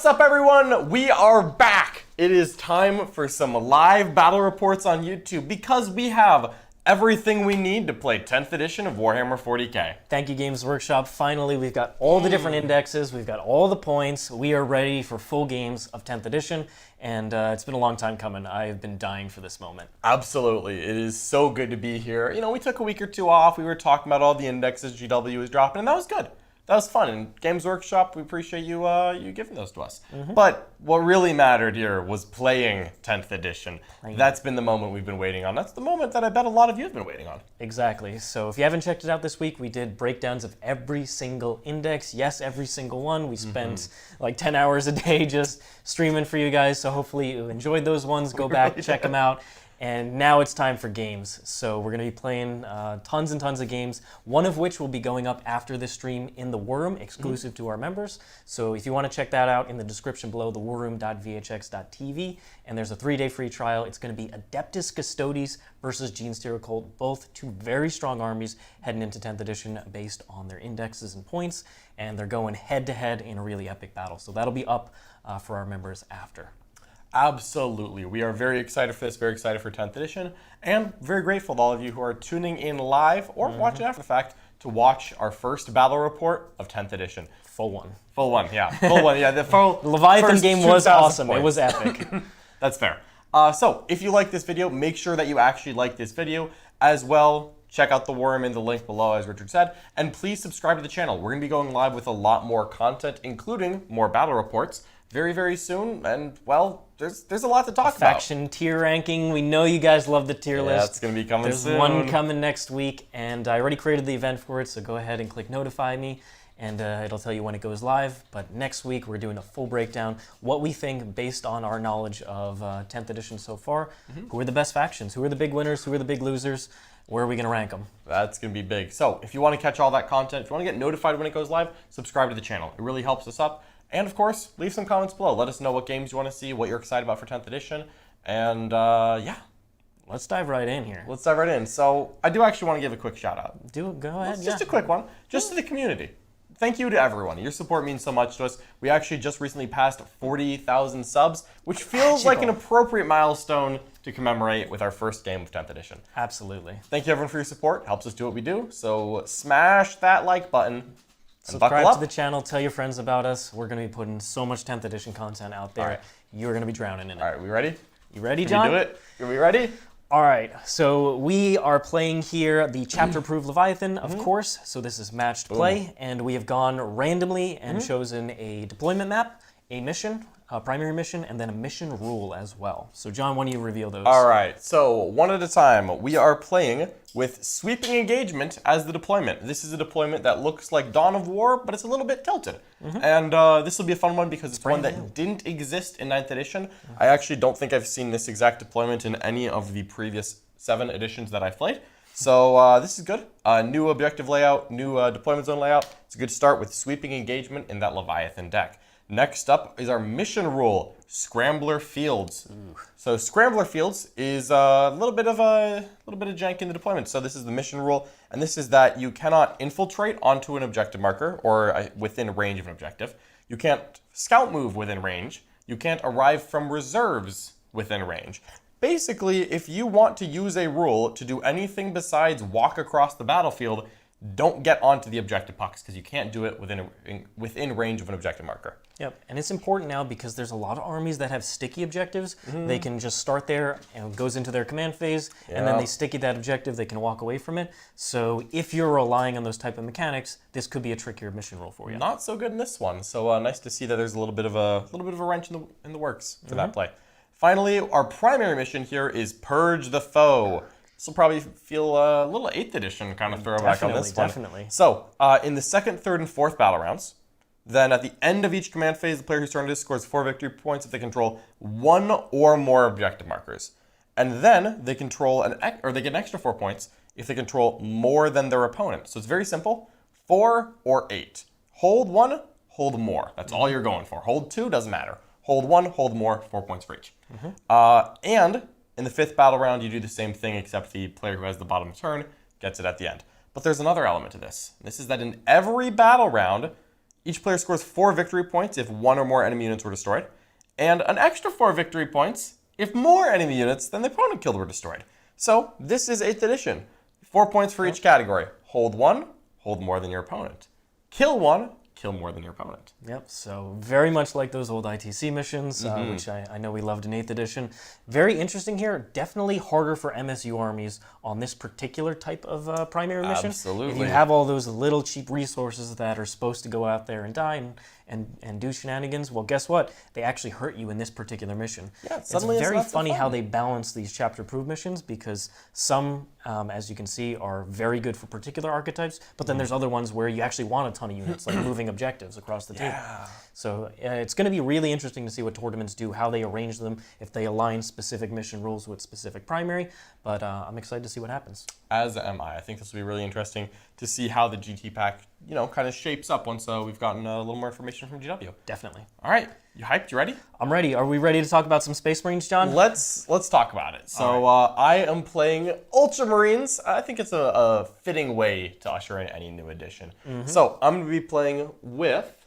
What's up, everyone? We are back. It is time for some live battle reports on YouTube because we have everything we need to play 10th edition of Warhammer 40k. Thank you, Games Workshop. Finally, we've got all the different indexes, we've got all the points. We are ready for full games of 10th edition, and it's been a long time coming. I've been dying for this moment. Absolutely. It is so good to be here. You know, we took a week or two off. We were talking about all the indexes GW was dropping, and that was good. That was fun, and Games Workshop, we appreciate you you giving those to us. But what really mattered here was playing 10th edition. That's been the moment we've been waiting on. That's the moment that I bet a lot of you have been waiting on. Exactly. So if you haven't checked it out this week, we did breakdowns of every single index. Yes, every single one. We spent like 10 hours a day just streaming for you guys, so hopefully you enjoyed those ones. Go back, check them out. And now it's time for games. So we're going to be playing tons and tons of games, one of which will be going up after this stream in the War Room, exclusive to our members. So if you want to check that out, in the description below, thewarroom.vhx.tv, and there's a 3-day free trial. It's going to be Adeptus Custodes versus Genestealer Cult, both two very strong armies heading into 10th edition based on their indexes and points, and they're going head-to-head in a really epic battle. So that'll be up for our members after. Absolutely. We are very excited for this, very excited for 10th edition, and very grateful to all of you who are tuning in live or watching after the fact to watch our first battle report of 10th edition. Full one. Full one, yeah. Full one, yeah. The full Leviathan game was awesome. Points. It was epic. That's fair. So, if you like this video, make sure that you actually like this video as well. Check out the War Room in the link below, as Richard said, and please subscribe to the channel. We're going to be going live with a lot more content, including more battle reports, very, very soon, and, well, there's a lot to talk about. Faction tier ranking. We know you guys love the tier list. It's going to be coming soon. There's one coming next week, and I already created the event for it, so go ahead and click notify me, and it'll tell you when it goes live. But next week, we're doing a full breakdown, what we think based on our knowledge of 10th edition so far. Who are the best factions? Who are the big winners? Who are the big losers? Where are we going to rank them? That's going to be big. So if you want to catch all that content, if you want to get notified when it goes live, subscribe to the channel. It really helps us up. And of course, leave some comments below. Let us know what games you want to see, what you're excited about for 10th edition. And yeah. Let's dive right in here. Let's dive right in. So I do actually want to give a quick shout out. Go ahead. Just a quick one. Just to the community. Thank you to everyone. Your support means so much to us. We actually just recently passed 40,000 subs, which feels like an appropriate milestone to commemorate with our first game of 10th edition. Absolutely. Thank you everyone for your support. Helps us do what we do. So smash that like button. Subscribe to the channel. Tell your friends about us. We're going to be putting so much 10th edition content out there. You're going to be drowning in it. All right, we ready? You ready, John? Can we do it? Are we ready? All right, so we are playing here the chapter-approved Leviathan, of course. So this is matched play, and we have gone randomly and chosen a deployment map, a mission, a primary mission, and then a mission rule as well. So John, why don't you reveal those? All right, so one at a time. We are playing with Sweeping Engagement as the deployment. This is a deployment that looks like Dawn of War, but it's a little bit tilted. And this will be a fun one because it's one that didn't exist in 9th edition. I actually don't think I've seen this exact deployment in any of the previous 7 editions that I've played. So this is good. New objective layout, new deployment zone layout. It's a good start with Sweeping Engagement in that Leviathan deck. Next up is our mission rule, Scrambler Fields. So Scrambler Fields is a little bit of jank in the deployment. So this is the mission rule, and this is that you cannot infiltrate onto an objective marker or within range of an objective. You can't scout move within range. You can't arrive from reserves within range. Basically, if you want to use a rule to do anything besides walk across the battlefield, don't get onto the objective pucks because you can't do it within range of an objective marker. Yep, and it's important now because there's a lot of armies that have sticky objectives. They can just start there and it goes into their command phase, and then they sticky that objective, they can walk away from it. So if you're relying on those type of mechanics, this could be a trickier mission rule for you. Not so good in this one. So nice to see that there's a little bit of a wrench in the works for that play. Finally, our primary mission here is Purge the Foe. This will probably feel a little 8th edition kind of throwback on this one. Definitely. So, in the 2nd, 3rd, and 4th battle rounds, then at the end of each command phase, the player who started this scores 4 victory points if they control 1 or more objective markers. And then they control they get an extra 4 points if they control more than their opponent. So it's very simple, 4 or 8. Hold 1, hold more. That's all you're going for. Hold 2, doesn't matter. Hold 1, hold more, 4 points for each. And in the 5th battle round, you do the same thing, except the player who has the bottom turn gets it at the end. But there's another element to this. This is that in every battle round, Each player scores 4 victory points if 1 or more enemy units were destroyed, and an extra 4 victory points if more enemy units than the opponent killed were destroyed. So this is 8th edition. 4 points for each category. Hold 1, hold more than your opponent. Kill 1, kill more than your opponent. Yep, so very much like those old ITC missions, which I know we loved in 8th edition. Very interesting here. Definitely harder for MSU armies on this particular type of primary mission. Absolutely. If you have all those little cheap resources that are supposed to go out there and die and do shenanigans, well, guess what? They actually hurt you in this particular mission. Yeah, it's suddenly very not so funny fun. how they balance these chapter-approved missions, because some, as you can see, are very good for particular archetypes, but then there's other ones where you actually want a ton of units, like moving objectives across the table. So it's going to be really interesting to see what tournaments do, how they arrange them, if they align specific mission rules with specific primary, but I'm excited to see what happens. As am I. I think this will be really interesting to see how the GT pack, you know, kind of shapes up once we've gotten a little more information from GW. Definitely. All right, you hyped? You ready? I'm ready. Are we ready to talk about some Space Marines, John? Let's talk about it. So I am playing Ultramarines. I think it's a fitting way to usher in any new edition. So I'm going to be playing with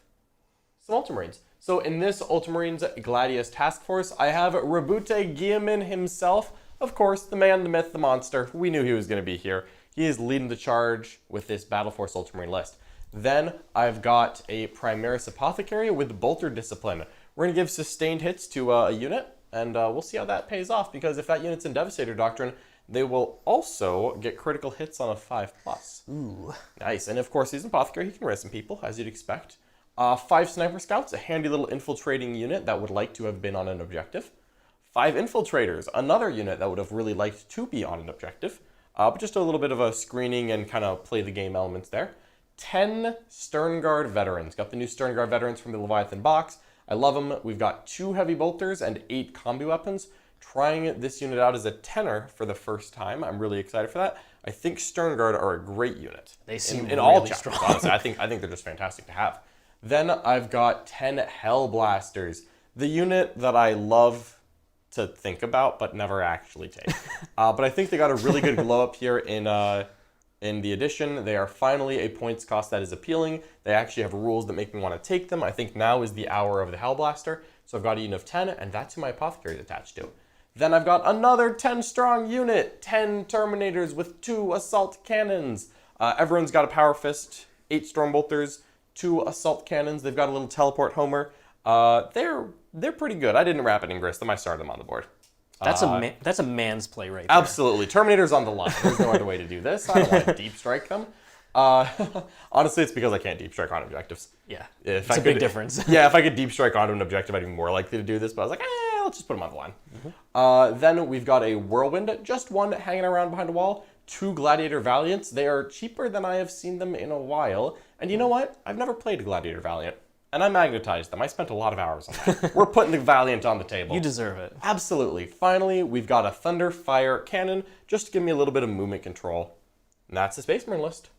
some Ultramarines. So in this Ultramarines Gladius Task Force, I have Rabute Guilliman himself. Of course, the man, the myth, the monster. We knew he was going to be here. He is leading the charge with this Battle Force Ultramarine list. Then I've got a Primaris Apothecary with Bolter Discipline. We're going to give sustained hits to a unit, and we'll see how that pays off, because if that unit's in Devastator Doctrine, they will also get critical hits on a 5+. Ooh. Nice. And of course, he's an Apothecary. He can res some people, as you'd expect. 5 Sniper Scouts, a handy little infiltrating unit that would like to have been on an objective. 5 Infiltrators, another unit that would have really liked to be on an objective. But just a little bit of a screening and kind of play the game elements there. 10 Sternguard Veterans. Got the new Sternguard Veterans from the Leviathan box. I love them. We've got 2 Heavy Bolters and 8 Combi Weapons. Trying this unit out as a 10er for the first time. I'm really excited for that. I think Sternguard are a great unit. They seem in really all chapters, strong. honestly. I think they're just fantastic to have. Then I've got 10 Helblasters. The unit that I love to think about but never actually take. But I think they got a really good glow up here in the edition. They are finally a points cost that is appealing. They actually have rules that make me want to take them. I think now is the hour of the Helblaster. So I've got a unit of 10, and that's who my Apothecary is attached to. Then I've got another 10 strong unit, 10 Terminators with 2 Assault Cannons. Everyone's got a Power Fist, 8 Stormbolters, 2 Assault Cannons. They've got a little Teleport Homer. They're pretty good. I didn't wrap it in grist them. I started them on the board. That's a man's play right there. Absolutely. Terminator's on the line. There's no other way to do this. I don't want to deep strike them. Honestly, it's because I can't deep strike on objectives. Yeah, If it's a big difference. Yeah, if I could deep strike onto an objective, I'd be more likely to do this. But I was like, let's just put them on the line. Then we've got a Whirlwind, just 1 hanging around behind a wall. 2 Gladiator Valiants. They are cheaper than I have seen them in a while. And you know what? I've never played a Gladiator Valiant. And I magnetized them. I spent a lot of hours on that. We're putting the Valiant on the table. You deserve it. Absolutely. Finally, we've got a Thunderfire cannon, just to give me a little bit of movement control. And that's the Space Marine list.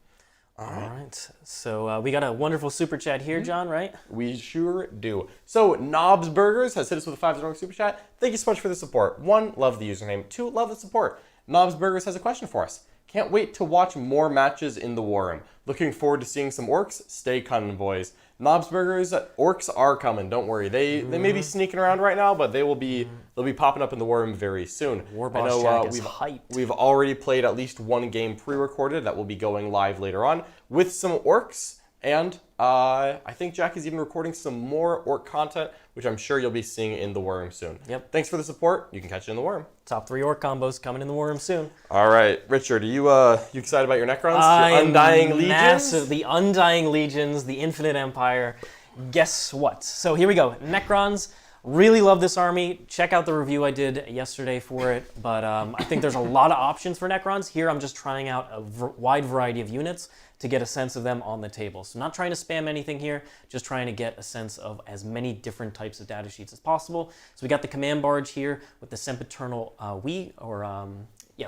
All right. So we got a wonderful super chat here, John, right? We sure do. So, Knobs Burgers has hit us with a 5 super chat. Thank you so much for the support. 1, love the username. 2, love the support. Knobs Burgers has a question for us. Can't wait to watch more matches in the War Room. Looking forward to seeing some orcs. Stay cunning, boys. Knobs Burgers, orcs are coming. Don't worry. They may be sneaking around right now, but they'll be popping up in the War Room very soon. War Boss Jack is hyped. We've already played at least 1 game pre-recorded that will be going live later on with some orcs, and I think Jack is even recording some more orc content, which I'm sure you'll be seeing in the War Room soon. Yep. Thanks for the support. You can catch it in the War Room. Top 3 orc combos coming in the War Room soon. All right, Richard, are you excited about your Necrons? Your Undying Legions? Massive. The Undying Legions, the Infinite Empire. Guess what? So here we go. Necrons. Really love this army. Check out the review I did yesterday for it. But I think there's a lot of options for Necrons. Here I'm just trying out a wide variety of units to get a sense of them on the table. So not trying to spam anything here, just trying to get a sense of as many different types of data sheets as possible. So we got the Command Barge here with the Sempiternal Weave,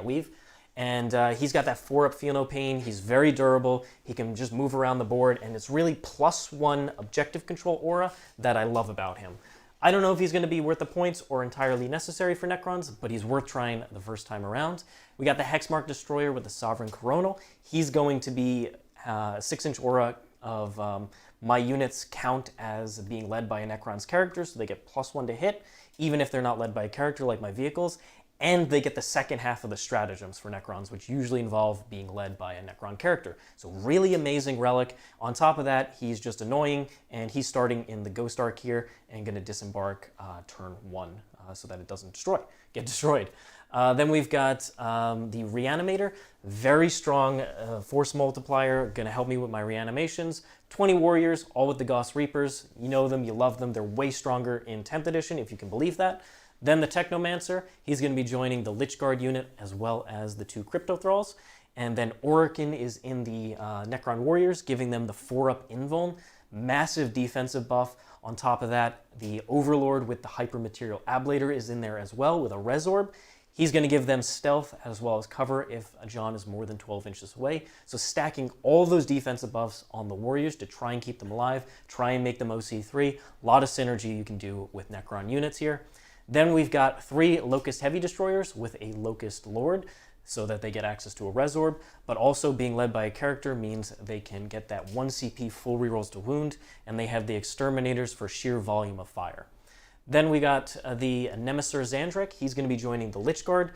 Weave. And he's got that 4-up Feel No Pain. He's very durable. He can just move around the board, and it's really +1 objective control aura that I love about him. I don't know if he's going to be worth the points or entirely necessary for Necrons, but he's worth trying the first time around. We got the Hexmark Destroyer with the Sovereign Coronal. He's going to be a 6-inch aura of my units count as being led by a Necron's character, so they get +1 to hit, even if they're not led by a character like my vehicles, and they get the second half of the stratagems for Necrons, which usually involve being led by a Necron character. So really amazing relic. On top of that, he's just annoying, and he's starting in the Ghost Ark here and going to disembark turn 1 so that it doesn't get destroyed. Then we've got the Reanimator, very strong force multiplier, going to help me with my reanimations. 20 warriors, all with the Gauss Reapers. You know them, you love them. They're way stronger in 10th edition, if you can believe that. Then the Technomancer, he's going to be joining the Lychguard unit as well as the 2 Cryptothralls. And then Orikan is in the Necron Warriors, giving them the 4-up invuln. Massive defensive buff. On top of that, the Overlord with the Hypermaterial Ablator is in there as well with a Resorb. He's going to give them stealth as well as cover if John is more than 12 inches away. So stacking all those defensive buffs on the Warriors to try and keep them alive, try and make them OC3. A lot of synergy you can do with Necron units here. Then we've got 3 Lokhust Heavy Destroyers with a Lokhust Lord so that they get access to a Resorb, but also being led by a character means they can get that 1 CP full rerolls to wound, and they have the Exterminators for sheer volume of fire. Then we got the Nemesor Zhandrekh. He's going to be joining the Lychguard.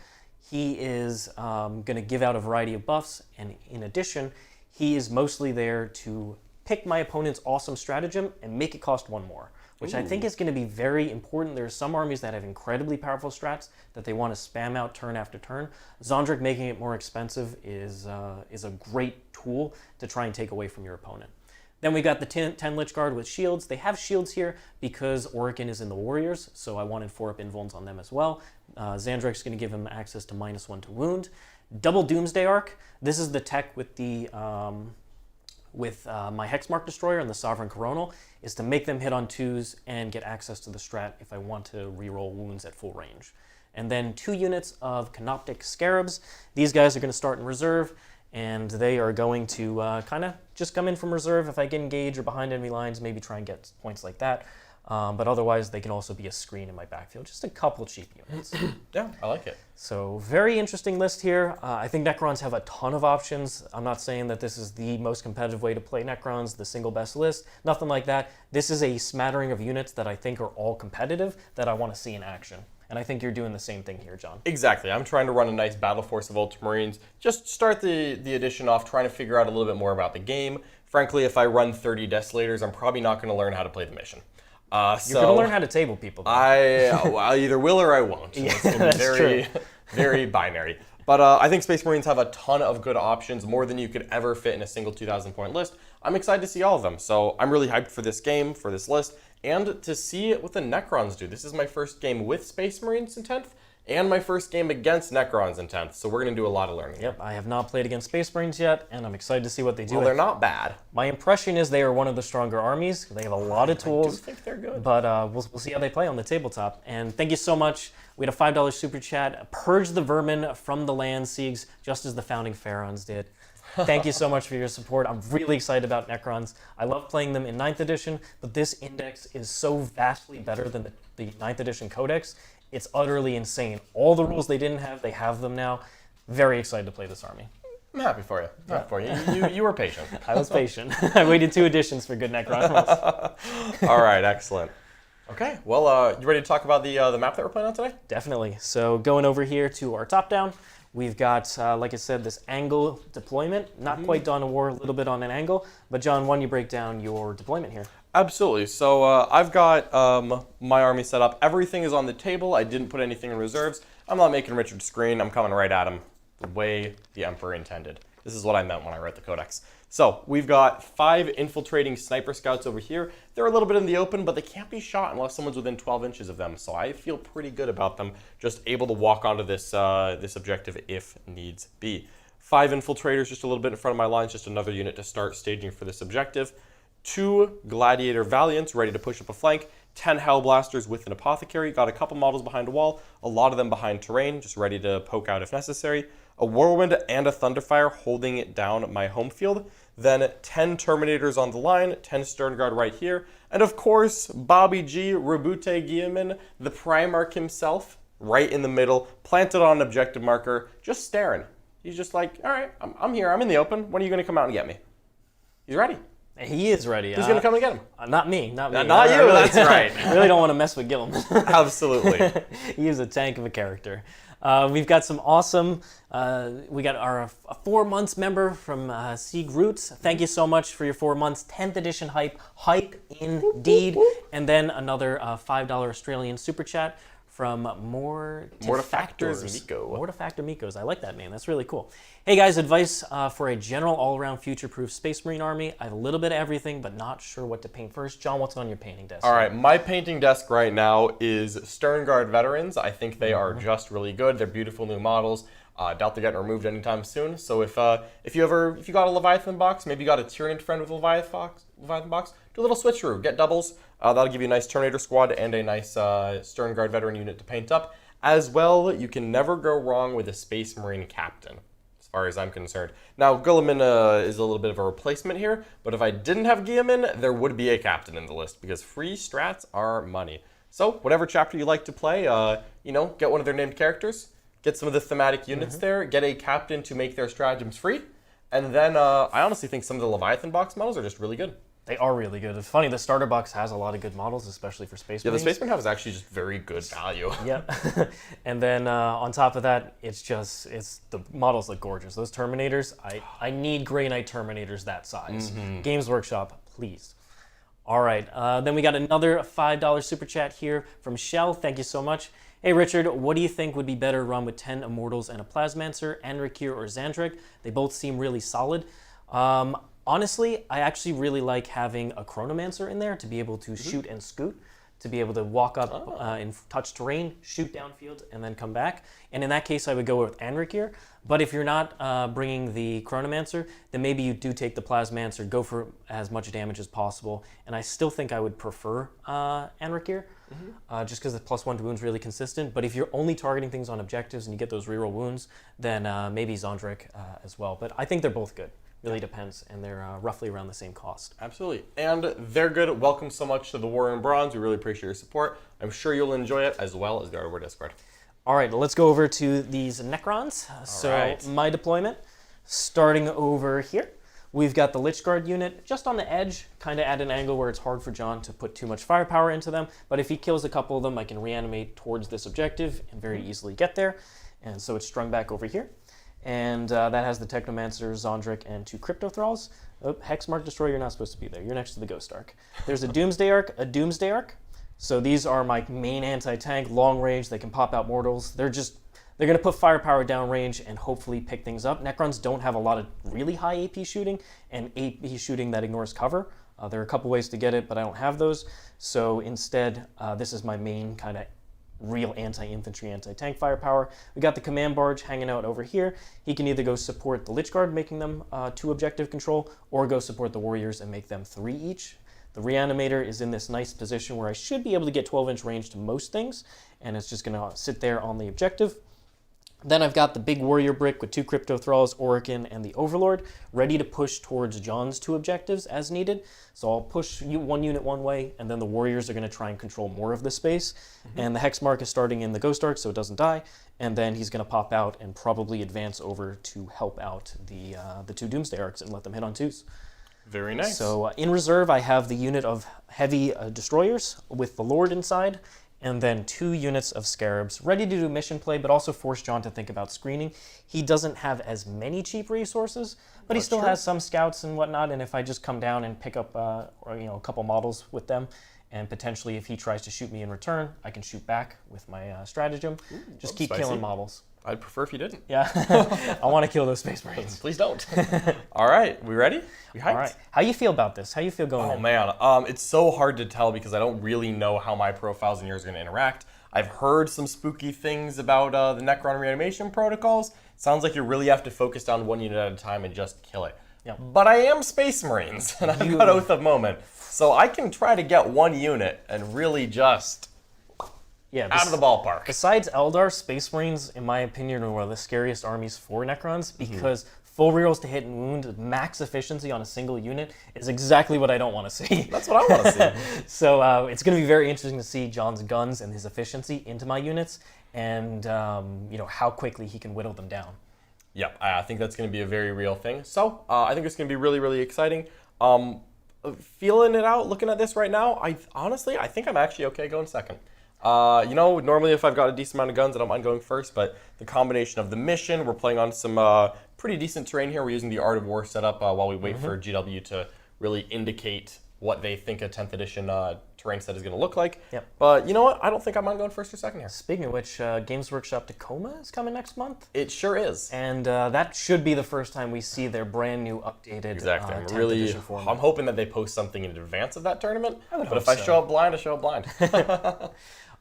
He is going to give out a variety of buffs, and in addition, he is mostly there to pick my opponent's awesome stratagem and make it cost 1 more. Which I think is going to be very important. There are some armies that have incredibly powerful strats that they want to spam out turn after turn. Zhandrekh making it more expensive is a great tool to try and take away from your opponent. Then we got the 10 Lychguard with shields. They have shields here because Orikan is in the Warriors, so I wanted 4-up invulns on them as well. Zhandrekh's going to give him access to -1 to wound. Double Doomsday Ark. This is the tech with the my Hexmark Destroyer and the Sovereign Coronal, is to make them hit on 2s and get access to the strat if I want to reroll wounds at full range. And then 2 units of Canoptek Scarabs. These guys are going to start in reserve, and they are going to kind of just come in from reserve. If I get engaged or behind enemy lines, maybe try and get points like that. But otherwise, they can also be a screen in my backfield. Just a couple cheap units. Yeah, I like it. So very interesting list here. I think Necrons have a ton of options. I'm not saying that this is the most competitive way to play Necrons, the single best list, nothing like that. This is a smattering of units that I think are all competitive that I want to see in action. And I think you're doing the same thing here, John. Exactly. I'm trying to run a nice battle force of Ultramarines. Just start the edition off trying to figure out a little bit more about the game. Frankly, if I run 30 Desolators, I'm probably not going to learn how to play the mission. You're going to learn how to table people. I either will or I won't. Yeah, it's going to be very, very binary. But I think Space Marines have a ton of good options, more than you could ever fit in a single 2,000-point list. I'm excited to see all of them. So I'm really hyped for this game, for this list, and to see what the Necrons do. This is my first game with Space Marines in 10th, and my first game against Necrons in 10th, so we're going to do a lot of learning. Yep, I have not played against Space Marines yet, and I'm excited to see what they do. Well, they're not bad. My impression is they are one of the stronger armies. They have a lot of tools. I do think they're good. But we'll see how they play on the tabletop. And thank you so much. We had a $5 super chat. Purge the vermin from the land, Siegs, just as the founding pharaohs did. Thank you so much for your support. I'm really excited about Necrons. I love playing them in 9th edition, but this index is so vastly better than the 9th edition codex. It's utterly insane. All the rules they didn't have, they have them now. Very excited to play this army. I'm happy for you. I'm happy for you. You were patient. I was patient. I waited 2 editions for good Necron rules. All right, excellent. Okay, well, you ready to talk about the map that we're playing on today? Definitely. So going over here to our top down, we've got, like I said, this angle deployment. Not quite Dawn of War, a little bit on an angle. But John, why don't you break down your deployment here? Absolutely. So I've got my army set up. Everything is on the table. I didn't put anything in reserves. I'm not making Richard's screen. I'm coming right at him the way the Emperor intended. This is what I meant when I wrote the Codex. So we've got 5 infiltrating sniper scouts over here. They're a little bit in the open, but they can't be shot unless someone's within 12 inches of them. So I feel pretty good about them, just able to walk onto this, this objective if needs be. 5 infiltrators just a little bit in front of my lines, just another unit to start staging for this objective. 2 Gladiator Valiants ready to push up a flank, 10 Helblasters with an Apothecary, got a couple models behind a wall, a lot of them behind terrain, just ready to poke out if necessary, a Whirlwind and a Thunderfire holding it down my home field, then 10 Terminators on the line, 10 Sternguard right here, and of course, Bobby G, Rabute Guilliman, the Primarch himself, right in the middle, planted on an objective marker, just staring. He's just like, all right, I'm here, I'm in the open, when are you going to come out and get me? He's ready. He is ready. Who's going to come and get him? Not me. Not me. Not you, really, that's right. I really don't want to mess with Guilliman. Absolutely. He is a tank of a character. We've got some awesome, we got our 4 months member from Sieg Roots. Thank you so much for your 4 months. 10th edition hype. Hype indeed. And then another $5 Australian super chat from Mortifactors Miko. Mortifactor Mikos. I like that name. That's really cool. Hey guys, advice for a general all-around future-proof Space Marine army. I have a little bit of everything, but not sure what to paint first. John, what's on your painting desk? All right, my painting desk right now is Sternguard veterans. I think they are just really good. They're beautiful new models. Doubt they're getting removed anytime soon. So if you got a Leviathan box, maybe you got a Tyranid friend with a Leviathan box, do a little switcheroo. Get doubles. That'll give you a nice Terminator squad and a nice Sternguard veteran unit to paint up. As well, you can never go wrong with a Space Marine captain, as far as I'm concerned. Now, Guilliman is a little bit of a replacement here, but if I didn't have Guilliman, there would be a captain in the list, because free strats are money. So, whatever chapter you like to play, get one of their named characters, get some of the thematic units there, get a captain to make their stratagems free, and then I honestly think some of the Leviathan box models are just really good. They are really good. It's funny, the starter box has a lot of good models, especially for Space Marines. Yeah, the Space Marine have is actually just very good value. Yep. And then on top of that, the models look gorgeous. Those Terminators, I need Grey Knight Terminators that size. Games Workshop, please. All right, then we got another $5 super chat here from Shell. Thank you so much. Hey Richard, what do you think would be better run with 10 Immortals and a Plasmancer, Enriquir or Zhandrekh? They both seem really solid. Honestly, I actually really like having a Chronomancer in there to be able to shoot and scoot, to be able to walk up and touch terrain, shoot downfield, and then come back. And in that case, I would go with Enriquir. But if you're not bringing the Chronomancer, then maybe you do take the Plasmancer, go for as much damage as possible. And I still think I would prefer Enriquir, just because the +1 to wounds really consistent. But if you're only targeting things on objectives and you get those reroll wounds, then maybe Zhandrekh as well. But I think they're both good. Really depends, and they're roughly around the same cost. Absolutely. And they're good. Welcome so much to the War in Bronze. We really appreciate your support. I'm sure you'll enjoy it, as well as the Our Discord. All right, let's go over to these Necrons. Right. My deployment, starting over here, we've got the Lychguard unit just on the edge, kind of at an angle where it's hard for John to put too much firepower into them. But if he kills a couple of them, I can reanimate towards this objective and very easily get there. And so it's strung back over here. And that has the Technomancer, Zhandrekh, and 2 Cryptothralls. Oh, Hexmark Destroyer, you're not supposed to be there. You're next to the Ghost Ark. There's a Doomsday Ark. So these are my main anti-tank, long range. They can pop out mortals. They're going to put firepower down range and hopefully pick things up. Necrons don't have a lot of really high AP shooting and AP shooting that ignores cover. There are a couple ways to get it, but I don't have those. So instead, this is my main kind of real anti-infantry, anti-tank firepower. We got the command barge hanging out over here. He can either go support the Lychguard, making them 2 objective control, or go support the Warriors and make them 3 each. The Reanimator is in this nice position where I should be able to get 12-inch range to most things, and it's just going to sit there on the objective. Then I've got the big warrior brick with 2 Cryptothralls, Orikan, and the Overlord, ready to push towards John's 2 objectives as needed. So I'll push one unit one way, and then the warriors are going to try and control more of the space. And the Hexmark is starting in the Ghost Ark, so it doesn't die. And then he's going to pop out and probably advance over to help out the 2 Doomsday Arks and let them hit on 2s. Very nice. So in reserve, I have the unit of heavy destroyers with the Lord inside, and then 2 units of Scarabs, ready to do mission play, but also force John to think about screening. He doesn't have as many cheap resources, but he still has some scouts and whatnot, and if I just come down and pick up a couple models with them, and potentially if he tries to shoot me in return, I can shoot back with my stratagem. Just keep killing models. I'd prefer if you didn't. Yeah, I want to kill those Space Marines. Please don't. All right, we ready? We hyped? All right. How you feel about this? How you feel going in? Man, it's so hard to tell because I don't really know how my profiles and yours are going to interact. I've heard some spooky things about the Necron reanimation protocols. Sounds like you really have to focus on 1 unit at a time and just kill it. Yep. But I am Space Marines, and I've got Oath of Moment. So I can try to get 1 unit and really just out of the ballpark. Besides Eldar, Space Marines, in my opinion, are one of the scariest armies for Necrons because full rerolls to hit and wound, max efficiency on a single unit is exactly what I don't want to see. That's what I want to see. So it's going to be very interesting to see John's guns and his efficiency into my units and how quickly he can whittle them down. Yep, I think that's going to be a very real thing. So I think it's going to be really, really exciting. feeling it out, looking at this right now, I think I'm actually okay going second. You know, normally if I've got a decent amount of guns, I don't mind going first, but the combination of the mission, we're playing on some pretty decent terrain here. We're using the Art of War setup while we wait for GW to really indicate what they think a 10th edition terrain set is going to look like. Yep. But you know what? I don't think I mind going first or second here. Speaking of which, Games Workshop Tacoma is coming next month. It sure is. And that should be the first time we see their brand new updated Exactly. 10th edition format. I'm hoping that they post something in advance of that tournament. But if I show up blind, I show up blind.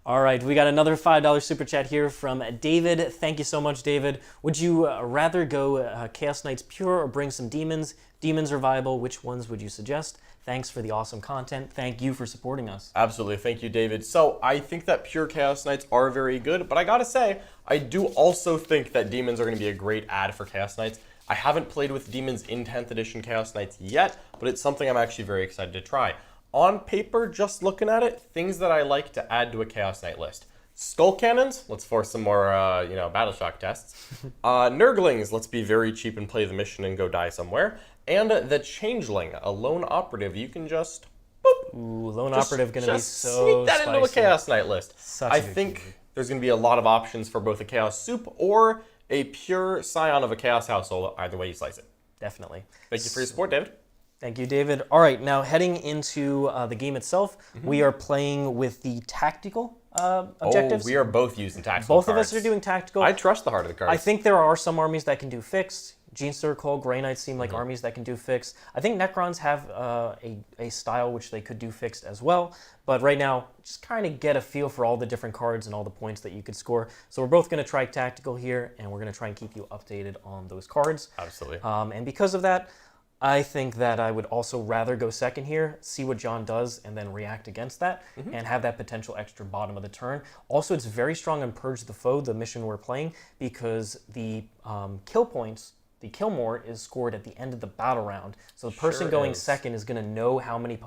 All right, we got another $5 super chat here from David. Thank you so much, David. Would you rather go Chaos Knights pure or bring some demons? Demons are viable. Which ones would you suggest? Thanks for the awesome content. Thank you for supporting us. Absolutely. Thank you, David. So I think that pure Chaos Knights are very good, but I gotta say, I do also think that demons are going to be a great add for Chaos Knights. I haven't played with demons in 10th edition Chaos Knights yet, but it's something I'm actually very excited to try. On paper, just looking at it, things that I like to add to a Chaos Knight list. Skull Cannons, let's force some more, Battle Shock tests. Nurglings, let's be very cheap and play the mission and go die somewhere. And the Changeling, a lone operative, you can just, boop. Ooh, lone operative going to be so sneak that spicy. into a Chaos Knight list. Such I a good think keyword. there's going to be a lot of options for both a Chaos Soup or a pure Scion of a Chaos Household, either way you slice it. Definitely. Thank you for your support, David. Thank you, David. All right, now heading into the game itself, we are playing with the tactical objectives. Oh, we are both using tactical Both cards. of us are doing tactical. I trust the heart of the cards. I think there are some armies that can do fixed. Gene Circle, Grey Knights seem like armies that can do fixed. I think Necrons have a style which they could do fixed as well. But right now, just kind of get a feel for all the different cards and all the points that you could score. So we're both going to try tactical here, and we're going to try and keep you updated on those cards. Absolutely. And because of that, I think that I would also rather go second here, see what John does, and then react against that, and have that potential extra bottom of the turn. Also, it's very strong on Purge the Foe, the mission we're playing, because the kill points, the kill more, is scored at the end of the battle round. So the person going second is going to know how many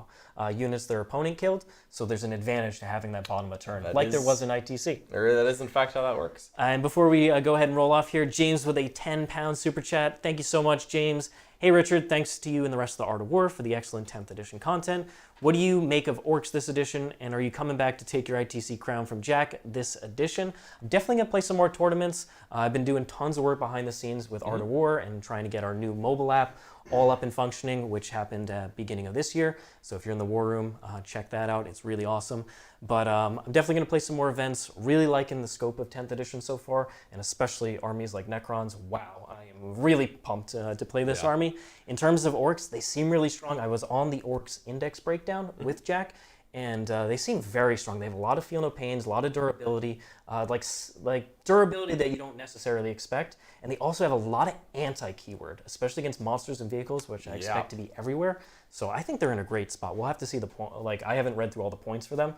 units their opponent killed, so there's an advantage to having that bottom of the turn, there was in ITC. That is, in fact, how that works. And before we go ahead and roll off here, James with a £10 super chat. Thank you so much, James. Hey Richard, thanks to you and the rest of the Art of War for the excellent 10th edition content. What do you make of Orcs this edition, and are you coming back to take your ITC crown from Jack this edition? I'm definitely going to play some more tournaments. I've been doing tons of work behind the scenes with Art of War and trying to get our new mobile app all up and functioning, which happened at beginning of this year. So if you're in the War Room, check that out. It's really awesome. But I'm definitely going to play some more events. Really liking the scope of 10th edition so far, and especially armies like Necrons. Wow, I am really pumped to play this army. In terms of Orcs, they seem really strong. I was on the Orcs index breakdown with Jack, and they seem very strong. They have a lot of feel no pains, a lot of durability, like durability that you don't necessarily expect. And they also have a lot of anti-keyword, especially against monsters and vehicles, which I expect to be everywhere. So I think they're in a great spot. We'll have to see the point. Like, I haven't read through all the points for them,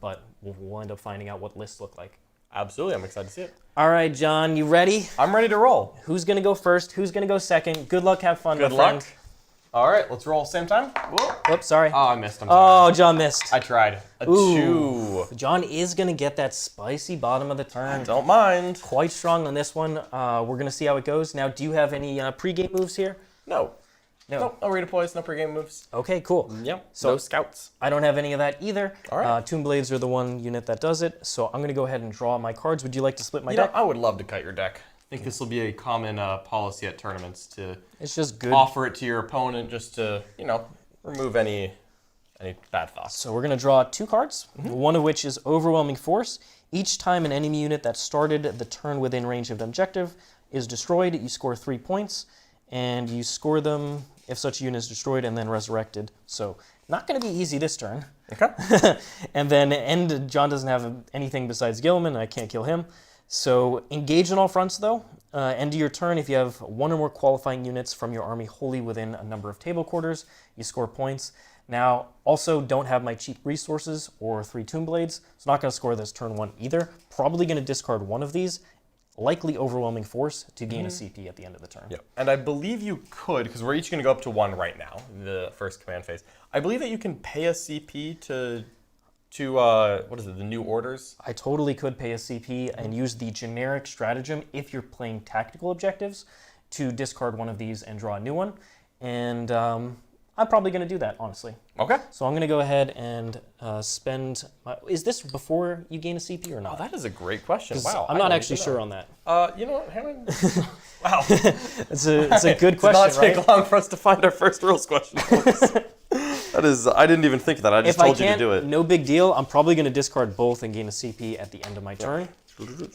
but we'll end up finding out what lists look like. Absolutely, I'm excited to see it. All right, John, you ready? I'm ready to roll. Who's gonna go first? Who's gonna go second? Good luck, have fun, Good my luck. friend. All right, let's roll same time. Whoa. Oops, sorry. Oh, I missed. I'm sorry. Oh, John missed. I tried. A Ooh. 2. John is gonna get that spicy bottom of the turn. Don't mind. Quite strong on this one. We're gonna see how it goes. Now, do you have any pre-game moves here? No, no redeploys, no pregame moves. Okay, cool. Yep. So no scouts. I don't have any of that either. All right. Tomb Blades are the one unit that does it. So I'm gonna go ahead and draw my cards. Would you like to split my deck? I would love to cut your deck. I think this will be a common policy at tournaments to It's just good. offer it to your opponent just to, remove any bad thoughts. So we're going to draw 2 cards, one of which is Overwhelming Force. Each time an enemy unit that started the turn within range of the objective is destroyed, you score 3 points, and you score them if such a unit is destroyed and then resurrected. So not going to be easy this turn. Okay. And then John doesn't have anything besides Guilliman. I can't kill him. So engage on all fronts, though. End of your turn, if you have 1 or more qualifying units from your army wholly within a number of table quarters, you score points. Now, also don't have my cheap resources or 3 Tomb Blades, so not going to score this turn 1 either. Probably going to discard one of these, likely Overwhelming Force, to gain a CP at the end of the turn. Yep. And I believe you could, because we're each going to go up to 1 right now, the first command phase. I believe that you can pay a CP to what is it, the new orders? I totally could pay a CP and use the generic stratagem if you're playing tactical objectives to discard one of these and draw a new one. And I'm probably going to do that, honestly. Okay. So I'm going to go ahead and spend... is this before you gain a CP or not? Oh, that is a great question. Wow. I'm not actually sure on that. You know what, Hammond? Wow. It's a good question, It did not take right? long for us to find our first rules question. That is, I didn't even think of that. I just told you to do it. No big deal. I'm probably going to discard both and gain a CP at the end of my turn.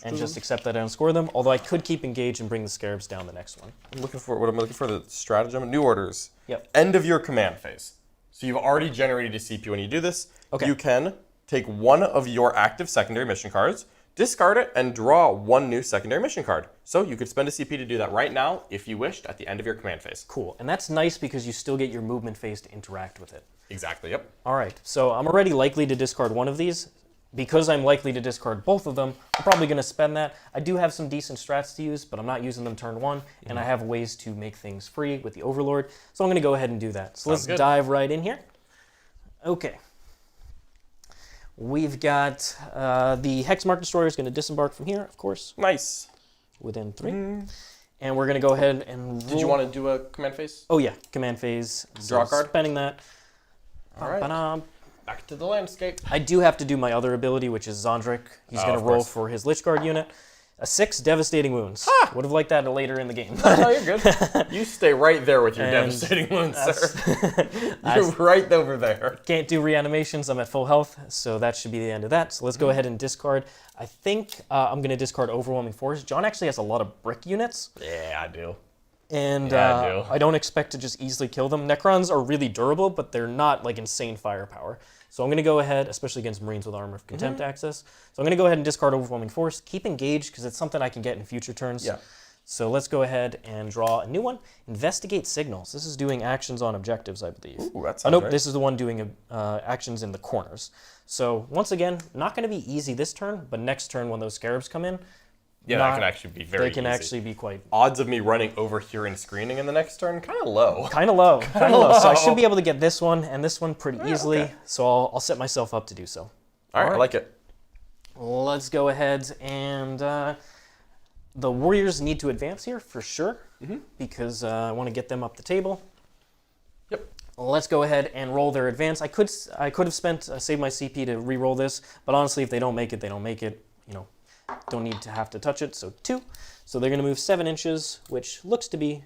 And just accept that I don't score them. Although I could keep engaged and bring the Scarabs down the next one. I'm looking for the stratagem. New orders. Yep. End of your command phase. So you've already generated a CP when you do this. Okay. You can take one of your active secondary mission cards, discard it, and draw one new secondary mission card. So you could spend a CP to do that right now if you wished at the end of your command phase. Cool. And that's nice because you still get your movement phase to interact with it. Exactly, yep. All right. So I'm already likely to discard one of these. Because I'm likely to discard both of them, I'm probably going to spend that. I do have some decent strats to use, but I'm not using them turn one, and I have ways to make things free with the Overlord, so I'm going to go ahead and do that. So let's dive right in here. Okay. We've got the Hexmark Destroyer is going to disembark from here, of course. Nice. Within 3. And we're going to go ahead and roll. Did you want to do a command phase? Oh, yeah. Command phase. Draw a card? Spending that. All right. Back to the landscape. I do have to do my other ability, which is Zhandrekh. He's going to roll for his Lychguard unit. A 6 devastating wounds. Ah! Would have liked that later in the game. No, you're good. You stay right there with your devastating wounds, sir. You're right over there. Can't do reanimations. I'm at full health, so that should be the end of that. So let's go ahead and discard. I think I'm going to discard Overwhelming Force. John actually has a lot of brick units. Yeah, I do. And I don't expect to just easily kill them. Necrons are really durable, but they're not like insane firepower. So I'm going to go ahead, especially against Marines with Armor of Contempt access. So I'm going to go ahead and discard Overwhelming Force. Keep engaged because it's something I can get in future turns. Yeah. So let's go ahead and draw a new one. Investigate Signals. This is doing actions on objectives, I believe. Ooh, that sounds nope, right. This is the one doing actions in the corners. So once again, not going to be easy this turn, but next turn when those Scarabs come in, that can actually be very easy. They can actually be quite... Odds of me running over here and screening in the next turn, kind of low. Kind of low. So I should be able to get this one and this one pretty easily. Okay. So I'll set myself up to do so. All right, I like it. Let's go ahead and... the Warriors need to advance here for sure, because I want to get them up the table. Yep. Let's go ahead and roll their advance. I could have saved my CP to re-roll this, but honestly, if they don't make it, they don't make it. You know, don't need to have to touch it. So 2. So they're going to move 7 inches, which looks to be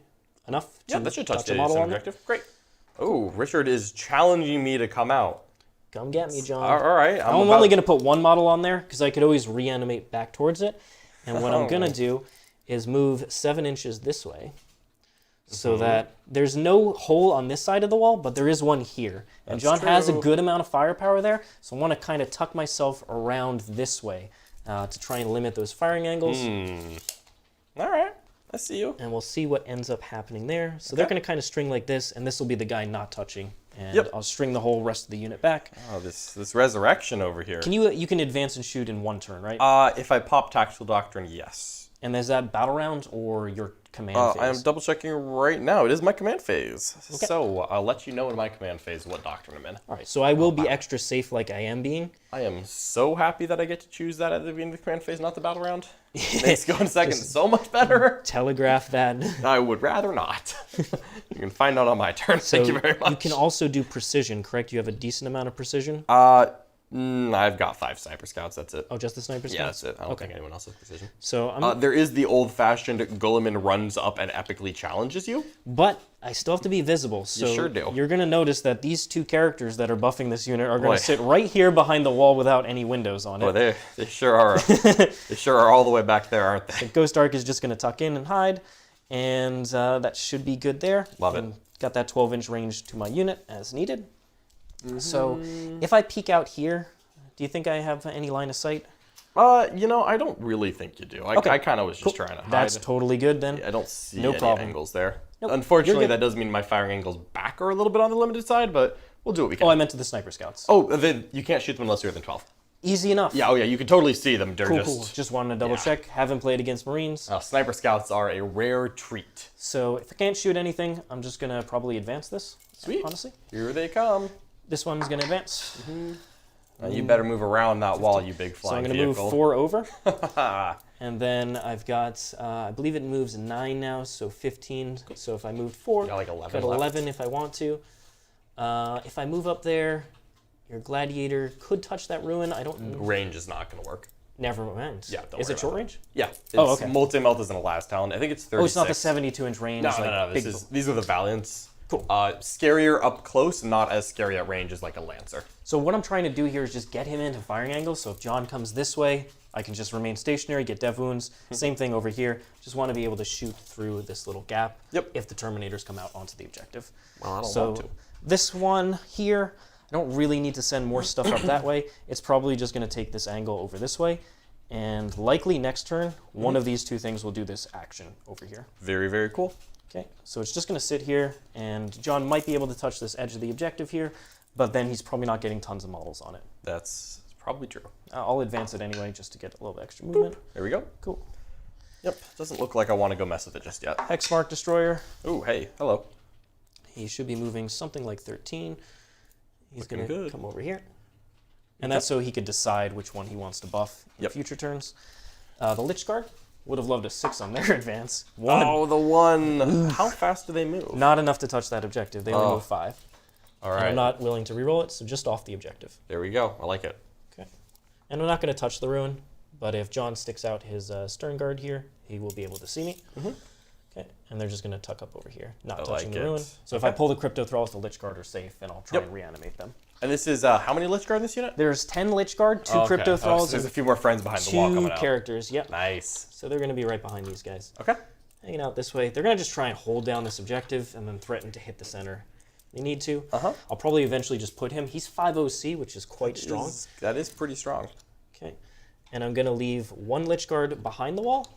enough to that should touch a model on objective. Great. Oh, Richard is challenging me to come out. Come get me, John. All right. I'm only going to put 1 model on there because I could always reanimate back towards it. And what I'm going to do is move 7 inches this way so that there's no hole on this side of the wall, but there is one here. And John has a good amount of firepower there, so I want to kind of tuck myself around this way to try and limit those firing angles. All right. I see you. And we'll see what ends up happening there. So they're going to kind of string like this, and this will be the guy not touching. And I'll string the whole rest of the unit back. Oh, this resurrection over here. Can you can advance and shoot in 1 turn, right? If I pop Tactical Doctrine, yes. And is that battle round or your command phase? I'm double checking right now. It is my command phase. Okay. So I'll let you know in my command phase what doctrine I'm in. All right, so I will be extra safe like I am being. I am so happy that I get to choose that at the beginning of the command phase, not the battle round. Makes going second so much better. Telegraph that. I would rather not. You can find out on my turn. So thank you very much. You can also do precision, correct? You have a decent amount of precision? I've got 5 Sniper Scouts, that's it. Oh, just the Sniper Scouts? Yeah, that's it. I don't think anyone else has precision. So there is the old-fashioned Guilliman runs up and epically challenges you. But I still have to be visible, so you sure do. You're going to notice that these 2 characters that are buffing this unit are going to sit right here behind the wall without any windows on it. Boy, they sure are. They sure are all the way back there, aren't they? The Ghost Ark is just going to tuck in and hide, and that should be good there. Love it. Got that 12-inch range to my unit as needed. So if I peek out here, do you think I have any line of sight? You know, I don't really think you do. I kind of was just trying to hide. That's totally good then. I don't see no any problem. angles there. Nope. Unfortunately, that does mean my firing angles back are a little bit on the limited side, but we'll do what we can. Oh, I meant to the Sniper Scouts. Oh, then you can't shoot them unless you're within 12. Easy enough. Yeah, you can totally see them. They're cool. Just wanted to double check. Haven't played against Marines. Sniper Scouts are a rare treat. So if I can't shoot anything, I'm just going to probably advance this. Sweet. Honestly. Here they come. This one's going to advance. You better move around that wall, you big flying vehicle. So I'm going to move 4 over. And then I've got, I believe it moves 9 now, so 15. So if I moved 4, like 11 got 11 if I want to. If I move up there, your Gladiator could touch that ruin. I don't know. Range is not going to work. Never mind. Yeah, Is it short range? Yeah. It's okay. Multi-melt isn't a last talent. I think it's 36. Oh, it's not the 72-inch range. No. These are the Valiants. Cool. Scarier up close, not as scary at range as like a Lancer. So what I'm trying to do here is just get him into firing angle. So if John comes this way, I can just remain stationary, get dev wounds. Same thing over here. Just want to be able to shoot through this little gap if the Terminators come out onto the objective. Well, I don't want to. This one here, I don't really need to send more stuff up that way. It's probably just going to take this angle over this way. And likely next turn, one of these two things will do this action over here. Very, very cool. Okay, so it's just going to sit here, and John might be able to touch this edge of the objective here, but then he's probably not getting tons of models on it. That's probably true. I'll advance it anyway, just to get a little extra movement. Boop. There we go. Cool. Yep, doesn't look like I want to go mess with it just yet. Hexmark Destroyer. Ooh, hey, hello. He should be moving something like 13. He's going to good. come over here. And that's so he could decide which one he wants to buff in future turns. The Lychguard would have loved a 6 on their advance. 1. Oh, the 1. How fast do they move? Not enough to touch that objective. They only move 5. All And right. I'm not willing to reroll it, so just off the objective. There we go. I like it. Okay. And I'm not going to touch the ruin, but if John sticks out his Sternguard here, he will be able to see me. Okay. And they're just going to tuck up over here, not touching the ruin. So if I pull the Cryptothralls, the Lychguard are safe, and I'll try and reanimate them. And this is, how many Lychguard in this unit? There's 10 Lychguard, 2 Okay. Cryptothralls, So there's a few more friends behind the wall coming 2 out. characters. Yep. Nice. So they're going to be right behind these guys. Okay. Hanging out this way. They're going to just try and hold down this objective and then threaten to hit the center. They need to. I'll probably eventually just put him. He's 5 OC, which is quite strong. That is pretty strong. Okay. And I'm going to leave 1 Lychguard behind the wall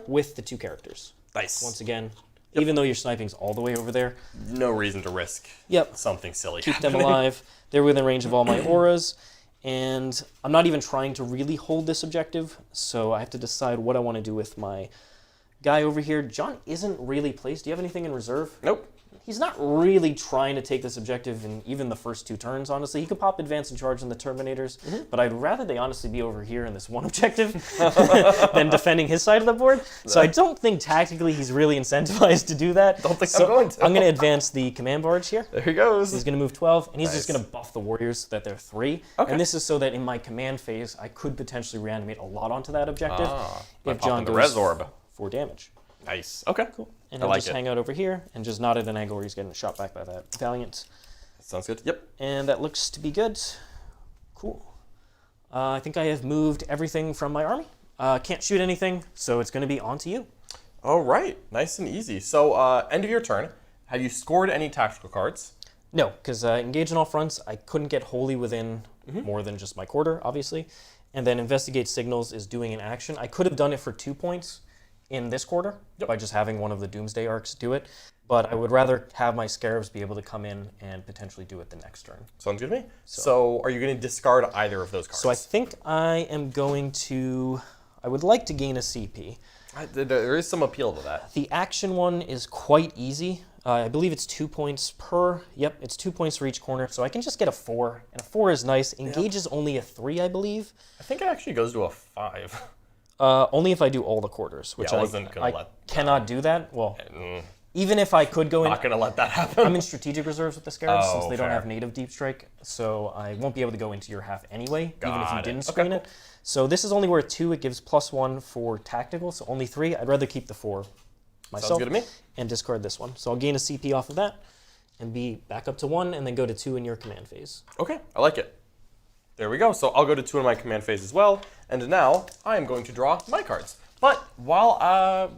with the 2 characters. Nice. Once again, even though your sniping's all the way over there. No reason to risk something silly. Keep them alive. They're within range of all my auras. And I'm not even trying to really hold this objective, so I have to decide what I want to do with my guy over here. John isn't really placed. Do you have anything in reserve? Nope. He's not really trying to take this objective in even the first 2 turns, honestly. He could pop advance and charge in the Terminators, but I'd rather they honestly be over here in this one objective than defending his side of the board. So I don't think tactically he's really incentivized to do that. Don't think I'm going to. I'm going to advance the command barge here. There he goes. He's going to move 12, and he's just going to buff the Warriors so that they're 3. Okay. And this is so that in my command phase, I could potentially reanimate a lot onto that objective if John the goes res orb. 4 damage. Nice. Okay. Cool. And he'll just hang out over here and just not at an angle where he's getting shot back by that Valiant. That sounds good. Yep. And that looks to be good. Cool. I think I have moved everything from my army. Can't shoot anything, so it's going to be on to you. All right. Nice and easy. So, end of your turn. Have you scored any tactical cards? No, because engage on all fronts, I couldn't get wholly within more than just my quarter, obviously. And then investigate signals is doing an action. I could have done it for 2 points in this quarter by just having one of the Doomsday Arks do it, but I would rather have my Scarabs be able to come in and potentially do it the next turn. Sounds good to me. So are you going to discard either of those cards? So I think I am going to, I would like to gain a CP. There is some appeal to that. The action one is quite easy. I believe it's 2 points per. Yep, it's 2 points for each corner. So I can just get a 4, and a 4 is nice. Engage is only a 3, I believe. I think it actually goes to a 5. Only if I do all the quarters, which I cannot do that. Well, even if I could go in, not going to let that happen. I'm in strategic reserves with the Scarabs since they don't fair. have native deep strike, so I won't be able to go into your half anyway, even if you Got didn't it. screen Okay, it. So this is only worth 2. It gives +1 for tactical, so only 3. I'd rather keep the 4 myself. Sounds good to me. And discard this one. So I'll gain a CP off of that and be back up to 1 and then go to 2 in your command phase. Okay, I like it. There we go. So I'll go to 2 in my command phase as well. And now I am going to draw my cards. But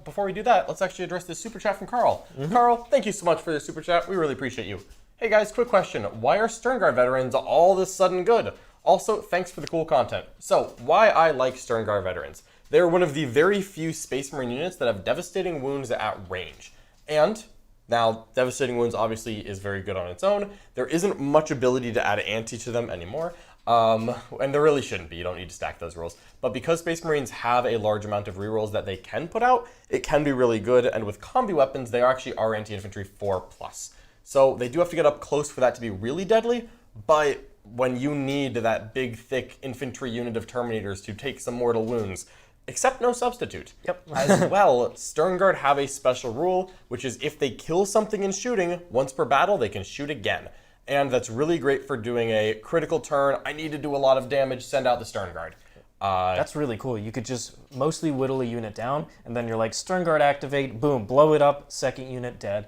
before we do that, let's actually address this super chat from Carl. Carl, thank you so much for the super chat. We really appreciate you. Hey guys, quick question. Why are Sternguard veterans all of a sudden good? Also, thanks for the cool content. So, why I like Sternguard veterans. They're one of the very few Space Marine units that have devastating wounds at range. And now, devastating wounds obviously is very good on its own. There isn't much ability to add anti to them anymore. And there really shouldn't be. You don't need to stack those rolls. But because Space Marines have a large amount of rerolls that they can put out, it can be really good. And with combi weapons, they actually are anti-infantry 4+. So they do have to get up close for that to be really deadly. But when you need that big, thick infantry unit of Terminators to take some mortal wounds, except no substitute. Yep. As well, Sternguard have a special rule, which is if they kill something in shooting, once per battle, they can shoot again. and that's really great for doing a critical turn. I need to do a lot of damage, send out the Sternguard. That's really cool. You could just mostly whittle a unit down, and then you're like, Sternguard activate, boom, blow it up, second unit dead.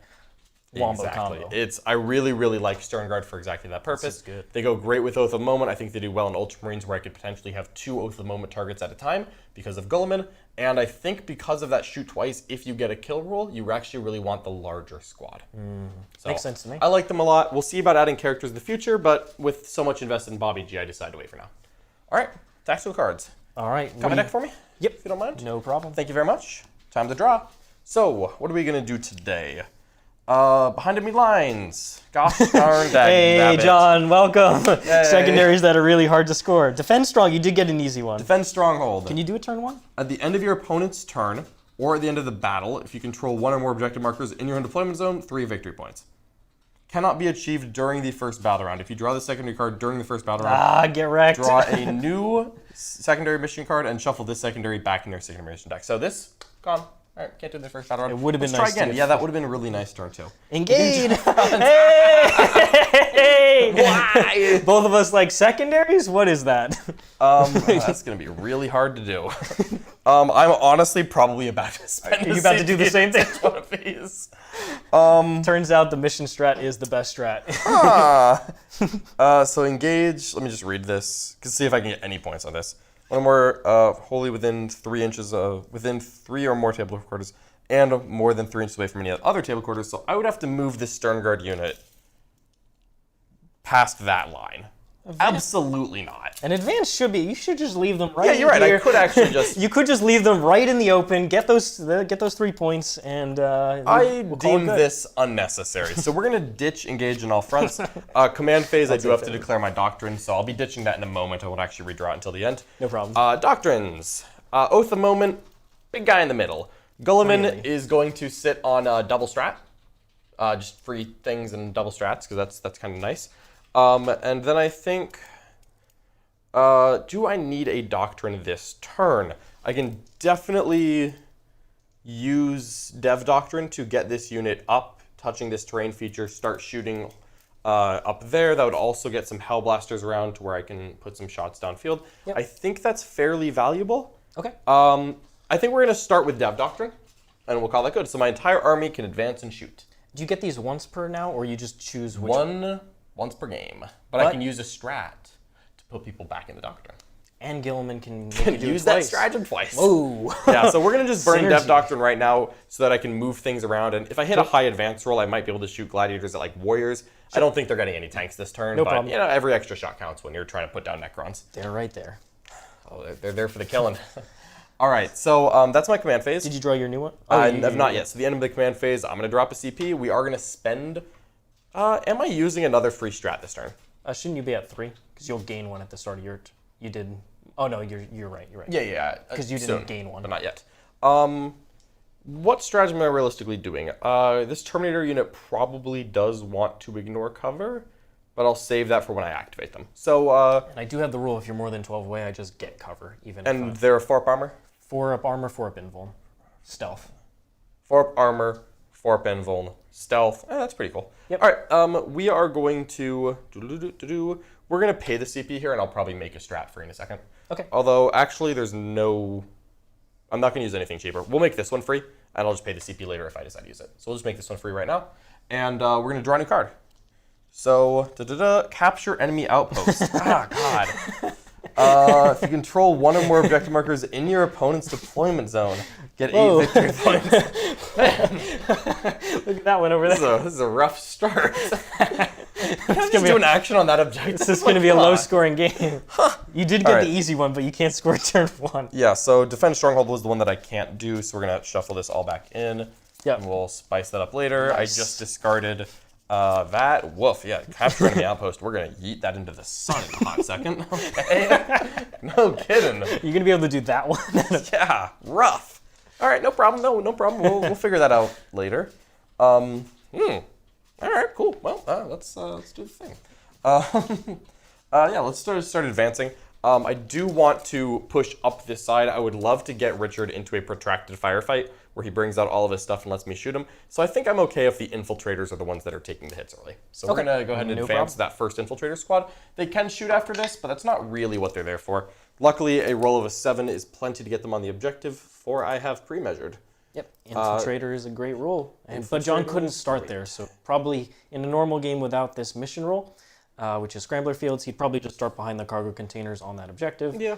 Wombo combo. I really, really like Sternguard for exactly that purpose. This is good. They go great with Oath of Moment. I think they do well in Ultramarines where I could potentially have 2 Oath of Moment targets at a time because of Guilliman. And I think because of that shoot twice, if you get a kill roll, you actually really want the larger squad. So Makes sense to me. I like them a lot. We'll see about adding characters in the future, but with so much invested in Bobby G, I decided to wait for now. All right, tactical cards. All right. Come deck for me? Yep. If you don't mind. No problem. Thank you very much. Time to draw. So, what are we going to do today? Behind enemy lines. Gosh darn dang Hey, nabbit. John, welcome. Hey. Secondaries that are really hard to score. Defend strong, you did get an easy one. Defend Stronghold. Can you do a turn 1? At the end of your opponent's turn, or at the end of the battle, if you control 1 or more objective markers in your own deployment zone, 3 victory points. Cannot be achieved during the first battle round. If you draw the secondary card during the first battle round, Get wrecked. draw a new secondary mission card and shuffle this secondary back in your secondary mission deck. So this, gone. All right, can't do the first battle round. It would have been Let's nice try again. to Yeah, that would have been a really nice turn too. Engage! Hey! Why? Both of us like secondaries? What is that? That's gonna be really hard to do. I'm honestly probably about to spend. Are you about to do the same thing? One of these. Turns out the mission strat is the best strat. So engage. Let me just read this. See if I can get any points on this. When we're wholly within 3 inches of within 3 or more table quarters, and more than 3 inches away from any other table quarters. So I would have to move this Sternguard unit past that line. Absolutely not. An advance should be. You should just leave them right. Yeah, you're right. Here. I could actually just. You could just leave them right in the open. Get those 3 points, and I we'll deem this unnecessary. So we're gonna ditch engage in all fronts. Command phase, I do have to declare my doctrine, so I'll be ditching that in a moment. I won't actually redraw it until the end. No problem. Doctrines. Oath of Moment, big guy in the middle. Guilliman is going to sit on double strat. Just free things and double strats, because that's kind of nice. And then I think, do I need a doctrine this turn? I can definitely use Dev Doctrine to get this unit up, touching this terrain feature, start shooting up there. That would also get some Helblasters around to where I can put some shots downfield. Yep. I think that's fairly valuable. Okay. I think we're going to start with Dev Doctrine, and we'll call that good. So my entire army can advance and shoot. Do you get these once per now, or you just choose which? Once per game. But I can use a strat to put people back in the Doctrine. And Guilliman can make you do Use it that twice. stratagem twice. Whoa. Yeah, so we're going to just burn Synergy. Dev Doctrine right now so that I can move things around. And if I hit a high advance roll, I might be able to shoot Gladiators at like Warriors. I don't think they're getting any tanks this turn. No but, problem. you know, every extra shot counts when you're trying to put down Necrons. They're right there. Oh, they're there for the killing. All right, so that's my command phase. Did you draw your new one? I have not yet. So the end of the command phase, I'm going to drop a CP. We are going to spend... am I using another free strat this turn? Shouldn't you be at 3? Because you'll gain 1 at the start of your... You did... Oh, no, you're right. You're right. Yeah. Because you didn't gain 1. But not yet. What stratagem am I realistically doing? This Terminator unit probably does want to ignore cover, but I'll save that for when I activate them. So, And I do have the rule, if you're more than 12 away, I just get cover, even and if they're 4-up armor? 4-up armor, 4-up invuln. Stealth. 4-up armor, 4-up invuln, stealth. That's pretty cool. Yep. All right, we are going to... We're going to pay the CP here, and I'll probably make a strat for you in a second. Okay. Although, actually, there's no... I'm not going to use anything cheaper. We'll make this one free, and I'll just pay the CP later if I decide to use it. So we'll just make this one free right now. And we're going to draw a new card. So, capture enemy outpost. God. If you control 1 or more objective markers in your opponent's deployment zone, get 8 victory points. Man, Look at that one over there. this is a rough start. Just do an action on that objective. This is going to be a low-scoring game. You did get All right. the easy one, but you can't score turn 1. Yeah, so Defend Stronghold was the one that I can't do, so we're going to shuffle this all back in. Yep. And we'll spice that up later. Nice. I just discarded that. Woof, yeah, capture enemy outpost. We're going to yeet that into the sun in a hot second. Okay. No kidding. You're going to be able to do that one? Yeah, rough. All right, no problem. No problem. We'll figure that out later. All right, cool. Well, let's do the thing. Yeah, let's start advancing. I do want to push up this side. I would love to get Richard into a protracted firefight where he brings out all of his stuff and lets me shoot him. So I think I'm okay if the Infiltrators are the ones that are taking the hits early. So we're going to go ahead and advance that first Infiltrator squad. They can shoot after this, but that's not really what they're there for. Luckily, a roll of a 7 is plenty to get them on the objective, for I have pre-measured. Yep, Infiltrator is a great roll. But John couldn't start there, so probably in a normal game without this mission roll, which is Scrambler Fields, he'd probably just start behind the cargo containers on that objective. Yeah.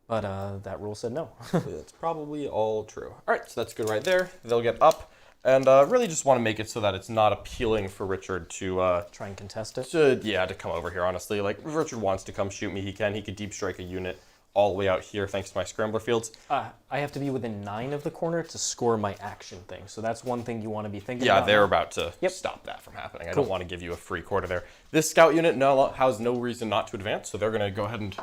But that rule said no. That's probably all true. All right, so that's good right there. They'll get up, and really just want to make it so that it's not appealing for Richard to... try and contest it? To come over here, honestly. Like, if Richard wants to come shoot me, he can. He could deep strike a unit all the way out here thanks to my Scrambler Fields. I have to be within 9 of the corner to score my action thing, so that's one thing you want to be thinking about. Yeah, they're about to stop that from happening. I don't want to give you a free quarter there. This scout unit has no reason not to advance, so they're going to go ahead and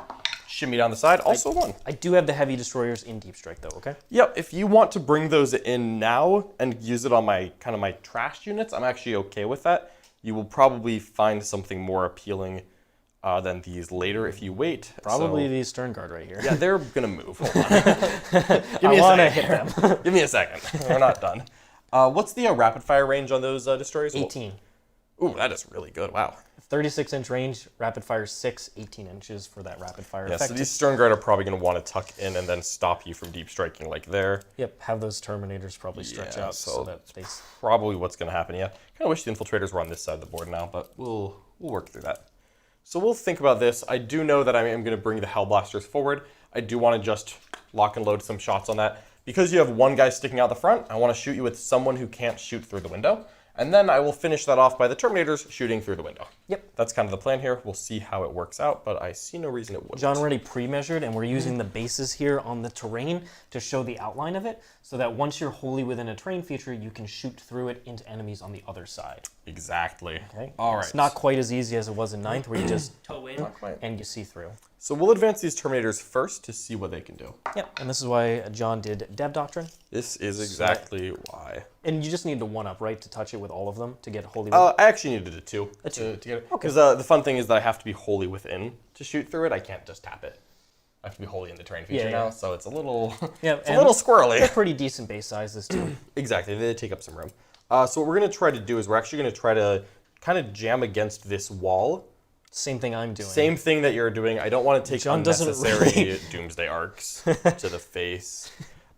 shimmy down the side. Also one. I do have the heavy destroyers in deep strike though, okay? Yep, if you want to bring those in now and use it on my my trash units, I'm actually okay with that. You will probably find something more appealing than these later if you wait. Probably these Sternguard right here. Yeah, they're going to move. Hold on. Give me I want to hit them. Give me a second. We're not done. What's the rapid fire range on those destroyers? 18. Ooh, that is really good. Wow. 36-inch range, rapid fire 6, 18 inches for that rapid fire Yeah, effect. so these Sternguard are probably going to want to tuck in and then stop you from deep striking like there. Yep, have those Terminators probably stretch out so that they... Probably what's going to happen, yeah. Kind of wish the Infiltrators were on this side of the board now, but we'll work through that. So we'll think about this. I do know that I am going to bring the Helblasters forward. I do want to just lock and load some shots on that. Because you have one guy sticking out the front, I want to shoot you with someone who can't shoot through the window. And then I will finish that off by the Terminators shooting through the window. Yep. That's kind of the plan here. We'll see how it works out, but I see no reason it wouldn't. John already pre-measured, and we're using the bases here on the terrain to show the outline of it, so that once you're wholly within a terrain feature, you can shoot through it into enemies on the other side. Exactly. Okay. All right. It's not quite as easy as it was in 9th, where you just toe in and you see through. So we'll advance these Terminators first to see what they can do. Yep, and this is why John did Dev Doctrine. This is exactly why. And you just need to 1-up, right, to touch it with all of them to get wholly I actually needed a 2. A 2. To get it. Because the fun thing is that I have to be wholly within to shoot through it. I can't just tap it. I have to be wholly in the terrain feature now, so it's a little, it's a little squirrely. They're pretty decent base sizes too. Exactly, they take up some room. So what we're going to try to do is we're actually going to try to kind of jam against this wall. Same thing I'm doing. Same thing that you're doing. I don't want to take unnecessary Doomsday Arks to the face.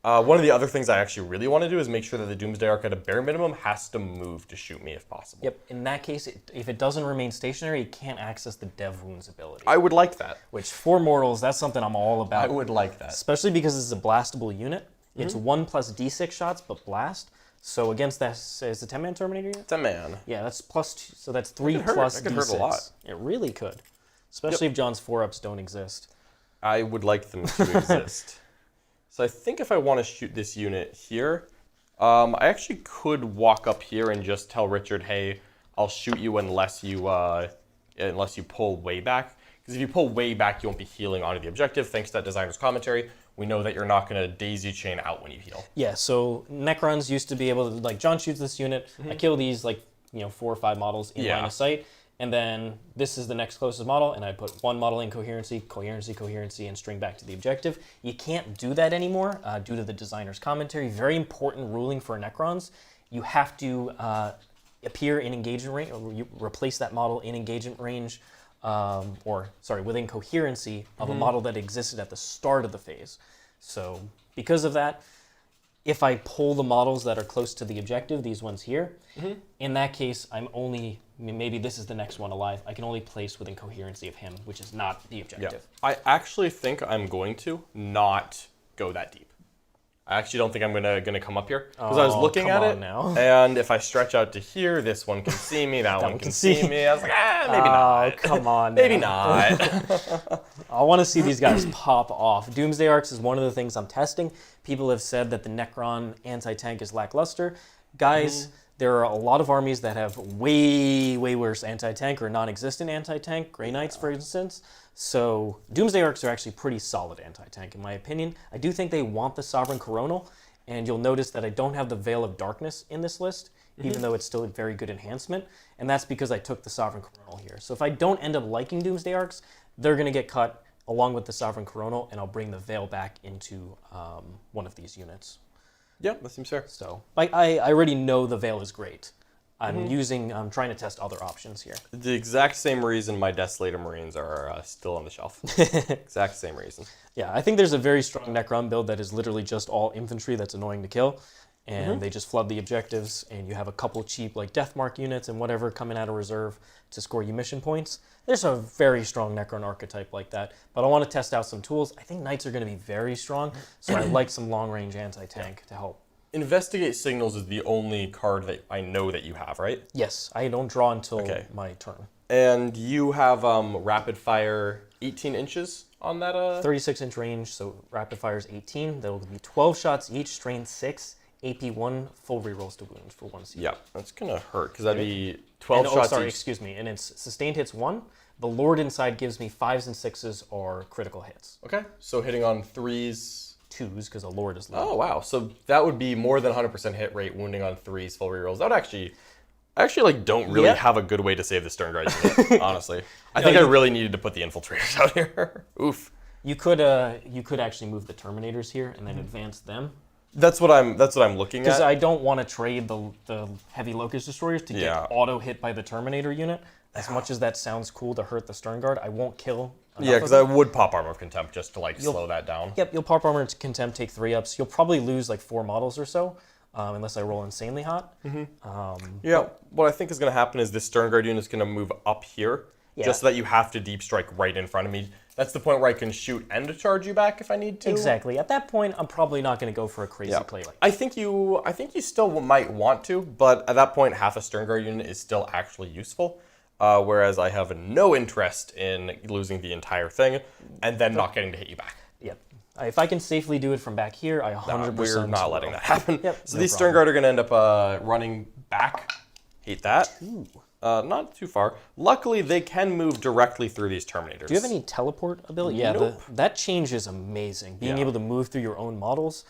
One of the other things I actually really want to do is make sure that the Doomsday Ark at a bare minimum has to move to shoot me if possible. Yep, in that case, if it doesn't remain stationary, it can't access the Dev Wounds ability. I would like that. Which, for mortals, that's something I'm all about. I would like that. Especially because it's a blastable unit. It's 1 plus D6 shots, but blast. So against that, is the 10-man Terminator yet? 10-man. Yeah, that's +2, so that's 3 plus D6. That could hurt a lot. It really could. Especially if John's 4-ups don't exist. I would like them to exist. So I think if I want to shoot this unit here, I actually could walk up here and just tell Richard, hey, I'll shoot you unless you pull way back. Because if you pull way back, you won't be healing onto the objective. Thanks to that designer's commentary, we know that you're not going to daisy chain out when you heal. Yeah, so Necrons used to be able to, like, John shoots this unit, I kill these, 4 or 5 models in line of sight, and then this is the next closest model, and I put 1 model in coherency, and string back to the objective. You can't do that anymore due to the designer's commentary. Very important ruling for Necrons. You have to appear in engagement range, or you replace that model in engagement range, within coherency of a model that existed at the start of the phase. So because of that, if I pull the models that are close to the objective, these ones here, in that case, maybe this is the next one alive, I can only place within coherency of him, which is not the objective. Yeah. I actually think I'm going to not go that deep. I actually don't think I'm gonna come up here because I was looking at it, and if I stretch out to here, this one can see me, that one can see me. I was like, maybe not. Come on, maybe not. I want to see these guys pop off. Doomsday Arks is one of the things I'm testing. People have said that the Necron anti-tank is lackluster. Guys, there are a lot of armies that have way worse anti-tank or non-existent anti-tank. Grey Knights, for instance. So Doomsday Arks are actually pretty solid anti-tank, in my opinion. I do think they want the Sovereign Coronal, and you'll notice that I don't have the Veil of Darkness in this list, even though it's still a very good enhancement, and that's because I took the Sovereign Coronal here. So if I don't end up liking Doomsday Arks, they're going to get cut. along with the Sovereign Coronal, and I'll bring the Veil back into one of these units. Yeah, that seems fair. So I already know the Veil is great. I'm trying to test other options here. The exact same reason my Desolator Marines are still on the shelf. Exact same reason. Yeah, I think there's a very strong Necron build that is literally just all infantry that's annoying to kill. And they just flood the objectives, and you have a couple cheap like Deathmark units and whatever coming out of reserve to score you mission points. There's a very strong Necron archetype like that, but I want to test out some tools. I think Knights are going to be very strong, so I like some long-range anti-tank to help. Investigate Signals is the only card that I know that you have, right? Yes, I don't draw until my turn. And you have rapid fire 18 inches on that? 36-inch range, so rapid fire is 18. There will be 12 shots each, strength 6. AP 1, full rerolls to wounds for 1 CP. Yeah, that's gonna hurt because that'd be 12 shots. Sorry, each. excuse me. And it's sustained hits 1. The Lord inside gives me 5s and 6s or critical hits. Okay, so hitting on 3s. 2s because the Lord is low. Oh wow, so that would be more than 100% hit rate, wounding on 3s, full rerolls. That would actually, I actually like don't really have a good way to save the Sternguard unit, honestly. I think I really needed to put the Infiltrators out here. Oof. You could actually move the Terminators here and then advance them. That's what I'm looking at. Because I don't want to trade the heavy Locust Destroyers to get auto hit by the Terminator unit. As much as that sounds cool to hurt the Sternguard, I won't kill. Yeah, because I would pop Armor of Contempt just to like slow that down. Yep, you'll pop Armor of Contempt, take 3-ups. You'll probably lose like 4 models or so, unless I roll insanely hot. Yeah, what I think is going to happen is this Sternguard unit is going to move up here, just so that you have to deep strike right in front of me. That's the point where I can shoot and charge you back if I need to. Exactly. At that point, I'm probably not going to go for a crazy play like that. I think you still might want to, but at that point, half a Sternguard unit is still actually useful. Whereas I have no interest in losing the entire thing and then not getting to hit you back. Yep. If I can safely do it from back here, I 100%. We're not letting that happen. Yep, so these Sternguard are going to end up running back. Hate that. Ooh. Not too far. Luckily, they can move directly through these Terminators. Do you have any teleport ability? Yeah, nope. That change is amazing. Being able to move through your own models.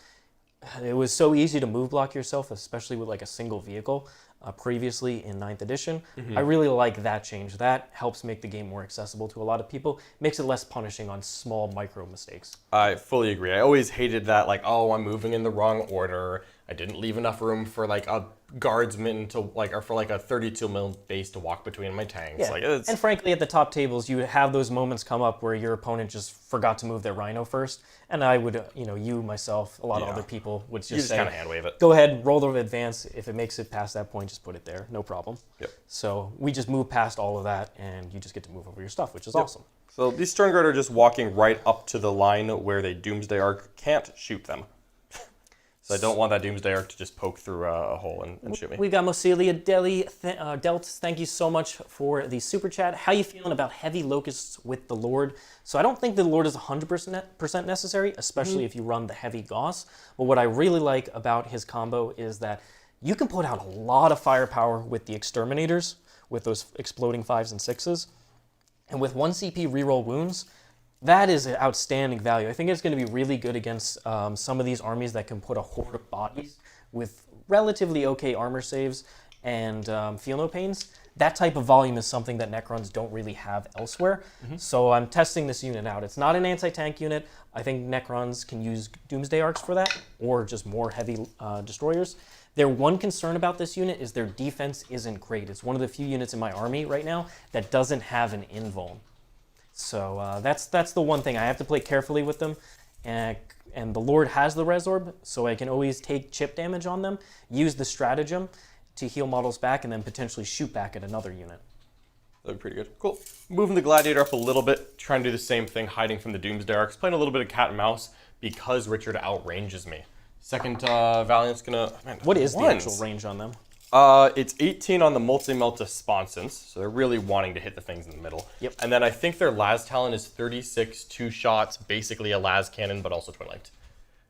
It was so easy to move block yourself, especially with like a single vehicle. Previously in 9th edition. I really like that change. That helps make the game more accessible to a lot of people. Makes it less punishing on small micro mistakes. I fully agree. I always hated that, like, oh, I'm moving in the wrong order. I didn't leave enough room for like a guardsman to like, or for like a 32 mil base to walk between my tanks. Yeah. Like, and frankly, at the top tables, you have those moments come up where your opponent just forgot to move their Rhino first, and I would, you, myself, a lot of other people would just say, kind of hand wave it. Go ahead, roll the advance. If it makes it past that point, just put it there, no problem. Yep. So we just move past all of that, and you just get to move over your stuff, which is awesome. So these Sternguard are just walking right up to the line where the Doomsday Ark can't shoot them. So I don't want that Doomsday Ark to just poke through a hole and shoot me. We got Mosilia Delt. Thank you so much for the super chat. How you feeling about heavy Locusts with the Lord? So I don't think the Lord is 100% necessary, especially if you run the heavy Gauss. But what I really like about his combo is that you can put out a lot of firepower with the Exterminators, with those exploding 5s and 6s. And with 1 CP reroll wounds, that is an outstanding value. I think it's going to be really good against some of these armies that can put a horde of bodies with relatively okay armor saves and feel no pains. That type of volume is something that Necrons don't really have elsewhere. So I'm testing this unit out. It's not an anti-tank unit. I think Necrons can use Doomsday Arks for that, or just more heavy destroyers. Their one concern about this unit is their defense isn't great. It's one of the few units in my army right now that doesn't have an invuln. So that's the one thing. I have to play carefully with them. And the Lord has the Resorb, so I can always take chip damage on them, use the stratagem to heal models back, and then potentially shoot back at another unit. That'd be pretty good. Cool. Moving the Gladiator up a little bit, trying to do the same thing, hiding from the Doomsday Arks, playing a little bit of cat and mouse because Richard outranges me. Second Valiant's gonna... Man, what is the actual range on them? It's 18 on the Multi-Melta Sponsons, so they're really wanting to hit the things in the middle. Yep. And then I think their Las Talon is 36, 2 shots, basically a Las Cannon, but also twin-linked.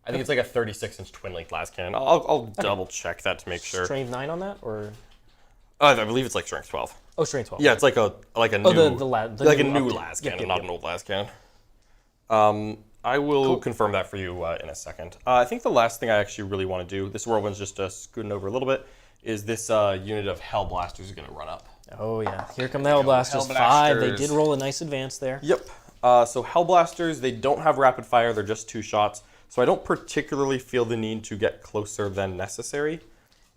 I think it's like a 36-inch twin-linked Las Cannon. I'll double-check that to make sure. Strength 9 on that, or...? I believe it's like Strength 12. Oh, Strength 12. Yeah, it's like a new new Las Cannon, not an old Las Cannon. I will confirm that for you in a second. I think the last thing I actually really want to do, this Whirlwind's just scooting over a little bit, is this unit of Helblasters is going to run up. Oh yeah, here come the Hellblasters. 5. They did roll a nice advance there. Yep. So Helblasters, they don't have rapid fire. They're just 2 shots. So I don't particularly feel the need to get closer than necessary.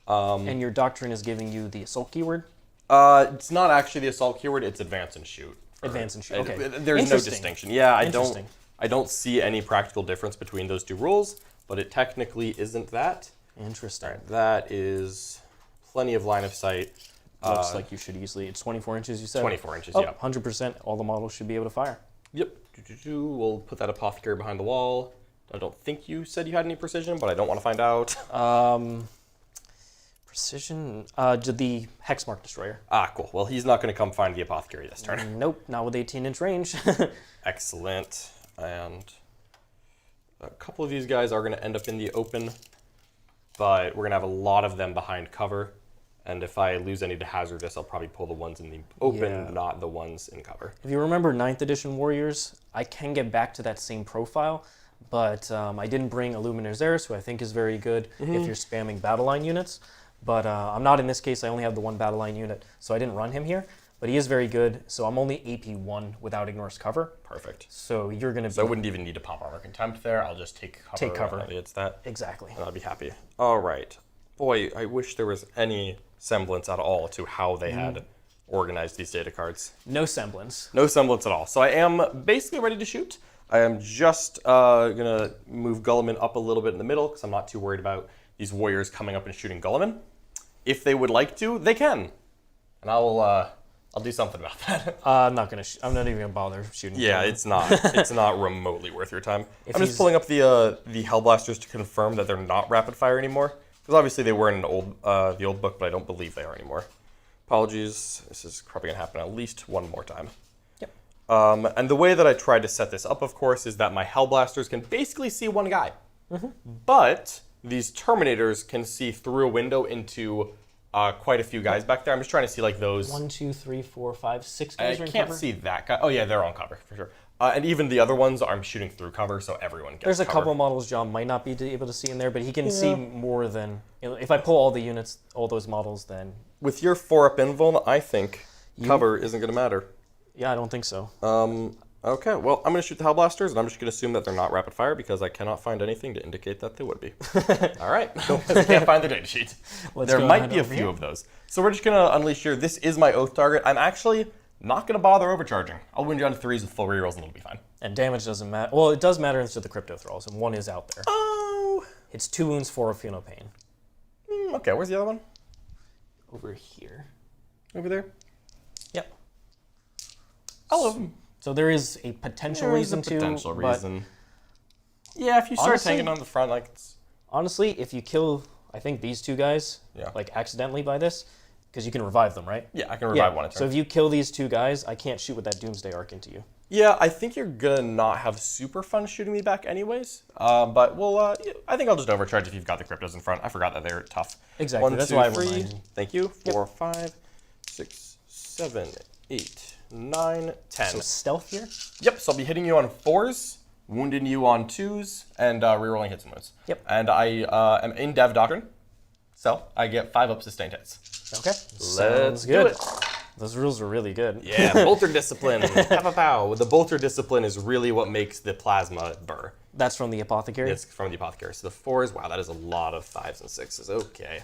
And your doctrine is giving you the assault keyword? It's not actually the assault keyword. It's advance and shoot. Advance and shoot. Okay. There's no distinction. Yeah, I don't see any practical difference between those 2 rules, but it technically isn't that. Interesting. All right, that is plenty of line of sight. Looks like you should easily. It's 24 inches, you said? 24 inches, oh, yeah. 100%. All the models should be able to fire. Yep. We'll put that Apothecary behind the wall. I don't think you said you had any precision, but I don't want to find out. Precision? The Hexmark Destroyer. Ah, cool. Well, he's not going to come find the Apothecary this turn. Nope, not with 18-inch range. Excellent. And a couple of these guys are going to end up in the open, but we're going to have a lot of them behind cover. And if I lose any to hazardous, I'll probably pull the ones in the open, not the ones in cover. If you remember 9th edition Warriors, I can get back to that same profile, but I didn't bring Illuminator Zeros, who I think is very good if you're spamming battle line units. But I'm not in this case. I only have the 1 battle line unit, so I didn't run him here. But he is very good, so I'm only AP 1 without Ignores Cover. Perfect. So you're going to be... So I wouldn't even need to pop Armor Contempt there. I'll just take cover. Take cover. It's that. Exactly. And I'll be happy. All right. Boy, I wish there was any semblance at all to how they had organized these data cards. No semblance. No semblance at all. So I am basically ready to shoot. I am just going to move Guilliman up a little bit in the middle because I'm not too worried about these warriors coming up and shooting Guilliman. If they would like to, they can. And I'll do something about that. I'm not even gonna bother shooting. Yeah, Guilliman. it's not remotely worth your time. If I'm just pulling up the Helblasters to confirm that they're not rapid fire anymore. Because obviously they were in the old book, but I don't believe they are anymore. Apologies. This is probably gonna happen at least one more time. Yep. And the way that I tried to set this up, of course, is that my Helblasters can basically see one guy. But these Terminators can see through a window into quite a few guys back there. I'm just trying to see like those. 1, 2, 3, 4, 5, 6 guys are in can't cover? see that guy. Oh yeah, they're on cover for sure. And even the other ones, I'm shooting through cover, so everyone gets There's a cover. couple models John might not be able to see in there, but he can see more than... if I pull all the units, all those models, then... With your 4-up invuln, I think cover isn't going to matter. Yeah, I don't think so. Okay, well, I'm going to shoot the Helblasters, and I'm just going to assume that they're not rapid fire because I cannot find anything to indicate that they would be. All right, I can't find the data sheet. There might be a few of those. So we're just going to unleash here. This is my Oath target. I'm actually not going to bother overcharging. I'll win down to 3s with full rerolls, and it'll be fine. And damage doesn't matter. Well, it does matter to the Cryptothralls, and 1 is out there. Oh. It's 2 wounds, 4 of Feel No Pain. Okay, where's the other one? Over here. Over there? Yep. All of them. So there is a potential reason to. Yeah, if you start tanking on the front, like it's... Honestly, if you kill, I think these 2 guys, like accidentally by this, because you can revive them, right? Yeah, I can revive one at a turn. So if you kill these 2 guys, I can't shoot with that Doomsday Ark into you. Yeah, I think you're gonna not have super fun shooting me back anyways. But we'll, I think I'll just overcharge if you've got the Cryptos in front. I forgot that they're tough. Exactly, 1, that's 2, why I 3. reminded you. Thank you. 4, 5, 6, 7, 8, 9, 10. So stealth here? Yep, so I'll be hitting you on 4s, wounding you on 2s, and rerolling hits and wounds. Yep. And I am in Dev Doctrine, so I get 5-up sustained hits. Okay. Let's do it. Those rules are really good. Yeah, Bolter Discipline. Pow. The Bolter Discipline is really what makes the plasma burr. That's from the Apothecary? It's from the Apothecary. So the 4s, wow, that is a lot of 5s and 6s. Okay.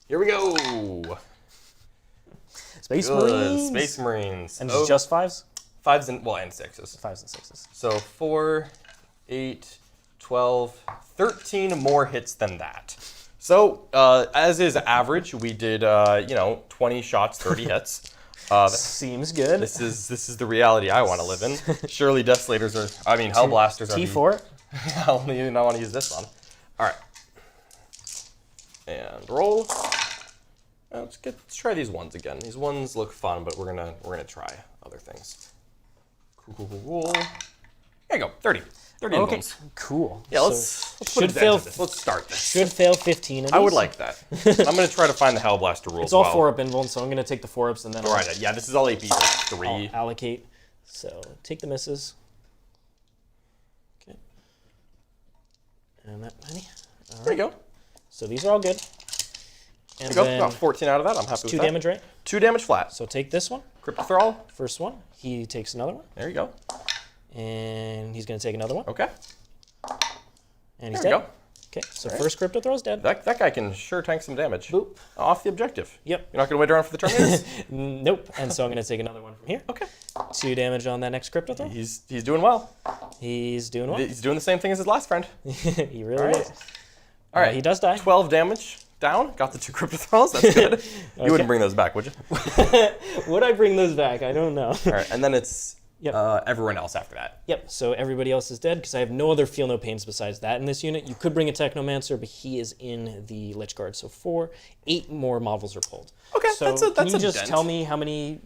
Here we go. Space Marines. Space Marines. And it's just 5s? 5s and, well, and 6s. 5s and 6s. So 4, 8, 12, 13 more hits than that. So, as is average, we did, 20 shots, 30 hits. Seems good. This is the reality I want to live in. Surely Desolators Hellblasters are... T4? I only want to use this one. All right. And roll. Let's try these ones again. These ones look fun, but we're gonna try other things. Cool. There you go. 30. 30 okay. involves. Cool. Yeah, let's put should fail. Let's start this. Should fail 15 of these. I would like that. I'm gonna try to find the Hellblaster rule. It's all 4-up invuln, so I'm gonna take the 4-ups and then all right. Yeah, this is all AP. So 3. I'll allocate. So take the misses. Okay. And that many. There you go. So these are all good. And there you go. Got 14 out of that. I'm happy with 2 that. damage, right? 2 damage flat. So take this one. Cryptothrall. First one. He takes another one. There you go. And he's going to take another one. Okay. And he's There we dead. go. Okay, so first Cryptothrall's dead. That guy can sure tank some damage. Boop. Off the objective. Yep. You're not going to wait around for the Terminators? Nope. And so I'm going to take another one from here. Okay. 2 damage on that next Cryptothrall. He's doing well. He's doing well. He's doing the same thing as his last friend. He really All right. is. All right. He does die. 12 damage down. Got the 2 Cryptothralls. That's good. You wouldn't bring those back, would you? Would I bring those back? I don't know. All right. And then it's Yep. everyone else after that. Yep, so everybody else is dead because I have no other Feel No Pains besides that in this unit. You could bring a Technomancer, but he is in the Lychguard. So 8 more models are pulled. Okay, so that's a can you just dent. tell me how many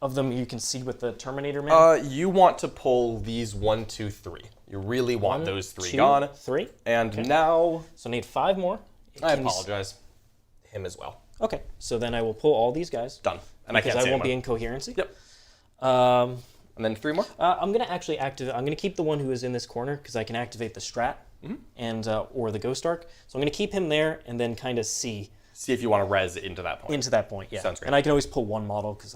of them you can see with the Terminator man? You want to pull these 1, 2, 3. You really want those 3 2, gone. 3. And now... So I need 5 more. I Can you apologize. Him as well. Okay, so then I will pull all these guys. Done. And I Because can't I say won't be anyone. in coherency. Yep. And then 3 more? I'm going to actually activate... I'm going to keep the one who is in this corner because I can activate the Strat and or the Ghost Ark. So I'm going to keep him there and then kind of see See if you want to res into that point. into that point, yeah. Sounds great. And I can always pull one model because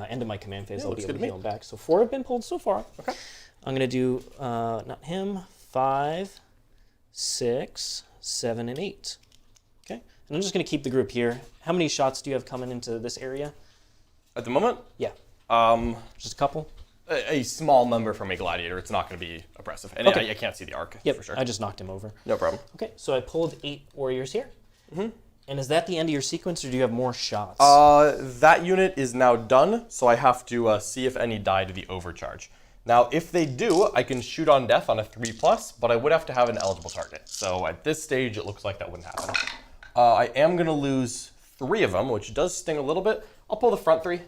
end of my command phase, I'll be looks able good to to heal him back. So 4 have been pulled so far. Okay. I'm going to do, not him, 5, 6, 7, and 8. Okay. And I'm just going to keep the group here. How many shots do you have coming into this area? At the moment, Yeah. Just a couple? a small number from a Gladiator. It's not going to be oppressive. And Okay. I can't see the Ark, Yep, for sure. I just knocked him over. No problem. Okay, so I pulled 8 warriors here. And is that the end of your sequence, or do you have more shots? That unit is now done, so I have to see if any die to the overcharge. Now, if they do, I can shoot on death on a 3+, but I would have to have an eligible target. So at this stage, it looks like that wouldn't happen. I am going to lose 3 of them, which does sting a little bit. I'll pull the front 3.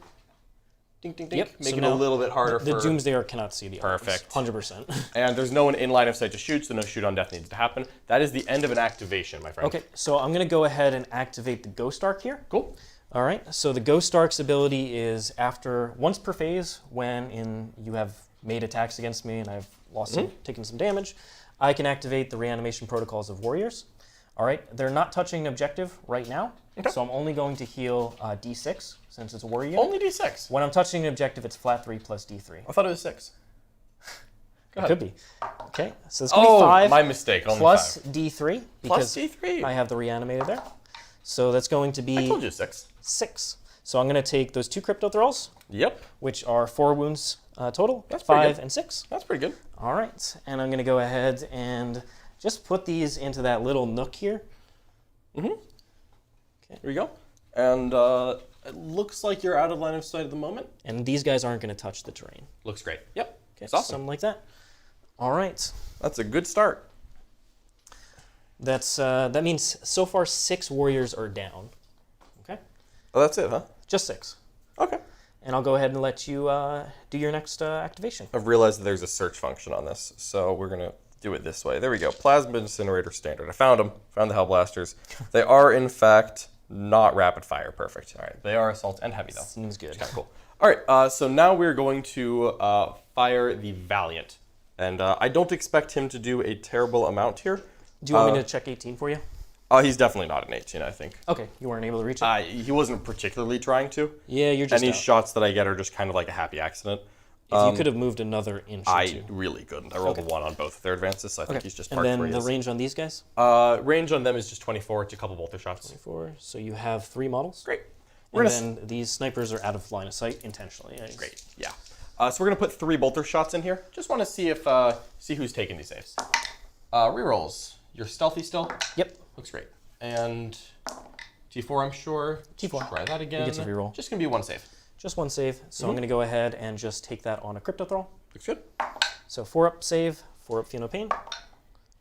Dink, dink, dink. Yep, Make so it a now little bit harder the for... Doomsday Ark cannot see the Perfect. 100%. And there's no one in line of sight to shoot, so no shoot on death needs to happen. That is the end of an activation, my friend. Okay, so I'm going to go ahead and activate the Ghost Ark here. Cool. All right, so the Ghost Ark's ability is once per phase, when you have made attacks against me and I've taken some damage, I can activate the reanimation protocols of warriors. All right, they're not touching an objective right now, so I'm only going to heal D6 since it's a warrior unit. Only D6. When I'm touching an objective, it's flat 3 plus D3. I thought it was 6. Go ahead. Could be. Okay, so it's going to be 5 my mistake. Only plus 5. D3 Plus because D3. I have the reanimator there. So that's going to be I told you 6. 6. So I'm going to take those 2 Cryptothralls, Yep. which are 4 wounds total. That's pretty 5 good. and 6. That's pretty good. All right, and I'm going to go ahead and just put these into that little nook here. Here we go. And it looks like you're out of line of sight at the moment. And these guys aren't going to touch the terrain. Looks great. Yep. Okay, It's awesome. something like that. All right. That's a good start. That means so far 6 warriors are down. Okay, Oh, that's it, huh? just 6. Okay. And I'll go ahead and let you do your next activation. I've realized that there's a search function on this, so we're going to do it this way. There we go. Plasma Incinerator Standard. I found them. Found the Helblasters. They are, in fact, not rapid fire. Perfect. All right. They are assault and heavy, though. Seems good. Kind of cool. All right. So now we're going to fire the Valiant. And I don't expect him to do a terrible amount here. Do you want me to check 18 for you? He's definitely not an 18, I think. Okay, you weren't able to reach it? He wasn't particularly trying to. Yeah, you're just Any out. shots that I get are just kind of like a happy accident. If you could have moved another inch or I 2. really couldn't. I rolled a 1 on both of their advances, so I think he's just And parked then where he the is. range on these guys? Range on them is just 24. It's a couple bolter shots. 4. So you have 3 models? Great. And then these snipers are out of line of sight intentionally. Great. Yeah. So we're gonna put 3 bolter shots in here. Just want to see if see who's taking these saves. Rerolls. You're stealthy still. Yep. Looks great. And T4, I'm sure. T4. Try that again. You get to reroll. Just gonna be 1 save. Just 1 save. So I'm going to go ahead and just take that on a Cryptothrall. Looks good. So 4 up save, 4 up Feel No Pain.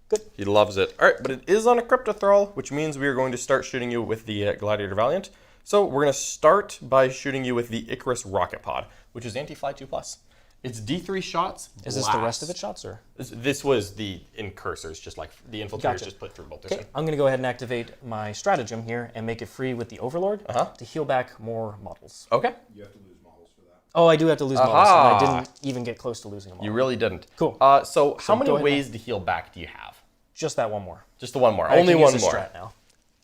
Good. He loves it. All right, but it is on a Cryptothrall, which means we are going to start shooting you with the Gladiator Valiant. So we're going to start by shooting you with the Icarus Rocket Pod, which is anti-fly 2+. It's D3 shots. Is this the rest of its shots, or? This was the incursors, just like the Infiltrators Gotcha. just put 3 bolters Okay, in. I'm going to go ahead and activate my stratagem here and make it free with the Overlord to heal back more models. Okay. You have to lose models for that. Oh, I do have to lose models, and I didn't even get close to losing a model. You really didn't. Cool. So how many go ahead ways to heal back do you have? Just that one more. Just the 1 more. I Only can 1 use a more. strat now.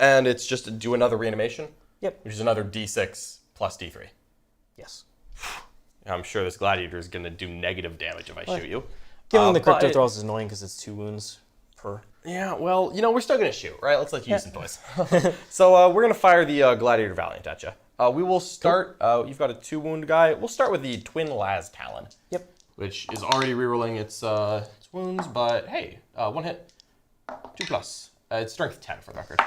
And it's just to do another reanimation, Yep. which is another D6 plus D3. Yes. I'm sure this Gladiator is going to do negative damage if I shoot you. Killing the Cryptothralls is annoying because it's 2 wounds per. Yeah, well, we're still going to shoot, right? Let's let you use some toys. So we're going to fire the Gladiator Valiant at you. We will start, you've got a 2-wound guy. We'll start with the Twin Las Talon. Yep. Which is already rerolling its wounds, but hey, 1 hit, 2+. It's strength 10 for the record.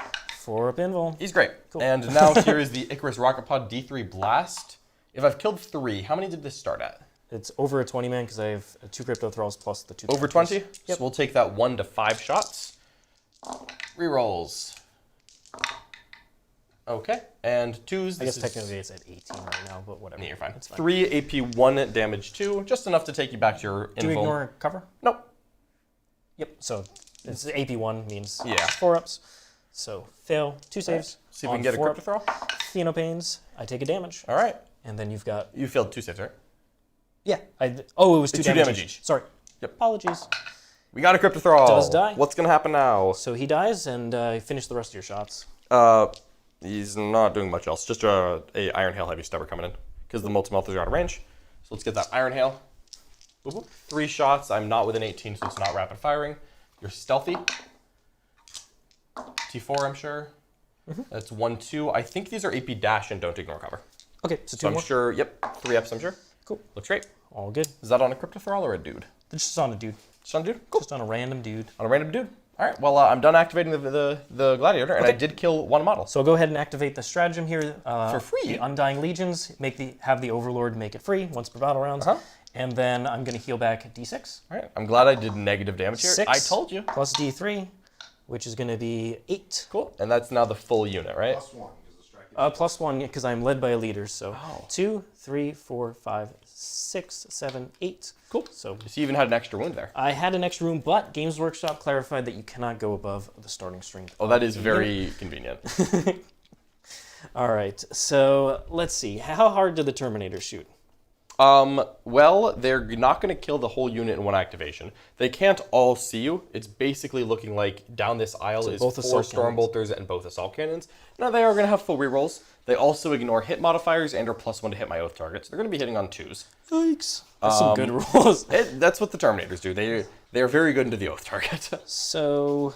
4-up invul. He's great. Cool. And now here is the Icarus Rocket Pod D3 Blast. If I've killed 3, how many did this start at? It's over a 20 man because I have 2 Cryptothralls plus the 2. Over 20? Yep. So we'll take that 1 to 5 shots. Rerolls. Okay, and 2s. I guess technically it's at 18 right now, but whatever. Yeah, you're fine. It's fine. 3 AP, 1 damage 2, just enough to take you back to your invul. Do you ignore cover? Nope. Yep, so it's AP1 means 4-ups. So fail, 2 saves. Right. See if we can get a Cryptothrall. Phenopanes, I take a damage. All right. And then you've got... You failed 2 saves, right? Yeah. it was 2 damage each. Sorry. Yep. Apologies. We got a Cryptothrall. Does die. What's going to happen now? So he dies, and finish the rest of your shots. He's not doing much else. Just a Iron Hail Heavy Stubber coming in because the multi-melters are out of range. So let's get that Iron Hail. 3 shots. I'm not within 18, so it's not rapid firing. You're stealthy. T4, I'm sure. That's 1, 2. I think these are AP dash and don't ignore cover. Okay, so 2 I'm more. sure. Yep, 3 ups. I'm sure. Cool. Looks great. All good. Is that on a Cryptothrall or a dude? It's just on a dude. Just on a dude. Cool. Just on a random dude. On a random dude. All right. Well, I'm done activating the Gladiator, and I did kill 1 model. So go ahead and activate the stratagem here for free. The Undying Legions. Have the Overlord make it free once per battle rounds, and then I'm going to heal back D6. All right. I'm glad I did negative damage here. 6 I told you. Plus D3, which is going to be 8. Cool. And that's now the full unit, right? Plus 1 because I'm led by a leader. So 2, 3, 4, 5, 6, 7, 8. Cool. So you even had an extra wound there. I had an extra wound, but Games Workshop clarified that you cannot go above the starting strength. Oh, that is very convenient. All right. So let's see. How hard did the Terminators shoot? Well, they're not going to kill the whole unit in 1 activation. They can't all see you. It's basically looking like down this aisle is 4 Stormbolters and both Assault Cannons. Now, they are going to have full rerolls. They also ignore hit modifiers and are +1 to hit my oath targets. They're going to be hitting on 2s. Yikes. That's some good rolls. That's what the Terminators do. They're very good into the oath target. So,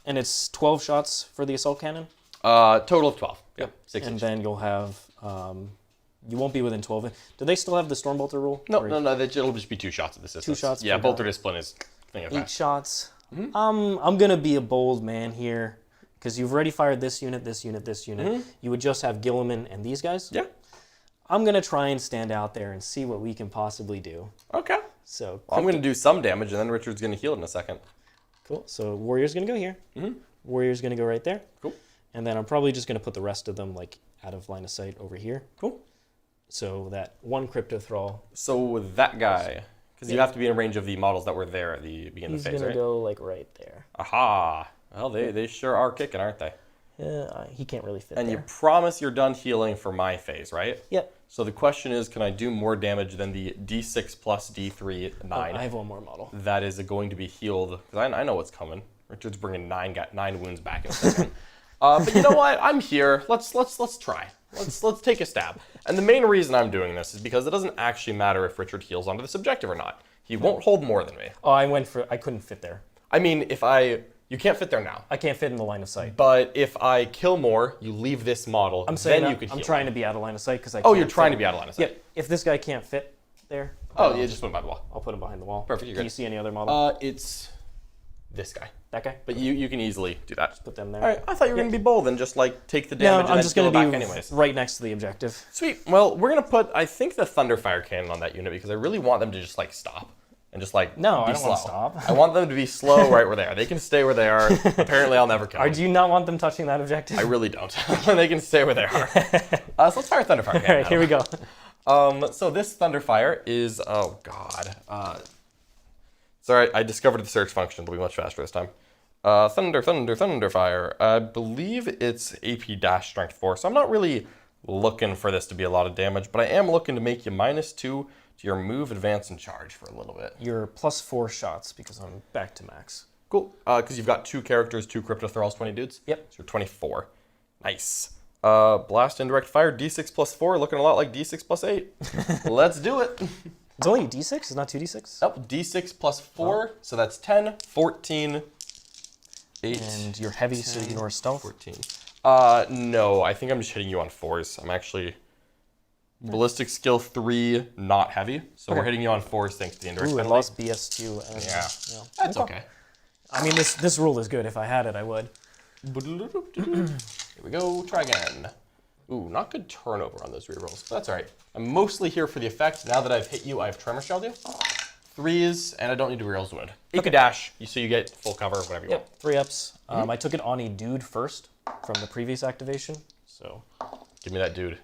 and it's 12 shots for the Assault Cannon? Total of 12. Yep. 6 and each. then you'll have... you won't be within 12. Do they still have the Stormbolter rule? No. It'll just be 2 shots at the distance. 2 shots. Yeah, Bolter Discipline is thing of 8 shots. I'm gonna be a bold man here because you've already fired this unit, this unit, this unit. You would just have Guilliman and these guys. Yeah. I'm gonna try and stand out there and see what we can possibly do. Okay. So I'm gonna do some damage, and then Richard's gonna heal in a second. Cool. So Warrior's gonna go here. Warrior's gonna go right there. Cool. And then I'm probably just gonna put the rest of them like out of line of sight over here. Cool. So that 1 Cryptothrall. So that guy, because you have to be in range of the models that were there at the beginning of the phase, right? He's gonna go like right there. Aha! Well, they sure are kicking, aren't they? He can't really fit And there. you promise you're done healing for my phase, right? Yep. So the question is, can I do more damage than the D6 plus D3 9? I have 1 more model. That is going to be healed, because I know what's coming. Richard's bringing 9 wounds back in a second. But you know what? I'm here. Let's try. Let's take a stab. And the main reason I'm doing this is because it doesn't actually matter if Richard heals onto this objective or not. He won't hold more than me. Oh, I couldn't fit there. I mean, you can't fit there now. I can't fit in the line of sight. But if I kill more, you leave this model, then you could heal. I'm trying to be out of line of sight because I Oh, can't you're trying fit. to be out of line of sight. Yeah, if this guy can't fit there. Oh, yeah, just put him by the wall. I'll put him behind the wall. Perfect, you're Do good. you see any other model? It's this guy. That guy? But you can easily do that. Put them there. All right, I thought you were going to be bold and just like take the No, damage and I'm then just heal going it to back be anyways. right next to the objective. Sweet. Well, we're going to put, I think, the Thunderfire cannon on that unit because I really want them to just like stop and just like No, be I don't slow. want to stop. I want them to be slow right where they are. They can stay where they are. Apparently, I'll never kill them. Do you not want them touching that objective? I really don't. They can stay where they are. So let's fire Thunderfire cannon. All right, here we go. So this Thunderfire is, oh god. Sorry, I discovered the search function. It'll be much faster this time. Thunderfire. I believe it's AP dash strength 4, so I'm not really looking for this to be a lot of damage, but I am looking to make you -2 to your move, advance, and charge for a little bit. You're +4 shots because I'm back to max. Cool, because you've got 2 characters, 2 Cryptothralls, 20 dudes? Yep. So you're 24. Nice. Blast Indirect Fire, D6 plus 4, looking a lot like D6 plus 8. Let's do it. It's only D6, it's not 2D6? Nope, D6 plus 4, so that's 10, 14, 8. And you're heavy, 10, so you ignore stealth? 14. No, I think I'm just hitting you on 4s. I'm actually ballistic skill 3, not heavy. So we're hitting you on 4s thanks to the indirect penalty. I lost BS2. And, yeah, that's okay. I mean, this rule is good. If I had it, I would. Here we go, try again. Ooh, not good turnover on those rerolls, but that's all right. I'm mostly here for the effect. Now that I've hit you, I have Tremor Shelled you. 3s, and I don't need to reroll to win. You can dash, so you get full cover, whatever you want. 3 ups. I took it on a dude first from the previous activation, so. Give me that dude.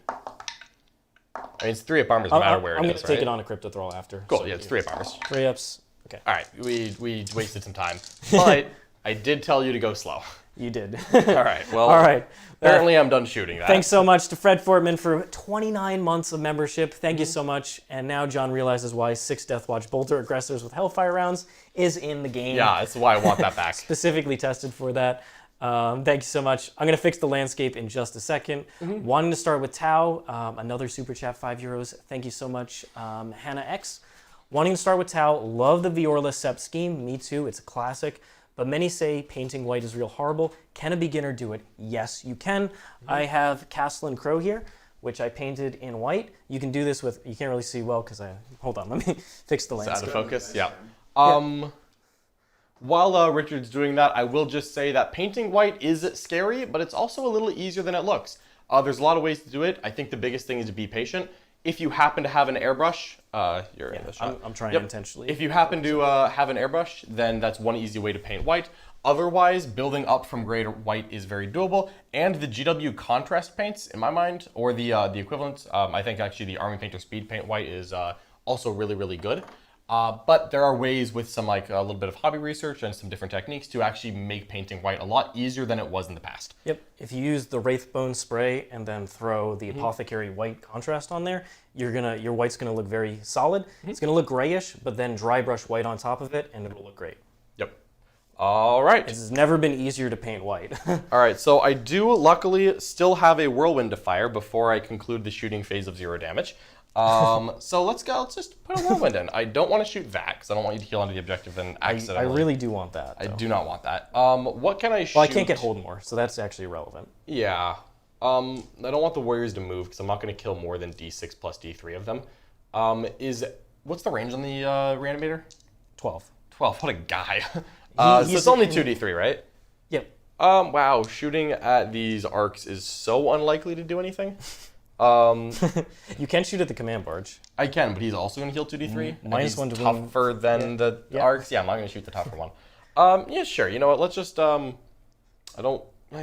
I mean, it's 3 up armors no matter where it is, I'm going to take it on a Cryptothrall after. Cool, so yeah, it's 3 up armors. 3 ups, okay. All right, we wasted some time, but I did tell you to go slow. You did. All right, well, all right. Apparently I'm done shooting that. Thanks so much to Fred Fortman for 29 months of membership. Thank you so much. And now John realizes why 6 Deathwatch Bolter Aggressors with Hellfire rounds is in the game. Yeah, that's why I want that back. Specifically tested for that. Thank you so much. I'm going to fix the landscape in just a second. Wanting to start with Tau, another super chat, €5. Thank you so much, Hannah X. Wanting to start with Tau, love the Viorla Sept scheme. Me too, it's a classic. But many say painting white is real horrible. Can a beginner do it? Yes, you can. I have Castle and Crow here, which I painted in white. You can do this with, you can't really see well because hold on, let me fix the landscape. Out of focus, yeah. While Richard's doing that, I will just say that painting white is scary, but it's also a little easier than it looks. There's a lot of ways to do it. I think the biggest thing is to be patient. If you happen to have an airbrush, you're in the shot. I'm trying intentionally. If you happen to have an airbrush, then that's one easy way to paint white. Otherwise, building up from gray to white is very doable. And the GW contrast paints, in my mind, or the equivalent, I think actually the Army Painter Speed Paint White is also really, really good. But there are ways with some like a little bit of hobby research and some different techniques to actually make painting white a lot easier than it was in the past. Yep. If you use the Wraithbone spray and then throw the Apothecary white contrast on there, your white's gonna look very solid. It's gonna look grayish, but then dry brush white on top of it, and it'll look great. Yep. All right. It's never been easier to paint white. All right. So I do luckily still have a Whirlwind to fire before I conclude the shooting phase of 0 damage. So let's just put a Whirlwind in. I don't want to shoot that because I don't want you to heal onto the objective and accidentally. I really do want that. I do not want that. What can I shoot? Well, I can't get hold more, so that's actually irrelevant. Yeah. I don't want the Warriors to move because I'm not going to kill more than D6 plus D3 of them. What's the range on the Reanimator? 12. 12. What a guy. So it's only 2D3, right? Yep. Wow. Shooting at these arcs is so unlikely to do anything. You can shoot at the command barge. I can, but he's also going to heal 2d3. Minus 1 to tougher than the arcs. Yeah, I'm not going to shoot the tougher one. Yeah, sure. You know what? Let's just you're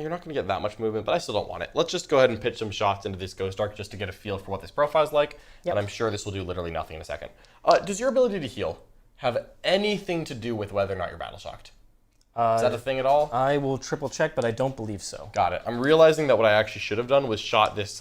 not going to get that much movement, but I still don't want it. Let's just go ahead and pitch some shots into this Ghost Ark just to get a feel for what this profile is like. Yep. And I'm sure this will do literally nothing in a second. Does your ability to heal have anything to do with whether or not you're battle shocked? Is that a thing at all? I will triple check, but I don't believe so. Got it. I'm realizing that what I actually should have done was shot this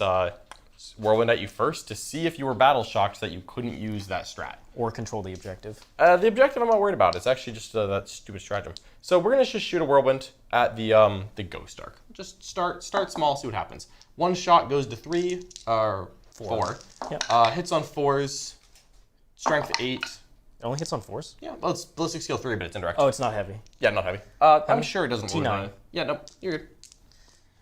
Whirlwind at you first to see if you were battle shocked so that you couldn't use that strat. Or control the objective. The objective I'm not worried about. It's actually just that stupid stratagem. So we're going to just shoot a Whirlwind at the Ghost Ark. Just start small, see what happens. One shot goes to 3, or 4. Yep. Hits on 4s, strength 8. It only hits on 4s? Yeah, well, it's ballistic skill 3, but it's indirect. Oh, it's not heavy. Yeah, not heavy. I'm sure it doesn't T9. Yeah, no, you're good.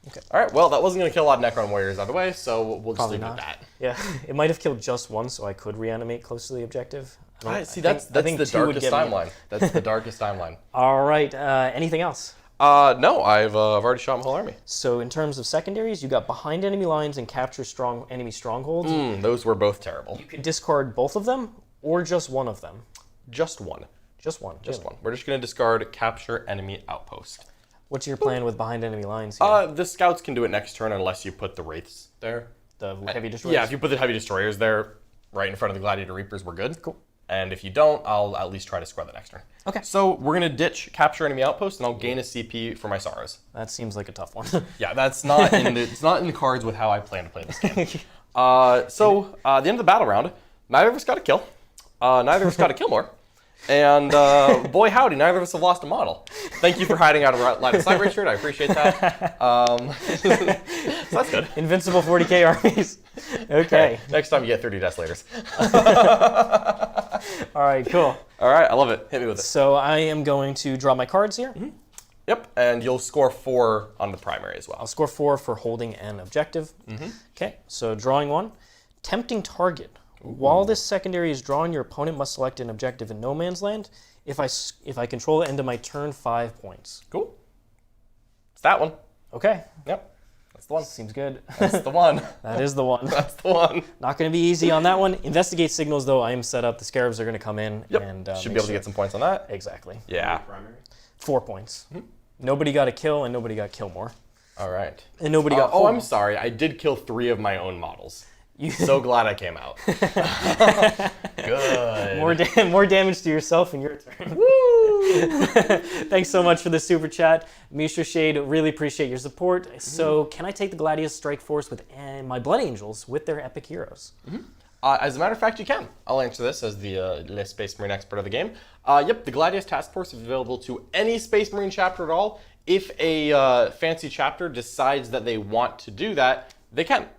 Okay. All right, well, that wasn't going to kill a lot of Necron Warriors out of the way, so we'll just leave it at that. Yeah, it might have killed just one, so I could reanimate close to the objective. That's the darkest timeline. That's the darkest timeline. All right, anything else? No, I've already shot my whole army. So in terms of secondaries, you got behind enemy lines and capture strong enemy strongholds. Those were both terrible. You can discard both of them, or just one of them. Just one. Just one. Just one. We're just going to discard capture enemy outpost. What's your plan with behind enemy lines here? The scouts can do it next turn unless you put the wraiths there. The heavy destroyers? Yeah, if you put the heavy destroyers there right in front of the Gladiator Reapers, we're good. Cool. And if you don't, I'll at least try to square the next turn. Okay. So we're going to ditch capture enemy outpost, and I'll gain a CP for my sorrows. That seems like a tough one. Yeah, that's not it's not in the cards with how I plan to play this game. The end of the battle round, neither of us got a kill. Neither of us got a kill more. And boy howdy, neither of us have lost a model. Thank you for hiding out of line of sight, Richard. I appreciate that. So that's good. Invincible 40k armies. Okay. Next time you get 30 Desolators. All right, cool. All right, I love it. Hit me with it. So I am going to draw my cards here. Yep, and you'll score 4 on the primary as well. I'll score 4 for holding an objective. Okay, so drawing 1. Tempting target. While this secondary is drawn, your opponent must select an objective in no man's land. If I control it, end of my turn, 5 points. Cool. It's that one. Okay. Yep. That's the one. Seems good. That's the one. That is the one. That's the one. Not going to be easy on that one. Investigate signals, though, I am set up. The Scarabs are going to come in. Yep. And should be able to get some points on that. Exactly. Yeah. 4 points. Nobody got a kill, and nobody got kill more. All right. And nobody got I'm sorry. I did kill 3 of my own models. So glad I came out. Good. More damage to yourself in your turn. Woo! Thanks so much for the super chat. Misha Shade, really appreciate your support. So can I take the Gladiator Strike Force with my Blood Angels with their epic heroes? As a matter of fact, you can. I'll answer this as the Space Marine expert of the game. Yep, the Gladiator Task Force is available to any Space Marine chapter at all. If a fancy chapter decides that they want to do that, they can.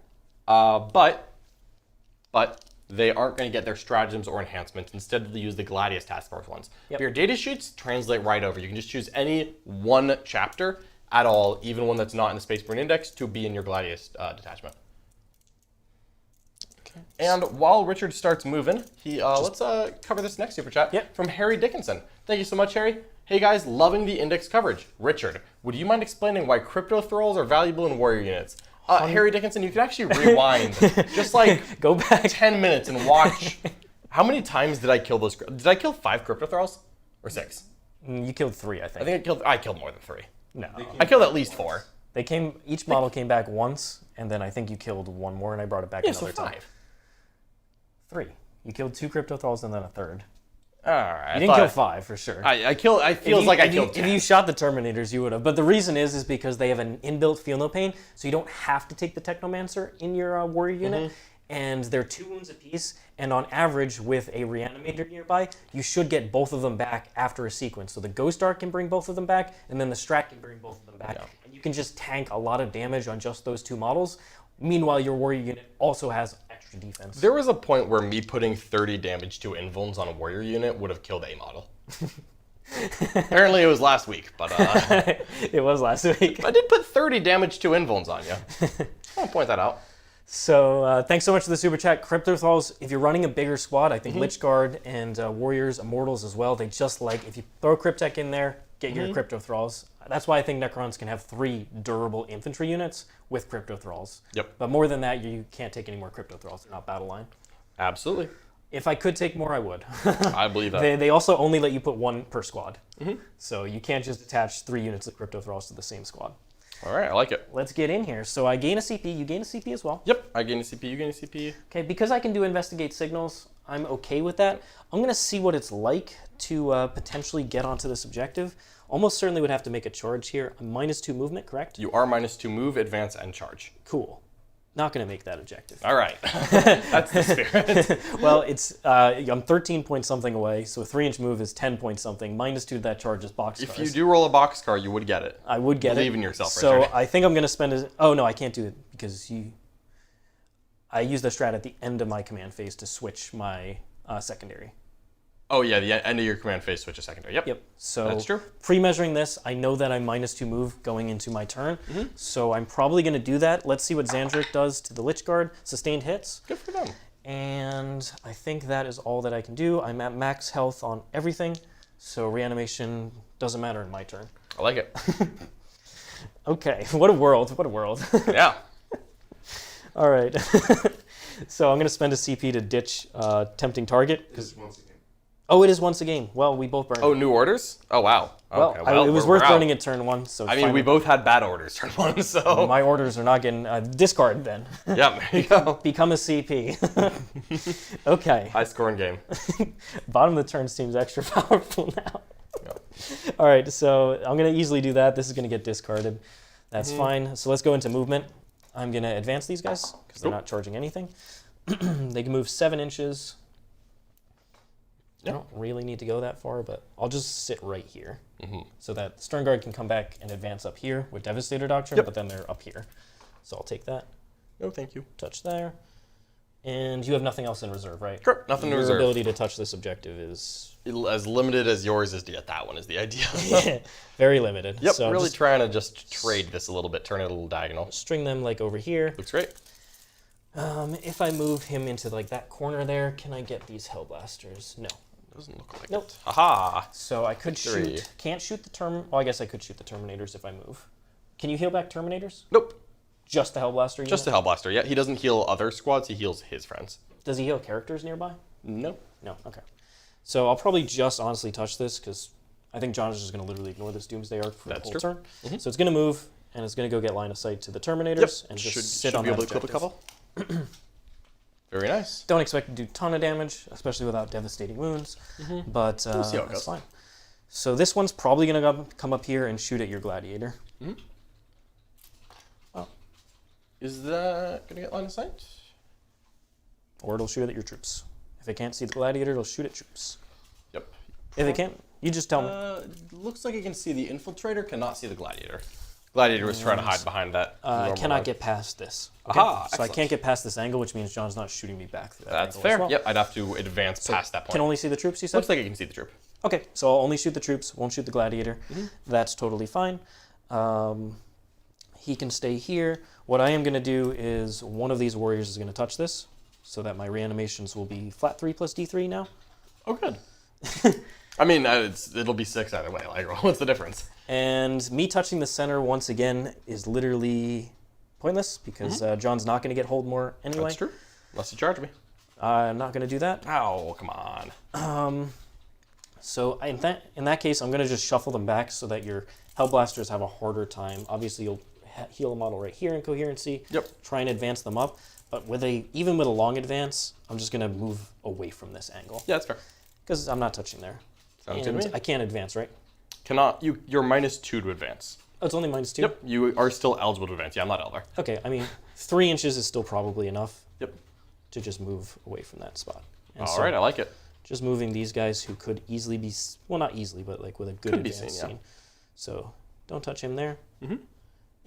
But they aren't going to get their stratagems or enhancements. Instead, they'll use the Gladius Task Force ones. But your data sheets translate right over. You can just choose any one chapter at all, even one that's not in the Space Marine Index, to be in your Gladius detachment. Okay. And while Richard starts moving, let's cover this next super chat from Harry Dickinson. Thank you so much, Harry. Hey guys, loving the index coverage. Richard, would you mind explaining why Cryptothralls are valuable in warrior units? Harry Dickinson, you can actually rewind just like go back 10 minutes and watch. How many times did I kill those? Did I kill 5 Cryptothralls or 6? You killed 3, I think. I think I killed more than 3. No, I killed at least 4. Each model came back once, and then I think you killed 1 more, and I brought it back another time. 5. 3. You killed 2 Cryptothralls and then a 3rd. All right. You didn't kill 5 for sure. I killed. I killed 10. If you shot the Terminators, you would have. But the reason is because they have an inbuilt Feel No Pain, so you don't have to take the Technomancer in your warrior unit. And they're 2 wounds apiece. And on average, with a Reanimator nearby, you should get both of them back after a sequence. So the Ghost Ark can bring both of them back, and then the Strat can bring both of them back. Yeah. And you can just tank a lot of damage on just those 2 models. Meanwhile, your warrior unit also has extra defense. There was a point where me putting 30 damage to invulns on a warrior unit would have killed a model. Apparently it was last week, but... It was last week. I did put 30 damage to invulns on you. I want to point that out. So thanks so much for the super chat. Cryptothralls, if you're running a bigger squad, I think Lychguard and Warriors, Immortals as well, they just like, if you throw Cryptek in there, get your Cryptothralls. That's why I think Necrons can have 3 durable infantry units with Cryptothralls. Yep. But more than that, you can't take any more Cryptothralls. They're not battle line. Absolutely. If I could take more, I would. I believe that. They also only let you put 1 per squad. So you can't just attach 3 units of Cryptothralls to the same squad. All right, I like it. Let's get in here. So I gain a CP. You gain a CP as well. Yep, I gain a CP. You gain a CP. Okay, because I can do investigate signals, I'm okay with that. I'm going to see what it's like to potentially get onto this objective. Almost certainly would have to make a charge here. I'm -2 movement, correct? You are -2 move, advance, and charge. Cool. Not going to make that objective. All right. That's the spirit. Well, it's I'm 13 point something away, so a 3-inch move is 10 point something. -2 to that charge is boxcars. If you do roll a boxcar, you would get it. I would get Believe in yourself, So Richard. I think I'm going to spend oh, no, I can't do it because I use the strat at the end of my command phase to switch my secondary. Oh, yeah, the end of your command phase switch to secondary. Yep. So that's true. Pre-measuring this, I know that I'm -2 move going into my turn, so I'm probably going to do that. Let's see what Zhandrekh does to the Lychguard. Sustained hits. Good for them. And I think that is all that I can do. I'm at max health on everything, so reanimation doesn't matter in my turn. I like it. Okay, what a world, what a world. Yeah. All right. So I'm going to spend a CP to ditch Tempting Target. Oh, it is once a game. Well, we both burned. Oh, new orders? Oh, wow. Okay, well, it was worth burning it turn 1. So I mean, we both had bad orders turn 1, so... My orders are not getting... discard, then. Yeah, there you go. Become a CP. Okay. High scoring game. Bottom of the turn seems extra powerful now. Yep. All right, so I'm going to easily do that. This is going to get discarded. That's fine. So let's go into movement. I'm going to advance these guys, because they're not charging anything. They can move 7 inches... I don't really need to go that far, but I'll just sit right here. So that Sternguard can come back and advance up here with Devastator Doctrine, but then they're up here. So I'll take that. No, thank you. Touch there. And you have nothing else in reserve, right? Correct, nothing in reserve. Your ability to touch this objective is... as limited as yours is to get that one is the idea. Very limited. Yep, so really trying to just trade this a little bit, turn it a little diagonal. String them like over here. Looks great. If I move him into like that corner there, can I get these Helblasters? No. Doesn't look like Nope. it. Aha! So I could shoot. Can't shoot the Well, I guess I could shoot the Terminators if I move. Can you heal back Terminators? Nope. Just the Hellblaster unit? Just the Hellblaster, yeah. He doesn't heal other squads, he heals his friends. Does he heal characters nearby? Nope. No, okay. So I'll probably just honestly touch this, because I think John is just going to literally ignore this Doomsday Ark for the whole turn. So it's going to move, and it's going to go get line of sight to the Terminators, and just sit on that objective. Should be able to clip a couple. Very nice. Don't expect to do a ton of damage, especially without devastating wounds, but we'll see how it that's goes. fine. So this one's probably going to come up here and shoot at your Gladiator. Oh. Is that going to get line of sight? Or it'll shoot at your troops. If it can't see the Gladiator, it'll shoot at troops. Yep. If it can't, you just tell me. Looks like it can see the Infiltrator, cannot see the Gladiator. Gladiator was trying to hide behind that. I cannot get past this. Okay? Aha, so I can't get past this angle, which means John's not shooting me back through that That's angle fair. as well. Yep, I'd have to advance past that point. Can only see the troops, you said? Looks like it can see the troop. Okay, so I'll only shoot the troops, won't shoot the Gladiator. That's totally fine. He can stay here. What I am going to do is one of these warriors is going to touch this, so that my reanimations will be flat 3 plus D3 now. Oh, good. I mean, it'll be 6 either way. Like, what's the difference? And me touching the center once again is literally pointless, because John's not going to get hold more anyway. That's true. Unless you charge me. I'm not going to do that. Ow, come on. So in that case, I'm going to just shuffle them back so that your Hellblasters have a harder time. Obviously, you'll heal a model right here in Coherency. Yep. Try and advance them up. But even with a long advance, I'm just going to move away from this angle. Yeah, that's fair. Because I'm not touching there. Sounds good to me. I can't advance, right? Cannot. You're -2 to advance. Oh, it's only -2? Yep, you are still eligible to advance. Yeah, I'm not Elder. Okay, I mean, 3 inches is still probably enough. Yep. To just move away from that spot. All right, I like it. Just moving these guys who could easily be, well, not easily, but like with a good advance scene. So don't touch him there.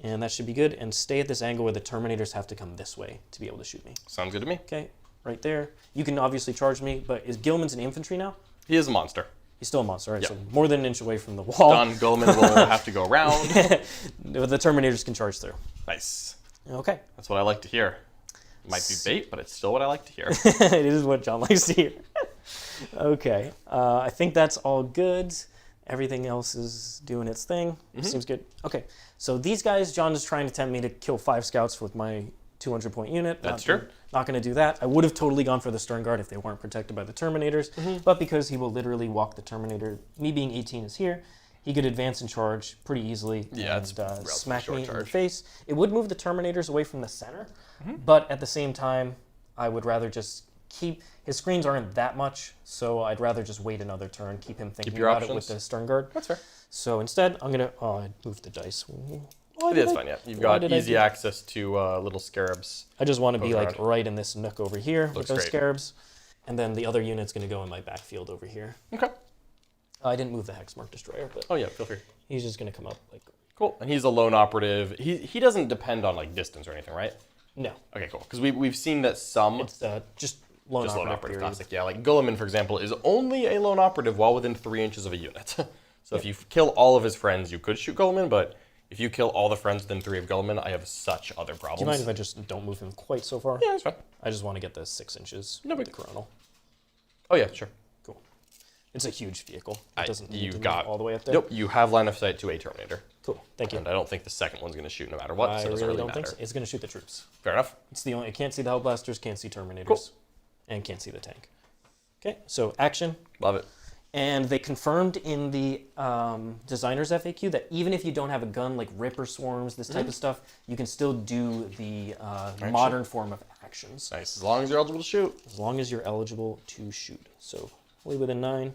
And that should be good. And stay at this angle where the Terminators have to come this way to be able to shoot me. Sounds good to me. Okay, right there. You can obviously charge me, but is Guilliman's an infantry now? He is a monster. He's still a monster, right? Yep. So more than an inch away from the wall. Done. Guilliman will have to go around. The Terminators can charge through. Nice. Okay. That's what I like to hear. Might be bait, but it's still what I like to hear. It is what John likes to hear. Okay. I think that's all good. Everything else is doing its thing. Seems good. Okay. So these guys, John is trying to tempt me to kill 5 scouts with my 200-point unit. That's true. Not going to do that. I would have totally gone for the Sternguard if they weren't protected by the Terminators. But because he will literally walk the Terminator, me being 18 is here, he could advance and charge pretty easily and smack me in the face. It would move the Terminators away from the center, but at the same time, I would rather just keep... His screens aren't that much, so I'd rather just wait another turn, keep him thinking about it with the Sternguard. That's fair. So instead, I'm going to... Oh, I moved the dice. It's fine, yeah. You've got easy access to little scarabs. I just want to be like right in this nook over here with those great. Scarabs. And then the other unit's going to go in my backfield over here. Okay. I didn't move the Hexmark Destroyer, but Oh yeah, feel free. he's just going to come up like... Cool. And he's a lone operative. He doesn't depend on like distance or anything, right? No. Okay, cool. Because we've seen that some It's just lone operative period. classic. Yeah, like Guilliman, for example, is only a lone operative while within 3 inches of a unit. So if you kill all of his friends, you could shoot Guilliman, but if you kill all the friends within 3 of Guilliman, I have such other problems. Do you mind if I just don't move him quite so far? Yeah, that's fine. I just want to get the 6 inches. No big the Coronal. Oh yeah, sure. Cool. It's a huge vehicle. It doesn't need You've to got move all the way up there. Nope, you have line of sight to a Terminator. Cool. Thank you. And I don't think the second one's going to shoot no matter what, so it doesn't really don't matter. think so. It's going to shoot the troops. Fair enough. It's the only... It can't see the Helblasters, can't see Terminators. Cool. And can't see the tank. Okay, so action. Love it. And they confirmed in the designer's FAQ that even if you don't have a gun like Ripper Swarms, this type of stuff, you can still do the modern form of actions. Nice, as long as you're eligible to shoot. As long as you're eligible to shoot. So, fully within 9,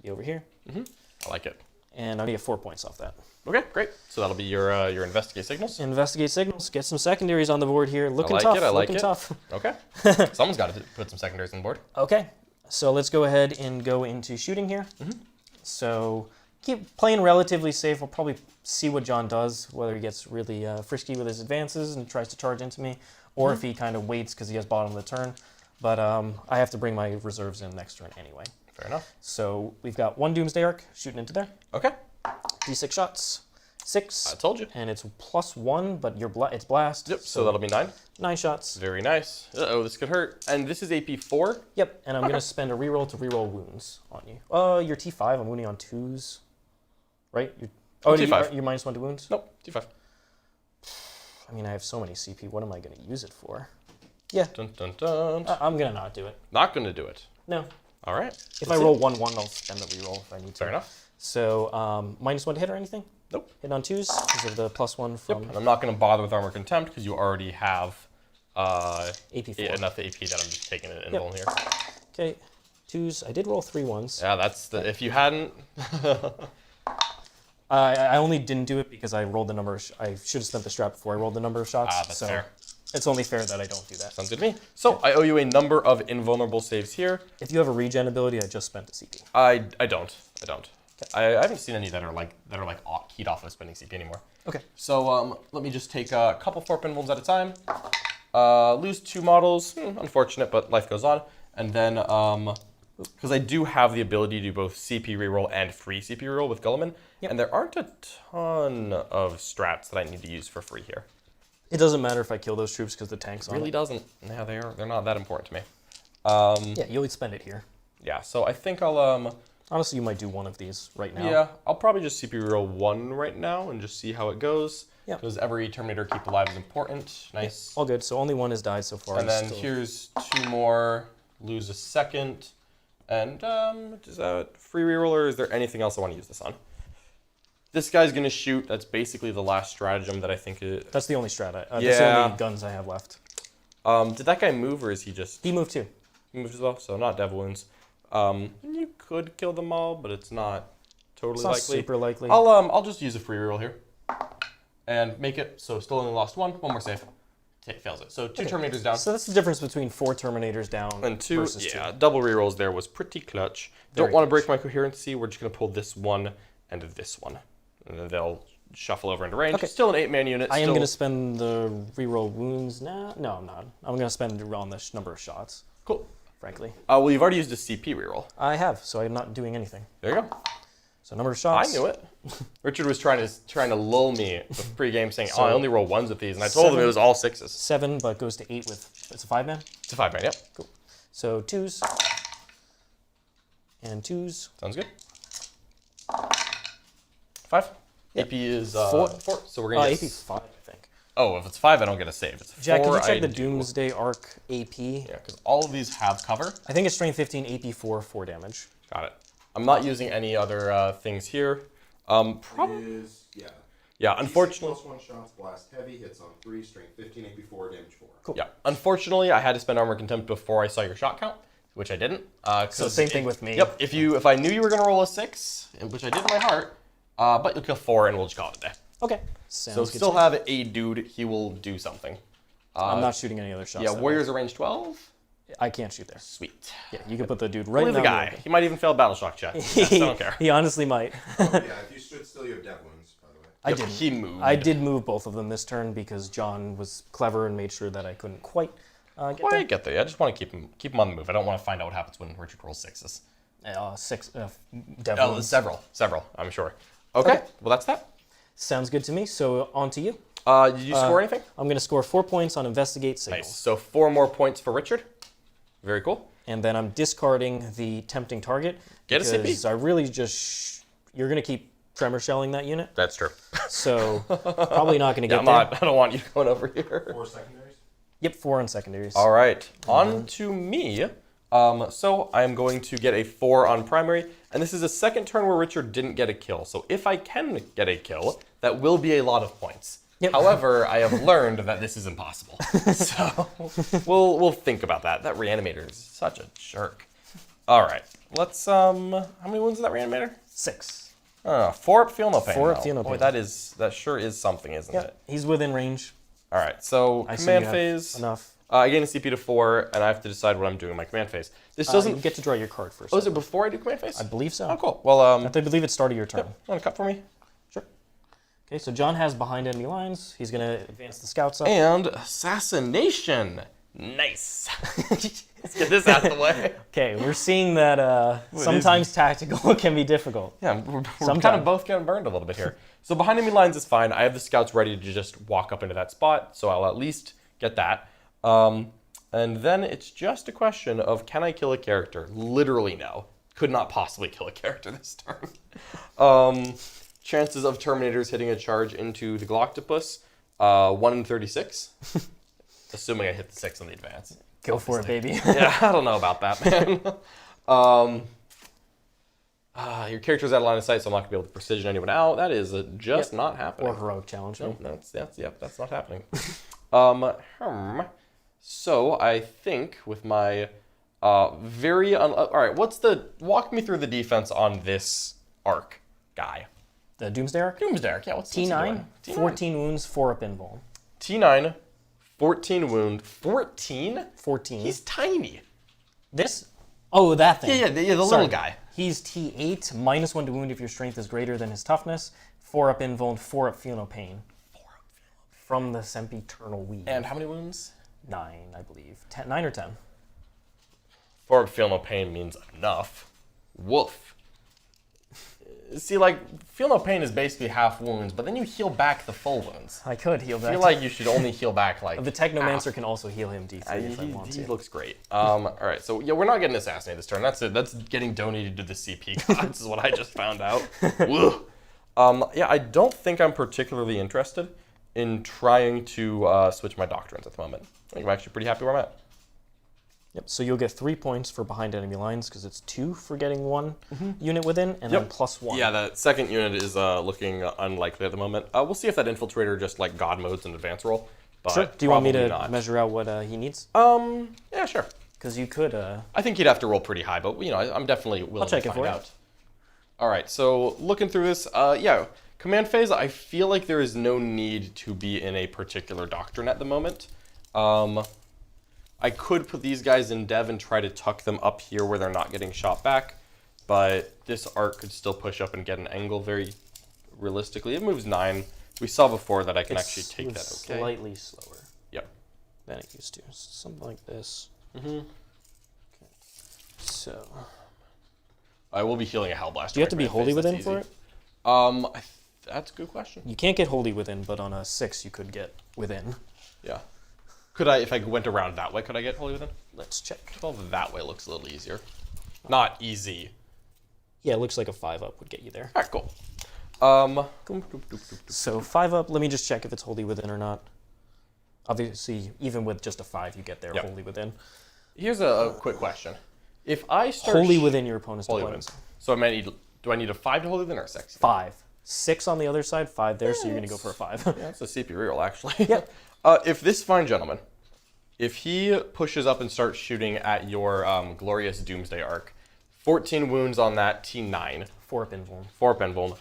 be over here. I like it. And I'm going to get 4 points off that. Okay, great. So that'll be your investigate signals. Investigate signals. Get some secondaries on the board here. Looking I like tough. it, I like looking it. tough. Okay. Someone's got to put some secondaries on board. Okay. So let's go ahead and go into shooting here. So keep playing relatively safe. We'll probably see what John does, whether he gets really frisky with his advances and tries to charge into me, or if he kind of waits because he has bottom of the turn. But I have to bring my reserves in next turn anyway. Fair enough. So we've got 1 Doomsday Ark shooting into there. Okay. D6 shots. 6. I told you. And it's +1, but it's blast. Yep, so that'll be 9. 9 shots. Very nice. Uh-oh, this could hurt. And this is AP 4? Yep, and I'm going to spend a reroll to reroll wounds on you. You're T5, I'm wounding on 2s. Right? T5. You're -1 to wounds? Nope, T5. I mean, I have so many CP. What am I going to use it for? Yeah. Dun, dun, dun. I'm going to not do it. Not going to do it. No. All right. If I roll 1-1, I'll spend the reroll if I need to. Fair enough. So, -1 to hit or anything? Nope. Hit on 2s because of the +1 from And I'm not going to bother with Armor Contempt because you already have AP4. enough AP that I'm just taking it in roll here. Okay, 2s. I did roll 3 1s. Yeah, that's the. If you hadn't. I only didn't do it because I rolled the number. I should have spent the strap before I rolled the number of shots. That's so fair. It's only fair that I don't do that. Sounds good to me. So I owe you a number of invulnerable saves here. If you have a regen ability, I just spent the CP. I don't. I haven't seen any that are like keyed off of spending CP anymore. Okay. So let me just take a couple Forpin wounds at a time. Lose 2 models. Unfortunate, but life goes on. And then because I do have the ability to do both CP reroll and free CP reroll with Guilliman, and there aren't a ton of strats that I need to use for free here. It doesn't matter if I kill those troops because the tank's on Really it. doesn't. Yeah, they're not that important to me. Yeah, you'll expend it here. Yeah, so I think I'll Honestly, you might do one of these right now. Yeah, I'll probably just CP reroll 1 right now and just see how it goes. Yeah. Because every Terminator keep alive is important. Nice. All good. So only 1 has died so far. And then here's 2 more. Lose a second. And is that free reroll or is there anything else I want to use this on? This guy's gonna shoot. That's basically the last stratagem that I think it. That's the only strat. That's Yeah. the only guns I have left. Did that guy move or is he just? He moved too. He moved as well, so not devil wounds. You could kill them all, but it's not totally It's not likely. super likely. I'll just use a free reroll here, and make it so still only lost 1. 1 more save. Fails it. So 2 Terminators down. So that's the difference between 4 Terminators down And 2, versus 2. yeah, double rerolls there was pretty clutch. Very Don't want to clutch. break my coherency. We're just gonna pull this one and this one, and then they'll shuffle over into range. Okay. Still an 8-man unit. I am still- going to spend the reroll wounds now. No, I'm not. I'm going to spend it on the number of shots, Cool. frankly. Well, you've already used a CP reroll. I have, so I'm not doing anything. There you go. So number of I shots. knew it. Richard was trying to lull me pre-game, saying, "Oh, I only roll 1s with these," and I told him it was all 6s. 7, but goes to 8 with. It's a 5-man. It's a 5-man. Yep. Cool. So 2s and 2s. Sounds good. 5. Yep. AP is 4. 4. So we're gonna AP get. 5, I think. Oh, if it's 5, I don't get a save. It's 4. Jack, can you check I the do. Doomsday Ark AP? Yeah, because all of these have cover. I think it's strength 15, AP 4, 4 damage. Got it. I'm not using any other things here. Probably. Yeah, unfortunately. +1 shots, blast heavy, hits on 3, strength 15, AP 4, damage 4. Cool. Yeah, unfortunately, I had to spend armor contempt before I saw your shot count, which I didn't. So same thing with me. Yep. If I knew you were gonna roll a 6, which I did in my heart, but you'll kill 4 and we'll just call it a day. Okay. Sounds So good still to me. have a dude. He will do something. I'm not shooting any other shots. Yeah, that Warriors are range 12. way. I can't shoot there. Sweet. Yeah, you can put the dude right Leave now. the guy. He might even fail battle shock check. Yes, I don't care. He honestly might. Yeah, if you stood still, you have dev wounds, by the way. I Yep, didn't. He moved. I did move both of them this turn because John was clever and made sure that I couldn't quite get Why there. get there? I just want to keep him on the move. I don't want to find out what happens when Richard rolls 6s. 6 devil. Several. I'm sure. Okay. Well, that's that. Sounds good to me. So on to you. Did you score anything? I'm going to score 4 points on Investigate Signals. Nice. So 4 more points for Richard. Very cool. And then I'm discarding the Tempting Target. Get a CP. Because I really just... You're going to keep Tremor Shelling that unit. That's true. So probably not going to Yeah, get there. I don't want you going over here. 4 secondaries? Yep, 4 on secondaries. All right. On to me. So I'm going to get a 4 on primary, and this is a second turn where Richard didn't get a kill. So if I can get a kill, that will be a lot of points. Yep. However, I have learned that this is impossible. So we'll think about that. That Reanimator is such a jerk. All right. Let's how many wounds is that Reanimator? 6. 4 up, feel no pain. 4 up, though. feel no Boy, pain. that sure is something, isn't Yep, it? he's within range. All right. So I assume command you have phase. enough. I gain a CP to 4, and I have to decide what I'm doing in my command phase. This You doesn't... get to draw your card first. Oh, is it before I do command phase? I believe so. Oh, cool. Well, I believe it's start of your turn. want to cut for me? Sure. Okay, so John has behind enemy lines. He's going to advance the scouts up. And Assassination. Nice. Let's get this out of the way. Okay, we're seeing that sometimes tactical can be difficult. Yeah, we're kind of both getting burned a little bit here. So behind enemy lines is fine. I have the scouts ready to just walk up into that spot, so I'll at least get that. And then it's just a question of, can I kill a character? Literally no. Could not possibly kill a character this turn. Chances of Terminators hitting a charge into the Galactopus, 1 in 36. Assuming I hit the 6 on the advance. Go for it, baby. Yeah, I don't know about that, man. Your character's out of line of sight, so I'm not going to be able to precision anyone out. That is just not happening. Or heroic challenge. Nope, that's not happening. So I think with my all right, walk me through the defense on this Ark guy. The Doomsday Ark? Doomsday Ark, yeah, what's T9, 14 wounds, 4 up invuln. T9, 14 wound, 14? 14. He's tiny. This? Oh, that thing. Yeah, the little guy. He's T8, -1 to wound if your strength is greater than his toughness, 4 up invuln, 4 up feel no pain. 4 up feel no pain. From the Sempiternal Weave. And how many wounds? 9, I believe. 9 or 10. 4 up feel no pain means enough. Woof. See, like, feel no pain is basically half wounds, but then you heal back the full wounds. I could heal back. I feel like you should only heal back, like, the Technomancer can also heal him D3 if I want to. He looks great. All right, so yeah, we're not getting assassinated this turn. That's it. That's getting donated to the CP gods is what I just found out. Yeah, I don't think I'm particularly interested in trying to switch my doctrines at the moment. I think I'm actually pretty happy where I'm at. Yep, so you'll get 3 points for behind enemy lines because it's 2 for getting 1 unit within, and then +1. Yeah, that second unit is looking unlikely at the moment. We'll see if that Infiltrator just like God modes an advance roll. But sure. Do you want me to measure out what he needs? Yeah, sure. Because you could. I think he'd have to roll pretty high, but you know, I'm definitely willing to find out. All right, so looking through this, yeah, command phase. I feel like there is no need to be in a particular doctrine at the moment. I could put these guys in dev and try to tuck them up here where they're not getting shot back, but this Ark could still push up and get an angle very realistically. It moves 9. We saw before that I can actually take that okay. Slightly slower. Yep. Than it used to. Something like this. Okay. So. I will be healing a Hellblaster. Do you have to be wholly within for it? That's a good question. You can't get wholly within, but on a 6 you could get within. Yeah. Could I, if I went around that way, could I get wholly within? Let's check. 12 that way looks a little easier. Not easy. Yeah, it looks like a 5 up would get you there. All right, cool. So 5 up, let me just check if it's wholly within or not. Obviously, even with just a 5, you get there wholly within. Here's a quick question. If I start... Wholly within your opponent's deployment. So do I need a 5 to wholly within or a 6? 5. 6 on the other side, 5 there, so you're going to go for a 5. Yeah, that's a CP reroll, actually. Yeah. If this fine gentleman, if he pushes up and starts shooting at your glorious Doomsday Ark, 14 wounds on that T9. 4 up invuln. 4 up invuln.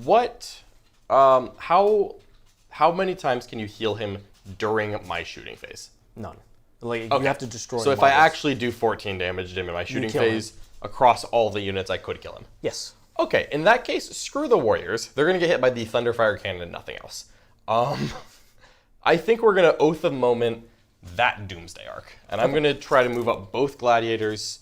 What, how many times can you heal him during my shooting phase? None. Like, you have to destroy So if I actually do 14 damage to him in my shooting phase, across all the units, I could kill him? Yes. Okay, in that case, screw the Warriors. They're going to get hit by the Thunderfire cannon and nothing else. I think we're going to Oath of Moment that Doomsday Ark. And I'm going to try to move up both Gladiators.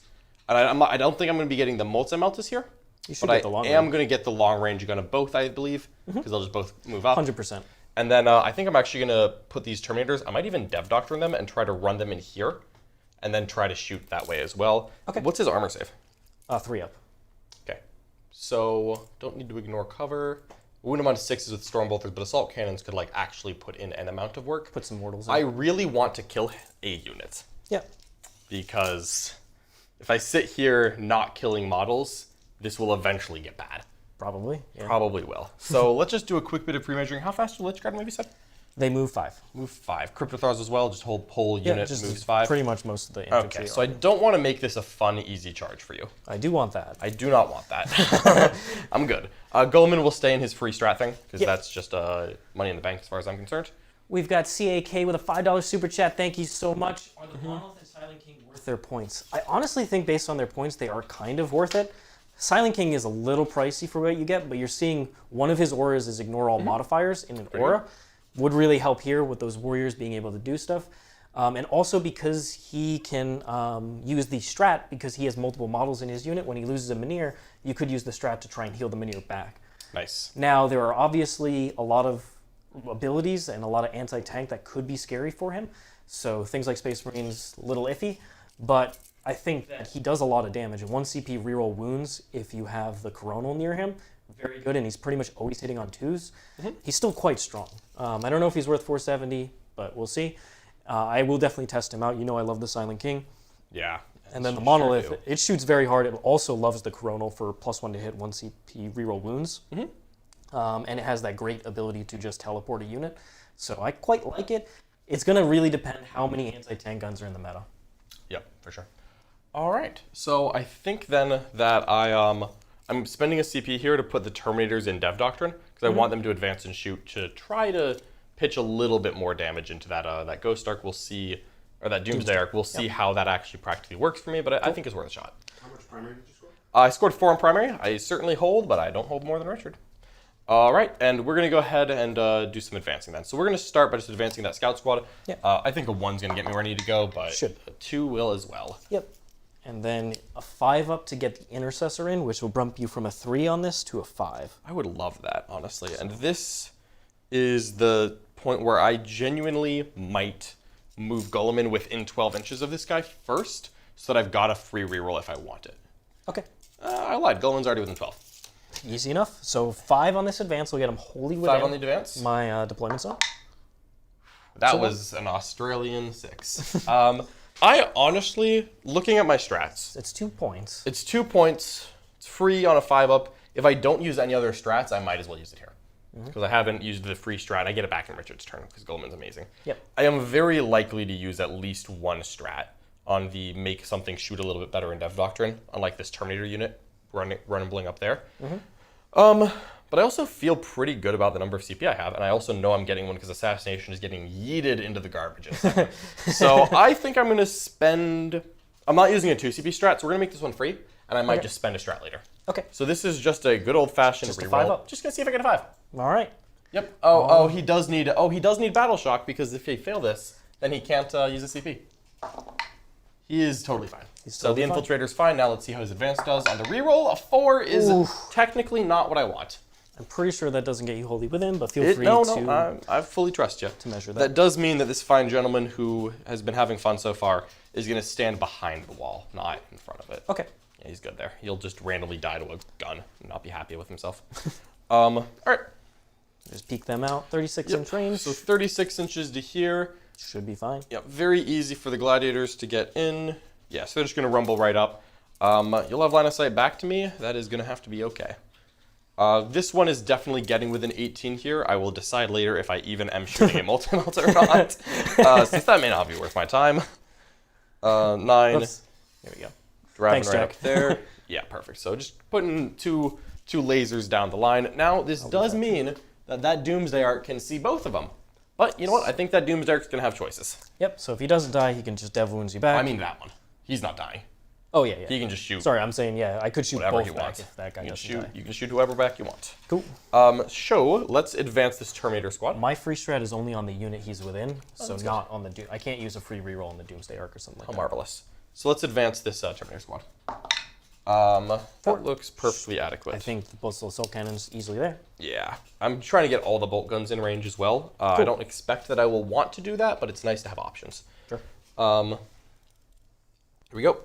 And I don't think I'm going to be getting the Multi-Meltas here. You should get the long range. I am going to get the long range gun of both, I believe, because they'll just both move up. 100%. And then I think I'm actually going to put these Terminators, I might even Dev Doctrine them and try to run them in here. And then try to shoot that way as well. Okay. What's his armor save? 3 up. Okay. So, don't need to ignore cover. Wound him on 6s with Storm Bolters, but Assault Cannons could like actually put in an amount of work. Put some mortals in. I really want to kill a unit. Yeah. Because if I sit here not killing models, this will eventually get bad. Probably. Yeah. Probably will. So let's just do a quick bit of pre-measuring. How fast do Lychguard maybe said? They move 5. Move 5. Cryptothralls as well, just whole unit just moves 5. Pretty much most of the infantry. Okay, so I don't want to make this a fun, easy charge for you. I do want that. I do not want that. I'm good. Guilliman will stay in his free strat thing, because that's just money in the bank as far as I'm concerned. We've got CAK with a $5 super chat. Thank you so much. Are the Monolith and Silent King worth their points? I honestly think based on their points, they are kind of worth it. Silent King is a little pricey for what you get, but you're seeing one of his auras is ignore all modifiers in an aura. Would really help here with those warriors being able to do stuff. And also because he can use the strat, because he has multiple models in his unit, when he loses a Menhir, you could use the strat to try and heal the Menhir back. Nice. Now, there are obviously a lot of abilities and a lot of anti-tank that could be scary for him. So things like Space Marines, a little iffy, but I think that he does a lot of damage. And 1 CP reroll wounds if you have the Coronal near him, very good, and he's pretty much always hitting on 2s. He's still quite strong. I don't know if he's worth 470, but we'll see. I will definitely test him out. You know I love the Silent King. Yeah. And then the Monolith, it shoots very hard. It also loves the Coronal for +1 to hit 1 CP reroll wounds. And it has that great ability to just teleport a unit. So I quite like it. It's going to really depend how many anti-tank guns are in the meta. Yep, for sure. All right. So I think then that I'm spending a CP here to put the Terminators in Dev Doctrine, because I want them to advance and shoot to try to pitch a little bit more damage into that Ghost Ark. We'll see, or that Doomsday Ark. We'll see how that actually practically works for me, but I think it's worth a shot. How much primary did you score? I scored 4 on primary. I certainly hold, but I don't hold more than Richard. All right, and we're going to go ahead and do some advancing then. So we're going to start by just advancing that Scout Squad. I think a 1's going to get me where I need to go, but a 2 will as well. Yep. And then a 5 up to get the Intercessor in, which will bump you from a 3 on this to a 5. I would love that, honestly. And this is the point where I genuinely might move Guilliman within 12 inches of this guy first, so that I've got a free reroll if I want it. Okay. I lied. Guilliman's already within 12. Easy enough. So 5 on this advance will get him wholly within 5 on the advance? my deployment zone. That was an Australian 6. I honestly, looking at my strats, It's 2 points. it's 2 points. It's free on a 5-up. If I don't use any other strats, I might as well use it here. Because I haven't used the free strat. I get it back in Richard's turn because Guilliman's amazing. Yep. I am very likely to use at least 1 strat on the make something shoot a little bit better in Dev Doctrine, unlike this Terminator unit running bling up there. But I also feel pretty good about the number of CP I have, and I also know I'm getting one because Assassination is getting yeeted into the garbage in a second. So I think I'm going to spend... I'm not using a 2 CP strat, so we're going to make this one free, and I might just spend a strat later. Okay. So this is just a good old-fashioned Just a reroll. 5-up. Just going to see if I get a 5. All right. Yep. Oh, he does need Battle Shock, because if he fail this, then he can't use a CP. He is totally fine. So the Infiltrator's fine. Now let's see how his advance does. On the reroll, a 4 is technically not what I want. I'm pretty sure that doesn't get you wholly within, but feel free to I fully trust you. to measure that. That does mean that this fine gentleman who has been having fun so far is going to stand behind the wall, not in front of it. Okay. Yeah, he's good there. He'll just randomly die to a gun and not be happy with himself. All right. Just peek them out. 36-inch range. So 36 inches to here. Should be fine. Yep, very easy for the Gladiators to get in. Yeah, so they're just going to rumble right up. You'll have line of sight back to me. That is going to have to be okay. This one is definitely getting within 18 here. I will decide later if I even am shooting a multi-melt or not, since that may not be worth my time. 9. Oops. There we go. Driving Thanks, right Jack. up there. Yeah, perfect. So just putting two lasers down the line. Now, this does mean that Doomsday Ark can see both of them. But you know what? I think that Doomsday Ark's going to have choices. Yep, so if he doesn't die, he can just Dev Wounds you back. I mean that one. He's not dying. Oh, yeah. He can just shoot. Sorry, I'm saying, I could shoot whatever both he back wants. if that guy You can doesn't shoot. die. You can shoot whoever back you want. Cool. Let's advance this Terminator squad. My free strat is only on the unit he's within, so not on the I can't use a free reroll on the Doomsday Ark or something like Oh, that. marvelous. So let's advance this Terminator squad. That looks perfectly adequate. I think the Postal Assault Cannon's easily there. Yeah. I'm trying to get all the bolt guns in range as well. I don't expect that I will want to do that, but it's nice to have options. Sure. Here we go.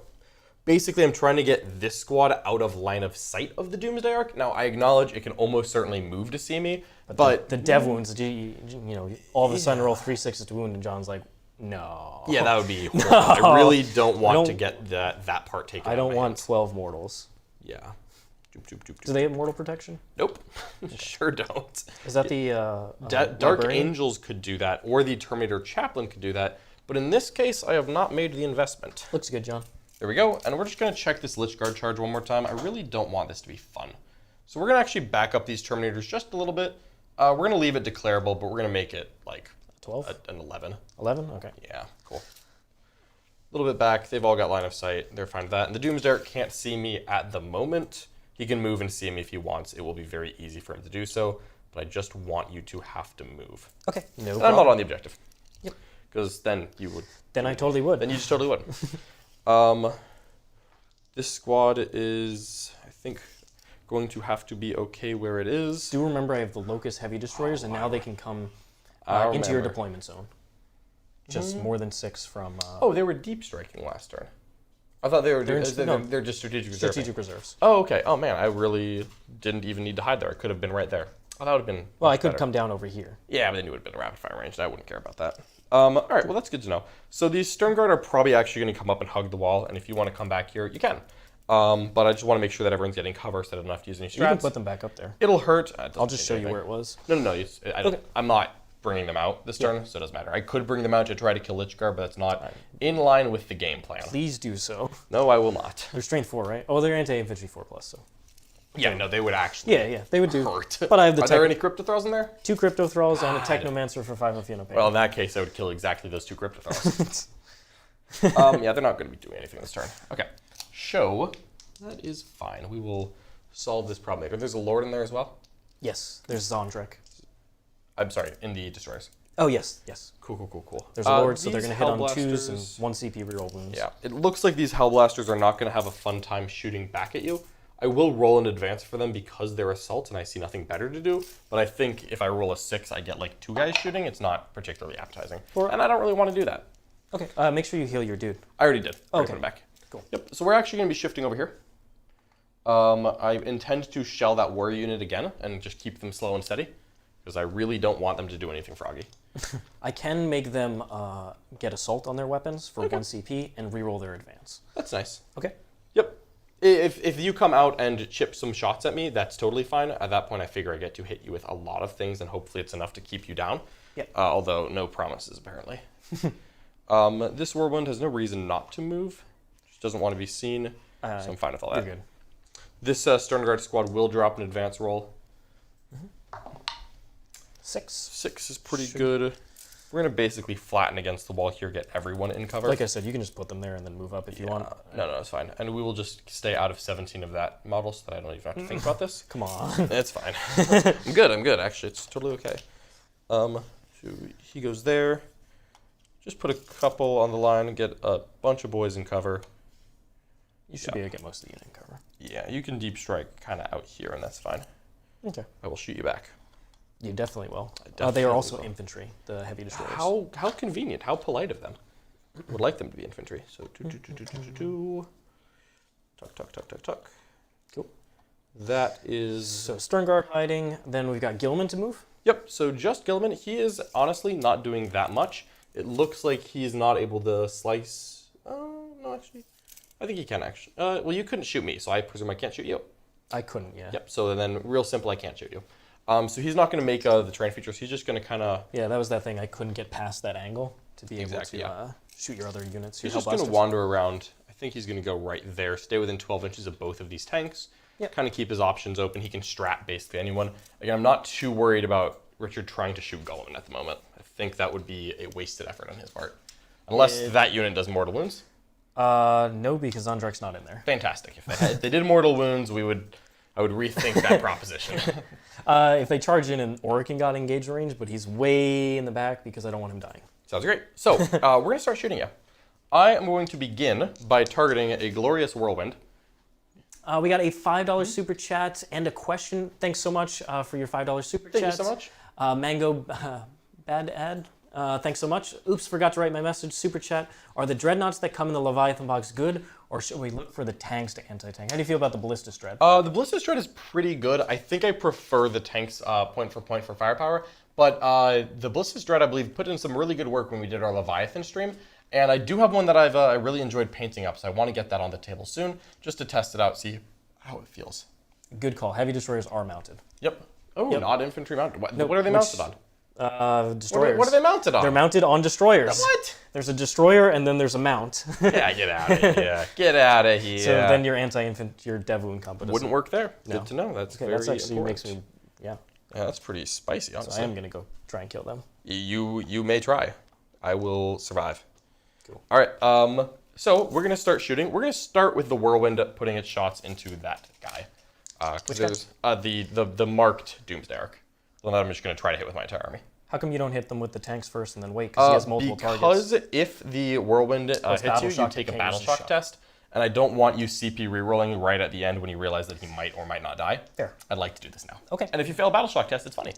Basically, I'm trying to get this squad out of line of sight of the Doomsday Ark. Now, I acknowledge it can almost certainly move to see me, but the Dev Wounds, all of a sudden roll 3 6s to wound, and John's like, no. yeah, that would be horrible. I really don't want to get that part taken I out of don't my want hands. 12 mortals. Yeah. Doop, doop, doop, doop. Do they have mortal protection? Nope. Sure don't. Is that the Dark Librarian? Angels could do that, or the Terminator Chaplain could do that, but in this case, I have not made the investment. Looks good, John. There we go, and we're just going to check this Lychguard charge one more time. I really don't want this to be fun. So we're going to actually back up these Terminators just a little bit. We're going to leave it declarable, but we're going to make it, like, 12? An 11. 11? Okay. Yeah, cool. A little bit back. They've all got line of sight. They're fine with that. And the Doomsday Ark can't see me at the moment. He can move and see me if he wants. It will be very easy for him to do so. But I just want you to have to move. Okay. No and problem. I'm not on the objective. Yep. Because then you would. Then I totally would. Then you just totally would. This squad is, I think, going to have to be okay where it is. Do remember I have the Lokhust heavy destroyers, and now they can come into your deployment zone. Just more than 6 from. Oh, they were deep striking last turn. I thought they were. They're just strategic reserves. Strategic reserves. Oh, okay. Oh man, I really didn't even need to hide there. I could have been right there. Oh, that would have been. Well, I could better. come down over here. Yeah, but then you would have been rapid fire range, and I wouldn't care about that. All right, well that's good to know. So these Sternguard are probably actually going to come up and hug the wall, and if you want to come back here, you can. But I just want to make sure that everyone's getting cover so I don't have to use any strats. You can put them back up there. It'll hurt. I'll just show you where it was. No. I'm not bringing them out this turn, so it doesn't matter. I could bring them out to try to kill Lychguard, but that's not in line with the game plan. Please do so. No, I will not. They're strength 4, right? Oh, they're anti-infantry 4+, so. Yeah, no, they would actually Yeah, they would do. hurt. But I have the Are there any Cryptothralls in there? 2 Cryptothralls and a Technomancer for 5 of Fiona Pay. Well, in that case, I would kill exactly those 2 Cryptothralls. Yeah, they're not going to be doing anything this turn. Okay. Show. That is fine. We will solve this problem later. There's a Lord in there as well? Yes, there's Zhandrekh. I'm sorry, in the Destroyers. Oh, yes. Cool. There's a Lord, so they're These going to hit on 2s and Helblasters- 1 CP reroll wounds. Yeah, it looks like these Helblasters are not going to have a fun time shooting back at you. I will roll in advance for them because they're assault and I see nothing better to do. But I think if I roll a 6, I get like 2 guys shooting. It's not particularly appetizing. And I don't really want to do that. Okay, make sure you heal your dude. I already did. Okay. Put it back. Cool. Yep. So we're actually going to be shifting over here. I intend to shell that warrior unit again and just keep them slow and steady because I really don't want them to do anything froggy. I can make them get assault on their weapons for 1 CP and reroll their advance. That's nice. Okay. Yep. If you come out and chip some shots at me, that's totally fine. At that point, I figure I get to hit you with a lot of things, and hopefully it's enough to keep you down. Yep. Although, no promises, apparently. This Whirlwind has no reason not to move. Just doesn't want to be seen, so I'm fine with all that. You're good. This Sternguard squad will drop an advance roll. 6. 6 is pretty good. We're going to basically flatten against the wall here, get everyone in cover. Like I said, you can just put them there and then move up if you want. No, it's fine. And we will just stay out of 17 of that model so that I don't even have to think about this. Come on. It's fine. I'm good, actually. It's totally okay. So he goes there. Just put a couple on the line and get a bunch of boys in cover. You should be able to get most of the unit in cover. Yeah, you can deep strike kind of out here, and that's fine. Okay. I will shoot you back. You definitely will. definitely They are also will. infantry, the heavy destroyers. How convenient. How polite of them. Would like them to be infantry. So, tuck. Cool. That is... So Sternguard hiding, then we've got Guilliman to move. Yep, so just Guilliman, he is honestly not doing that much. It looks like he's not able to slice... no, actually. I think he can, actually. Well, you couldn't shoot me, so I presume I can't shoot you. I couldn't, yeah. Yep, so then real simple, I can't shoot you. So he's not going to make the terrain features. He's just going to kind of... Yeah, that was that thing. I couldn't get past that angle to be able to yeah. shoot your other units. He's your just going to Helblasters. wander around. I think he's going to go right there, stay within 12 inches of both of these tanks. Yep. Kind of keep his options open. He can strat basically anyone. Again, I'm not too worried about Richard trying to shoot Guilliman at the moment. I think that would be a wasted effort on his part. Unless that unit does mortal wounds. No, because Zhandrekh's not in there. Fantastic. If they did mortal wounds, I would rethink that proposition. If they charge in and Orikan got engaged range, but he's way in the back because I don't want him dying. Sounds great. So, we're going to start shooting you. I am going to begin by targeting a glorious Whirlwind. We got a $5 super chat and a question. Thanks so much for your $5 super chat. Thank you so much. Mango Bad Ad. Thanks so much. Oops, forgot to write my message. Super chat. Are the dreadnoughts that come in the Leviathan box good, or should we look for the tanks to anti-tank? How do you feel about the Ballistus Dread? The Ballistus Dread is pretty good. I think I prefer the tanks point for firepower. But the Ballistus Dread, I believe, put in some really good work when we did our Leviathan stream. And I do have one that I really enjoyed painting up, so I want to get that on the table soon, just to test it out, see how it feels. Good call. Heavy destroyers are mounted. Yep. Oh, Yep. Not infantry mounted. What Nope. are they mounted on? Destroyers. What are they mounted on? They're mounted on destroyers. What? There's a destroyer and then there's a mount. Yeah, get out of here. Get out of here. So then your anti-infant, your dev wound competent. Wouldn't work there. No. Good to know. That's Okay, very that's actually important. makes me, yeah. Yeah, that's pretty spicy, honestly. So I am going to go try and kill them. You may try. I will survive. Cool. All right. So we're gonna start shooting. We're gonna start with the Whirlwind putting its shots into that guy. Which guy? There's the marked Doomsday Ark. The one that I'm just gonna try to hit with my entire army. How come you don't hit them with the tanks first and then wait? Because he has multiple targets. Because if the Whirlwind hits you, you take a battle shock test. And I don't want you CP rerolling right at the end when you realize that he might or might not die. Fair. I'd like to do this now. Okay. And if you fail a battle shock test, it's funny.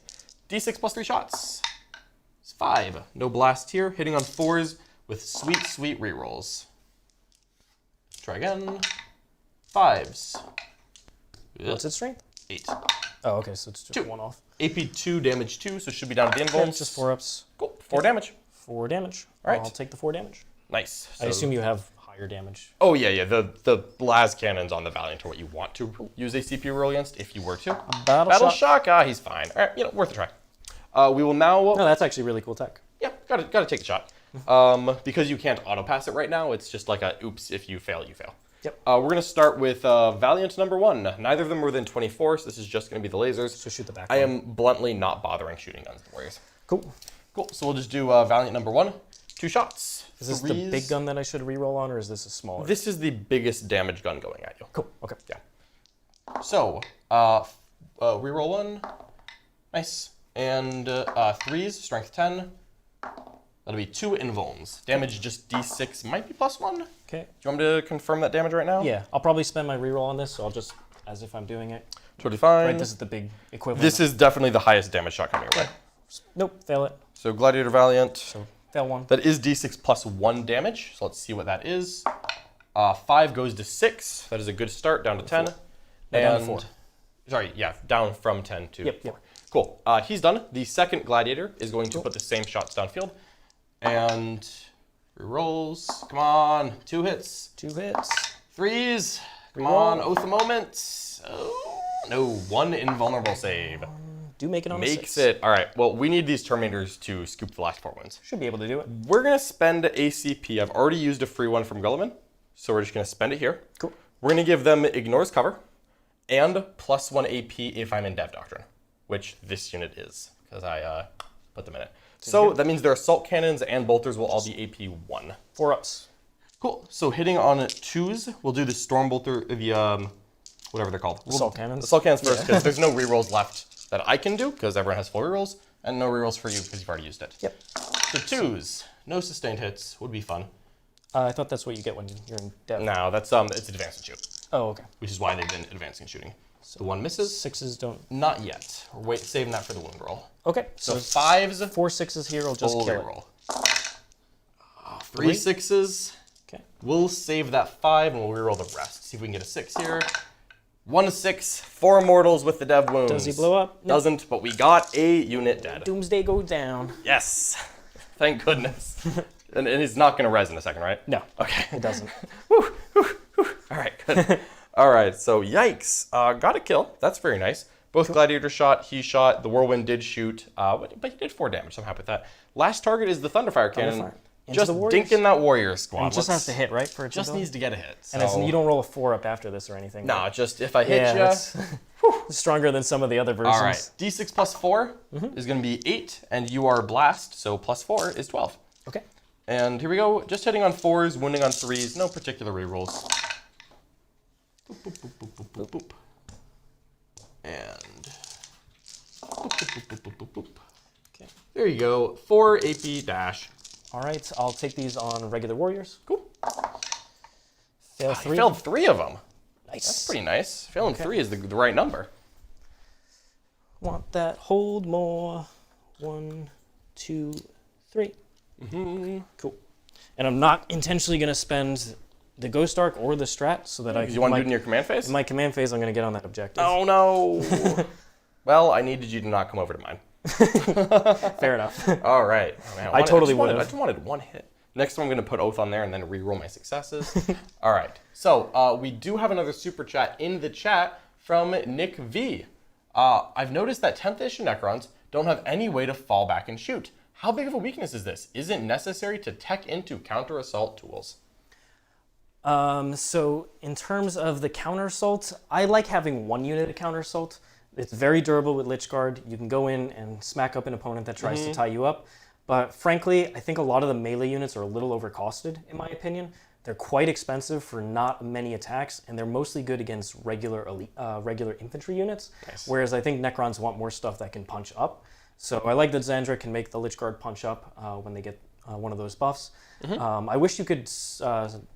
D6 plus 3 shots. It's 5. No blast here. Hitting on 4s with sweet, sweet rerolls. Try again. 5s. What's its strength? 8. Oh, okay, so it's just 2. 1 off. AP 2, damage 2, so it should be down to the invulns. Just 4 ups. Cool. 4 damage. 4 damage. All right. I'll take the 4 damage. Nice. I assume you have higher damage. Oh, yeah. The las cannons on the Valiant are what you want to use a CP roll against if you were to. Battle shock. He's fine. All right, worth a try. We will now... No, that's actually really cool tech. Yeah, gotta take the shot. Because you can't auto-pass it right now, it's just like a oops, if you fail, you fail. Yep. We're gonna start with Valiant number 1. Neither of them are within 24, so this is just gonna be the lasers. So shoot the back I one. am bluntly not bothering shooting guns the Warriors. Cool. Cool, so we'll just do Valiant number 1. 2 shots. Is this the big gun that I should reroll on, or is this a smaller? This is the biggest damage gun going at you. Cool, okay. Yeah. So, reroll 1. Nice. And 3s, strength 10. That'll be 2 invulns. Damage just D6, might be +1. Okay. Do you want me to confirm that damage right now? Yeah, I'll probably spend my reroll on this, so I'll just, as if I'm doing it. Totally fine. Right, this is the big equivalent. This is definitely the highest damage shot coming your way. Nope, fail it. So Gladiator Valiant. So fail 1. That is D6 +1 damage. So let's see what that is. 5 goes to 6. That is a good start, down to 10. No, down to 4. Sorry, yeah, down from 10 to 4. Yep. Cool. He's done. The second Gladiator is going to put the same shots downfield. And rerolls. Come on. 2 hits. 2 hits. 3s. Come Reroll. on. Oath of Moment. Oh, no. 1 invulnerable save. Do make it on Makes the 6. it. All right. Well, we need these Terminators to scoop the last 4 wins. Should be able to do it. We're going to spend ACP. I've already used a free one from Guilliman, so we're just going to spend it here. Cool. We're going to give them Ignores Cover and +1 AP if I'm in Dev Doctrine, which this unit is, because I put them in it. So that means their Assault Cannons and Bolters will all be AP 1. 4 ups. Cool. So hitting on 2s, we'll do the Storm Bolter, the, whatever they're called. Assault Cannons? Assault Cannons first, because there's no rerolls left that I can do, because everyone has full rerolls, and no rerolls for you, because you've already used it. Yep. So 2s, no sustained hits, would be fun. I thought that's what you get when you're in dev. No, that's it's advanced and shoot, Oh, okay. which is why they've been advancing and shooting. So the 1 misses. 6s don't. Not yet. We're saving that for the wound roll. Okay. So 5s, 4 6s here will just full kill reroll. it. 3 6s. Okay. We'll save that 5 and we'll reroll the rest. See if we can get a 6 here. 1 6, 4 immortals with the dev wounds. Does he blow up? No. Doesn't, but we got a unit dead. Doomsday goes down. Yes. Thank goodness. and it's not going to res in a second, right? No. Okay. It doesn't. Whew. All right, good. All right, so yikes. Got a kill. That's very nice. Both Gladiator shot, he shot, the Whirlwind did shoot, but he did 4 damage, so I'm happy with that. Last target is the Thunderfire cannon. Into Just the Warriors? dinking that Warrior squad. And it just has to hit, right? For it to Just go? needs to get a hit. And it's, you don't roll a 4 up after this or anything. No, right? just if I hit Yeah, you. that's stronger than some of the other versions. All right, D6 +4 is going to be 8, and you are blast, so +4 is 12. Okay. And here we go, just hitting on 4s, wounding on 3s, no particular rerolls. Boop, boop, boop, boop, boop, boop, boop. And boop, boop, boop, boop, boop, boop. Okay. There you go, 4 AP dash. All right, I'll take these on regular Warriors. Cool. Fail I 3. failed 3 of them. Nice. That's pretty nice. Failing 3 is the right number. Want that. Hold more. 1, 2, 3. Cool. And I'm not intentionally going to spend the Ghost Ark or the Strat so that I can. You want to do it in your command phase? In my command phase, I'm going to get on that objective. Oh no. Well, I needed you to not come over to mine. Fair enough. All right. Oh, man, I totally would would've. I just wanted 1 hit. Next time I'm going to put Oath on there and then re-roll my successes. All right. So we do have another super chat in the chat from Nick V. I've noticed that 10th edition Necrons don't have any way to fall back and shoot. How big of a weakness is this? Is it necessary to tech into counter-assault tools? So in terms of the counter assault, I like having 1 unit of counter assault. It's very durable with Lychguard. You can go in and smack up an opponent that tries to tie you up. But frankly, I think a lot of the melee units are a little overcosted, in my opinion. They're quite expensive for not many attacks, and they're mostly good against regular infantry units. Nice. Whereas I think Necrons want more stuff that can punch up. So I like that Zhandrekh can make the Lychguard punch up when they get one of those buffs. I wish you could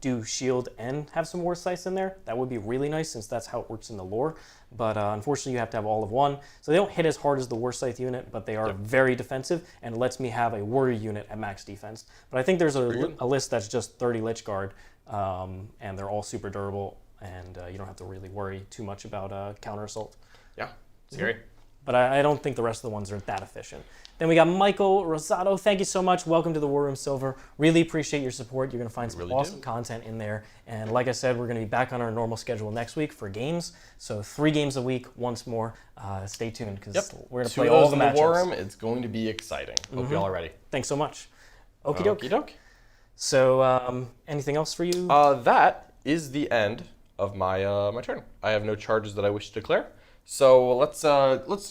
do shield and have some war scythes in there. That would be really nice since that's how it works in the lore. But unfortunately, you have to have all of one. So they don't hit as hard as the war scythe unit, but they are very defensive and lets me have a warrior unit at max defense. But I think there's a list that's just 30 Lychguard, and they're all super durable, and you don't have to really worry too much about counter assault. Yeah, scary. But I don't think the rest of the ones are that efficient. Then we got Michael Rosado. Thank you so much. Welcome to the War Room Silver. Really appreciate your support. You're going to find some awesome content in there. And like I said, we're going to be back on our normal schedule next week for games. So 3 games a week, once more. Stay tuned because we're going to play all the matchups. War Room. It's going to be exciting. Hope y'all are ready. Thanks so much. Okie doke. Okie doke. So anything else for you? That is the end of my my turn. I have no charges that I wish to declare. So let's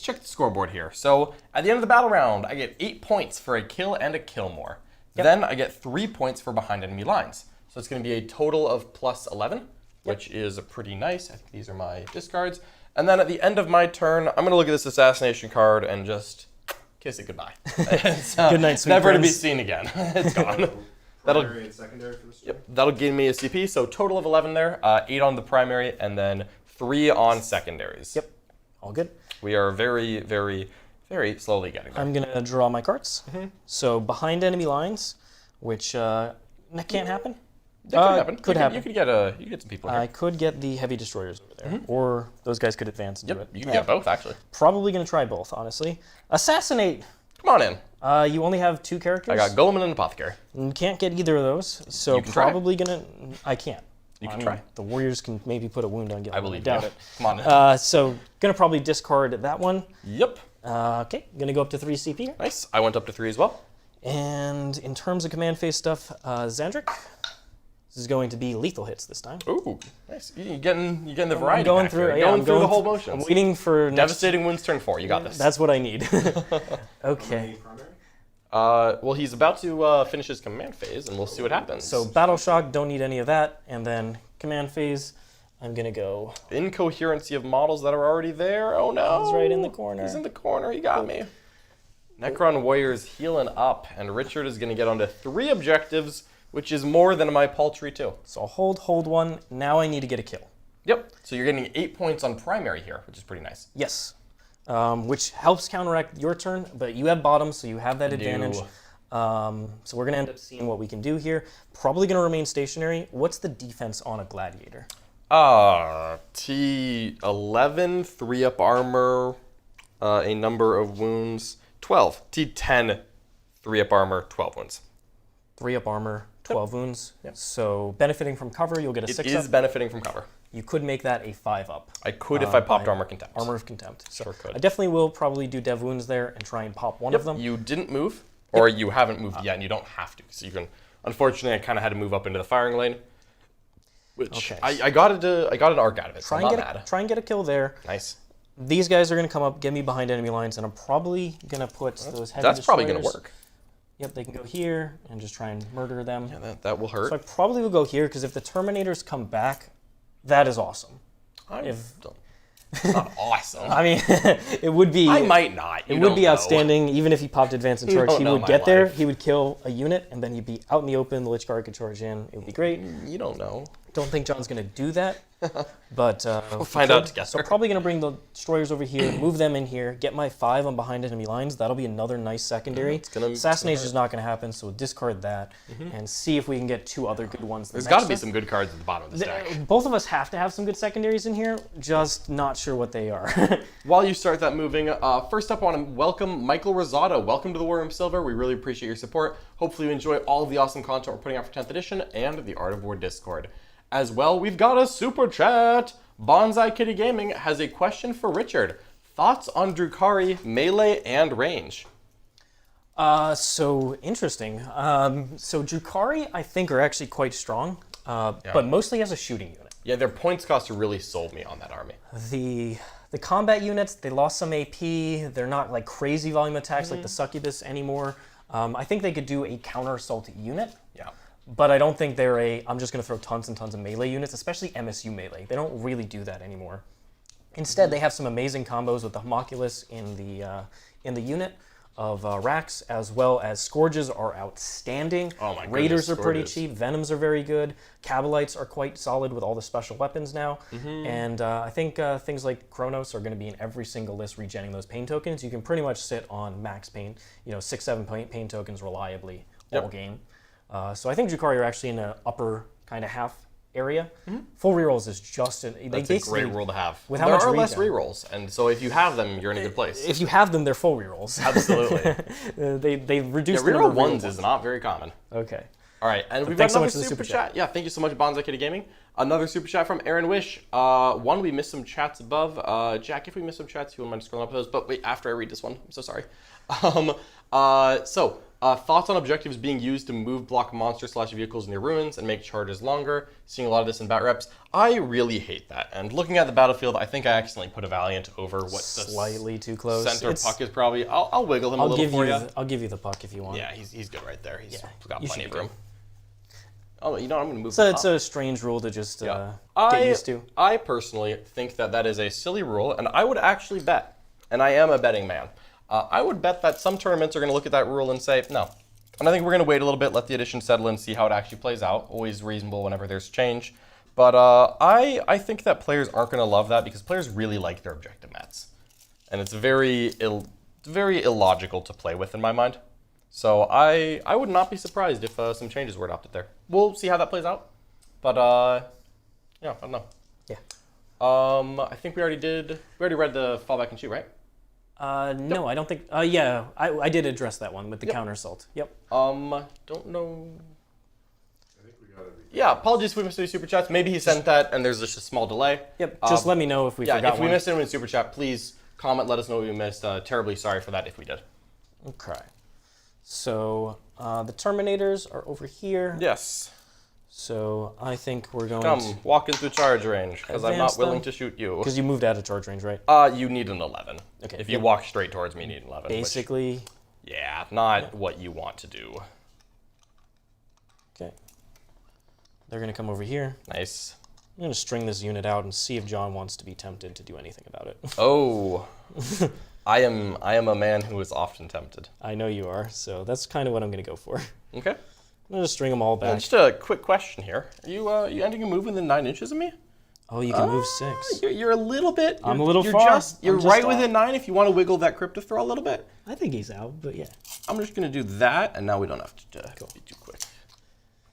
check the scoreboard here. So at the end of the battle round, I get 8 points for a kill and a kill more. Then I get 3 points for behind enemy lines. So it's going to be a total of plus 11, which is pretty nice. I think these are my discards. And then at the end of my turn, I'm going to look at this assassination card and just kiss it goodbye. It's, Good night, sweet never friends. to be seen again. It's gone. Primary and secondary for the story? That'll give me a CP. So total of 11 there, 8 on the primary, and then 3 on secondaries. Yep. All good. We are very, very, very slowly getting there. I'm going to draw my cards. So behind enemy lines, which that can't happen. That could happen. Could happen. You could get some people in I here. could get the heavy destroyers over there, or those guys could advance and do it. You can get both, actually. Probably going to try both, honestly. Assassinate. Come on in. You only have 2 characters. I got Guilliman and Apothecary. You can't get either of those, so You can try. probably going to... I can't. You can try. The Warriors can maybe put a wound on Guilliman. I believe doubt you. it. Come on in. So going to probably discard that one. Yep. Okay, going to go up to 3 CP here. Nice. I went up to 3 as well. And in terms of command phase stuff, Zhandrekh. This is going to be lethal hits this time. Ooh, nice. You're getting the variety. I'm going pack through, here. yeah, Going I'm through going the whole through- motions. I'm waiting for Devastating wounds turn 4. You got this. That's what I need. How Okay. many primary? Well, he's about to finish his command phase, and we'll see what happens. So battle shock, don't need any of that, and then command phase, I'm gonna go. Incoherency of models that are already there. Oh no. He's right in the corner. He's in the corner. He got me. Necron Warriors healing up, and Richard is going to get onto 3 objectives, which is more than my paltry 2. So I'll hold one. Now I need to get a kill. Yep. So you're getting 8 points on primary here, which is pretty nice. Yes, which helps counteract your turn, but you have bottom, so you have that advantage. So we're gonna end up seeing what we can do here. Probably gonna remain stationary. What's the defense on a Gladiator? T11, 3-up armor, a number of wounds. 12. T10, 3-up armor, 12 wounds. 3-up armor, 12 wounds. So benefiting from cover, you'll get a 6-up. It is benefiting from cover. You could make that a 5-up. I could if I popped Armor Contempt. Armor of Contempt. So Sure could. I definitely will probably do Dev Wounds there and try and pop one of them. You didn't move, or you haven't moved yet, and you don't have to. So you can. Unfortunately, I kind of had to move up into the firing lane, which I got an arc out of it. So I'm not mad. Try and get a kill there. Nice. These guys are going to come up, get me behind enemy lines, and I'm probably going to put those heavy That's probably destroyers- going to work. Yep, they can go here and just try and murder them. Yeah, that will hurt. So I probably will go here because if the Terminators come back, that is awesome. It's not awesome. I mean, it would be. I might not. It would be outstanding, even if he popped advance and You charge. don't He know would my get there, life. he would kill a unit, and then he'd be out in the open. The Lychguard could charge in. It would be great. You don't know. Don't think John's going to do that, but We'll find out together. So probably going to bring the destroyers over here, move them in here, get my 5 on behind enemy lines. That'll be another nice secondary. Assassination is not going to happen, so we'll discard that and see if we can get 2 other good ones. There's got to be some good cards at the bottom of this deck. Both of us have to have some good secondaries in here, just not sure what they are. While you start that moving, first up I want to welcome Michael Rosado. Welcome to the War Room Silver. We really appreciate your support. Hopefully you enjoy all of the awesome content we're putting out for 10th edition and the Art of War Discord. As well, we've got a super chat. Bonsai Kitty Gaming has a question for Richard. Thoughts on Drukhari, melee, and range? So interesting. So Drukhari, I think, are actually quite strong, but mostly as a shooting unit. Yeah, their points cost really sold me on that army. The The combat units, they lost some AP. They're not like crazy volume attacks like the Succubus anymore. I think they could do a counter assault unit. Yeah. But I don't think they're I'm just going to throw tons and tons of melee units, especially MSU melee. They don't really do that anymore. Instead, they have some amazing combos with the Homunculus in the unit of Rax, as well as Scourges are outstanding. Oh my goodness, Raiders are pretty Scourges. cheap. Venoms are very good. Cabalites are quite solid with all the special weapons now. And I think things like Kronos are going to be in every single list regenning those pain tokens. You can pretty much sit on max pain, 6-7 pain tokens reliably all game. So I think Drukhari are actually in the upper kind of half area. Full rerolls is just That's a great rule to have. With how there much are less regen. rerolls, and so if you have them, you're in a good place. If you have them, they're full rerolls. Absolutely. they reduce Yeah, the number reroll of ones reroll is not very common. Okay. All right, and we've got thanks so another much for the super super chat. Yeah, thank you so much, Bonza Kitty Gaming. Another super chat from Aaron Wish. One, we missed some chats above. Jack, if we missed some chats, you wouldn't mind scrolling up those. But wait, after I read this one, I'm so sorry. Thoughts on objectives being used to move block monster/vehicles near ruins and make charges longer. Seeing a lot of this in bat reps. I really hate that. And looking at the battlefield, I think I accidentally put a Valiant over what the Slightly too close. center puck is probably. I'll wiggle him a little for you. I'll give you the puck if you want. Yeah, he's good right there. He's got you plenty should of be room. Oh, I'm going to move. So him it's up. a strange rule to just get I used to. I personally think that is a silly rule, and I would actually bet, and I am a betting man, I would bet that some tournaments are going to look at that rule and say, no. And I think we're going to wait a little bit, let the edition settle in, see how it actually plays out. Always reasonable whenever there's change. But I think that players aren't going to love that because players really like their objective mats. And it's very illogical to play with in my mind. So I would not be surprised if some changes were adopted there. We'll see how that plays out. But yeah, I don't know. Yeah. I think we already read the fallback and shoot, right? No, I don't think. Yeah, I did address that one with the counter assault. Yep. Don't know. I think we got it. Yeah, apologies if we missed any super chats. Maybe he sent that and there's just a small delay. Yep. Just let me know if we Yeah, forgot if we one. missed anyone in super chat, please comment, let us know what we missed. Terribly sorry for that if we did. Okay. So the Terminators are over here. Yes. So I think we're going Come, walk into charge range, because I'm not Advance willing them? to shoot you. because you moved out of charge range, right? You need an 11. Okay, If you yep. walk straight towards me, you need an 11. Basically. Which, yeah, not what you want to do. Okay. They're gonna come over here. Nice. I'm gonna string this unit out and see if John wants to be tempted to do anything about it. Oh. I am a man who is often tempted. I know you are, so that's kind of what I'm gonna go for. Okay. I'm gonna string them all back. Just a quick question here. Are you ending a move within 9 inches of me? Oh, you can move 6. You're a little bit. I'm a little you're far. You're I'm just right off. within 9 if you want to wiggle that Cryptothrall a little bit. I think he's out, but yeah. I'm just going to do that, and now we don't have to be too quick.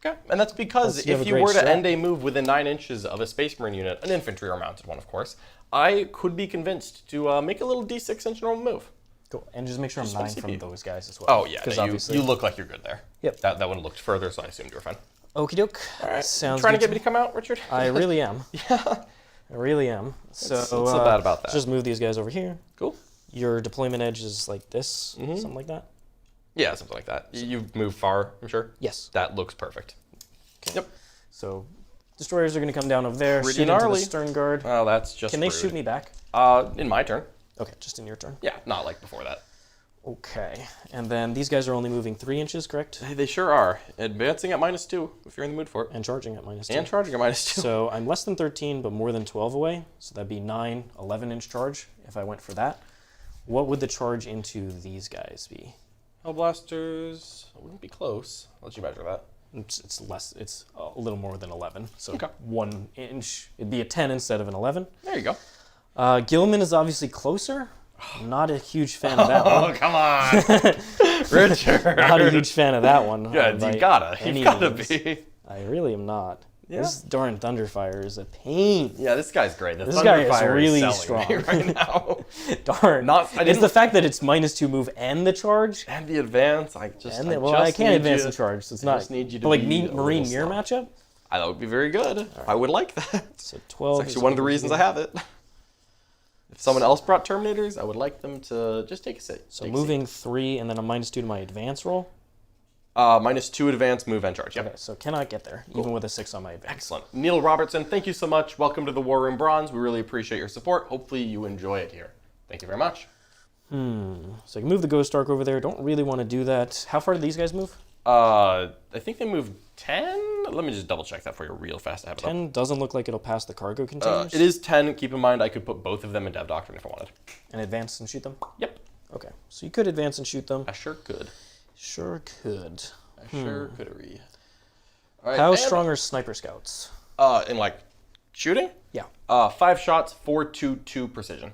Okay, and that's because Unless you have if a you great were to strat. end a move within 9 inches of a Space Marine unit, an infantry or mounted one, of course, I could be convinced to make a little D6-inch normal move. Cool. And just make sure I'm 9 some from CP. those guys as well. Oh, yeah, Because no, obviously. you look like you're good there. Yep. That one looked further, so I assumed you were fine. Okie doke. All right, Sounds trying to good get me to come out, Richard? I really am. Yeah. I really am. So What's so bad about that? Just move these guys over here. Cool. Your deployment edge is like this, something like that. Yeah, something like that. You've moved far, I'm sure? Yes. That looks perfect. Okay. Yep. So destroyers are going to come down over there, Pretty shoot into the gnarly. Sternguard. Oh, that's just Can they rude. shoot me back? In my turn. Okay, just in your turn. Yeah, not like before that. Okay, and then these guys are only moving 3 inches, correct? They sure are. Advancing at -2, if you're in the mood for it. And charging at -2. And charging at -2. So I'm less than 13, but more than 12 away. So that'd be 9, 11-inch charge if I went for that. What would the charge into these guys be? Hellblasters, I wouldn't be close. I'll let you measure that. It's less. It's a little more than 11. So Okay. 1 inch. It'd be a 10 instead of an 11. There you go. Guilliman is obviously closer. Not a huge fan of that Oh, one. come on. Richard. Not a huge fan of that one. Yeah, by you gotta. any You gotta means. be. I really am not. Yeah. This darn Thunderfire is a pain. Yeah, this guy's great. The This guy is Thunderfire really selling strong. me right now. Darn. I It's didn't- the fact that it's -2 move and the charge. And the advance, I just. And I well, I just can't need advance you- the charge, so it's I not. just need you to but like be a Marine little Mirror slow. matchup. That would be very good. I would like that. So 12. It's actually one of the reasons I have it. If someone else brought Terminators, I would like them to just take a seat. So moving 3 and then a -2 to my advance roll. -2 advance, move, and charge. Yep. Okay, so cannot get there, even with a 6 on my advance. Excellent. Neil Robertson, thank you so much. Welcome to the War Room Bronze. We really appreciate your support. Hopefully you enjoy it here. Thank you very much. So I can move the Ghost Ark over there. Don't really want to do that. How far do these guys move? I think they move 10. Let me just double check that for you real fast. I have it up. 10 doesn't look like it'll pass the cargo containers. It is 10. Keep in mind, I could put both of them in Dev Doctrine if I wanted. And advance and shoot them? Yep. Okay, so you could advance and shoot them. I sure could. Sure could. I sure could. All right, How strong are sniper scouts? In like shooting? Yeah. 5 shots, 422 precision.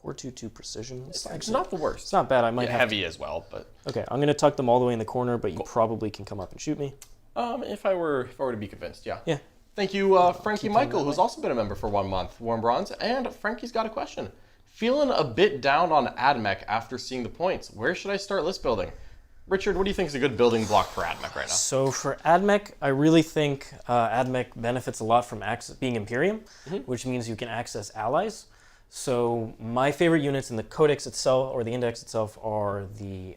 422 precision. It's not the worst. It's not bad. I might have heavy as well, but Okay, I'm gonna tuck them all the way in the corner, but you probably can come up and shoot me. if I were to be convinced, yeah. Yeah. Thank you, Frankie Michael, who's also been a member for 1 month, Warm Bronze, and Frankie's got a question. Feeling a bit down on AdMech after seeing the points. Where should I start list building? Richard, what do you think is a good building block for AdMech right now? So for AdMech, I really think AdMech benefits a lot from being Imperium, which means you can access allies. So my favorite units in the Codex itself, or the Index itself, are the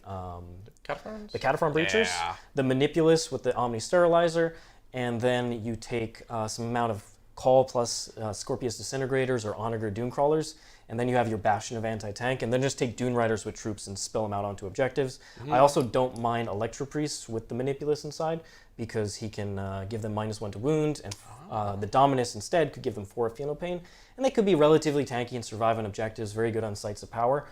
Cataphron Breachers, Yeah. the Manipulus with the Omni Sterilizer, and then you take some amount of Call plus Scorpius Disintegrators or Onager Doomcrawlers, and then you have your Bastion of Anti-Tank, and then just take Dune Riders with troops and spill them out onto objectives. I also don't mind Electro Priests with the Manipulus inside, because he can give them -1 to wound, and the Dominus instead could give them 4 Pheno Pain, and they could be relatively tanky and survive on objectives, very good on sites of power.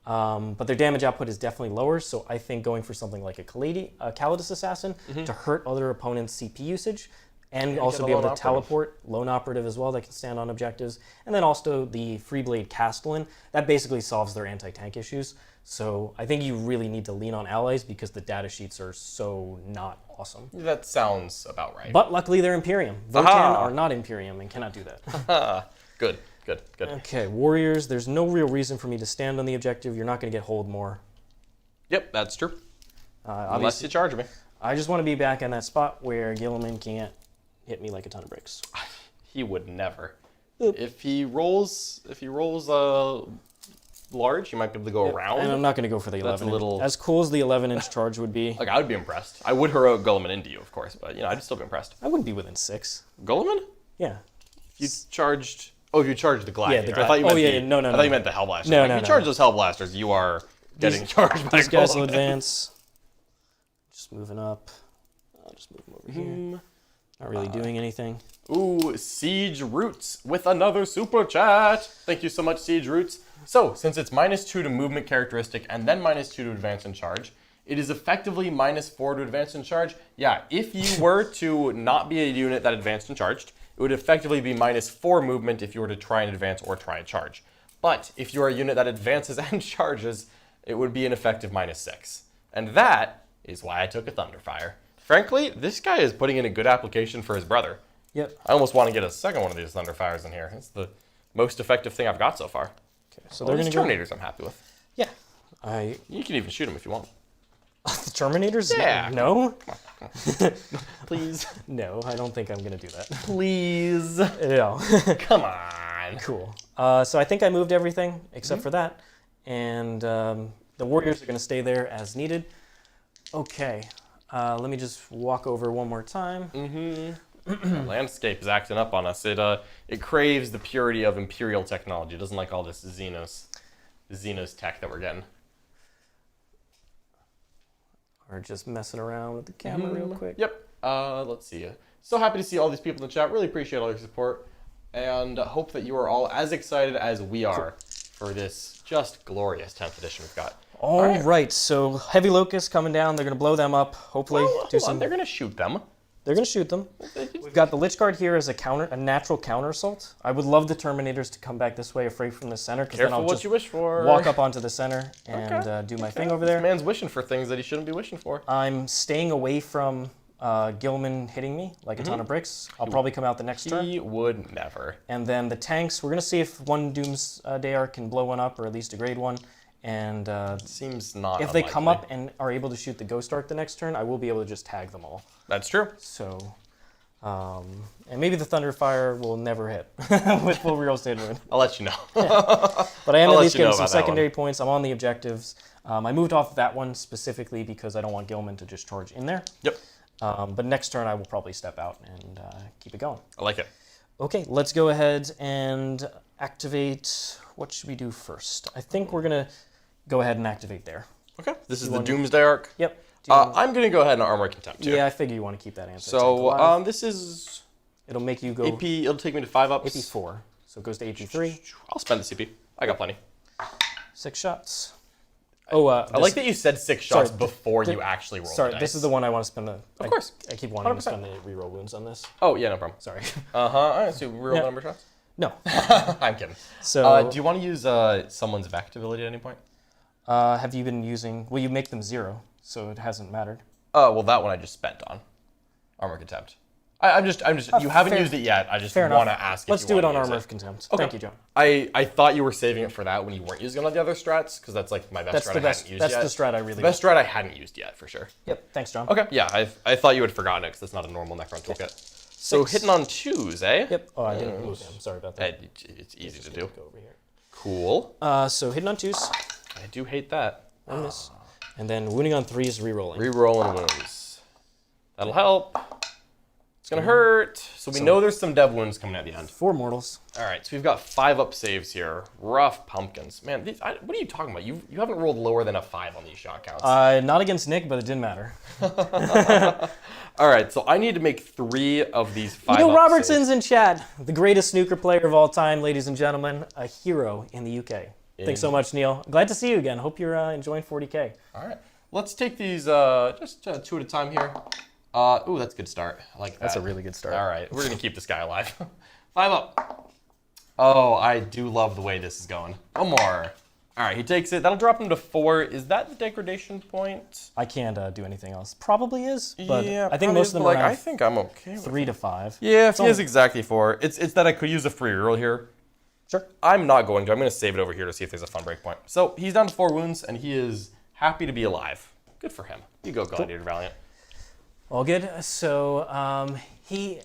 But their damage output is definitely lower, so I think going for something like a Calidus Assassin to hurt other opponents' CP usage, and also be able to teleport, lone operative as well, that can stand on objectives, and then also the Freeblade Castellan, that basically solves their anti-tank issues. So I think you really need to lean on allies because the data sheets are so not awesome. That sounds about right. But luckily they're Imperium. Votan are not Imperium and cannot do that. Good. Okay, Warriors, there's no real reason for me to stand on the objective. You're not going to get hold more. Yep, that's true. Unless Obviously, you charge me. I just want to be back in that spot where Guilliman can't hit me like a ton of bricks. He would never. Oop. If he rolls large, you might be able to go around. And I'm not going to go for the 11. a little- As cool as the 11-inch charge would be, Like, I would be impressed. I would heroic Guilliman into you, of course, but, I'd still be impressed. I wouldn't be within 6. Guilliman? Yeah. You charged... Oh, you charged the Gladiator. the I thought you meant No. I thought you meant the Hellblasters. No, Like, no, if you no. charge those Hellblasters, you are getting charged by These guys will Guilliman. advance. Just moving up. I'll just move them over here. Not really doing anything. Ooh, Siege Roots with another super chat. Thank you so much, Siege Roots. So, since it's -2 to movement characteristic and then -2 to advance and charge, it is effectively -4 to advance and charge. Yeah, if you were to not be a unit that advanced and charged, it would effectively be -4 movement if you were to try and advance or try and charge. But if you are a unit that advances and charges, it would be an effective -6. And that is why I took a Thunderfire. Frankly, this guy is putting in a good application for his brother. Yep. I almost want to get a second one of these Thunderfires in here. It's the most effective thing I've got so far. Okay, so Well, they're these going to go... Terminators I'm happy with. Yeah. You can even shoot them if you want. The Terminators? Yeah. No? Please. No, I don't think I'm going to do that. Please. No. Come on. Cool. So I think I moved everything except for that. And the Warriors are going to stay there as needed. Okay. Let me just walk over one more time. The landscape is acting up on us. It craves the purity of Imperial technology. It doesn't like all this Xenos tech that we're getting. Or just messing around with the camera real quick. Yep. Let's see. So happy to see all these people in the chat. Really appreciate all your support. And hope that you are all as excited as we are for this just glorious 10th edition we've got. All right, so Heavy Locusts coming down. They're going to blow them up. Hopefully, do some. They're going to shoot them. They're going to shoot them. We've got the Lychguard here as a natural counter assault. I would love the Terminators to come back this way, afraid from the center, because then Careful I'll what just you wish for. walk up onto the center and do my thing over there. This man's wishing for things that he shouldn't be wishing for. I'm staying away from Guilliman hitting me like a ton of bricks. I'll probably come out the next turn. He would never. And then the tanks, we're going to see if one Doomsday Ark can blow one up, or at least a grade one. And Seems not if they come unlikely. up and are able to shoot the Ghost Ark the next turn, I will be able to just tag them all. That's true. So, and maybe the Thunderfire will never hit with full real estate ruin. I'll let you know. But I am I'll at let least you know getting some about that secondary points. I'm on the objectives. I moved off that one specifically because I don't want Guilliman to just charge in there. Yep. But next turn I will probably step out and keep it going. I like it. Okay, let's go ahead and activate. What should we do first? I think we're going to go ahead and activate there. Okay. This is the Doomsday Ark. Yep. I'm going to go ahead and Armor Contempt here. Yeah, I figure you want to keep that answer. So this is... It'll make you go... AP, it'll take me to 5 ups. AP 4. So it goes to AP 3. I'll spend the CP. I got plenty. 6 shots. Oh, I like that you said 6 shots before you actually rolled the dice. This is the one I want to spend the... Of course. I keep wanting 100%. to spend the reroll wounds on this. Oh, yeah, no problem. Sorry. Uh-huh. So reroll the number of shots? No. I'm kidding. So... do you want to use someone's Vect ability at any point? Have you been using... Well, you make them 0, so it hasn't mattered. Oh, well, that one I just spent on. Armor Contempt. I'm just. You haven't used it yet. I just want to ask. Let's do it on Armor of Contempt. Okay. Thank you, John. I thought you were saving it for that when you weren't using it on the other strats, because that's like my best strat I hadn't used yet. That's the strat I really. Best strat I hadn't used yet for sure. Yep. Thanks, John. Okay. Yeah, I thought you had forgotten it because that's not a normal Necron toolkit. So hitting on 2s, eh? Yep. Oh, I didn't move him. Sorry about that. It's easy to do. Go over here. Cool. So hitting on 2s. I do hate that. One miss. And then wounding on 3s, rerolling. Rerolling wounds. That'll help. It's gonna hurt. So we know there's some dev wounds coming at the end. 4 mortals. All right, so we've got 5 up saves here. Rough pumpkins. Man, what are you talking about? You haven't rolled lower than a 5 on these shot counts. Not against Nick, but it didn't matter. All right, so I need to make 3 of these 5 Neil up Robertson's saves. in chat. The greatest snooker player of all time, ladies and gentlemen. A hero in the UK. Thanks so much, Neil. Glad to see you again. Hope you're enjoying 40K. All right, let's take these just 2 at a time here. Ooh, that's a good start. I like that. That's a really good start. All right, we're gonna keep this guy alive. 5 up. Oh, I do love the way this is going. One more. All right, he takes it. That'll drop him to 4. Is that the degradation point? I can't do anything else. Probably is, but Yeah, I think most of them are I think I'm okay with 3 to 5. Yeah, if he is exactly 4. It's that I could use a free reroll here. Sure. I'm not going to. I'm going to save it over here to see if there's a fun break point. So he's down to 4 wounds, and he is happy to be alive. Good for him. You go, Gladiator Valiant. All good. So he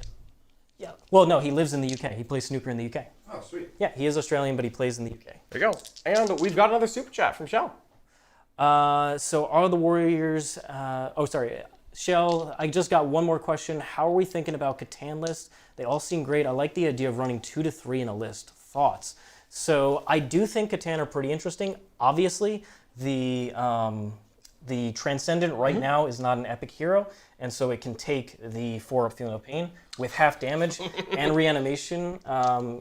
lives in the UK. He plays snooker in the UK. Oh, sweet. Yeah, he is Australian, but he plays in the UK. There you go. And we've got another super chat from Shell. So are the Warriors... Shell, I just got one more question. How are we thinking about Catan lists? They all seem great. I like the idea of running 2 to 3 in a list. Thoughts? So I do think Catan are pretty interesting. Obviously, the Transcendent right now is not an epic hero, and so it can take the 4-up Feeling of Pain with half damage and reanimation.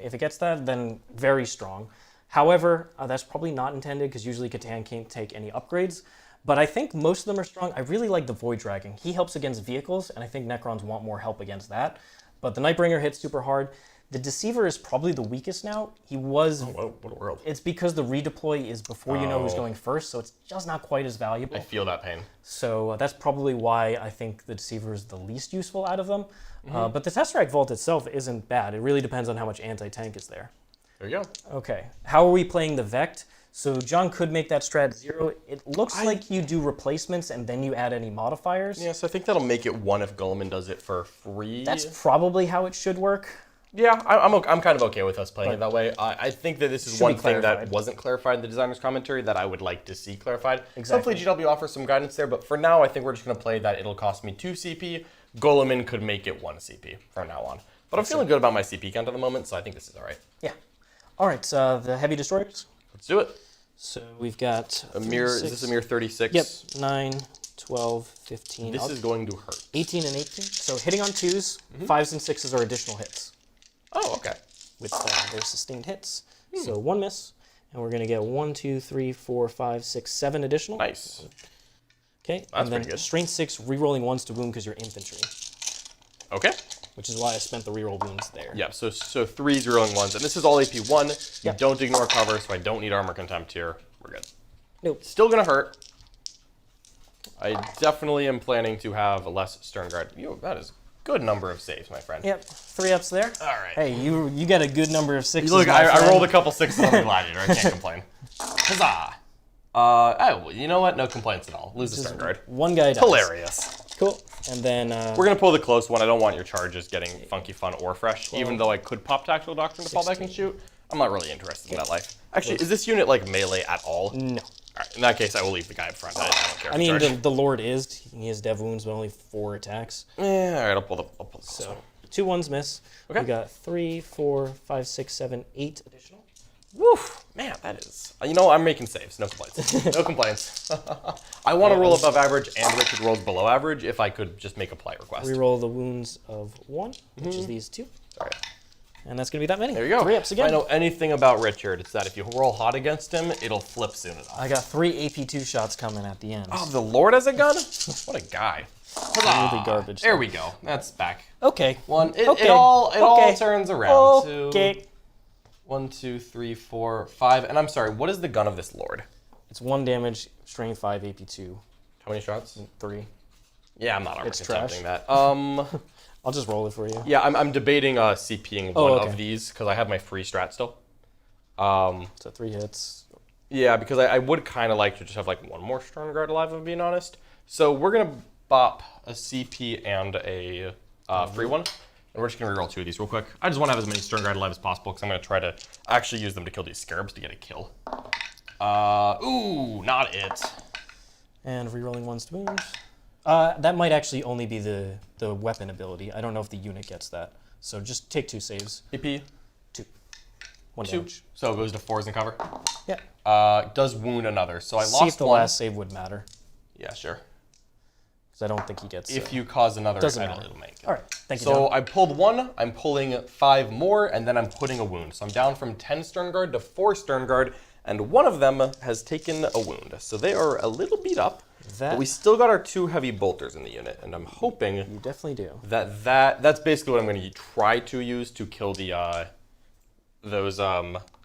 If it gets that, then very strong. However, that's probably not intended because usually Catan can't take any upgrades. But I think most of them are strong. I really like the Void Dragon. He helps against vehicles, and I think Necrons want more help against that. But the Nightbringer hits super hard. The Deceiver is probably the weakest now. He was... Oh, what a world. It's because the redeploy is before you know who's going first, so it's just not quite as valuable. I feel that pain. So that's probably why I think the Deceiver is the least useful out of them. But the Tesseract Vault itself isn't bad. It really depends on how much anti-tank is there. There you go. Okay. How are we playing the Vect? So John could make that strat 0. It looks like you do replacements and then you add any modifiers. Yeah, so I think that'll make it 1 if Guilliman does it for free. That's probably how it should work. Yeah, I'm kind of okay with us playing it that way. I think that this is one thing that wasn't clarified in the designer's commentary that I would like to see clarified. Exactly. Hopefully GW offers some guidance there, but for now I think we're just going to play that it'll cost me 2 CP. Guilliman could make it 1 CP from now on. But I'm feeling good about my CP count at the moment, so I think this is all right. Yeah. All right, the Heavy Destroyers. Let's do it. So we've got... Is this a mere 36? Yep, 9, 12, 15. This is going to hurt. 18 and 18. So hitting on 2s, 5s and 6s are additional hits. Oh, okay. With their sustained hits. So 1 miss, and we're going to get 1, 2, 3, 4, 5, 6, 7 additional. Nice. Okay, That's and then pretty good. strength 6, rerolling 1s to wound because you're infantry. Okay. Which is why I spent the reroll wounds there. Yeah, so 3s rolling 1s, and this is all AP 1. Yeah. Don't ignore cover, so I don't need Armor Contempt here. We're good. Nope. Still gonna hurt. I definitely am planning to have a less Sternguard. That is a good number of saves, my friend. Yep, 3 ups there. All right. Hey, you got a good number of 6s. Look, I rolled a couple 6s on the Gladiator. I can't complain. Huzzah! Oh, you know what? No complaints at all. Lose the Sternguard. One guy dies. Hilarious. Cool. And then... We're going to pull the close one. I don't want your charges getting funky, fun, or fresh. Even though I could pop Tactical Doctrine to fall back and shoot, I'm not really interested in that life. Actually, is this unit like melee at all? No. All right, in that case, I will leave the guy up front. I don't care. I mean, the Lord he has Dev Wounds, but only 4 attacks. Yeah, all right, I'll pull the So 2 1s miss. Okay. We got 3, 4, 5, 6, 7, 8 additional. Woof, man, that is. You know, I'm making saves. No complaints. No complaints. I want to roll above average, and Richard rolls below average. If I could just make a play request. We roll the wounds of 1, which is these 2. Sorry. And that's going to be that many. There you go. 3 ups again. If I know anything about Richard, it's that if you roll hot against him, it'll flip soon enough. I got 3 AP2 shots coming at the end. Oh, the Lord has a gun? What a guy. Really garbage. There we go. That's back. Okay. It all turns around. Okay. 2, 1, 2, 3, 4, 5. And I'm sorry, what is the gun of this Lord? It's 1 damage, strength 5, AP2. How many shots? 3. Yeah, I'm not It's attempting trash. that. I'll just roll it for you. Yeah, I'm debating CPing one of these because I have my free strat still. So 3 hits. Yeah, because I would kind of like to just have like one more Sternguard alive, if I'm being honest. So we're going to bop a CP and a free one. And we're just going to reroll 2 of these real quick. I just want to have as many Sternguard alive as possible because I'm going to try to actually use them to kill these Scarabs to get a kill. Ooh, not it. And rerolling 1's to wound. That might actually only be the weapon ability. I don't know if the unit gets that. So just take 2 saves. AP? 2. 1 2. damage. So it goes to 4s in cover. Yeah. Does wound another. So I lost See if the one. last save would matter. Yeah, sure. Because I don't think he gets If you cause another, doesn't it'll matter. make it. All right. Thank you, So John. I pulled 1, I'm pulling 5 more, and then I'm putting a wound. So I'm down from 10 Sternguard to 4 Sternguard, and one of them has taken a wound. So they are a little beat up, but we still got our 2 heavy bolters in the unit, and I'm hoping You definitely do. that's basically what I'm going to try to use to kill the those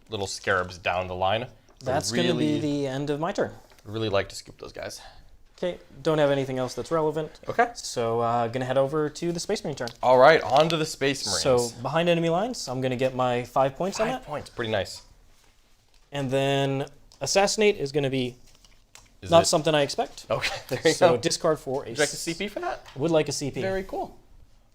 little Scarabs down the line. That's going to be the end of my turn. Really like to scoop those guys. Okay, don't have anything else that's relevant. Okay. So gonna head over to the Space Marine turn. All right, on to the Space Marines. So behind enemy lines, I'm gonna get my 5 points on 5 that. points, pretty nice. And then Assassinate is gonna be Is not it- something I expect. Okay, there you So go. discard for a Would you like a CP for that? Would like a CP. Very cool.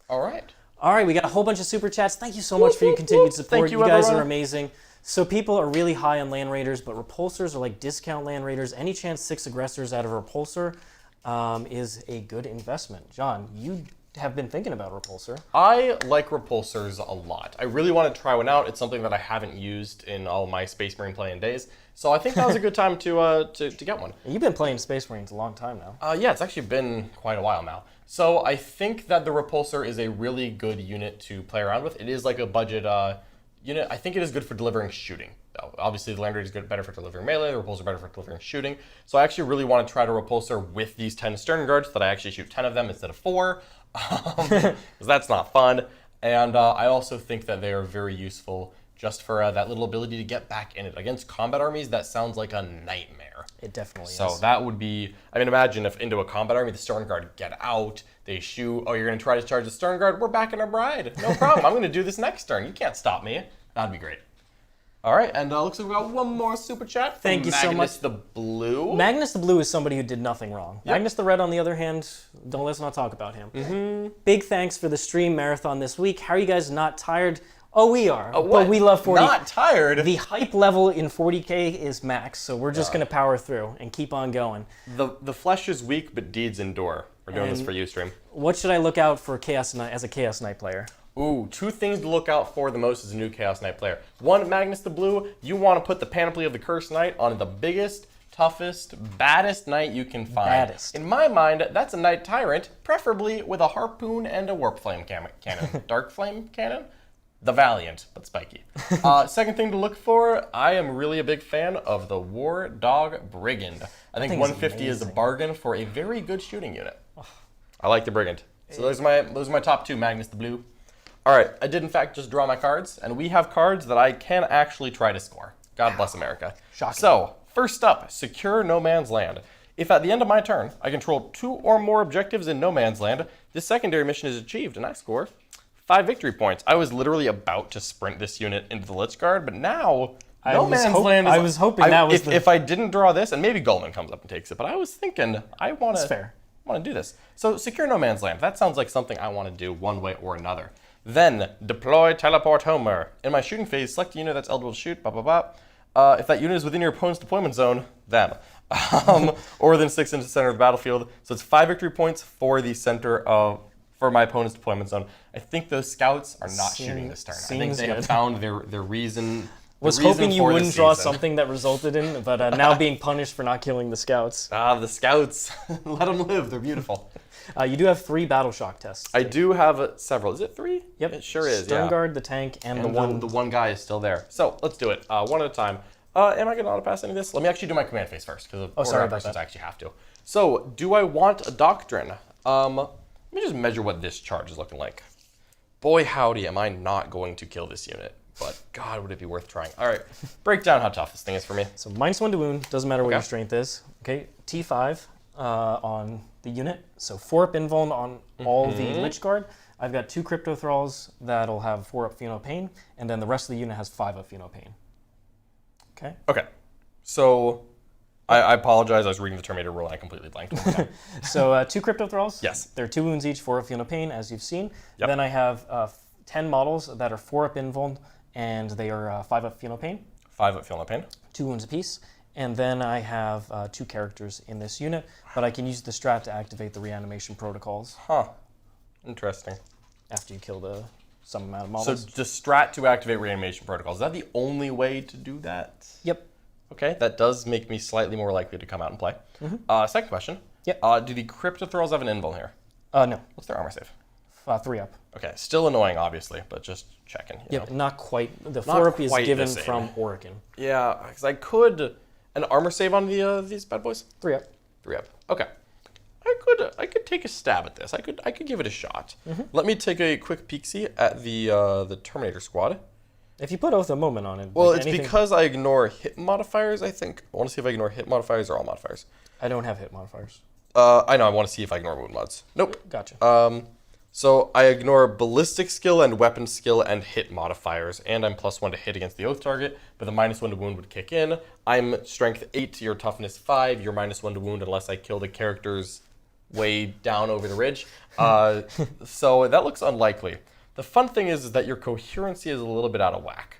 All right. All right, we got a whole bunch of super chats. Thank you so much for your continued support. Thank you, guys everyone. are amazing. So people are really high on Land Raiders, but Repulsors are like discount Land Raiders. Any chance 6 aggressors out of Repulsor is a good investment. John, you have been thinking about Repulsor. I like repulsors a lot. I really want to try one out. It's something that I haven't used in all my Space Marine playing days. So I think that was a good time to get one. You've been playing Space Marines a long time now. Yeah, it's actually been quite a while now. So I think that the repulsor is a really good unit to play around with. It is like a budget unit. I think it is good for delivering shooting. Obviously, the Land Raider is better for delivering melee. The repulsor better for delivering shooting. So I actually really want to try to repulsor with these 10 Sternguards so that I actually shoot 10 of them instead of 4. Because that's not fun. And I also think that they are very useful just for that little ability to get back in it. Against combat armies, that sounds like a nightmare. It definitely So is. that would be, I mean, imagine if into a combat army, the Sternguard get out, they shoot, oh, you're going to try to charge the Sternguard? We're back in our bride. No problem. I'm going to do this next turn. You can't stop me. That'd be great. All right, and looks like we got one more super chat from Thank you so Magnus much. the Blue. Magnus the Blue is somebody who did nothing wrong. Yep. Magnus the Red, on the other hand, let's not talk about him. Big thanks for the stream marathon this week. How are you guys not tired? Oh, we are. But we love 40. Not tired. The hype level in 40K is max, so we're just going to power through and keep on going. The flesh is weak, but deeds endure. We're doing this for you, stream. What should I look out for Chaos Knight as a Chaos Knight player? Ooh, 2 things to look out for the most as a new Chaos Knight player. 1, Magnus the Blue, you want to put the Panoply of the Cursed Knight on the biggest, toughest, baddest knight you can find. Baddest. In my mind, that's a Knight Tyrant, preferably with a harpoon and a Warp Flame cannon. Dark Flame cannon? The Valiant, but spiky. Second thing to look for, I am really a big fan of the War Dog Brigand. I think thing's 150 is a amazing. bargain for a very good shooting unit. I like the Brigand. So those are my top 2, Magnus the Blue. All right, I did in fact just draw my cards, and we have cards that I can actually try to score. God bless America. Shocking. So, first up, secure no man's land. If at the end of my turn, I control 2 or more objectives in no man's land, this secondary mission is achieved, and I score 5 victory points. I was literally about to sprint this unit into the Lychguard, but now no man's land is... I was hoping that was if I didn't draw this, and maybe Guilliman comes up and takes it, but I was thinking I want That's fair. to do this. So, secure no man's land. That sounds like something I want to do one way or another. Then, deploy Teleport Homer. In my shooting phase, select a unit that's eligible to shoot, blah, blah, blah. If that unit is within your opponent's deployment zone, them. Or within 6 inches of the center of the battlefield. So it's 5 victory points for the center of for my opponent's deployment zone. I think those scouts are not shooting this turn. I think they have found their reason. Was hoping you wouldn't draw something that resulted in, but now being punished for not killing the scouts. The scouts. Let them live. They're beautiful. You do have 3 battle shock tests. I do have several. Is it 3? Yep. It sure is. Sternguard, the tank, and the one. The one guy is still there. So let's do it one at a time. Am I going to auto pass any of this? Let me actually do my command phase first because sorry about I that. actually have to. So do I want a doctrine? Let me just measure what this charge is looking like. Boy, howdy, am I not going to kill this unit. But God, would it be worth trying. All right, break down how tough this thing is for me. So -1 to wound, doesn't matter what your strength is. Okay, T5 on the unit. So 4-up invuln on all the Lychguard. I've got 2 Cryptothralls that'll have 4-up Pheno Pain, and then the rest of the unit has 5-up Pheno Pain. Okay? Okay, so I apologize, I was reading the Terminator rule and I completely blanked. So 2 Cryptothralls. Yes. They're 2 wounds each, 4-up Pheno Pain, as you've seen. Yep. Then I have 10 models that are 4-up invuln, and they are 5-up Pheno Pain. 5-up Pheno Pain. 2 wounds apiece. And then I have 2 characters in this unit, but I can use the strat to activate the reanimation protocols. Huh. Interesting. After you kill some amount of So models. just strat to activate reanimation protocols. Is that the only way to do that? Yep. Okay, that does make me slightly more likely to come out and play. Second question. Yep. Do the Cryptothralls have an invul here? No. What's their armor save? 3-up. Okay, still annoying, obviously, but just checking. You know? Not quite. The 4-up is quite the given same. from Orikan. Yeah, because I could an armor save on these bad boys. 3-up. 3-up. Okay. I could take a stab at this. I could give it a shot. Let me take a quick peek-see at the Terminator squad. If you put Oath of Moment on it. Well, like it's anything, because I ignore hit modifiers, I think. I want to see if I ignore hit modifiers or all modifiers. I don't have hit modifiers. I know, I want to see if I ignore wound mods. Nope. Gotcha. So I ignore ballistic skill and weapon skill and hit modifiers, and I'm +1 to hit against the oath target, but the -1 to wound would kick in. I'm strength 8, your toughness 5, you're -1 to wound unless I kill the characters way down over the ridge. So that looks unlikely. The fun thing is that your coherency is a little bit out of whack.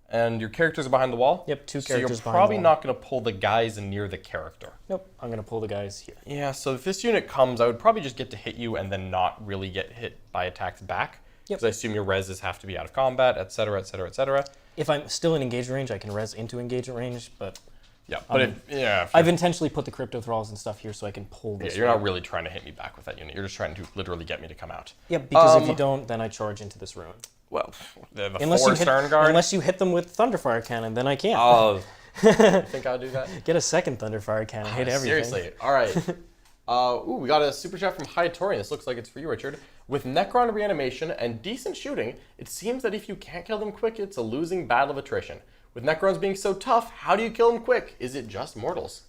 And your characters are behind the wall? Yep, 2 So characters you're behind probably the wall. not going to pull the guys near the character. Nope, I'm going to pull the guys here. Yeah, so if this unit comes, I would probably just get to hit you and then not really get hit by attacks back. Yep. Because I assume your reses have to be out of combat, etc., etc., etc. If I'm still in engagement range, I can res into engagement range, but Yeah, but if I've intentionally put the Cryptothralls and stuff here so I can pull this. you're not really trying to hit me back with that unit. You're just trying to literally get me to come out. Yeah, because if you don't, then I charge into this ruin. Well, the Unless 4 you hit, Sternguard. unless you hit them with Thunderfire Cannon, then I can't. Oh, I think I'll do that. Get a second Thunderfire Cannon, hit everything. Seriously. All right. We got a super chat from Hytorian. This looks like it's for you, Richard. With Necron Reanimation and decent shooting, it seems that if you can't kill them quick, it's a losing battle of attrition. With Necrons being so tough, how do you kill them quick? Is it just mortals?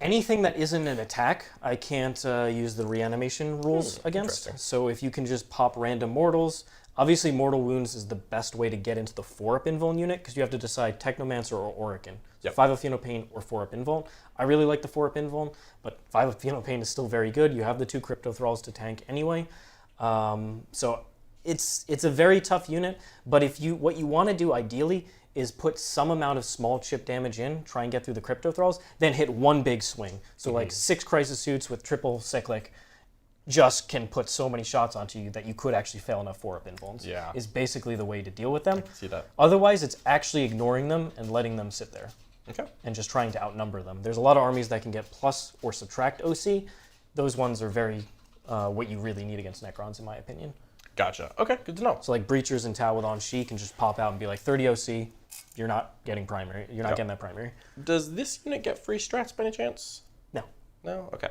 Anything that isn't an attack, I can't use the reanimation rules against. So if you can just pop random mortals, obviously mortal wounds is the best way to get into the 4-up invuln unit because you have to decide Technomancer or Orikan. So 5-up Pheno Pain or 4-up invuln. I really like the 4-up invuln, but 5-up Pheno Pain is still very good. You have the 2 Cryptothralls to tank anyway. So it's a very tough unit, but what you want to do ideally is put some amount of small chip damage in, try and get through the Cryptothralls, then hit one big swing. So like 6 Crisis Suits with triple cyclic just can put so many shots onto you that you could actually fail enough 4-up invulns. Yeah. Is basically the way to deal with them. I can see that. Otherwise, it's actually ignoring them and letting them sit there. Okay. And just trying to outnumber them. There's a lot of armies that can get plus or subtract OC. Those ones are very what you really need against Necrons, in my opinion. Gotcha. Okay, good to know. So like Breachers and Talwadon She can just pop out and be like 30 OC. You're not getting primary. You're not getting that primary. Does this unit get free strats by any chance? No. No? Okay.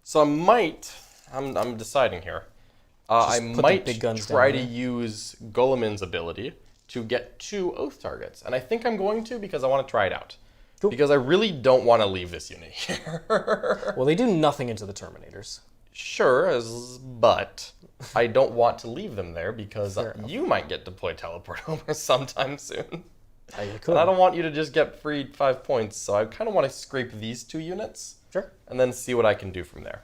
So I'm deciding here. I put the might big guns try down to there. use Guilliman's ability to get 2 oath targets. And I think I'm going to because I want to try it out. Cool. Because I really don't want to leave this unit here. Well, they do nothing into the Terminators. Sure, but I don't want to leave them there because Fair enough. you might get deployed teleport over sometime soon. You could. And I don't want you to just get free 5 points, so I kind of want to scrape these 2 units. Sure. And then see what I can do from there.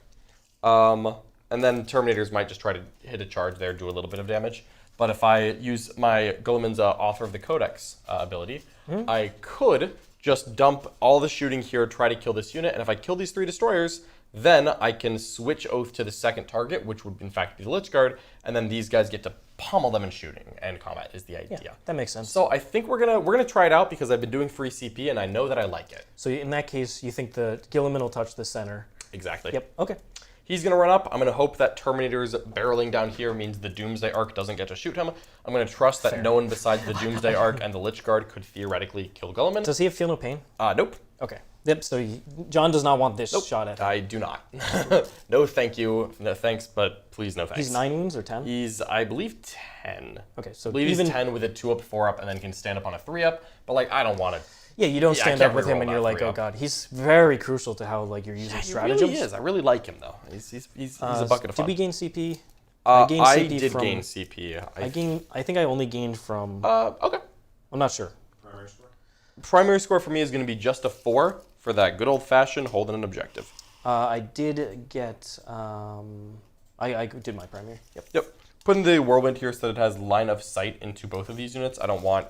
And then Terminators might just try to hit a charge there, do a little bit of damage. But if I use my Guilliman's Author of the Codex ability, I could just dump all the shooting here, try to kill this unit, and if I kill these 3 destroyers, then I can switch Oath to the second target, which would in fact be the Lychguard, and then these guys get to pummel them in shooting, and combat is the idea. Yeah, that makes sense. So I think we're gonna try it out because I've been doing free CP and I know that I like it. So in that case, you think the Guilliman will touch the center? Exactly. Yep. Okay. He's going to run up. I'm going to hope that Terminators barreling down here means the Doomsday Ark doesn't get to shoot him. I'm going to trust that no one besides the Doomsday Ark and the Lychguard could theoretically kill Guilliman. Does he feel no pain? Nope. Okay. Yep. So John does not want this shot at him. I do not. No, thank you. No thanks, but please no thanks. He's 9 wounds or 10? He's, I believe, 10. Okay, so I believe even he's 10 with a 2-up, 4-up, and then can stand up on a 3-up. But like, I don't want to. Yeah, you don't stand I can't up with him reroll and you're that like, 3-up. oh god. He's very crucial to how like you're using He stratagems. really is. I really like him though. He's a bucket of fun. Did we gain CP? I gained CP did from- gain CP. I think I only gained from. Okay. I'm not sure. Primary score? Primary score for me is going to be just a 4 for that good old-fashioned holding an objective. I did get. I did my primary. Yep. Yep. Putting the Whirlwind here so that it has line of sight into both of these units. I don't want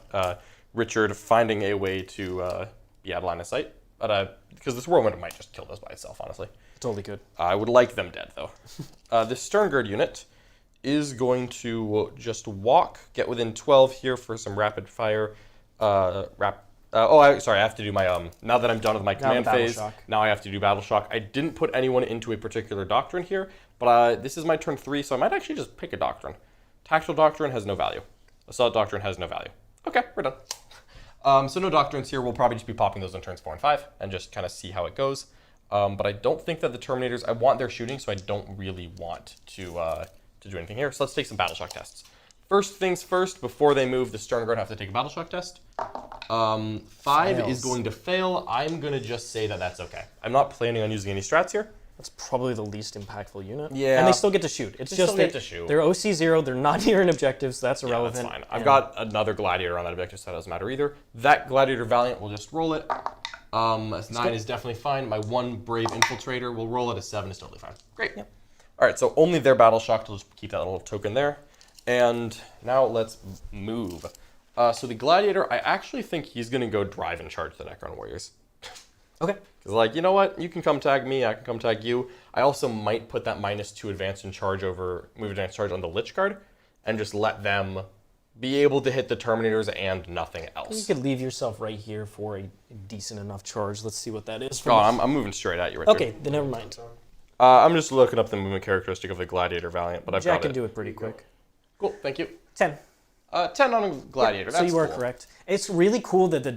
Richard finding a way to be out of line of sight. But because this Whirlwind might just kill those by itself, honestly. Totally could. I would like them dead, though. This Sternguard unit is going to just walk, get within 12 here for some rapid fire. Sorry, I have to do my, now that I'm done with my command Battle phase, Shock. now I have to do Battle Shock. I didn't put anyone into a particular doctrine here, but this is my turn 3, so I might actually just pick a doctrine. Tactical Doctrine has no value. Assault Doctrine has no value. Okay, we're done. So no doctrines here. We'll probably just be popping those on turns 4 and 5 and just kind of see how it goes. But I don't think that the Terminators, I want their shooting, so I don't really want to do anything here. So let's take some Battle Shock tests. First things first, before they move, the Sternguard have to take a Battle Shock test. 5 Fails. is going to fail. I'm going to just say that that's okay. I'm not planning on using any strats here. That's probably the least impactful unit. Yeah. And they still get to shoot. It's They just still get to shoot. They're OC0. They're not near an objective, so that's irrelevant. That's fine. I've got another Gladiator on that objective, so that doesn't matter either. That Gladiator Valiant will just roll it. 9 is definitely fine. My 1 Brave Infiltrator will roll it. A 7 is totally fine. Great. Yep. All right, so only their Battle Shock. We'll just keep that little token there. And now let's move. So the Gladiator, I actually think he's going to go drive and charge the Necron Warriors. Okay. Because, like, you know what? You can come tag me. I can come tag you. I also might put that -2 advance and charge over, move advance charge on the Lychguard and just let them be able to hit the Terminators and nothing You else. could leave yourself right here for a decent enough charge. Let's see what that is. Oh, I'm moving straight at you, Richard. Okay, then never mind. I'm just looking up the movement characteristic of the Gladiator Valiant, but I've Jack got can it. do it pretty quick. Cool, thank you. 10. 10 on a Gladiator. So That's you are cool. correct. It's really cool that the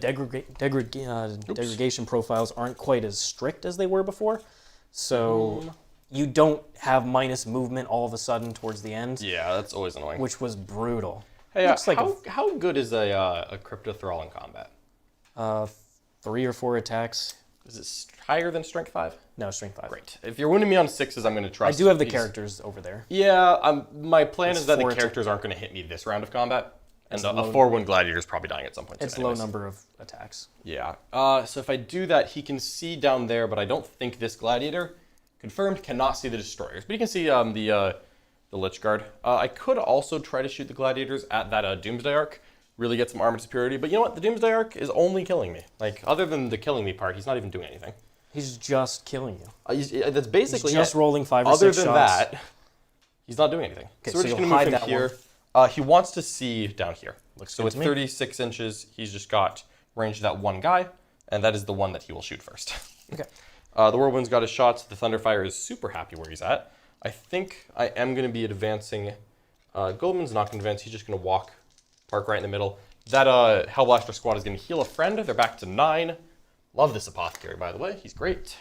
degradation profiles aren't quite as strict as they were before. So you don't have minus movement all of a sudden towards the end, Yeah, that's always annoying. which was brutal. Hey, Looks like how good is a Cryptothrall in combat? 3 or 4 attacks. Is it higher than Strength 5? No, strength 5. Great. If you're wounding me on 6s, I'm going to I trust. do have the these- characters over there. Yeah, my plan It's is that the 4 characters aren't going to hit me this round of combat. And a low- 4-1 Gladiator is probably dying at some point. It's soon low anyways. number of attacks. Yeah. So if I do that, he can see down there, but I don't think this Gladiator, confirmed, cannot see the Destroyers. But he can see the Lychguard. I could also try to shoot the Gladiators at that Doomsday Ark, really get some armored superiority. But you know what? The Doomsday Ark is only killing me. Like, other than the killing me part, he's not even doing anything. He's just killing you. That's basically He's just it. rolling 5 or Other 6 than shots. that, he's not doing anything. Okay, so we're so just you'll going to hide move him that here. He wants to see down here. So good with to me. 36 inches, he's just got range to that one guy, and that is the one that he will shoot first. Okay. The Whirlwind's got his shots. The Thunderfire is super happy where he's at. I think I am going to be advancing. Goldman's not going to advance. He's just going to walk, park right in the middle. That Helblaster squad is going to heal a friend. They're back to 9. Love this Apothecary, by the way. He's great.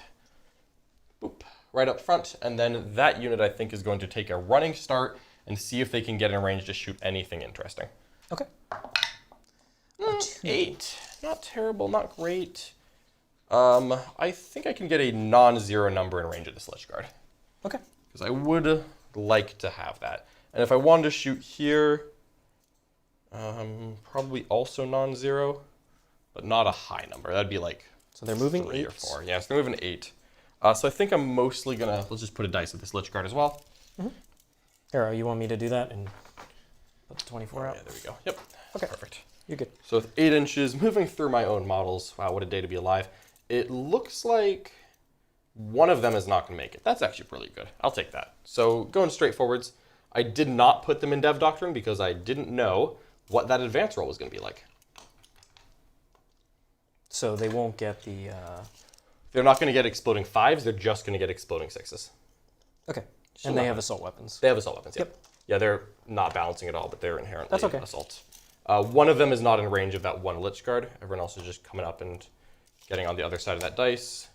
Boop. Right up front. And then that unit, I think, is going to take a running start and see if they can get in range to shoot anything interesting. Okay. 8. Not terrible, not great. I think I can get a non-zero number in range of this Lychguard. Okay. Because I would like to have that. And if I wanted to shoot here, probably also non-zero, but not a high number. That'd be like So they're moving 3 or 8. 4. Yeah, so they're moving 8. So I think I'm mostly going to, let's just put a dice at this Lychguard as well. Here, you want me to do that? And Put the 24 out. Yeah, there we go. Yep. Okay. Perfect. You're good. So with 8 inches, moving through my own models. Wow, what a day to be alive. It looks like one of them is not going to make it. That's actually really good. I'll take that. So going straight forwards, I did not put them in Dev Doctrine because I didn't know what that advance roll was going to be like. So they won't get the... They're not going to get exploding 5s. They're just going to get exploding 6s. Okay. So And they have assault weapons. They have assault weapons, Yep. Yeah, they're not balancing at all, but they're inherently That's okay. assault. One of them is not in range of that one Lychguard. Everyone else is just coming up and getting on the other side of that dice,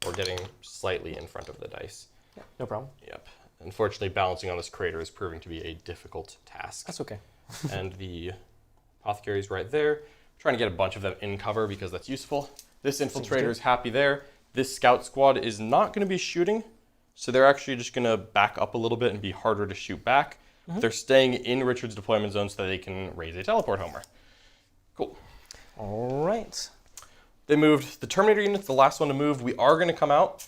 or getting slightly in front of the dice. Yeah, no problem. Yep. Unfortunately, balancing on this crater is proving to be a difficult task. That's okay. And the Apothecary is right there. Trying to get a bunch of them in cover because that's useful. This Infiltrator is happy there. This Scout Squad is not going to be shooting, so they're actually just going to back up a little bit and be harder to shoot back. They're staying in Richard's deployment zone so that they can raise a teleport homer. Cool. All right. They moved the Terminator unit's the last one to move. We are going to come out.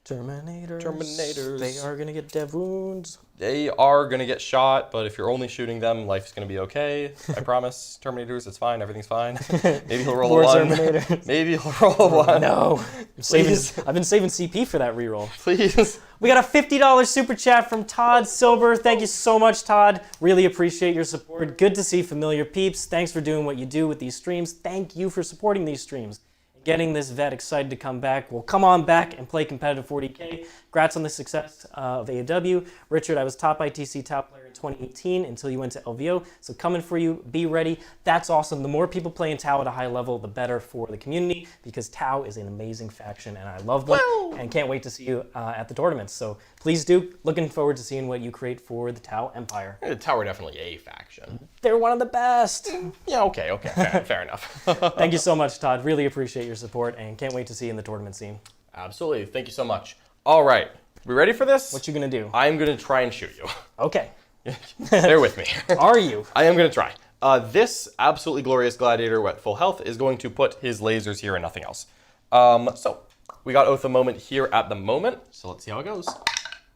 Terminators. They are going to get dev wounds. They are going to get shot, but if you're only shooting them, life's going to be okay. I promise. Terminators, it's fine. Everything's fine. Maybe he'll roll More a 1. Terminators. Maybe he'll roll a 1. No. I've been saving CP for that reroll. Please. We got a $50 super chat from Todd Silber. Thank you so much, Todd. Really appreciate your support. Good to see familiar peeps. Thanks for doing what you do with these streams. Thank you for supporting these streams. Getting this vet excited to come back. Well, come on back and play competitive 40K. Congrats on the success of AOW. Richard, I was top ITC top player in 2018 until you went to LVO. So coming for you, be ready. That's awesome. The more people playing Tau at a high level, the better for the community, because Tau is an amazing faction and I love them. And can't wait to see you at the tournaments. So please do. Looking forward to seeing what you create for the Tau Empire. The Tau are definitely a faction. They're one of the best. Yeah, okay. Fair enough. Thank you so much, Todd. Really appreciate your support and can't wait to see you in the tournament scene. Absolutely. Thank you so much. All right. We ready for this? What you gonna do? I'm going to try and shoot you. Okay. Bear with me. Are you? I am going to try. This absolutely glorious Gladiator at full health is going to put his lasers here and nothing else. So we got Oath a moment here at the moment. So let's see how it goes.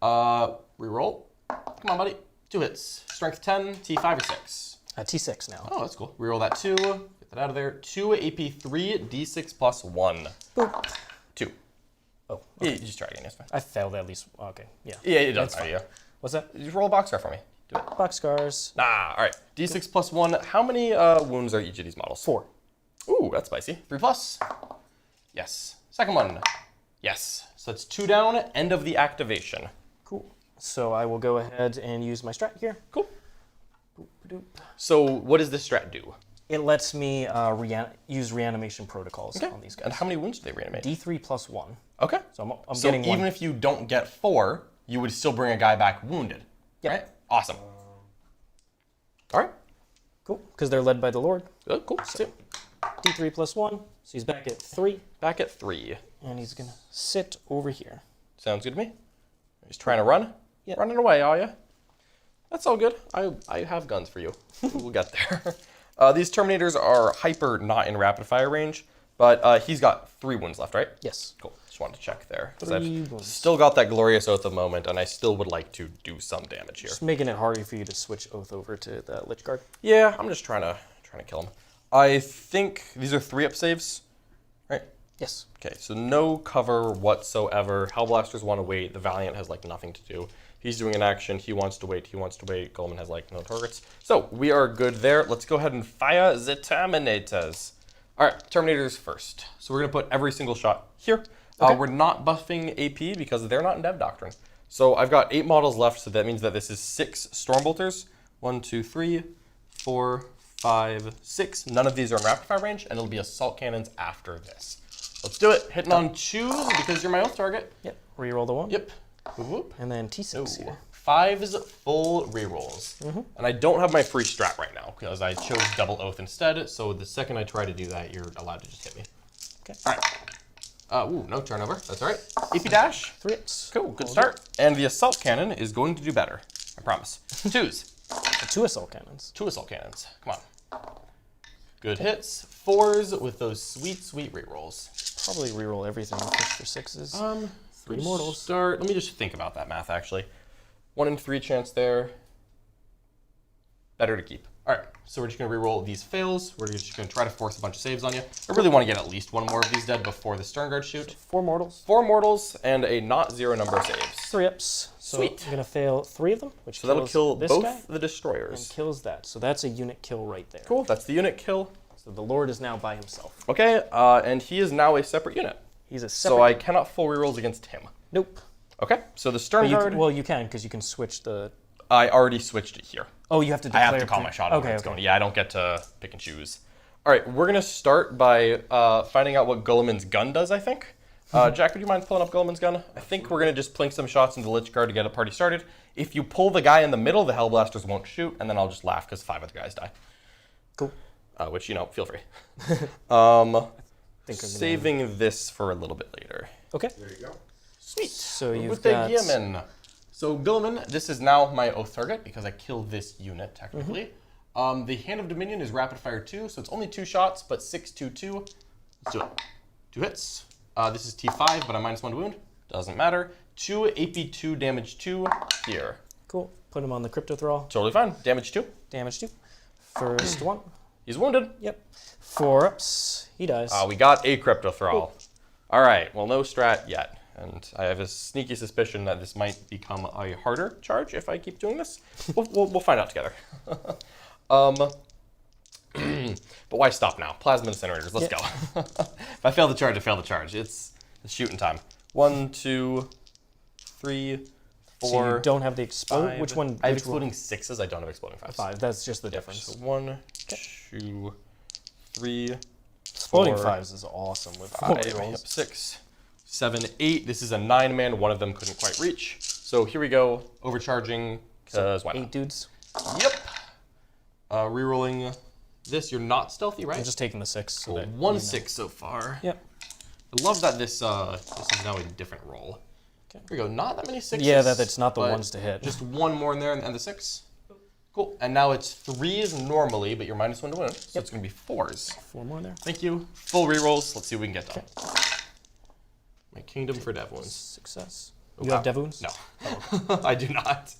Reroll. Come on, buddy. 2 hits. Strength 10, T5 or 6. T6 now. Oh, that's cool. Reroll that 2. Get that out of there. 2 AP3, D6 plus 1. Boop. 2. Oh, Okay. okay. Yeah, you just try it again. It's fine. I failed at least. Okay, yeah. Yeah, it does. That's fine. Yeah. What's that? Just roll a boxcar for me. Do it. Box scars. Nah, all right. D6 plus 1. How many wounds are each of these models? 4. Ooh, that's spicy. 3 plus. Yes. Second one. Yes. So that's 2 down. End of the activation. Cool. So I will go ahead and use my strat here. Cool. Boop, doop. So what does this strat do? It lets me use reanimation protocols on these guys. And how many wounds do they reanimate? D3 plus 1. Okay. So I'm So getting even 1. if you don't get 4, you would still bring a guy back wounded. Yep. Right? Awesome. All right. Cool, because they're led by the Lord. Good, cool. So, D3 plus 1, so he's back at 3. back at 3. And he's gonna sit over here. Sounds good to me. He's trying to run? Yeah. Running away, are you? That's all good. I have guns for you. We'll get there. These Terminators are hyper not in rapid fire range, but he's got 3 wounds left, right? Yes. Cool. Just wanted to check there. 'Cause 3 I've wounds. still got that glorious Oath of moment, and I still would like to do some damage here. Just making it harder for you to switch Oath over to the Lychguard. Yeah, I'm just trying to kill him. I think these are 3-up saves, right? Yes. Okay, so no cover whatsoever. Helblasters want to wait. The Valiant has like nothing to do. He's doing an action. He wants to wait. Guilliman has like no targets. So we are good there. Let's go ahead and fire the Terminators. All right, Terminators first. So we're going to put every single shot here. Okay. We're not buffing AP because they're not in Dev Doctrine. So I've got 8 models left, so that means that this is 6 Stormbolters. 1, 2, 3, 4, 5, 6. None of these are in rapid fire range, and it'll be assault cannons after this. Let's do it. Hitting on 2s because you're my oath target. Yep. Reroll the 1. Yep. Whoop, whoop. And then T6 here. 5's full rerolls. And I don't have my free strat right now because I chose double oath instead. So the second I try to do that, you're allowed to just hit me. Okay. All right. Ooh, no turnover. That's all right. AP dash. 3 hits. Cool. Good start. And the assault cannon is going to do better. I promise. 2s. 2 assault cannons. 2 assault cannons. Come on. Good hits. 4s with those sweet, sweet rerolls. Probably reroll everything and push for 6s. 3 mortals. Start. Let me just think about that math, actually. 1 in 3 chance there. better to keep. All right, so we're just gonna reroll these fails. We're just gonna try to force a bunch of saves on you. I really want to get at least one more of these dead before the Sternguard shoot. 4 mortals. 4 mortals and a not 0 number of saves. 3 ups. So Sweet. I'm gonna fail 3 of them, which So that'll kills kill this both guy the destroyers. and kills that. So that's a unit kill right there. Cool, that's the unit kill. So the Lord is now by himself. Okay, and he is now a separate unit. He's a separate. So I cannot full rerolls against him. Nope. Okay, so the But Sternguard, well, you can because you can switch the. I already switched it here. Oh, you have to. I Declare have to call my shot on where Okay. it's going. Yeah, I don't get to pick and choose. All right, we're gonna start by finding out what Guilliman's gun does, I think. Jack, would you mind pulling up Guilliman's gun? I think we're gonna just plink some shots into Lychguard to get a party started. If you pull the guy in the middle, the Helblasters won't shoot, and then I'll just laugh because 5 of the guys die. Cool. Which, you know, feel free. Think I'm gonna- Saving this for a little bit later. Okay. There you go. Sweet. So you've With the got. Guilliman. So Guilliman, this is now my oath target because I killed this unit technically. The Hand of Dominion is rapid fire 2, so it's only 2 shots, but 6/2/2. Let's do it. 2 hits. This is T5, but I'm -1 to wound. Doesn't matter. 2 AP2 damage 2 here. Cool. Put him on the Cryptothrall. Totally fine. Damage 2. Damage 2. First one. He's wounded. Yep. 4 ups. He dies. We got a Cryptothrall. All right. Well, no strat yet. And I have a sneaky suspicion that this might become a harder charge if I keep doing this. We'll find out together. But why stop now? Plasma incinerators, let's go. If I fail the charge, I fail the charge. It's shooting time. 1, 2, 3, 4. So you don't have the explode. 5. Which one? I have which one? exploding 6s. I don't have exploding 5s. 5. That's just the So difference. 1, 2, 3, Exploding 4, 5s is awesome with 4 5, rolls. 6, 7, 8. This is a 9-man. One of them couldn't quite reach. So here we go. Overcharging, because why not? 8 dudes. Yep. Rerolling this. You're not stealthy, right? I'm just taking the 6. So that 1 you know. 6 so far. Yep. I love that this is now a different roll. Okay. Here we go. Not that many 6s. Yeah, that's not the but ones to hit. Just 1 more in there and the 6. Cool. And now it's 3s normally, but you're -1 to wound. So it's going to be 4s. 4 more there. Thank you. Full rerolls. Let's see what we can get done. My kingdom for dev wounds. Success. Oh, You have dev wounds? No. I do not.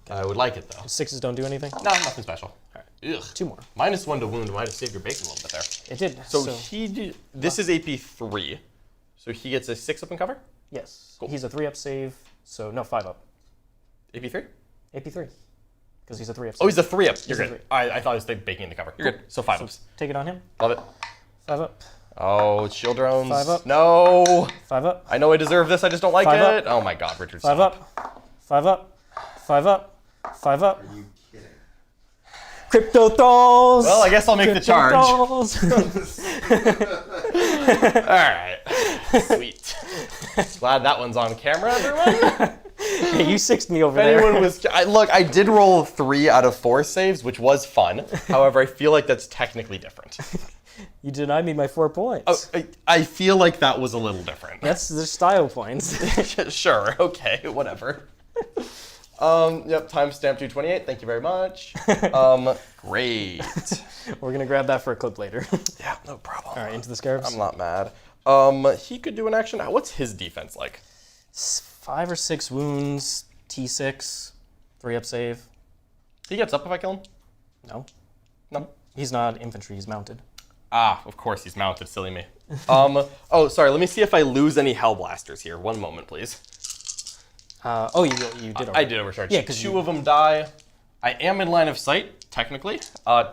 I would like it though. 6s don't do anything? No, nothing special. All right. Ugh. 2 more. -1 to wound might have saved your bacon a little bit there. It did. So he did, this is AP 3. So he gets a 6 up and cover? Yes. Cool. He's a 3 up save. So, no, 5 up. AP 3? AP 3. Because he's a 3 up save. Oh, he's a 3 up. You're a good. 3. I thought he was baking in the cover. You're good. So 5 ups. Take it on him. Love it. 5 up. Oh, it's shield drones. 5 up. No. 5 up. I know I deserve this. I just don't like 5 it. up. Oh my God, Richard. 5 stop. up. 5 up. 5 up. 5 up. Are you kidding? Cryptothralls. Well, I guess I'll make the charge. All Cryptothralls. right. Sweet. Glad that one's on camera, everyone. Hey, you 6'd me over If there. anyone was, look, I did roll 3 out of 4 saves, which was fun. However, I feel like that's technically different. You denied me my 4 points. Oh, I feel like that was a little different. That's the style points. Sure. Okay. Whatever. Yep. Timestamp 228. Thank you very much. Great. We're going to grab that for a clip later. Yeah. No problem. All right, into the Scarabs. I'm not mad. He could do an action. What's his defense like? 5 or 6 wounds, T6, 3 up save. He gets up if I kill him. No, No. he's not infantry, he's mounted. Ah, of course he's mounted. Silly me. Oh, sorry. Let me see if I lose any Helblasters here. One moment, please. Oh, you did. I did overcharge. Yeah, 'cause 2 of them die. I am in line of sight, technically.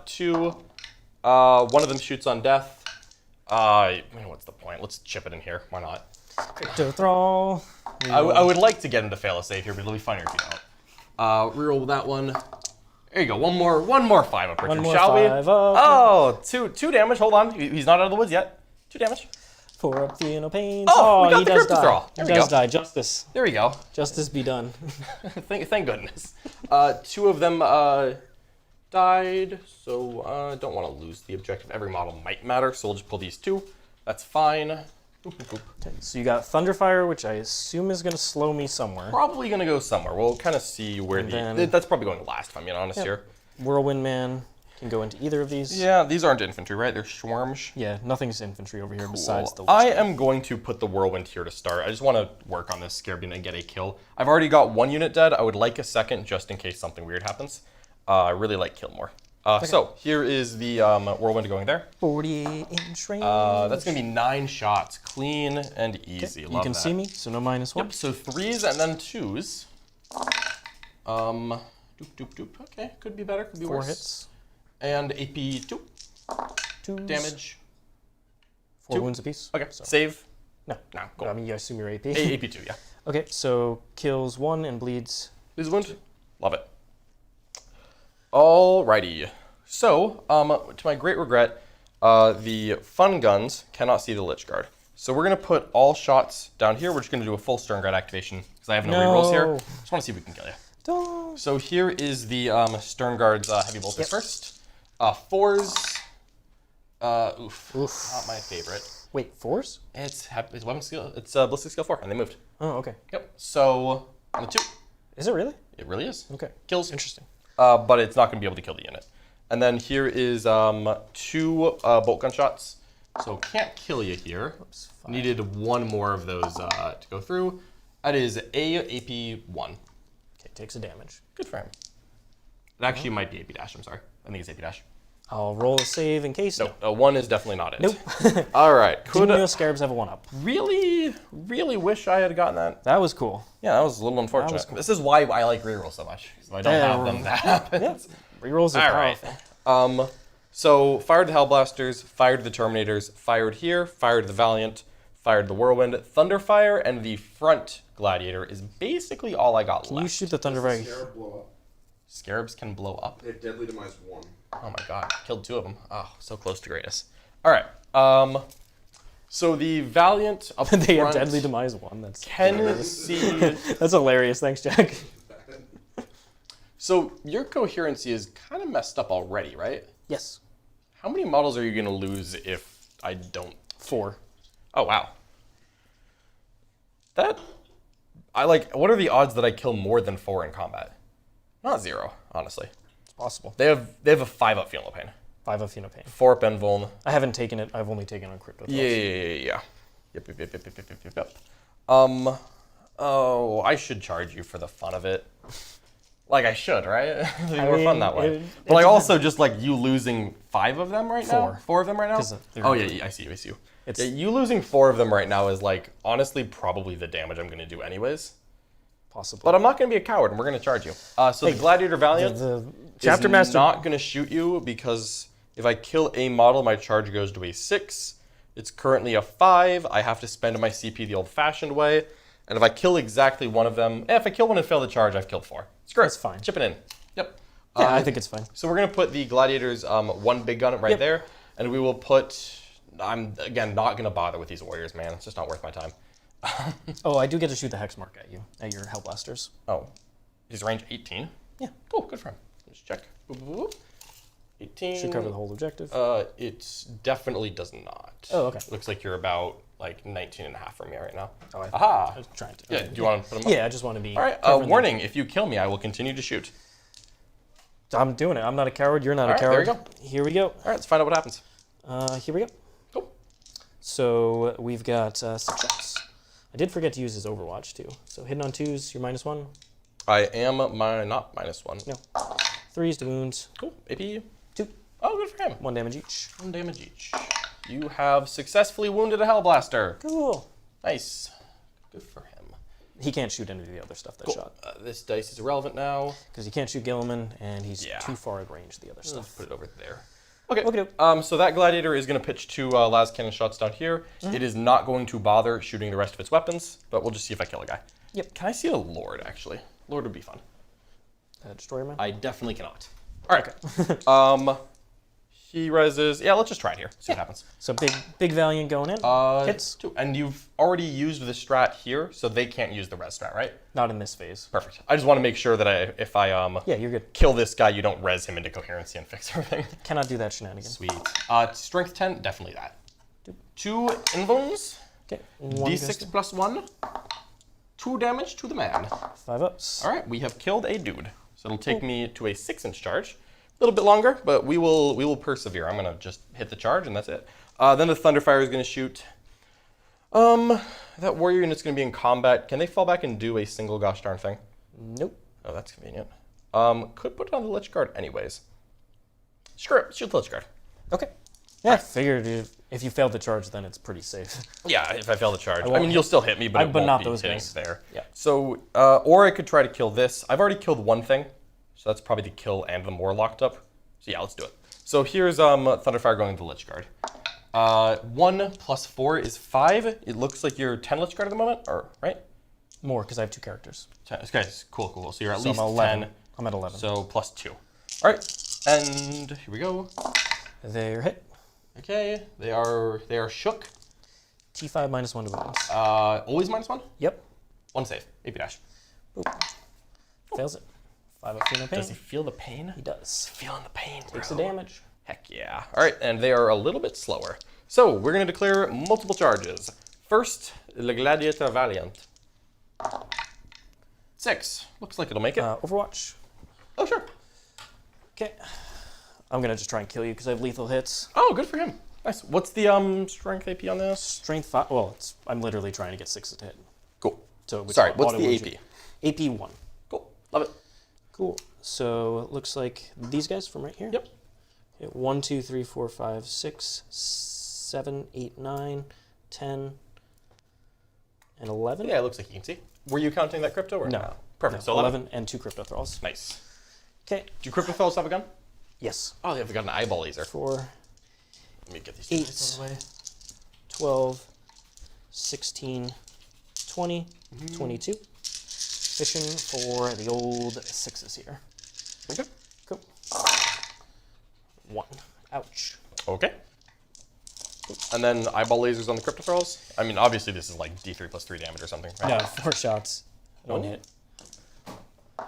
2. One of them shoots on death. What's the point? Let's chip it in here. Why not? Cryptothrall. I would like to get him to fail a save here, but it'll be funnier if you don't. Reroll that one. There you go. One more 5 up, Richard, One more shall 5 we? up. Oh, two damage. Hold on. He's not out of the woods yet. 2 damage. 4 up, feel no pain. Oh, we got he the does Cryptothrall. die. There He we does go. die. Justice. There we go. Justice be done. Thank goodness. 2 of them died, so don't want to lose the objective. Every model might matter, so we'll just pull these 2. That's fine. Okay, so you got Thunderfire, which I assume is going to slow me somewhere. Probably going to go somewhere. We'll kind of see where And then- that's probably going last, if I'm being honest here. Whirlwind Man can go into either of these. Yeah, these aren't infantry, right? They're swarms. Yeah, nothing's infantry over here besides the I am going to put the Whirlwind here to start. I just want to work on this Scarab unit and get a kill. I've already got 1 unit dead. I would like a second just in case something weird happens. I really like kill more. So here is the Whirlwind going there. 48-inch range. That's going to be 9 shots. Clean and easy. You Love can that. see me, so no -1. Yep, so 3s and then 2s. Doop, doop, doop. Okay, could be better, could be 4 worse. hits. And AP 2. 2 Damage. 4 2. wounds apiece. Okay, So. save. No. No, go. I mean, you assume you're AP. AP 2, yeah. Okay, so kills 1 and bleeds. Lose wound. Love it. Alrighty. So, to my great regret, the fun guns cannot see the Lychguard. So we're going to put all shots down here. We're just going to do a full Sternguard activation because I have no rerolls here. Just want to see if we can kill you. Don't. So here is the Sternguard's heavy bolters first. 4s. Oof. Not my favorite. Wait, 4s? It's weapon skill. It's ballistic skill 4, and they moved. Oh, okay. Yep. So on the 2. Is it really? It really is. Okay. Kills. Interesting. But it's not going to be able to kill the unit. And then here is 2 bolt gun shots. So can't kill you here. Oops, Needed 1 more of those to go through. That is a AP 1. Okay, takes a damage. Good for him. It actually might be AP dash. I'm sorry. I think it's AP dash. I'll roll a save in case. No, 1 is definitely not it. Nope. All right. Didn't know Scarabs have a 1-up. Really wish I had gotten that. That was cool. Yeah, that was a little unfortunate. cool. This is why I like rerolls so much. So I don't have them that happen. Yeah. Rerolls are All right. powerful. So fired the Helblasters, fired the Terminators, fired here, fired the Valiant, fired the Whirlwind, Thunderfire, and the front Gladiator is basically all I got Can left. you shoot the Does the Thunderfire? Scarab blow up? Scarabs can blow up. They have deadly demise 1. Oh my god, killed 2 of them. Oh, so close to greatness. All right. So the Valiant up They have front deadly demise 1. That's can see. that's hilarious. Thanks, Jack. So your coherency is kind of messed up already, right? Yes. How many models are you going to lose if I don't? 4. Oh, wow. What are the odds that I kill more than 4 in combat? Not 0, honestly. It's possible. They have a 5-up Feel No Pain. 5 of Phenopain. 4-up Envuln. I haven't taken it. I've only taken on Cryptothralls. Yeah. Yep. Oh, I should charge you for the fun of it. Like I should, right? It'd be more fun that way. But like also just like you losing 5 of them right now? 4 of them right now? Oh yeah, I see you. Yeah, you losing 4 of them right now is like honestly probably the damage I'm gonna do anyways. Possibly. But I'm not gonna be a coward and we're gonna charge you. So the Gladiator Valiant the Chapter is Master not gonna shoot you because if I kill a model, my charge goes to a 6. It's currently a 5. I have to spend my CP the old-fashioned way. And if I kill exactly one of them, if I kill one and fail the charge, I've killed 4. It's great. That's fine. Chip it in. Yep. Yeah, I think it's fine. So we're going to put the Gladiator's 1 big gun right there. And we will put... I'm, again, not going to bother with these Warriors, man. It's just not worth my time. Oh, I do get to shoot the Hexmark at you, at your Helblasters. Oh. He's range 18? Yeah. Cool, good for him. Let's check. Boop, boop, boop. 18. Should cover the whole objective. It definitely does not. Oh, okay. Looks like you're about like 19 and a half from me right now. Oh, Aha! I was trying to. Yeah, do you want to put them up? Yeah, I just want to be. All right, warning, if you kill me, I will continue to shoot. I'm doing it. I'm not a coward. You're not a All right, coward. there you go. Here we go. All right, let's find out what happens. Here we go. Cool. So we've got 6 shots. I did forget to use his Overwatch too. So hitting on 2s, you're -1. I am not -1. No. 3s to wounds. Cool. AP 2. Oh, good for him. 1 damage each. 1 damage each. You have successfully wounded a Hellblaster. Cool. Nice. Good for him. He can't shoot any of the other stuff that Cool. shot. This dice is irrelevant now. Because he can't shoot Guilliman, and he's Yeah. too far at range the other Let's stuff. put it over there. Okay. Okay. So that Gladiator is going to pitch 2 las cannon shots down here. It is not going to bother shooting the rest of its weapons, but we'll just see if I kill a guy. Yep. Can I see a Lord, actually? Lord would be fun. Destroyer man? I definitely cannot. All right. He reses. Yeah, let's just try it here. See what happens. So big Valiant going in. Hits. 2. And you've already used the strat here, so they can't use the res strat, right? Not in this phase. Perfect. I just want to make sure that if I Yeah, you're good. kill this guy, you don't res him into coherency and fix everything. Cannot do that shenanigan. Sweet. Strength 10, definitely that. 2 invulns. Okay. D6 plus 1. 2 damage to the man. 5 ups. All right, we have killed a dude. So it'll take me to a 6-inch charge. A little bit longer, but we will persevere. I'm gonna just hit the charge and that's it. Then the Thunderfire is gonna shoot. That warrior unit's gonna be in combat. Can they fall back and do a single gosh darn thing? Nope. Oh, that's convenient. Could put it on the Lychguard anyways. Screw it, shoot the Lychguard. Okay. Yeah, figured if you failed the charge, then it's pretty safe. Yeah, if I fail the charge. I mean, you'll still hit me, but it won't not be those hitting guys. there. Yeah. So, or I could try to kill this. I've already killed one thing, so that's probably the kill and the more locked up. So yeah, let's do it. So here's Thunderfire going to Lychguard. 1 plus 4 is 5. It looks like you're 10 Lychguard at the moment, or right? More, because I have 2 characters. 10. Okay, cool. So you're at So least I'm 11. 10. I'm at 11. So plus 2. All right, and here we go. They're hit. Okay, they are shook. T5 -1 to wounds. Always -1. Yep. 1 save. AP dash. Fails it. 5 up, feel no pain. Does he feel the pain? He does. Feeling the pain, bro. Takes the damage. Heck yeah. All right, and they are a little bit slower. So we're going to declare multiple charges. First, the Gladiator Valiant. 6. Looks like it'll make it. Overwatch. Oh, sure. Okay. I'm going to just try and kill you because I have lethal hits. Oh, good for him. Nice. What's the strength AP on this? Strength 5. Well, I'm literally trying to get 6 to hit. Cool. So Sorry, what's the AP? AP 1. Cool. Love it. Cool. So it looks like these guys from right here. Yep. Hit 1, 2, 3, 4, 5, 6, 7, 8, 9, 10, and 11. Yeah, it looks like you can see. Were you counting that crypto or No. Perfect. No, So 11 and 2 Cryptothralls. Nice. Okay. Do Cryptothralls have a gun? Yes. Oh, they've got an eyeball laser. 4, Let me get these 8, guys out of the way. 12, 16, 20, 22. Fishing for the old 6s here. Okay. Cool. 1. Ouch. Okay. And then eyeball lasers on the Cryptothralls. I mean, obviously this is like D3 plus 3 damage or something, right? No, 4 shots. 1 Oh. hit.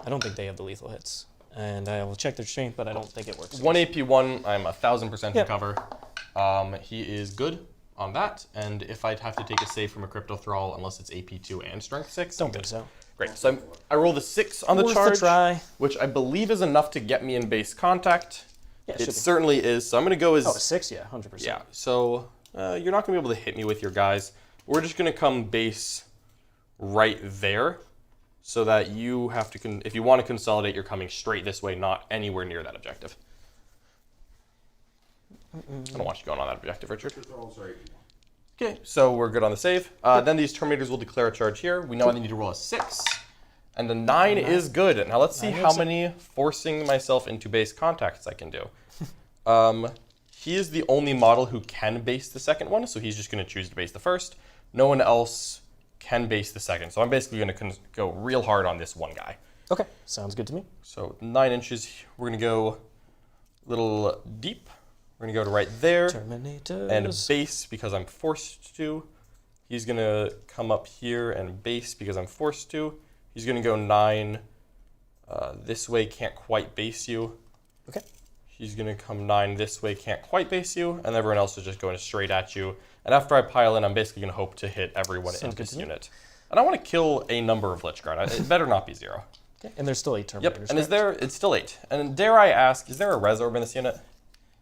I don't think they have the lethal hits. And I will check their strength, but I don't think it works. 1 AP1, I'm 1000% Yep. in cover. He is good on that, and if I'd have to take a save from a Cryptothrall, unless it's AP2 and Strength 6, Don't think so. Great. So I roll the 6 on the Worth a charge, try. which I believe is enough to get me in base contact. Yeah, It should be. certainly is. So I'm going to go as... Oh, a 6? Yeah, 100%. Yeah, so you're not going to be able to hit me with your guys. We're just going to come base right there so that you have to, if you want to consolidate, you're coming straight this way, not anywhere near that objective. I don't want you going on that objective, Richard. Cryptothralls are AP1. Okay, so we're good on the save. Then these Terminators will declare a charge here. We know I need to roll a 6. And the 9 is good. Now let's see how many forcing myself into base contacts I can do. He is the only model who can base the second one, so he's just going to choose to base the first. No one else can base the second. So I'm basically going to go real hard on this one guy. Okay, sounds good to me. So 9 inches, we're going to go a little deep. We're going to go to right there. Terminators. And base because I'm forced to. He's going to come up here and base because I'm forced to. He's going to go 9 this way, can't quite base you. Okay. He's going to come 9 this way, can't quite base you. And everyone else is just going straight at you. And after I pile in, I'm basically going to hope to hit everyone in this unit. And I want to kill a number of Lychguard. It better not be 0. Okay. And there's still 8 Terminators. Yep, and is there, it's still 8. And dare I ask, is there a res orb in this unit?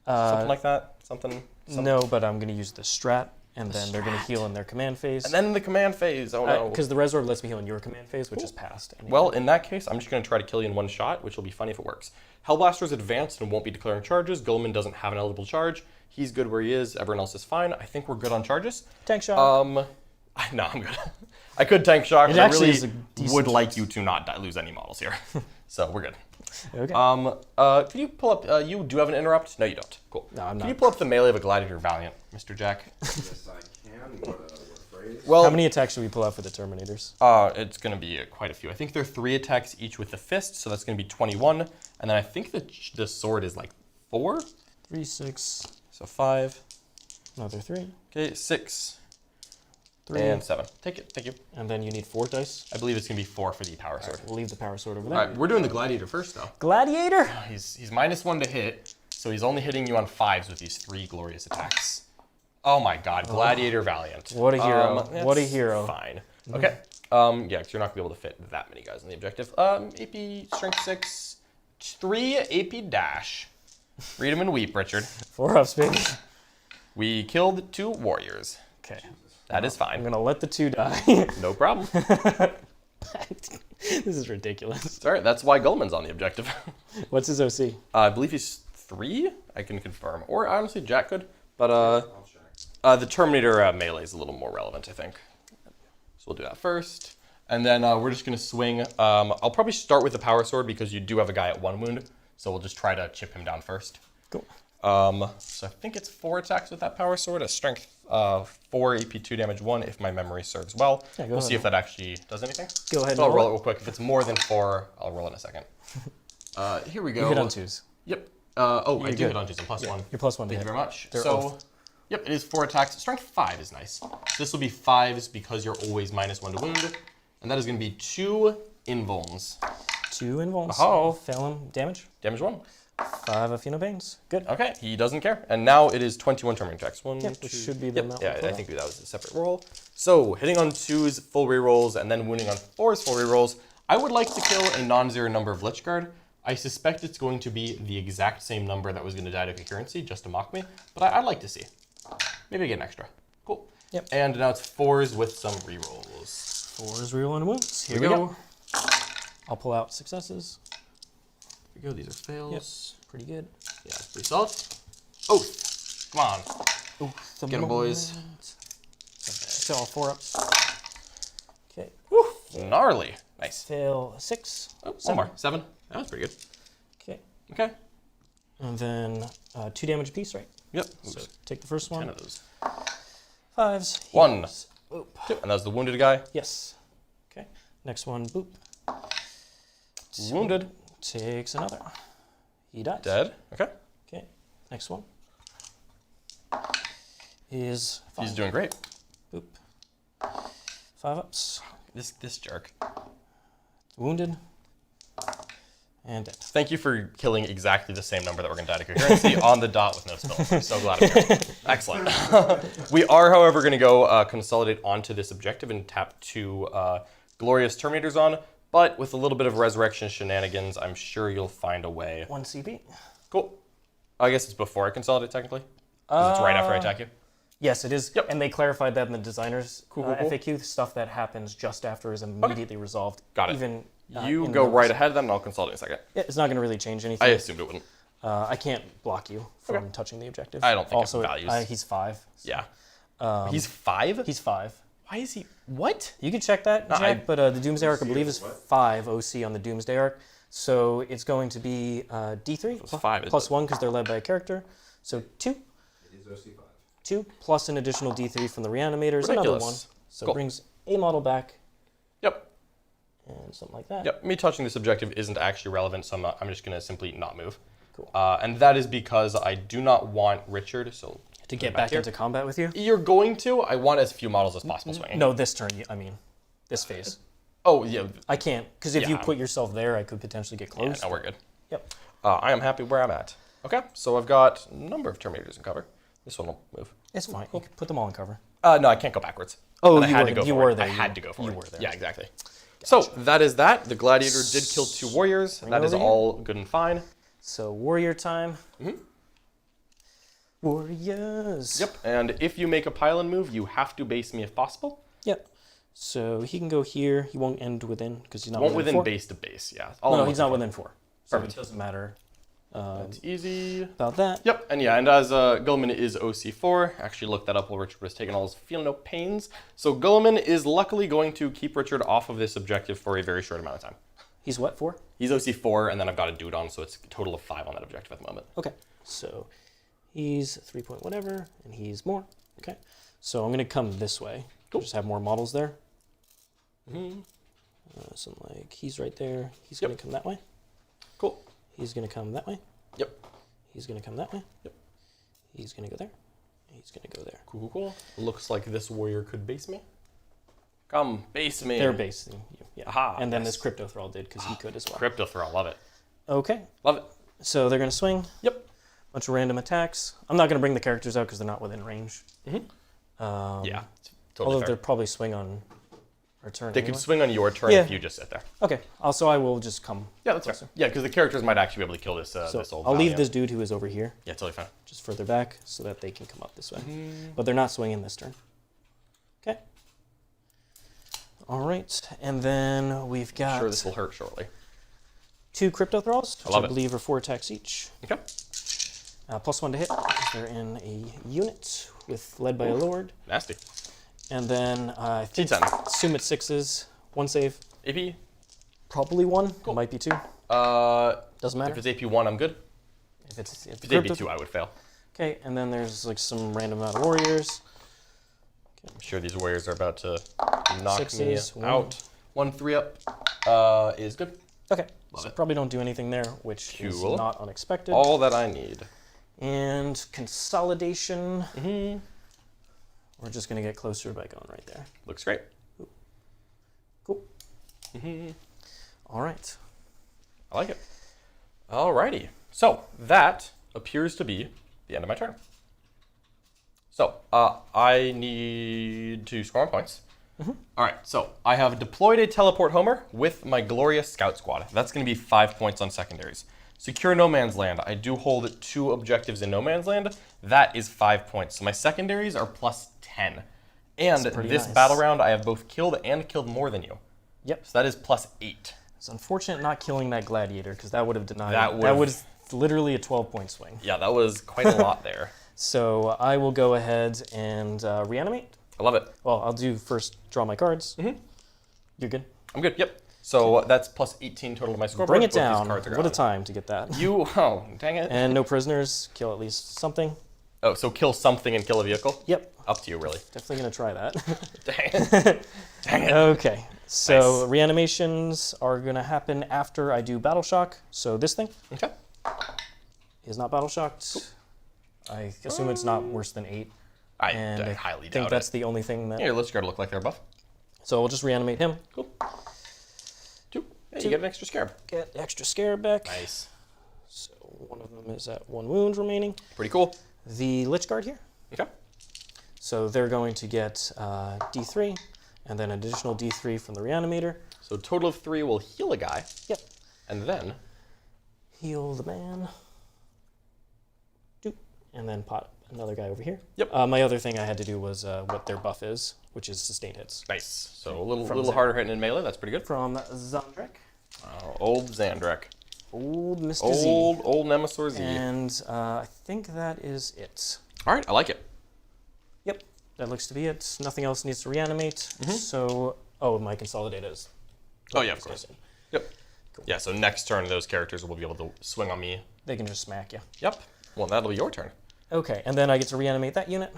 Something like that? Something? No, but I'm going to use the strat, and then they're going to heal in their command phase. And then the command phase, oh no. Because the res orb lets me heal in your command phase, which is past. Anyway. Well, in that case, I'm just going to try to kill you in one shot, which will be funny if it works. Helblasters advanced and won't be declaring charges. Guilliman doesn't have an eligible charge. He's good where he is. Everyone else is fine. I think we're good on charges. Tank shot. No, I'm good. I could tank shock, but I actually really is a decent would like you to not lose any models here. So we're good. Okay. Can you pull up, you do have an interrupt? No, you don't. Cool. No, I'm Can not. you pull up the melee of a Gladiator Valiant, Mr. Jack? Yes, I can, but we're afraid. Well, How many attacks should we pull out for the Terminators? it's going to be quite a few. I think there are 3 attacks each with the fist, so that's going to be 21. And then I think the sword is like 4. 3, 6, So 5. another 3, Okay, 6. 3, And 7. Take it. Thank you. and then you need 4 dice. I believe it's going to be 4 for the power sword. We'll leave the power sword over All there. right, we're doing the Gladiator first, though. Gladiator? He's -1 to hit, so he's only hitting you on 5s with these 3 glorious attacks. Oh my god, Gladiator Valiant. What a hero. What a that's hero. Fine. Okay. Yeah, because you're not going to be able to fit that many guys on the objective. AP Strength 6, 3 AP Dash. Read them and weep, Richard. 4 ups, baby. We killed 2 warriors. Okay. That is I'm fine. going to let the 2 die. No problem. This is ridiculous. It's all right. That's why Guilliman's on the objective. What's his OC? I believe he's 3. I can confirm. Or honestly, Jack could. But I'll check. the Terminator melee is a little more relevant, I think. So we'll do that first. And then we're just going to swing. I'll probably start with the Power Sword because you do have a guy at 1 wound. So we'll just try to chip him down first. Cool. So I think it's 4 attacks with that Power Sword. A strength 4, AP 2, damage 1 if my memory serves well. Yeah, we'll see if that actually does anything. Go ahead. So I'll roll it real quick. If it's more than 4, I'll roll it in a second. Here we go. You hit on 2s. Yep. I do good. hit on 2s. I'm +1. You're +1 to Thank hit. you very much. They're So, oath. yep, it is 4 attacks. Strength 5 is nice. So this will be 5s because you're always -1 to wound. And that is going to be 2 invulns. 2 invulns. Oh. Fail him. Damage. Damage 1. 5 Athena Banes. Good. Okay, he doesn't care. And now it is 21 turning checks. 1, Yep, 2, which should be the yep. amount. Yeah, I think that was a separate roll. So hitting on 2s, full rerolls, and then wounding on 4s, full rerolls. I would like to kill a non-zero number of Lychguard. I suspect it's going to be the exact same number that was going to die to coherency, just to mock me. But I'd like to see. Maybe I get an extra. Cool. Yep. And now it's 4s with some rerolls. 4s reroll and wounds. Here we we go. go. I'll pull out successes. Here we go. These are fails. Pretty good. Yeah, pretty solid. Oh, come on. Oh, Get 'em, boys. So all 4 ups. Okay. Gnarly. Nice. Fail 6. Oh, 1 more. 7. That was pretty good. Okay. Okay. And then 2 damage apiece, right? Yep. So take the first 10 one. of those. 5s. 1. Heals. Boop. 2. And that was the wounded guy. Yes. Okay. Next one. Boop. Wounded. Takes another. He dies. Dead. Okay. Okay. Next one. Is 5. He's doing great. Boop. 5 ups. This jerk. Wounded. And dead. Thank you for killing exactly the same number that we're going to die to coherency on the dot with no spells. I'm so glad of it. Excellent. We are, however, going to go consolidate onto this objective and tap 2 glorious Terminators on. But with a little bit of resurrection shenanigans, I'm sure you'll find a way. 1 CP. Cool. I guess it's before I consolidate, technically. Because it's right after I attack you. Yes, it is. Yep. And they clarified that in the designer's Cool. FAQ. Stuff that happens just after is immediately resolved. Got it. Even You in go the- right ahead then, and I'll consolidate in a second. Yeah, it's not going to really change anything. I assumed it wouldn't. I can't block you from touching the objective. I don't think it also, values. he's 5. So Yeah. He's 5? he's 5. Why is he... What? You can check that, No, Jack, I- but the Doomsday Ark, I believe, is What? 5 OC on the Doomsday Ark. So it's going to be D3 it's 5, isn't plus it? 1 because they're led by a character. So 2. It is OC5. 2 plus an additional D3 from the Reanimators, another Ridiculous. 1. So Cool. it brings a model back Yep. and something like that. Yep. Me touching this objective isn't actually relevant, so I'm just going to simply not move. Cool. And that is because I do not want Richard, so... To get back back here. into combat with you? You're going to. I want as few models as possible swinging. No, this turn, I mean, this phase. Oh, yeah. I can't, because if you Yeah. put yourself there, I could potentially get Yeah, close. no, we're good. Yep. I am happy where I'm at. Okay, so I've got a number of Terminators in cover. This one will move. It's fine. You can put them all in cover. No, I can't go backwards. Oh, And I you had were to there. go You for were it. there. I You had were- to go for you it. were there. Yeah, exactly. So that is that. The Gladiator did kill 2 warriors. That is over here. all good and fine. So warrior time. Mhm. Warriors. Yep. And if you make a pylon move, you have to base me if possible. Yep. So he can go here. He won't end within because he's not Won't within within 4. base to base. Yeah. No, he's not within 4. So Perfect. it doesn't matter That's easy. about that. Yep, and yeah, and as Guilliman is OC4, actually looked that up while Richard was taking all his feel no pains. So Guilliman is luckily going to keep Richard off of this objective for a very short amount of time. He's what, 4? He's OC4, and then I've got a dude on, so it's a total of 5 on that objective at the moment. Okay. So he's 3 point whatever, and he's more. Okay. So I'm going to come this way. Cool. Just have more models there. Mm-hmm. So like he's right there. He's Yep. going to come that way. Cool. He's going to come that way. Yep. He's going to come that way. Yep. He's going to go there. He's going to go there. Cool, cool, cool. Looks like this warrior could base me. Come, base me. They're basing you. Yeah. Aha, And then nice. this Cryptothrall did because he could as well. Cryptothrall, love it. Okay. Love it. So they're going to swing. Yep. Bunch of random attacks. I'm not going to bring the characters out because they're not within range. Mm-hmm. Although Yeah, totally they'll fair. probably swing on our turn. They anyway. could swing on your turn Yeah. if you just sit there. Okay. Also, I will just come. Yeah, that's fair. Yeah, because the characters might actually be able to kill this, So this old I'll leave Valiant. this dude who is over here Yeah, totally fine. just further back so that they can come up this way. Mm-hmm. But they're not swinging this turn. Okay. All right, and then we've I'm got sure this will hurt shortly. 2 Cryptothralls, which love I it. believe are 4 attacks each. Okay. +1 to hit, because they're in a unit led by a lord. Nasty. And then I think, T10. assume it's 6s, 1 save. AP? Probably 1, it might be 2. Doesn't matter. If it's AP1, I'm good. If it's If it's AP2, I would fail. Okay, and then there's like some random amount of warriors. I'm sure these warriors are about to knock Sixes, me one. out. 1 3-up is good. Okay, Love so it. probably don't do anything there, which is Cool. not unexpected. All that I need. And consolidation. Mm-hmm. We're just gonna get closer by going right there. Looks great. Cool. Mm-hmm. All right. I like it. Alrighty. So that appears to be the end of my turn. So I need to score 1 points. All right. So I have deployed a teleport homer with my glorious scout squad. That's going to be 5 points on secondaries. Secure no man's land. I do hold 2 objectives in no man's land. That is 5 points. So my secondaries are +10. And That's pretty this nice. battle round, I have both killed and killed more than you. Yep. So that is +8. It's unfortunate not killing that gladiator because that would have denied. That That would've- was literally a 12-point swing. Yeah, that was quite a lot there. So I will go ahead and reanimate. I love it. Well, I'll do first draw my cards. Mhm. You're good. I'm good. Yep. So that's +18 total to my scoreboard. Bring it Both these down. cards are What a gone. time to get that. Oh, dang it. And no prisoners. Kill at least something. Oh, so kill something and kill a vehicle? Yep. Up to you, really. Definitely gonna try that. Dang it. Dang it. Okay. So Nice. reanimations are gonna happen after I do battle shock. So this thing Okay. is not battle shocked. I assume it's not worse than 8. I And highly I think doubt that's it. the only thing that. Yeah, your Lychguard look like they're buff. So we'll just reanimate him. Cool. 2. Yeah, 2. you get an extra scarab. Get extra Scarab back. Nice. So one of them is at 1 wound remaining. Pretty cool. The Lychguard here. Okay. So they're going to get D3, and then additional D3 from the Reanimator. So total of 3 will heal a guy. Yep. And then Heal the man. Doop. And then pot another guy over here. Yep. My other thing I had to do was what their buff is, which is sustained hits. nice. So a little From Zan- harder hitting in melee. That's pretty good. From Zhandrekh. Old Zhandrekh. Old Mr. Z. Old Nemesor Z. And I think that is it. All right, I like it. Yep. That looks to be it. Nothing else needs to reanimate. So, my Consolidator is. Oh yeah, of course. Yep. Yeah, so next turn those characters will be able to swing on me. They can just smack you. Yep. Well, that'll be your turn. Okay, and then I get to reanimate that unit.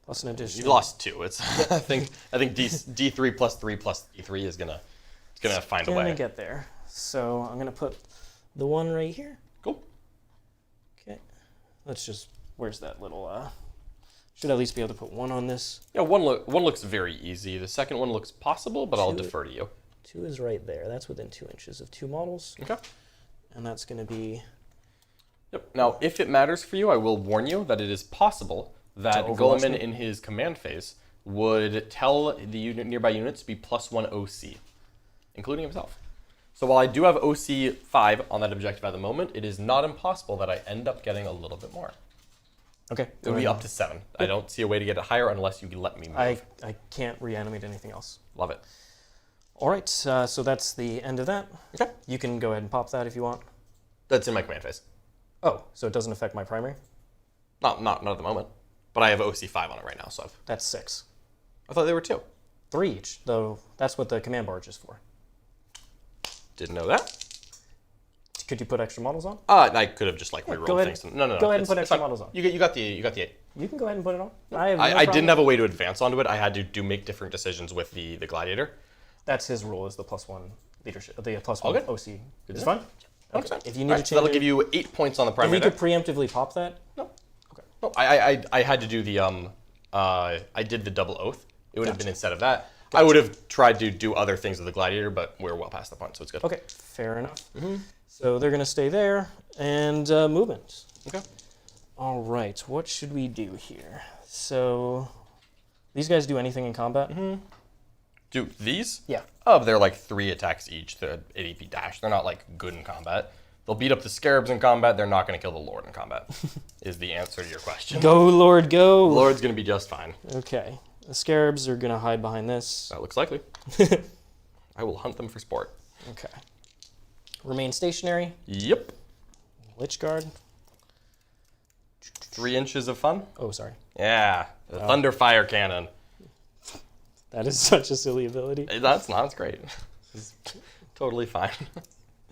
Plus an addition. You lost 2. It's I think D3 plus 3 plus D3 is gonna find a Gonna way. get there. So I'm gonna put the one right here. Cool. Okay. Let's just. Where's that little? Should at least be able to put 1 on this. Yeah, one looks very easy. The second one looks possible, but I'll 2 defer to you. 2 is right there. That's within 2 inches of 2 models, Okay. and that's gonna be. Yep. Now, if it matters for you, I will warn you that it is possible that overwatch Guilliman me? in his command phase would tell the nearby units to be +1 OC, including himself. So while I do have OC 5 on that objective at the moment, it is not impossible that I end up getting a little bit more. Okay. It would be up to 7. I don't see a way to get it higher unless you let me move. I can't reanimate anything else. Love it. All right. So that's the end of that. Okay. You can go ahead and pop that if you want. That's in my command phase. Oh, so it doesn't affect my primary? Not at the moment. But I have OC 5 on it right now, so That's 6. I thought they were 2. 3 each, though that's what the command barge is for. Didn't know that. Could you put extra models on? I could have just like rerolled go ahead. things. No. Go ahead and it's- put it's extra fine. models on. You got the 8. You can go ahead and put it on. I have no I problem. didn't have a way to advance onto it. I had to make different decisions with the Gladiator. That's his rule, is the +1 leadership, the +1 All good. OC. It's to fine. 100%. If you need to change that'll it- give you 8 points on the If primary. you could preemptively pop that, No. I had to do the I did the double oath. It would have been instead of that. I would have tried to do other things with the Gladiator, but we're well past the point, so it's good. okay, fair enough. So they're going to stay there, and movement. Okay. All right, what should we do here? So these guys do anything in combat? Do these? Yeah. Oh, they're like 3 attacks each. They're ADP dash. They're not like good in combat. They'll beat up the Scarabs in combat. They're not going to kill the Lord in combat. Is the answer to your question. Go, Lord, go. Lord's going to be just fine. Okay. The Scarabs are going to hide behind this. That looks likely. I will hunt them for sport. Okay. Remain stationary. Yep. Lychguard. 3 inches of fun. Oh, sorry. Yeah. The Thunderfire cannon. That is such a silly ability. That's not. It's great. It's totally fine.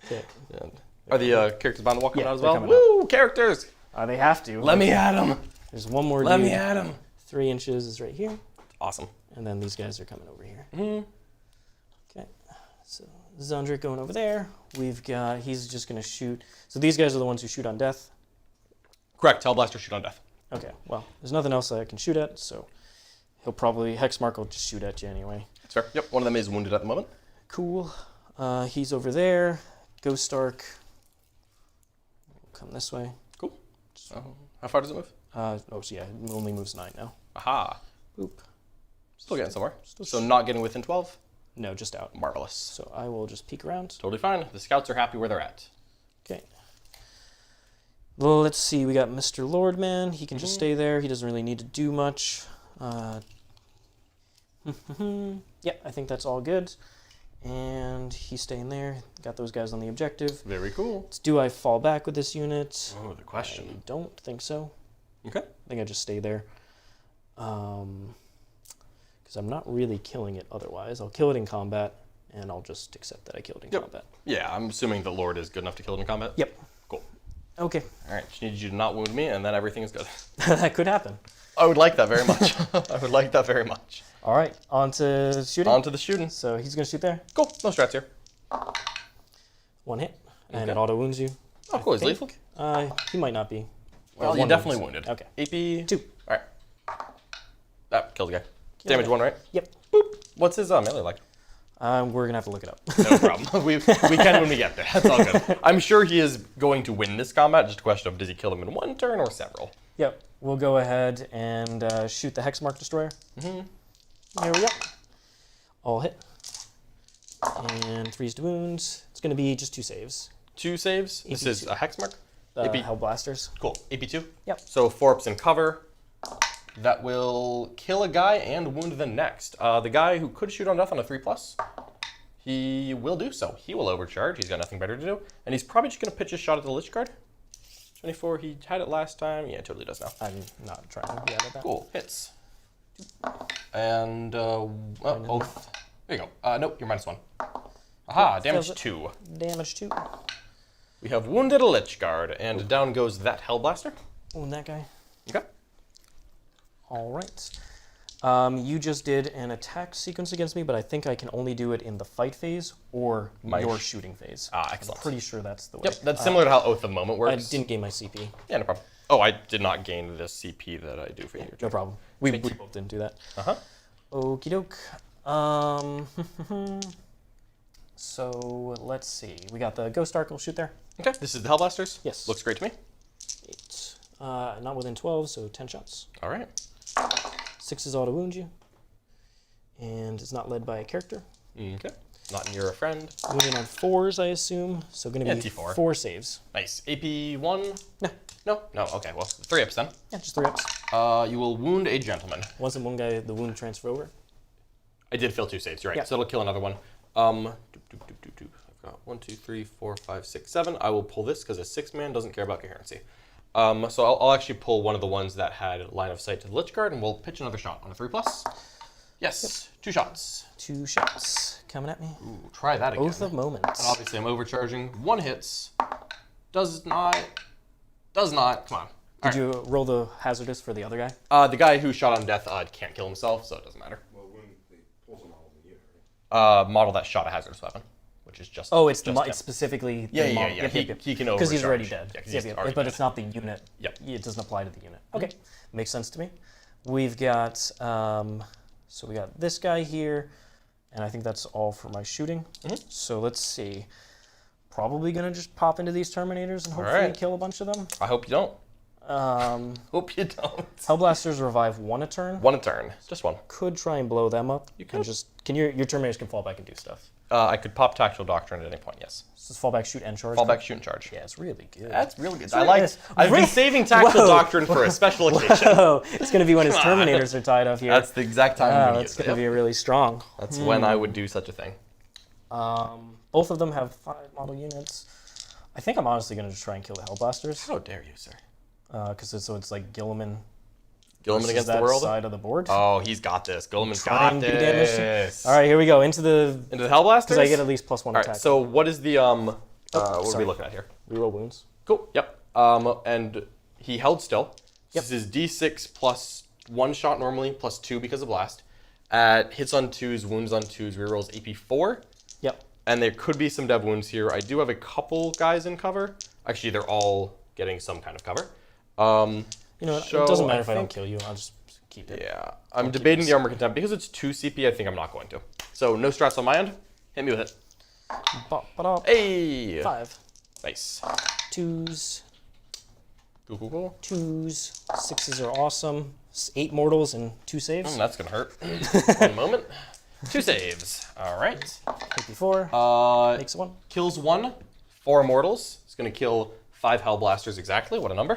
Okay. And are the characters bound to walk Yeah, out as they're well? coming Woo! Characters! They have to. Let me at them! There's one more Let dude. me at them! 3 inches is right here. Awesome. And then these guys are coming over here. Mm-hmm. Okay. So Zhandrekh going over there. We've got, he's just going to shoot. So these guys are the ones who shoot on death. Correct. Hellblaster shoot on death. Okay, well, there's nothing else that I can shoot at, so he'll probably, Hexmark will just shoot at you anyway. That's fair. Yep. One of them is wounded at the moment. Cool. He's over there. Ghost Ark. Come this way. Cool. How far does it move? Oh, so yeah, it only moves 9 now. Aha. Boop. Still getting somewhere. So not getting within 12? No, just out. Marvelous. So I will just peek around. Totally fine. The scouts are happy where they're at. Okay. Well, let's see. We got Mr. Lordman. He can just stay there. He doesn't really need to do much. Yeah, I think that's all good. And he's staying there. Got those guys on the objective. Very cool. Do I fall back with this unit? Oh, the question. I don't think so. Okay. I think I just stay there. Because I'm not really killing it otherwise. I'll kill it in combat, and I'll just accept that I killed it in combat. Yeah, I'm assuming the Lord is good enough to kill it in combat. Yep. Cool. Okay. All right, just needed you to not wound me, and then everything is good. That could happen. I would like that very much. I would like that very much. All right, on to shooting. On to the shooting. So he's going to shoot there. Cool. No strats here. 1 hit, and Okay. it auto wounds you. Oh, cool. He's think. lethal. He might not be. Well, one you're definitely wounds. wounded. Okay. AP. 2. All right. That killed the guy. Kill Damage the guy. 1, right? Yep. Boop. What's his melee like? We're going to have to look it up. No problem. we can when we get there. That's all good. I'm sure he is going to win this combat. Just a question of does he kill them in 1 turn or several? Yep. We'll go ahead and shoot the Hexmark Destroyer. Mm-hmm. There we go. All hit. And 3s to wounds. It's going to be just 2 saves. 2 saves. This AP2. is a Hexmark. The AP. Hellblasters. Cool. AP2. Yep. So 4 ups in cover. That will kill a guy and wound the next. The guy who could shoot on death on a 3+, he will do so. He will overcharge. He's got nothing better to do. And he's probably just going to pitch a shot at the Lychguard. 24, he had it last time. Yeah, totally does now. I'm not trying to be out of that. Cool. Hits. And, oath. There you go. Nope, you're -1. Aha, damage 2. Damage 2. We have wounded a Lychguard, and down goes that Hellblaster. Wound that guy. Okay. All right. You just did an attack sequence against me, but I think I can only do it in the fight phase or your shooting phase. Ah, excellent. I'm pretty sure that's the way. Yep, that's similar to how Oath of Moment I works. didn't gain my CP. Yeah, no problem. Oh, I did not gain the CP that I do for you. No problem. We both didn't do that. Uh-huh. Okie doke. So let's see. We got the Ghost Ark. We'll shoot there. Okay, this is the Hellblasters? Yes. Looks great to me. 8. Not within 12, so 10 shots. All right. 6 is auto wound you. And it's not led by a character. Okay. Not near a friend. Wounding on 4s, I assume. So going to be T4. 4 saves. Nice. AP 1? No. No? No, okay, well, 3 ups then. Yeah, just 3 ups. You will wound a gentleman. Once in one guy, the wound transfer over. I did fail 2 saves, you're right. Yeah. So it'll kill another one. I've got 1, 2, 3, 4, 5, 6, 7. I will pull this because a 6-man doesn't care about coherency. So I'll actually pull one of the ones that had line of sight to the Lychguard, and we'll pitch another shot on a 3+. Yes, 2 shots. 2 shots coming at me. Ooh, try that again. Oath of Moments. And obviously I'm overcharging. 1 hits. Does not. Come on. Did you roll the hazardous for the other guy? The guy who shot on death can't kill himself, so it doesn't matter. Well, when they pulls a model in the unit, right? Model that shot a hazardous weapon, which is just. Oh, it's just him. it's specifically the Yeah. model. He can Because he's already overcharge. dead. Yeah, 'cause he's already But dead. it's not the unit. Yep. It doesn't apply to the unit. Okay, makes sense to me. We've got so we got this guy here, and I think that's all for my shooting. So let's see. Probably gonna just pop into these Terminators and hopefully Alright. kill a bunch of them. I hope you don't. Hope you don't. Hellblasters revive 1 a turn. 1 a turn. Just 1. Could try and blow them up. You And could. just your Terminators can fall back and do stuff. I could pop Tactical Doctrine at any point, yes. So it's fallback, shoot, and charge. Fallback, shoot, and charge. Yeah, it's really good. That's really good. I've I've been saving Tactical Doctrine for a special occasion. Oh, it's going to be when his Terminators are tied up here. That's the exact time I'm going to That's use going to be really strong. That's when I would do such a thing. Both of them have 5 model units. I think I'm honestly going to try and kill the Helblasters. How dare you, sir? Because it's like Guilliman. Guilliman against that the world? side of the board. Oh, he's got this. Guilliman's Try got and do damage. this. All right, here we go into the Hellblasters? because I get at least +1 All right, attack. so what is the, what are sorry. we looking at here? Reroll wounds. Cool, yep. And he held still. Yep. This is D6 plus 1 shot normally, plus 2 because of blast. At hits on 2s, wounds on 2s, rerolls AP 4. Yep. And there could be some dev wounds here. I do have a couple guys in cover. Actually, they're all getting some kind of cover. You know what? So it doesn't matter if I don't think- kill you. I'll just keep it. Yeah, I'm debating the armor contempt. Because it's 2 CP, I think I'm not going to. So no strats on my end. Hit me with it. Ba-ba-da. Hey! 5. Nice. 2s. Cool, cool, cool. 2s. 6s are awesome. 8 mortals and 2 saves. That's gonna hurt. One moment. 2 saves. All right. 54. Makes 1. Kills 1. 4 immortals. It's gonna kill 5 Hellblasters exactly. What a number.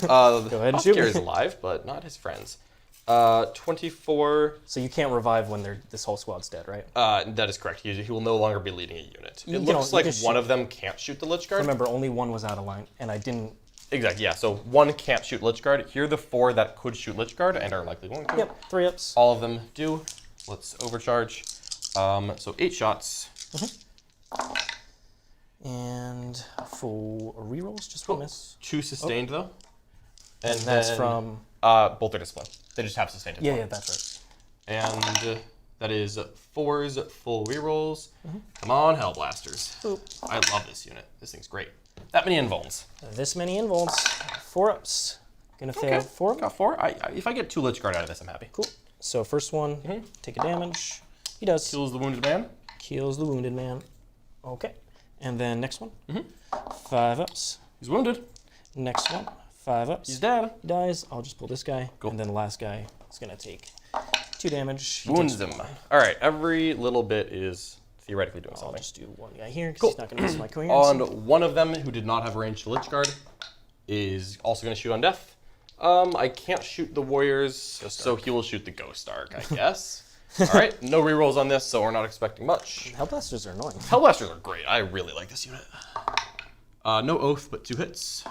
Go ahead and shoot me. is alive, but not his friends. 24. So you can't revive when this whole squad's dead, right? That is correct. He will no longer be leading a unit. It You looks know, like you just one shoot. of them can't shoot the Lychguard. Remember, only one was out of line, and I didn't. Exactly, yeah. So 1 can't shoot Lychguard. Here are the 4 that could shoot Lychguard and are likely going to. Yep, 3 ups. All of them do. Let's overcharge. So 8 shots. And full rerolls, just 1 miss. 2 sustained though. And That's then, from. both are discipline. They just have sustained Yeah, discipline. yeah, that's And that is 4s full rerolls. Come on, Hellblasters. Boop. I love this unit. This thing's great. That many invulns. right. This many invulns. 4 ups. Gonna fail 4 of them. Got 4. If I get 2 Lychguard out of this, I'm happy. Cool. So first one, take a damage. He does. Kills the wounded man. Kills the wounded man. Okay. And then next one. 5 ups. He's wounded. Next one. 5 ups. He's dead. He dies. I'll just pull this guy. Cool. And then the last guy is gonna take 2 damage. He Wounds takes him. 1. All right. Every little bit is theoretically doing I'll something. just do 1 guy here because Cool. he's not gonna miss my coherence. On one of them who did not have range to Lychguard is also going to shoot on death. I can't shoot the Warriors, so he will shoot the Ghost Ark, I guess. All right, no rerolls on this, so we're not expecting much. Hellblasters are annoying. Hellblasters are great. I really like this unit. No Oath, but 2 hits.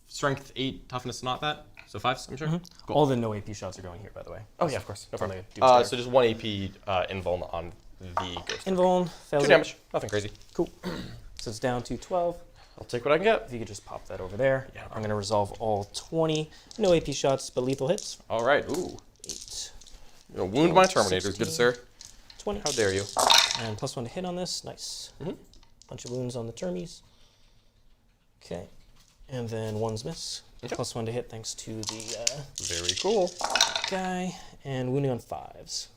Strength 8, toughness not that. So 5s, I'm sure. Cool. All the no AP shots are going here, by the way. Oh yeah, of course. No From problem. the Doomsday Ark. So just 1 AP invuln on the Ghost Ark. Invuln fails 2 it. damage. Nothing crazy. Cool. So it's down to 12. I'll take what I can get. If you could just pop that over there. Yeah. I'm gonna resolve all 20. No AP shots, but lethal hits. All right. Ooh. 8, You're gonna wound my Terminators, good 16. sir. 20. How dare you? And +1 to hit on this. Nice. Bunch of wounds on the termies. Okay. And then 1's miss. Okay. +1 to hit thanks to the Very cool. guy. And wounding on 5s.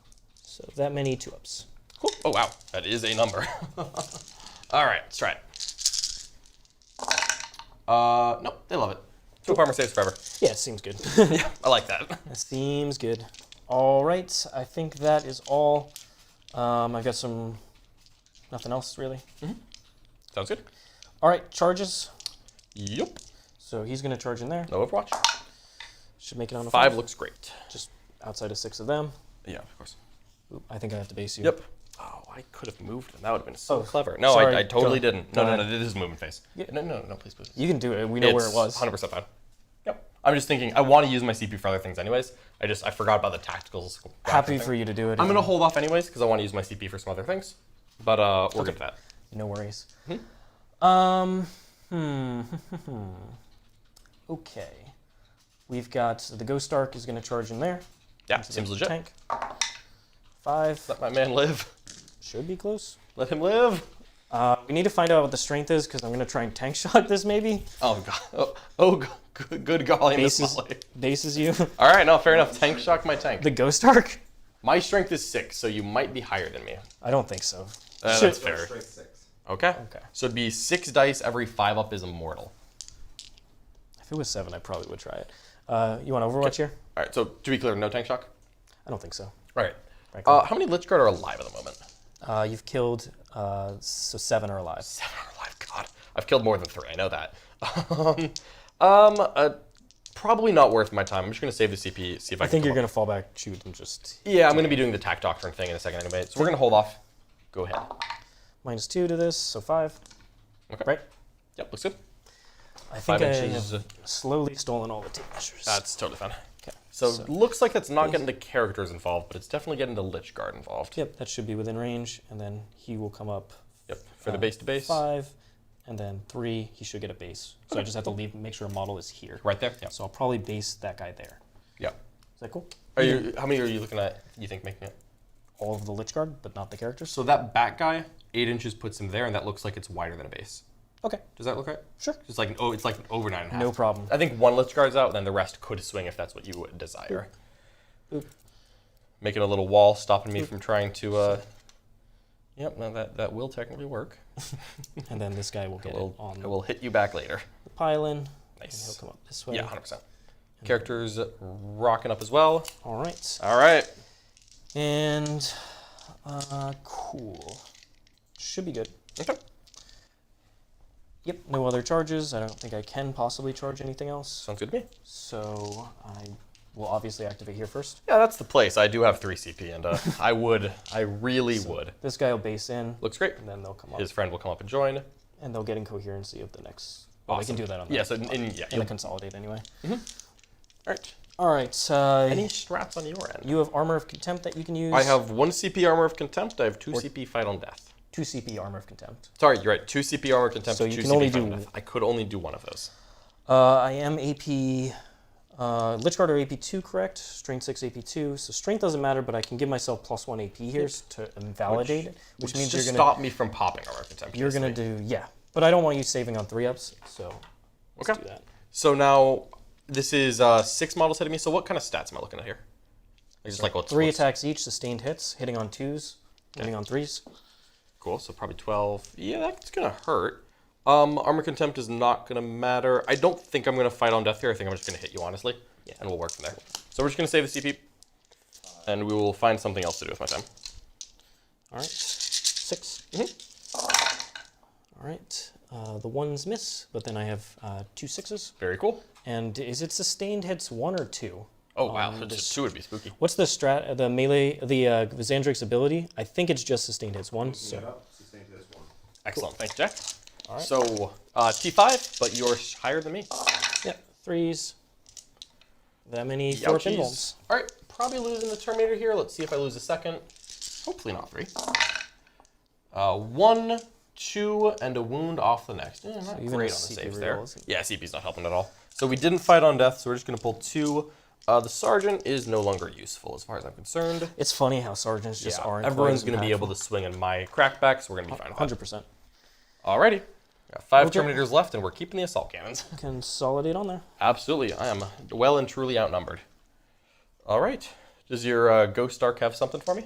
So that many 2 ups. Cool. Oh, wow. That is a number. All right, let's try it. Nope, they love it. 2 up armor saves forever. Yeah, it seems good. Yeah, I like that. That seems good. All right, I think that is all. I've got some, nothing else really. Sounds good. All right, charges. Yep. So he's gonna charge in there. No Overwatch. Should make it on a 5 looks great. Just outside of 6 of them. Yeah, of course. Oop, I think I have to base you. Yep. Oh, I could have moved him. That would have been so Oh, clever. No, sorry. I totally Go- didn't. go No, ahead. this is movement phase. Yeah. No, please. You can do it. We know where it was. 100% fine. Yep. I'm just thinking, I want to use my CP for other things anyways. I forgot about the tacticals. Happy for you to do it. I'm going to hold off anyways, because I want to use my CP for some other things. But we're good at that. No worries. Okay. We've got the Ghost Ark is going to charge in there. Yeah, Into the seems legit. Tank. 5. Let my man live. Should be close. Let him live. We need to find out what the strength is because I'm going to try and tank shock this maybe. Oh, God. Good golly, Miss Bases, Molly. bases you. All right, no, fair enough. Tank shock my tank. The Ghost Ark? My strength is 6, so you might be higher than me. I don't think so. That's fair. Strength 6. Okay. Okay. So it'd be 6 dice every 5 up is immortal. If it was 7, I probably would try it. You want Overwatch here? All right, so to be clear, no tank shock? I don't think so. Right. Frankly. How many Lychguard are alive at the moment? You've killed, so 7 are alive. 7 are alive. God, I've killed more than 3. I know that. Probably not worth my time. I'm just gonna save the CP. See if I think can you're gonna fall back, shoot, and just. Yeah, I'm gonna be doing the tack doctrine thing in a second anyway. So we're gonna hold off. Go ahead. -2 to this, so 5. Okay. Right. Yep, looks good. I think 5 I inches. have slowly stolen all the tape measures. That's totally fine. Okay. So looks like it's not getting the characters involved, but it's definitely getting the Lychguard involved. Yep, that should be within range, and then he will come up. Yep, for the base to base. 5, and then 3. He should get a base. So I just have to make sure a model is here. Right there. Yep. So I'll probably base that guy there. Yep. Is that cool? How many are you looking at? You think making it? All of the Lychguard, but not the characters. So that back guy, 8 inches puts him there, and that looks like it's wider than a base. Okay. Does that look right? Sure. It's like it's like over 9.5. No problem. I think 1 Lychguard's out, then the rest could swing if that's what you would desire. Boop. Making a little wall, stopping me from trying to. Yep, no, that will technically work. And then this guy will get it on I will hit you back later. the pile-in. Nice. And he'll come up this way. Yeah, 100%. Characters rocking up as well. All right. All right. And cool. Should be good. Okay. Yep, no other charges. I don't think I can possibly charge anything else. Sounds good to me. So I will obviously activate here first. Yeah, that's the place. I do have 3 CP, and I really would. This guy will base in. Looks great. And then they'll come up. His friend will come up and join. And they'll get incoherency of the next. Well, Awesome. they can do that on the Yeah, so in the consolidate anyway. All right. All right. Any strats on your end? You have Armor of Contempt that you can use. I have 1 CP Armor of Contempt. I have 2 CP Fight on Death. 2 CP Armor of Contempt. Sorry, you're right. 2 CP Armor of Contempt. So 2 you can CP only Fight on do- Death. I could only do one of those. I am AP. Lychguard are AP2, correct? Strength 6 AP2. So strength doesn't matter, but I can give myself +1 AP here to invalidate it, which means you're just gonna stop me from popping Armor of Contempt. you're gonna do But I don't want you saving on 3-ups, so let's Okay. do that. So now this is 6 models hitting me. So what kind of stats am I looking at here? Like just like what's 3 attacks each, sustained hits, hitting on 2s, hitting on 3s. Cool. So probably 12. Yeah, that's gonna hurt. Armor Contempt is not gonna matter. I don't think I'm gonna fight on death here. I think I'm just gonna hit you honestly, and we'll work from there. So we're just gonna save the CP, and we will find something else to do with my time. All right, 6. Mm-hmm. All right, the 1s miss, but then I have 2 6s. Very cool. And is it sustained hits 1 or 2? Oh wow, so just 2 would be spooky. What's the strat? The melee, the Zhandrekh's ability? I think it's just sustained hits 1. So. Yep, sustained hits 1. Excellent. Thanks, Jack. All right. So T5, but you're higher than me. Yep, 3s. That many 4 pinballs. All right, probably losing the Terminator here. Let's see if I lose a second. Hopefully not 3. 1, 2, and a wound off the next. Not even great a on the CP saves reroll there. isn't- Yeah, CP's not helping at all. So we didn't fight on death, so we're just going to pull 2. The Sergeant is no longer useful as far as I'm concerned. It's funny how sergeants just aren't. Everyone's going to be able to swing in my crackback, so we're going to be fine with that. 100%. Alrighty. Got 5 Okay. Terminators left, and we're keeping the assault cannons. Consolidate on there. Absolutely, I am well and truly outnumbered. All right. Does your Ghost Ark have something for me?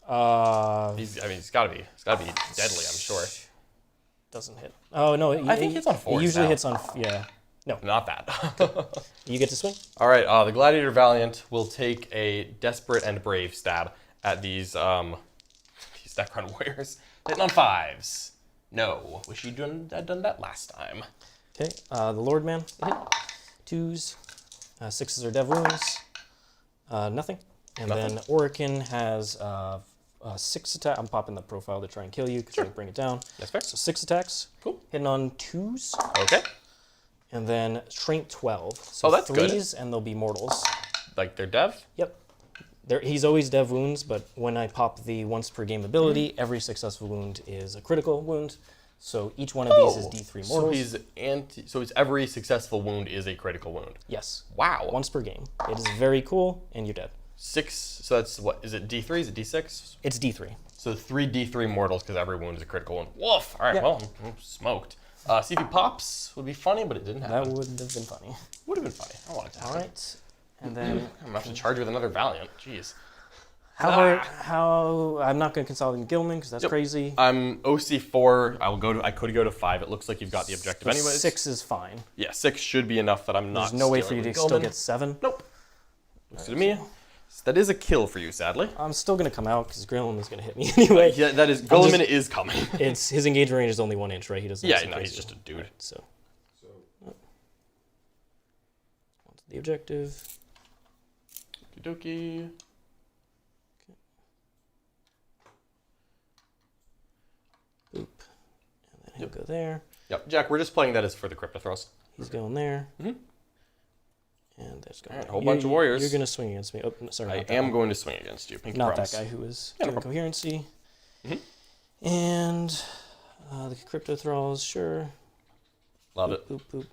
It's got to be deadly, I'm sure. Doesn't hit. Oh no, I think it's on 4s It usually now. hits on No, Not that. you get to swing. All right. The Gladiator Valiant will take a desperate and brave stab at these Necron Warriors. Hitting on 5s. No, wish you'd done that last time. Okay, the Lord Man hit. 2s. 6s are dev wounds. Nothing. And then Orikan has 6 attack. I'm popping the profile to try and kill you because I bring it down. That's fair. So 6 attacks. Cool. Hitting on 2s. Okay. And then strength 12. So Oh, that's 3s good. and they'll be mortals. Like they're dev? Yep. He's always dev wounds, but when I pop the once per game ability, every successful wound is a critical wound. So each one of these is D3 mortals. So it's every successful wound is a critical wound. Yes. Wow. Once per game. It is very cool, and you're dead. 6. So that's what is it? D3? Is it D6? It's D3. So 3 D3 mortals because every wound is a critical wound. Woof. All right. Yeah. Well, I'm smoked. See if he pops would be funny, but it didn't happen. That would have been funny. Would have been funny. I want it to happen. All right. And then I'm gonna have to charge with another Valiant. Jeez. how I'm not going to consolidate Guilliman because that's crazy. I'm OC4. I could go to 5. It looks like you've got the objective anyways. 6 is fine. Yeah, 6 should be enough that I'm not. There's no way for you stealing to with still Guilliman. get 7. Nope. Looks good to me. That is a kill for you, sadly. I'm still gonna come out because Guilliman is gonna hit me anyway. Yeah, that is. Guilliman is coming. It's his engagement range is only 1 inch, right? He doesn't. Yeah, no, he's just a dude. Right, so. Onto the objective. Okie dokie. Boop. And then he'll go there. Yep, Jack, we're just playing that as for the Cryptothralls. He's going there. Mm-hmm. And there's going a whole bunch of warriors. You're gonna swing against me. Oh, no, sorry. I am going to swing against you. Pinky Not promise. that guy who was Yeah, no doing problem. coherency. Mm-hmm. And the Cryptothralls, sure. Love boop, it. Boop, boop.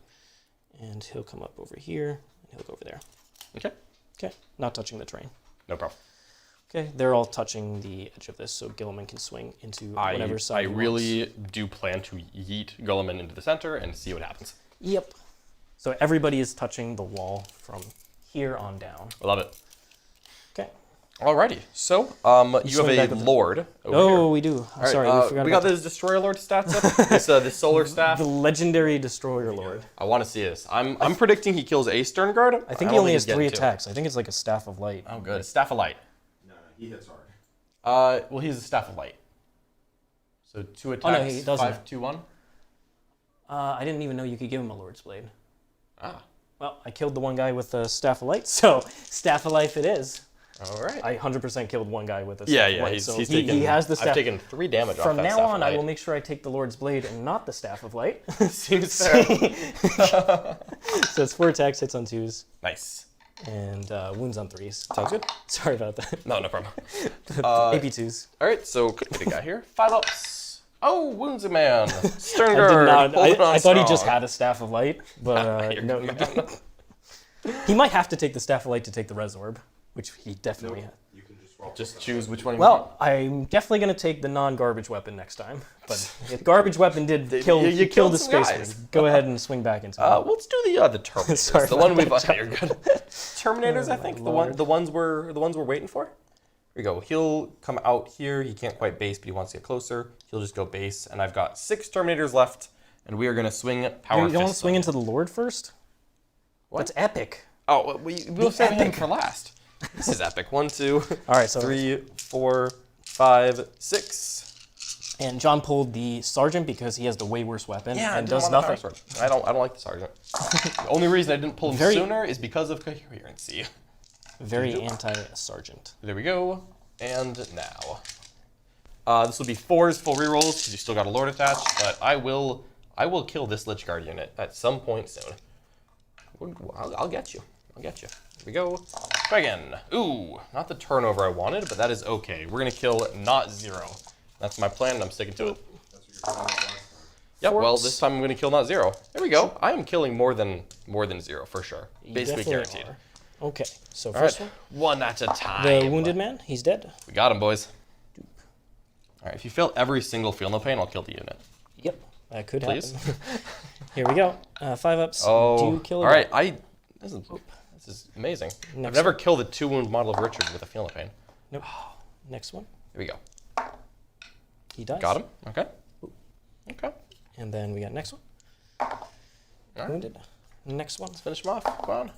And he'll come up over here, and he'll go over there. Okay. Okay, not touching the terrain. No problem. Okay, they're all touching the edge of this, so Guilliman can swing into whatever side I he wants. really do plan to yeet Guilliman into the center and see what happens. Yep. So everybody is touching the wall from here on down. I love it. Okay. Alrighty. So, you swing back have a with the- lord over Oh, here. we do. All right, Sorry, we forgot we about got this Destroyer Lord stats up. this solar staff. the legendary Destroyer Lord. I want to see this. I'm predicting he kills a Sternguard. I think he don't only has he's 3 getting two. attacks. I think it's like a Staff of Light. Oh, good. Staff of Light. No, he hits hard. Well, he's a Staff of Light. So 2 Oh, attacks, no, he doesn't. 5, 2, 1. I didn't even know you could give him a Lord's Blade. Ah. Well, I killed the one guy with the Staff of Light, so Staff of Life it is. All right. I 100% killed one guy with a Yeah, Staff of Light, he's so taken. he has the Staff. I've taken 3 damage off From that now Staff of on, I Light. will make sure I take the Lord's Blade and not the Staff of Light. Seems fair. So it's 4 attacks, hits on 2s, Nice. and wounds on 3s. Sounds good. Sorry about that. No problem. AP 2s. All right, so could be a guy here. 5 ups. Oh, wounds a man. I Sternguard. did not. holding on I thought he just strong. had a Staff of Light, but You're no. good. He might have to take the Staff of Light to take the Resorb, which he definitely had. You can just swap. Just choose which one. Well, I'm definitely going to take the non-garbage weapon next time. But if garbage weapon did kill, you kill killed the some Space guys. Marine, go ahead and swing back into it. let's do the Terminators. Sorry the about one we've. that, You're good. Terminators, I think. The ones we're waiting for. Here we go. He'll come out here. He can't quite base, but he wants to get closer. He'll just go base, and I've got 6 Terminators left, and we are gonna swing power. You don't want to Fist swing them. into the Lord first? What? That's epic. Oh, we'll save him for last. This is epic. 1, 2, All right, so 3, 4, 5, 6. and John pulled the Sergeant because he has the way worse weapon Yeah, and I does didn't want the nothing. power sword. I don't like the sergeant. The only reason I didn't pull him Very- sooner is because of coherency. Very anti-Sergeant. There we go. And now, this will be 4's full rerolls because you still got a Lord attached. But I will kill this Lychguard unit at some point soon. I'll get you. I'll get you. Here we go. Try again. Ooh, not the turnover I wanted, but that is okay. We're gonna kill not 0. That's my plan, and I'm sticking to it. That's what you're playing last time. Yep. Well, Forks. this time I'm gonna kill not 0. There we go. I am killing more than 0 for sure. You Basically definitely guaranteed. are. Okay, so All right, first one. one at a time. The Wounded Man, he's dead. We got him, boys. All right, if you fail every single feel no pain, I'll kill the unit. Yep, that could Please. happen. Here we go. 5 ups. Oh, Do you kill all it? right. This is amazing. I've Next never killed a 2-wound model of Richard with a feel no pain. Nope. Next one. Here we go. He dies. Got him. Okay. Okay. And then we got next one. right. Wounded. Next one. Finish him off. Come on.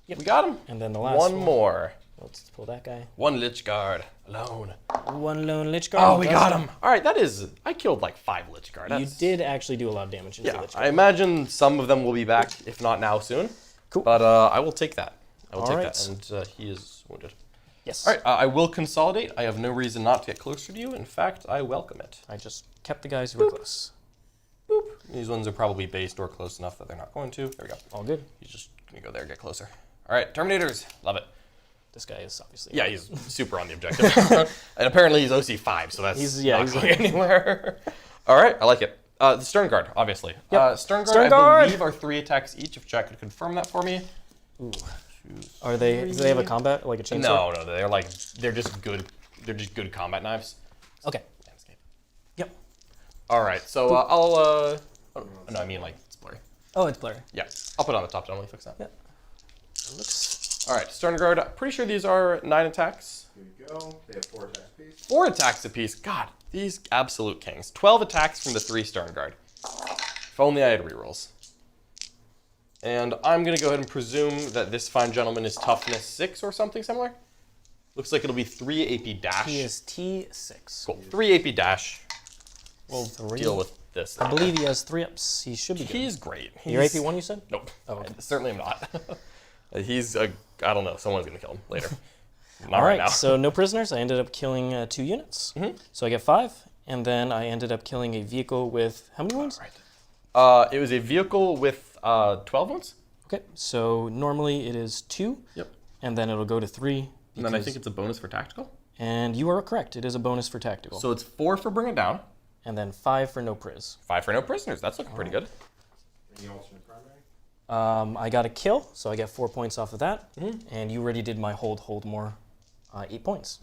Yep. We got him. And then the last one more. Let's pull that guy. One Lychguard alone. One lone Lychguard. Oh, we does got it. him. All right, that is. I killed like 5 Lychguard. You did actually do a lot of damage into Yeah, Lychguard. I imagine some of them will be back, if not now, soon. Cool. But I will take that. I will All take right. that. And he is wounded. Yes. All right, I will consolidate. I have no reason not to get closer to you. In fact, I welcome it. I just kept the guys who were close. Boop. These ones are probably based or close enough that they're not going to. There we go. All good. He's just going to go there, get closer. All right, Terminators. Love it. This guy is obviously. Yeah, he's super on the objective. And apparently he's OC 5, so that's not going anywhere. All right, I like it. The Sternguard, obviously. Yep. Sternguard, Sternguard! I believe, are 3 attacks each. If Jack could confirm that for me. Ooh. Are they? Do they have a combat like a chainsaw? No, they're just good. They're just good combat knives. Okay. Yep. All right, so I'll. No, I mean like it's blurry. Oh, it's blurry. Yeah, I'll put it on the top. Don't let me fix that. Yep. Looks. All right, Sternguard. Pretty sure these are 9 attacks. Here you go. They have 4 attacks apiece. 4 attacks apiece. God, these absolute kings. 12 attacks from the 3 Sternguard. If only I had rerolls. And I'm gonna go ahead and presume that this fine gentleman is toughness 6 or something similar. Looks like it'll be 3 AP dash. He is T6. Cool. 3 AP dash. We'll 3. deal with this. I believe he has 3 ups. He should be good. He's great. Your AP 1, you said? Nope. Oh, okay. I certainly am not. He's I don't know. Someone's gonna kill him later. Not All right right, now. so no prisoners. I ended up killing 2 units. So I get 5, and then I ended up killing a vehicle with how many wounds? Right. It was a vehicle with 12 wounds. Okay, so normally it is 2. Yep. And then it'll go to 3. And then I think it's a bonus for tactical. And you are correct. It is a bonus for tactical. So it's 4 for bring it down. And then 5 for no priz. 5 for no prisoners. That's looking pretty good. Any alternate primary? I got a kill, so I get 4 points off of that. And you already did my hold more. 8 points.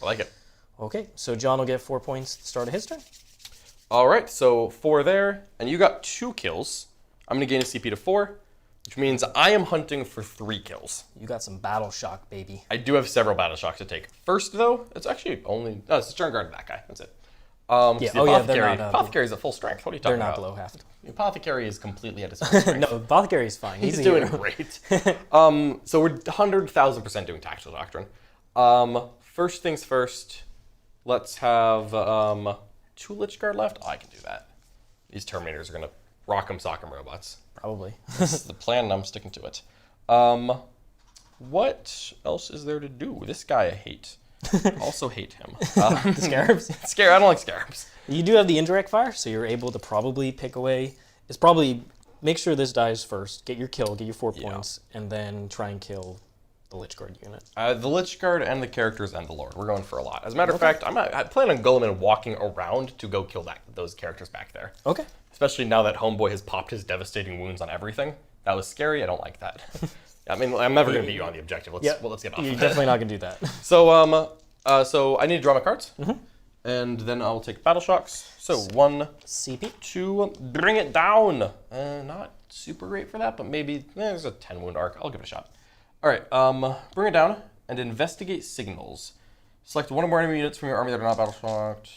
I like it. Okay, so John will get 4 points at the start of his turn. All right, so 4 there, and you got 2 kills. I'm gonna gain a CP to 4, which means I am hunting for 3 kills. You got some battle shock, baby. I do have several battle shocks to take. First, though, it's actually only it's the Sternguard and that guy. That's it. Yeah, The oh yeah, they're Apothecary, not. Apothecary's at full strength. What are you They're talking not about? below half. The Apothecary is completely at his full strength. No, Apothecary's fine. He's a doing hero. great. So we're 100,000% doing Tactical Doctrine. First things first, let's have 2 Lychguard left. Oh, I can do that. These Terminators are going to rock'em sock'em robots. Probably. This is the plan, and I'm sticking to it. What else is there to do? This guy I hate. Also hate him. The Scarabs? I don't like Scarabs. You do have the indirect fire, so you're able to probably pick away. It's probably make sure this dies first, get your kill, get your 4 points, and then try and kill the Lychguard unit. The Lychguard and the characters and the Lord. We're going for a lot. As a matter of fact, I plan on Guilliman walking around to go kill those characters back there. Okay. Especially now that Homeboy has popped his devastating wounds on everything. That was scary. I don't like that. I mean, I'm never going to beat you on the objective. Let's get off You're of it. definitely not going to do that. So I need to draw my cards. And then I'll take battle shocks. So 1, CP. 2, bring it down. Not super great for that, but maybe there's a 10 wound arc. I'll give it a shot. All right, bring it down and investigate signals. Select 1 or more enemy units from your army that are not battle shocked.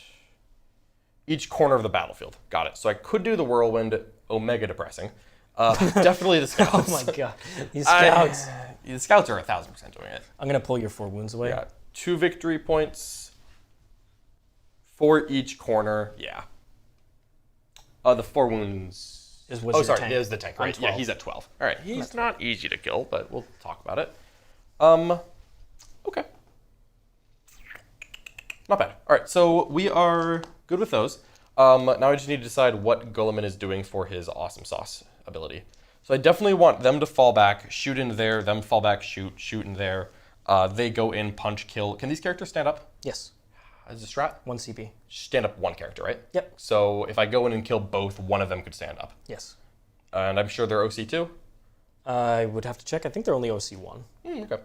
Each corner of the battlefield. Got it. So I could do the Whirlwind, Omega depressing. Definitely the Scouts. Oh my god. These Scouts. The Scouts are 1,000% doing it. I'm going to pull your 4 wounds away. Yeah, 2 victory points for each corner. Yeah. The 4 wounds. Is There's the tank, right? Yeah, he's at 12. All right, he's not easy to kill, but we'll talk about it. Okay. Not bad. All right, so we are good with those. Now I just need to decide what Guilliman is doing for his awesome sauce ability. So I definitely want them to fall back, shoot in there, them fall back, shoot in there. They go in, punch, kill. Can these characters stand up? Yes. As a strat? 1 CP. Stand up 1 character, right? Yep. So if I go in and kill both, one of them could stand up. Yes. And I'm sure they're OC too? I would have to check. I think they're only OC1. Okay.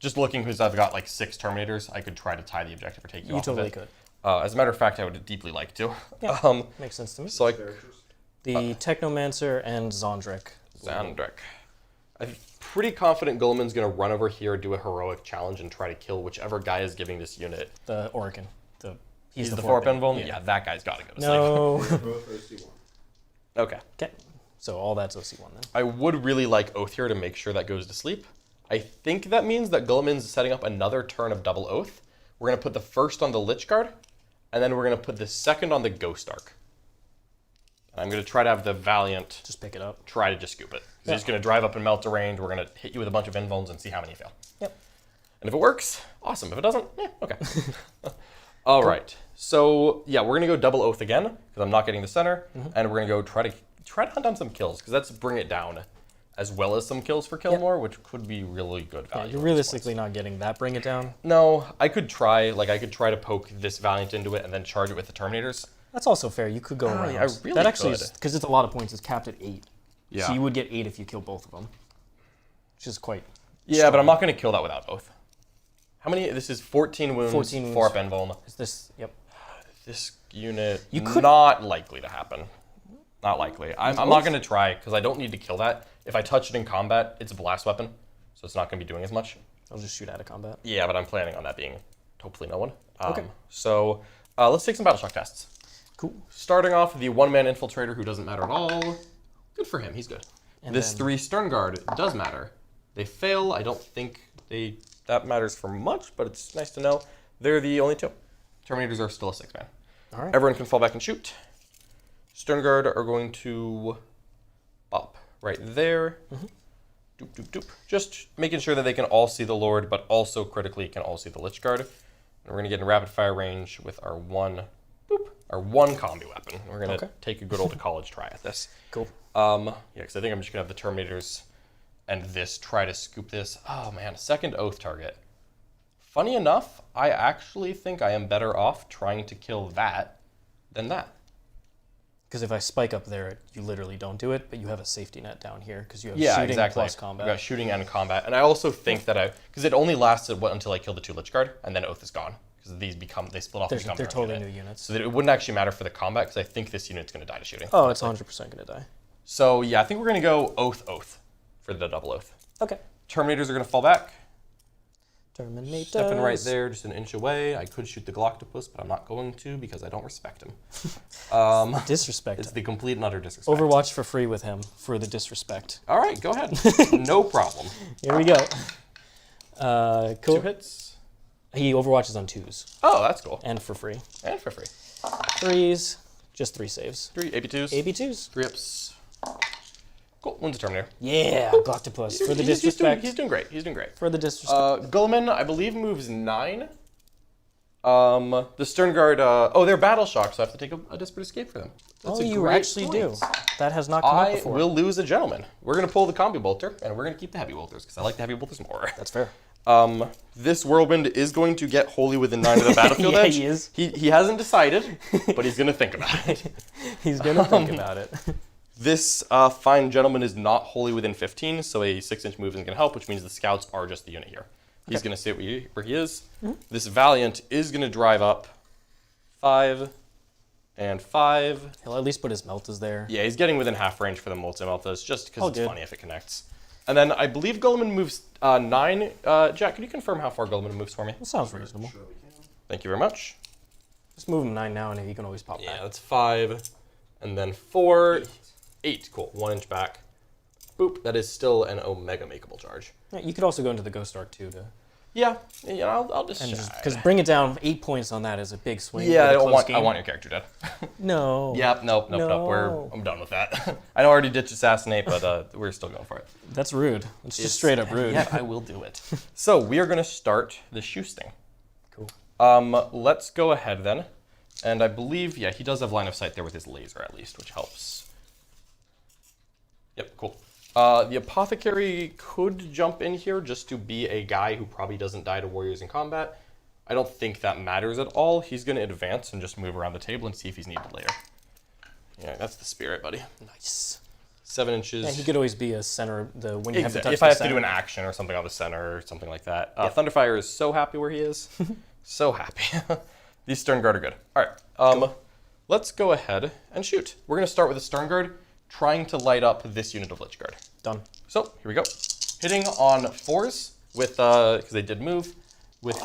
Just looking because I've got like 6 Terminators, I could try to tie the objective or take you off totally of it. could. As a matter of fact, I would deeply like to. Yeah, makes sense to me. So The Technomancer and Zhandrekh. Zhandrekh. I'm pretty confident Guilliman's going to run over here, do a heroic challenge, and try to kill whichever guy is giving this unit. The Orikan. He's the 4-pin Vuln? Yeah, that guy's got to go to no. They're both OC1. sleep. Okay. Okay. So all that's OC1 then. I would really like Oath here to make sure that goes to sleep. I think that means that Guilliman's setting up another turn of double Oath. We're going to put the first on the Lychguard, and then we're going to put the second on the Ghost Ark. And I'm going to try to have the Valiant Just pick it up. try to just scoop it. He's just going to drive up and melt a range. We're going to hit you with a bunch of invulns and see how many fail. Yep. And if it works, awesome. If it doesn't, okay. All right. So yeah, we're gonna go double Oath again because I'm not getting the center, and we're gonna go try to hunt down some kills because that's bring it down, as well as some kills for kill more, which could be really good value. You're realistically not getting that. Bring it down. No, I could try. Like I could try to poke this Valiant into it and then charge it with the Terminators. That's also fair. You could go around. I really that actually could. is because it's a lot of points. It's capped at 8. Yeah. So you would get 8 if you kill both of them, which is quite. Yeah, but I'm not gonna kill that without Oath. How many? This is 14 wounds. 14 wounds. 4 up invuln. Is this? Yep. This unit, You could- not likely to happen. Not likely. I'm not going to try because I don't need to kill that. If I touch it in combat, it's a blast weapon, so it's not going to be doing as much. I'll just shoot out of combat. Yeah, but I'm planning on that being hopefully no one. Okay. So let's take some battle shock tests. Cool. Starting off, the 1-man Infiltrator who doesn't matter at all. Good for him. He's good. And this then- 3 Sternguard does matter. They fail. I don't think they that matters for much, but it's nice to know they're the only two. Terminators are still a 6-man. All right. Everyone can fall back and shoot. Sternguard are going to pop right there. Doop, doop, doop. Just making sure that they can all see the Lord, but also critically can all see the Lychguard. And we're going to get in rapid fire range with our one combi weapon. We're going to take a good old college try at this. Cool. Yeah, because I think I'm just going to have the Terminators and this try to scoop this. Oh man, second oath target. Funny enough, I actually think I am better off trying to kill that than that. Because if I spike up there, you literally don't do it, but you have a safety net down here because you have shooting plus combat. I've got shooting and combat. And I also think that because it only lasted until I killed the 2 Lychguard, and then Oath is gone. Because they split off and become they're totally new units. So that it wouldn't actually matter for the combat, because I think this unit's going to die to shooting. Oh, it's 100% going to die. So yeah, I think we're going to go Oath for the double Oath. Okay. Terminators are going to fall back. Terminators. Stepping right there, just an inch away. I could shoot the Galactopus, but I'm not going to because I don't respect him. Disrespect. It's the complete and utter disrespect. Overwatch for free with him for the disrespect. All right, go ahead. No problem. Here we go. Cool. 2 hits. He overwatches on 2s. Oh, that's cool. And for free. And for free. 3s, just 3 saves. 3 AB2s. AB2s. 3 ups. Cool. One's a Terminator. Yeah, Galactopus for the disrespect. He's doing great. He's doing great. For the disrespect. Guilliman, I believe, moves 9. The Sternguard, they're battle shocked, so I have to take a desperate escape for them. That's a you great actually do. point. That has not come up I before. will lose a gentleman. We're going to pull the combi bolter, and we're going to keep the heavy bolters, because I like the heavy bolters more. That's fair. This Whirlwind is going to get wholly within 9 of the battlefield Yeah, edge. he is. He hasn't decided, but he's going to think about it. He's going to think about it. This fine gentleman is not wholly within 15, so a 6-inch move isn't going to help, which means the scouts are just the unit here. He's going to sit where he is. This Valiant is going to drive up 5 and 5. He'll at least put his Meltas there. Yeah, he's getting within half range for the multi-meltas, just because it's good. funny if it connects. And then I believe Guilliman moves 9. Jack, could you confirm how far Guilliman moves for me? That sounds reasonable. Sure we can. Thank you very much. Just move him 9 now, and he can always pop Yeah, back. that's 5. And then 4. 8. Cool. 1 inch back. Boop. That is still an Omega makeable charge. Yeah, you could also go into the Ghost Ark too to Yeah, I'll just because bring it down 8 points on that is a big swing. Yeah, with a close I game. want your character dead. No. Yep, nope. No. I'm done with that. I know I already ditched Assassinate, but we're still going for it. That's rude. It's just straight up rude. Yeah, I will do it. So we are going to start the shoe sting. Cool. Let's go ahead then. And I believe, yeah, he does have line of sight there with his laser at least, which helps. Yep, cool. The Apothecary could jump in here just to be a guy who probably doesn't die to warriors in combat. I don't think that matters at all. He's going to advance and just move around the table and see if he's needed later. Yeah, that's the spirit, buddy. Nice. 7 inches. Yeah, he could always be a center. When you have to touch if I have the to do an center. action or something on the center or something like that. Thunderfire is so happy where he is. So happy. These Sternguard are good. All right. Cool. Let's go ahead and shoot. We're going to start with a Sternguard trying to light up this unit of Lychguard. Done. So here we go. Hitting on 4s with, because they did move, with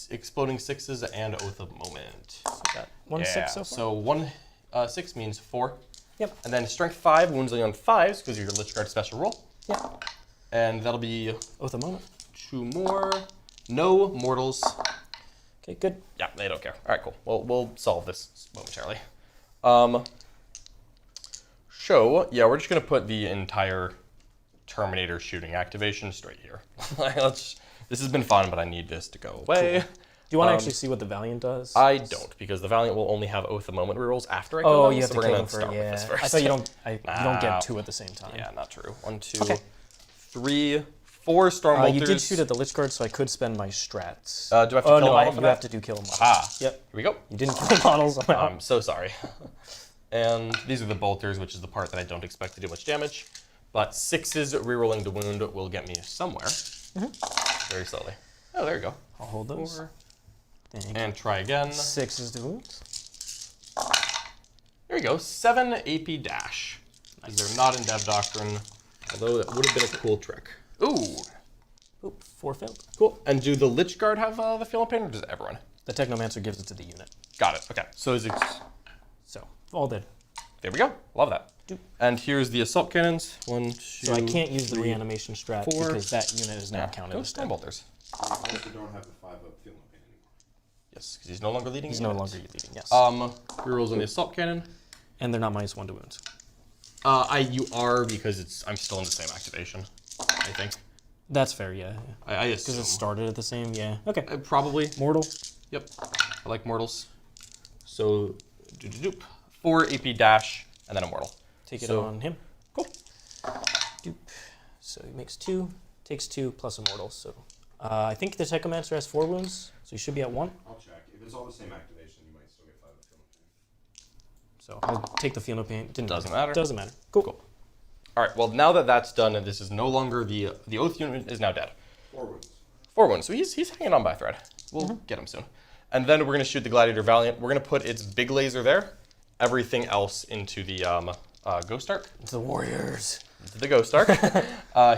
exploding 6s and Oath of Moment. Got 1 6 so far. So 1 6 means 4. Yep. And then strength 5, wounds only on 5s because of your Lychguard special roll. Yep. And that'll be Oath of Moment. 2 more. No mortals. Okay, good. Yeah, they don't care. All right, cool. Well, we'll solve this momentarily. Yeah, we're just going to put the entire Terminator shooting activation straight here. This has been fun, but I need this to go away. Cool. Do you want to actually see what the Valiant does? I don't, because the Valiant will only have Oath of Moment rerolls after I kill Oh, them, you have so to we're kill gonna them start with this yeah. first. I thought you don't Nah. get 2 at the same time. Yeah, not true. 1, 2, Okay. 3, 4 Storm Bolters. You did shoot at the Lychguard, so I could spend my strats. Do I have to kill no, a model for you that? have to do kill a model. Ah, Yep. Here we go. You didn't kill models. I'm so sorry. And these are the bolters, which is the part that I don't expect to do much damage. But 6s rerolling to wound will get me somewhere. Very slowly. Oh, there you go. I'll hold those. 4. Thank And try again. 6 is the wound. There we go. 7 AP dash. These are not in Dev Doctrine, although that would have been a cool trick. Ooh. Oop, 4 failed. Cool. And do the Lychguard have the Feeling Pain, or does everyone? The Technomancer gives it to the unit. Got it. Okay. So is it... So, all dead. There we go. Love that. And here's the assault cannons. 1, 2, So I can't use the reanimation strat 4. because that unit is now counted Those as dead. bolters. You also don't have the 5-up field no pain anymore. Yes, because he's no longer leading. He's no longer leading, yes. Rerolls on the assault cannon. And they're not -1 to wounds. You are because I'm still in the same activation. I think. That's fair, yeah. I assume. Because it started at the same, yeah. Okay. Probably. Mortal. Yep. I like mortals. So, 4 AP dash and then a mortal. Take it on him. Cool. Doop. So he makes 2, takes 2 plus a mortal. So I think the Technomancer has 4 wounds, so he should be at 1. I'll check. If it's all the same activation, you might still get 5 of field no pain. So I'll take the Feel No Pain. Doesn't matter. Doesn't matter. Cool. All right. Well, now that that's done, and this is no longer the Oath unit is now dead. 4 wounds. 4 wounds. So he's hanging on by a thread. We'll get him soon. And then we're gonna shoot the Gladiator Valiant. We're gonna put its big laser there. Everything else into the Ghost Ark. The Warriors. Into the Ghost Ark.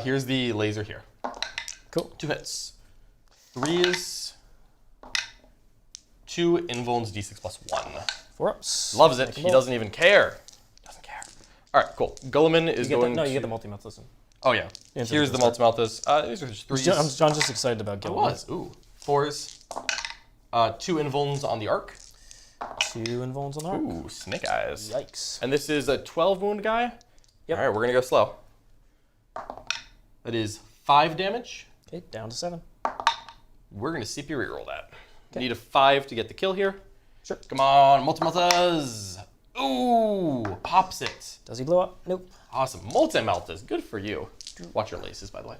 Here's the laser here. Cool. 2 hits. 3s. 2 invulns d6 plus 1. 4 ups. Loves it. He doesn't even care. Doesn't care. All right, cool. Guilliman is going No, to... you get the multi-mouth, listen. Oh, yeah. Here's the Multimalthus. These are just 3s. John's just excited about It Guilliman. was. Ooh. 4s. 2 invulns on the Ark. 2 invulns on the Ark. Ooh, snake eyes. Yikes. And this is a 12 wound guy. Yep. All right, we're going to go slow. That is 5 damage. Okay, down to 7. We're going to CP reroll that. Okay. Need a 5 to get the kill here. Sure. Come on, Multimalthus. Ooh, pops it. Does he blow up? Nope. Awesome. Multimalthus, good for you. Watch your laces, by the way.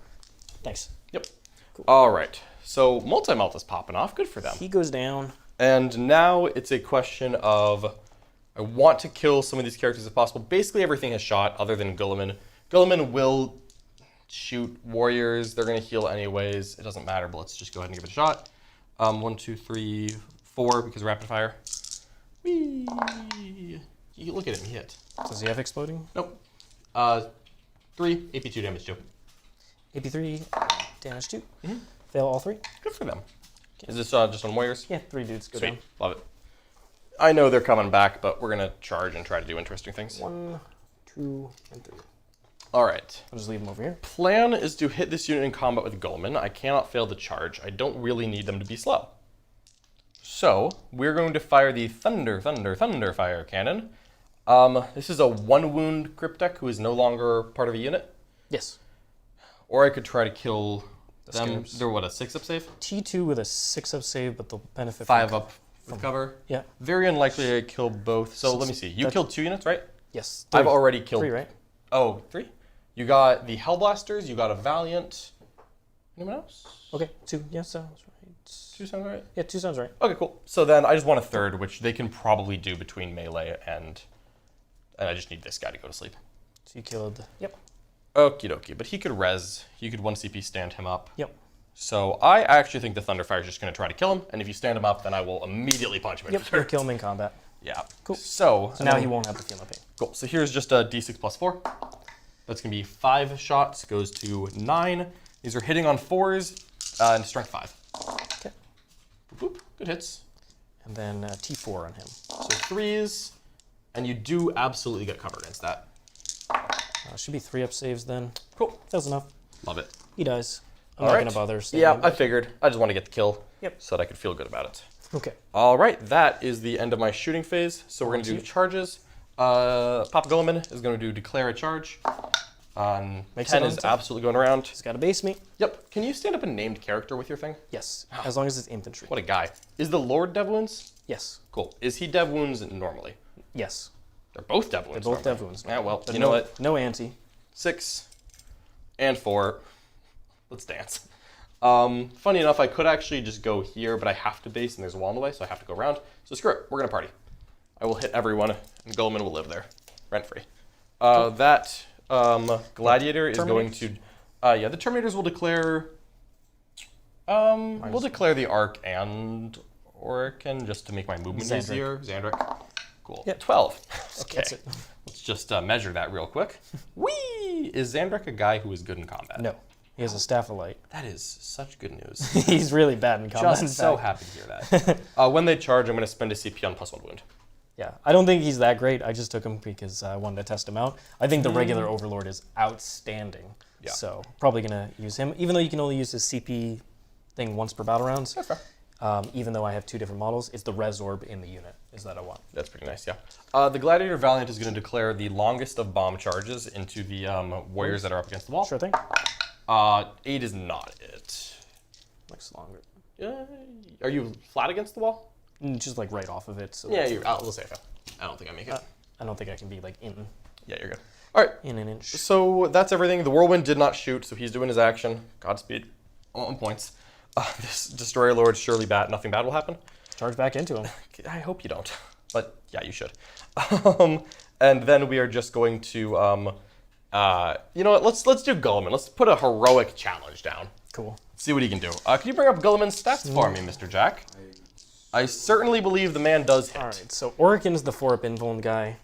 Thanks. Yep. Cool. All right. So Multimalthus popping off. Good for them. He goes down. And now it's a question of I want to kill some of these characters if possible. Basically everything has shot other than Guilliman. Guilliman will shoot warriors. They're going to heal anyways. It doesn't matter, but let's just go ahead and give it a shot. 1, 2, 3, 4 because rapid fire. Whee! You look at him, he hit. Does he have exploding? Nope. 3, AP2 damage 2. AP3, damage 2. Fail all 3. Good for them. Is this just on warriors? Yeah, 3 dudes go Sweet. down. Love it. I know they're coming back, but we're going to charge and try to do interesting things. 1, 2, and 3. All right. I'll just leave them over here. Plan is to hit this unit in combat with Guilliman. I cannot fail the charge. I don't really need them to be slow. So we're going to fire the Thunderfire cannon. This is a 1 wound Cryptek who is no longer part of a unit. Yes. Or I could try to kill them. Scarabs. They're what, a 6-up save? T2 with a 6-up save, but they'll benefit 5 from... up from cover? Yeah. Very unlikely I kill both. So let me see. You killed 2 units, right? Yes. I've already killed 3, right? Oh, 3? You got the Helblasters, you got a Valiant. Anyone else? Okay, 2. Yeah, sounds right. 2 sounds right? Yeah, 2 sounds right. Okay, cool. So then I just want a 3rd, which they can probably do between melee and I just need this guy to go to sleep. So you killed... Yep. Okie dokie, but he could res. You could 1 CP stand him up. Yep. So I actually think the Thunderfire is just going to try to kill him, and if you stand him up, then I will immediately punch him in Yep, the you'll third. kill him in combat. Yeah. Cool. So Now he won't have the feel no pain. Cool. So here's just a d6 plus 4. That's going to be 5 shots, goes to 9. These are hitting on 4s and strength 5. Okay. Boop, boop. Good hits. And then T4 on him. So 3s, and you do absolutely get cover against that. Should be 3-up saves then. Cool. That's enough. Love it. He dies. I'm All not right. going to bother. Yeah, I figured. I just want to get the kill. Yep. So that I could feel good about it. Okay. All right, that is the end of my shooting phase. So we're going to do charges. Papa Guilliman is going to do declare a charge. Makes 10 it is on top. absolutely going around. He's got to base me. Yep. Can you stand up a named character with your thing? Yes. As long as it's infantry. What a guy. Is the Lord Dev Wounds? Yes. Cool. Is he Dev Wounds normally? Yes. They're both Dev Wounds. They're both normally. Dev Wounds. Yeah, well, But you know what? No anti. 6 and 4. Let's dance. Funny enough, I could actually just go here, but I have to base, and there's a wall in the way, so I have to go around. So screw it. We're going to party. I will hit everyone, and Guilliman will live there, rent-free. That Gladiator is going to... yeah, the Terminators will declare... we'll declare the Ark and Orikan just to make my movement Zhandrekh. easier. Zhandrekh. Cool. Yep. 12. Okay. That's it. Let's just measure that real quick. Whee! Is Zhandrekh a guy who is good in combat? No. He has a staff of light. That is such good news. He's really bad in combat. Just so happy to hear that. When they charge, I'm going to spend a CP on +1 wound. Yeah, I don't think he's that great. I just took him because I wanted to test him out. I think the regular Overlord is outstanding. Yeah. So probably going to use him, even though you can only use his CP thing once per battle rounds. That's fair. Even though I have 2 different models, it's the Res Orb in the unit is that I want. That's pretty nice, yeah. The Gladiator Valiant is going to declare the longest of bomb charges into the warriors that are up against the wall. Sure thing. 8 is not it. Looks longer. Are you flat against the wall? Just like right off of it. So Yeah, we'll say it. I don't think I make it. I don't think I can be like in Yeah, you're good. All right. an inch. So that's everything. The Whirlwind did not shoot, so he's doing his action. Godspeed. All on points. This Destroyer Lord, surely nothing bad will happen. Charge back into him. I hope you don't, but yeah, you should. And then we are just going to, you know what? Let's do Guilliman. Let's put a heroic challenge down. Cool. See what he can do. Can you bring up Guilliman's stats for me, Mr. Jack? I certainly believe the man does hit. All right, so Orikan's the 4-up invuln guy.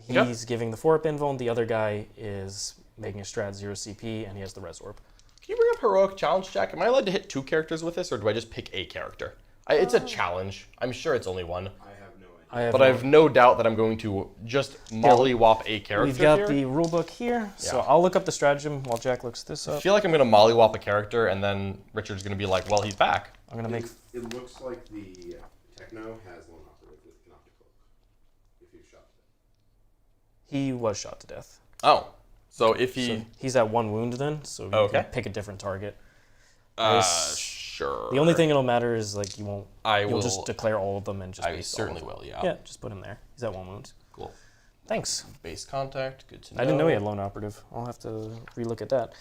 He's giving the 4-up invuln. The other guy is making a strat 0 CP, and he has the Res Orb. Can you bring up heroic challenge, Jack? Am I allowed to hit 2 characters with this, or do I just pick a character? It's a challenge. I'm sure it's only one. I have no idea. But I have no doubt that I'm going to just mollywop a character We've got here. the rulebook here, so Yeah. I'll look up the stratagem while Jack looks this I up. feel like I'm going to mollywop a character, and then Richard's going to be like, well, he's back. I'm going to make... It looks like the Techno has one operative with Canoptek Cloak. If you shot it. He was shot to death. Oh. So if he... So he's at 1 wound then, so you Okay. can pick a different target. Sure. The only thing it'll matter is like you won't... I You'll will... just declare all of them and just... I base all certainly of them. will, yeah. Yeah, just put him there. He's at 1 wound. Cool. Thanks. Base contact, good to know. I didn't know he had lone operative. I'll have to relook at that.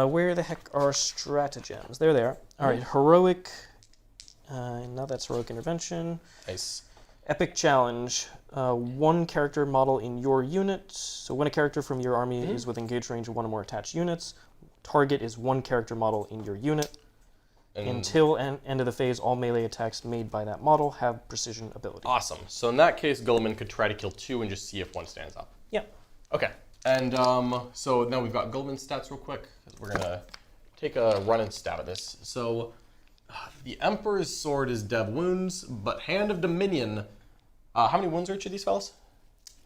Where the heck are stratagems? There they are. All right, heroic. Now that's heroic intervention. Nice. Epic challenge. 1 character model in your unit. So when a character from your army is within engaged range of 1 or more attached units, target is 1 character model in your unit. And Until end of the phase, all melee attacks made by that model have precision ability. awesome. So in that case, Guilliman could try to kill 2 and just see if 1 stands up. Yeah. Okay. And so now we've got Guilliman's stats real quick. We're going to take a run and stab at this. So the Emperor's Sword is dev wounds, but Hand of Dominion... how many wounds are each of these fellas?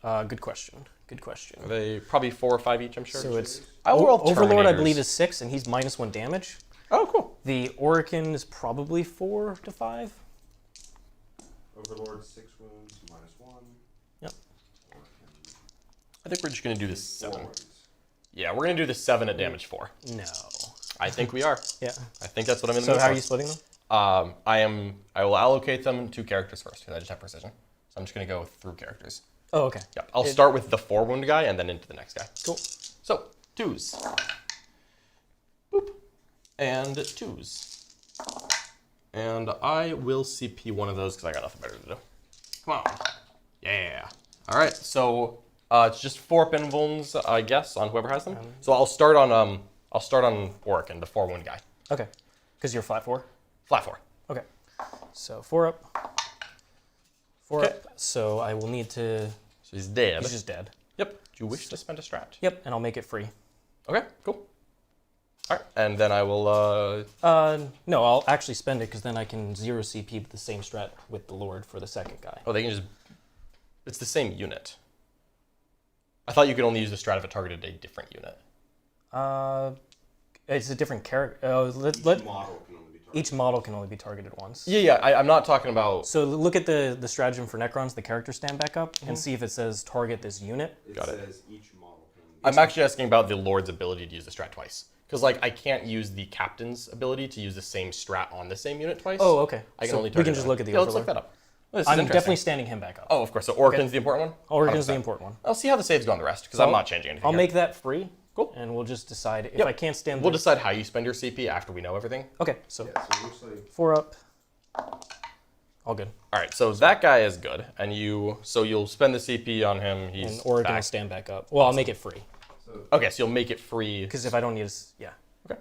Good question. Good question. Are they probably 4 or 5 each, I'm sure? So it's I will roll Overlord, I Terminators. believe, is 6, and he's -1 damage. Oh, cool. The Orikan is probably 4 to 5. Overlord 6 wounds, -1. Yep. Orikan, I think we're just going to do this 4 7. wounds. Yeah, we're going to do the 7 at damage 4. No. I think we are. Yeah. I think that's what I'm in the So mood how for. are you splitting them? I will allocate them to characters first, because I just have precision. So I'm just going to go through characters. Oh, okay. Yeah, I'll start with the 4 wound guy and then into the next guy. Cool. So, 2s. Boop. And 2s. And I will CP one of those because I got nothing better to do. Come on. Yeah. All right, so it's just 4 pinvulns, I guess, on whoever has them. So I'll start on Orikan, the 4 wound guy. Okay. Because you're flat 4? Flat 4. Okay. So 4 up. 4 Okay. up. So I will need to... So he's dead. He's just dead. Yep. Do you wish to spend a strat? Yep, and I'll make it free. Okay, cool. All right, and then I will... No, I'll actually spend it because then I can 0 CP the same strat with the Lord for the second guy. Oh, they can just... It's the same unit. I thought you could only use the strat if it targeted a different unit. It's a different character. Each model can only be targeted once. Yeah, I'm not talking about... So look at the stratagem for Necrons, the character stand back up, and see if it says target this unit. It Got it. says each model can I'm actually asking about the Lord's ability to use the strat twice. Because, like, I can't use the Captain's ability to use the same strat on the same unit twice. Oh, okay. I can So only we target can just one. look at the Yeah, let's look Overlord. that up. Well, this is I'm interesting. definitely standing him back up. Oh, of course. So Orikan's the important one? Orikan's the 100%. important one. I'll see how the saves go on the rest, because I'm not changing anything I'll here. make that free. Cool. And we'll just decide if Yep. I can't stand We'll the... decide how you spend your CP after we know everything. Okay, so Yeah, so it looks like 4 up. All good. All right, so that guy is good, and you'll spend the CP on him. And He's Orikan will back. stand back up. Well, I'll make it free. Okay, so you'll make it free. Because if I don't need to... Yeah. Okay.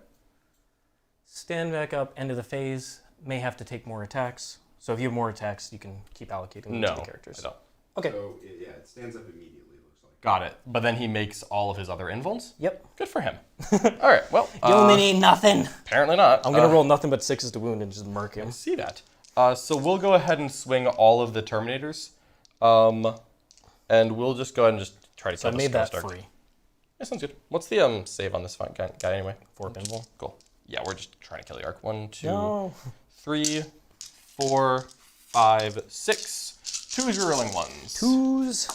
Stand back up, end of the phase. May have to take more attacks. So if you have more attacks, you can keep allocating them No, to the characters. I don't. Okay. so it stands up immediately. Looks like. Got it. But then he makes all of his other invulns? Yep. Good for him. All right, well, You only need nothing. apparently not. I'm going to roll nothing but 6s to wound and just murk him. See that. So we'll go ahead and swing all of the Terminators. And we'll just go ahead and just try to So I kill made the that Scarab Star. free. Yeah, sounds good. What's the save on this guy anyway? 4 pinball. Cool. Yeah, we're just trying to kill the Ark. 1, 2, No. 3, 4, 5, 6. 2's rolling ones. 2s.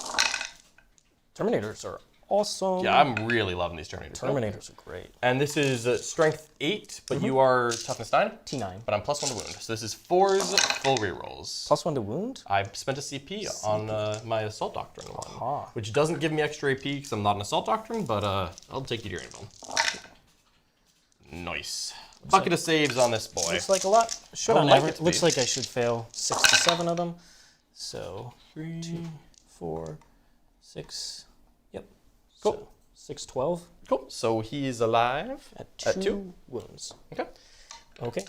Terminators are awesome. Yeah, I'm really loving these Terminators. Terminators are great. And this is strength 8, but you are toughness 9. T9. But I'm +1 to wound. So this is 4's full rerolls. +1 to wound? I spent a CP on my Assault Doctrine one, Aha. which doesn't give me extra AP because I'm not an Assault Doctrine, but I'll take you to your info. Nice. Bucket of saves on this boy. Looks like a lot. Should I I would like never? it to Looks be. like I should fail 6 to 7 of them. So 3, 4, 6. Yep. Cool. So 6, 12 Cool. So he's alive at 2, at 2. wounds. Okay. Okay.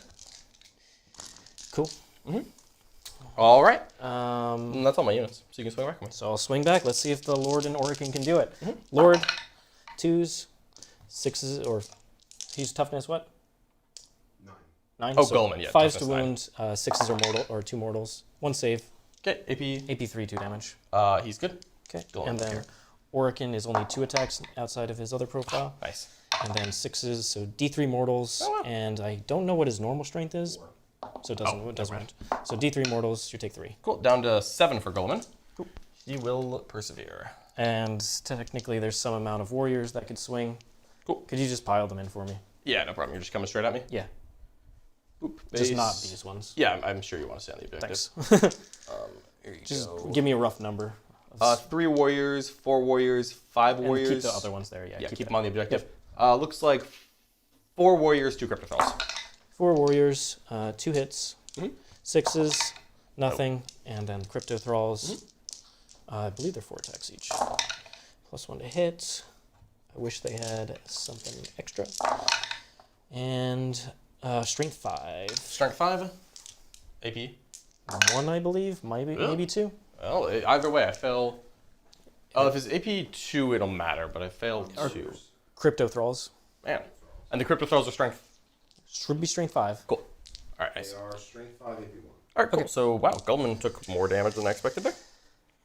Cool. All right. Um, And that's all my units. So you can swing back with me. so I'll swing back. Let's see if the Lord and Orikan can do it. Lord, 2s, 6s, or he's toughness what? 9. 9. Oh, Guilliman, yeah, 5s to toughness 9. wound, 6s are mortal, or 2 mortals. 1 save. Okay. AP. AP 3, 2 damage. He's good. Okay. Guilliman And then here. Orikan is only 2 attacks outside of his other profile. Nice. And then 6s, so D3 mortals, Oh, wow. and I don't know what his normal strength is, 4. so it doesn't, Oh, it doesn't never count. So D3 mortals, you take 3. Cool. Down to 7 for Guilliman. Cool. He will persevere. And technically there's some amount of warriors that could swing. Cool. Could you just pile them in for me? Yeah, no problem. You're just coming straight at me? Yeah, Boop. just Base. not these ones. Yeah, I'm sure you want to stay on the objective. Thanks. Here you Just go. give me a rough number. Of 3 warriors, 4 warriors, 5 and warriors. keep the other ones there, yeah. Yeah, keep it. them on the objective. Looks like 4 warriors, 2 Cryptothralls. 4 warriors, 2 hits, Mhm. 6s, nothing, and then Cryptothralls. I believe they're 4 attacks each. +1 to hit. I wish they had something extra. And strength 5. Strength 5. AP. 1, I believe, maybe 2. Well, either way, I fail. Oh, if it's AP 2, it'll matter, but I failed 2. Cryptothralls Man. And the Cryptothralls are strength. should be strength 5. Cool. All right, nice. They are strength 5, AP 1. All right, cool. So, wow, Guilliman took more damage than I expected there.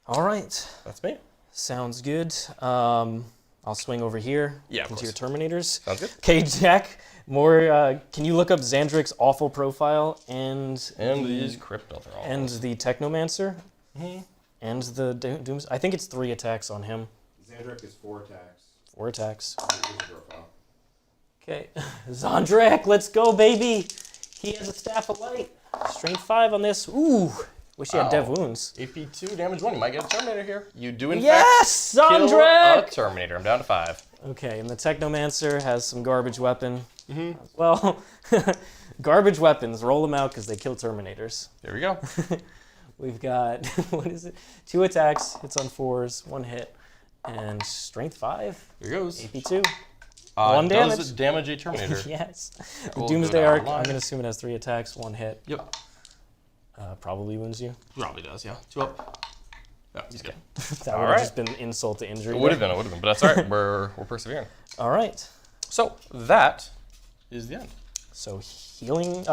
All right, That's me. sounds good. I'll swing over here Yeah, of into your course. Terminators. Sounds good. Okay, Jack. Can you look up Zhandrekh's awful profile and And these Cryptothralls. and the Technomancer Mhm. and the Dooms? I think it's 3 attacks on him. Zhandrekh is 4 attacks. 4 attacks. Here's the profile. Okay, Zhandrekh, let's go, baby. He has a staff of light. Strength 5 on this. Ooh, wish he had dev Wow. wounds. AP 2, damage 1. You might get a Terminator here. You do, in Yes, fact, kill a Zhandrekh. Terminator. I'm down to 5. Okay, and the Technomancer has some garbage weapon. Mhm. Well, garbage weapons. Roll them out because they kill Terminators. There we go. We've got what is it? 2 attacks, hits on 4s, 1 hit, and strength 5. Here goes. AP 2. Does 1 damage. damage a Terminator. Yes. The We'll go Doomsday down Ark. the line. I'm gonna assume it has 3 attacks, 1 hit. Yep. Probably wounds you. Probably does, yeah. 2 up. Yeah, he's good. That All would right. have just been insult to injury. It would have there. been, but that's all right. We're persevering. All right. So that is the end. So healing.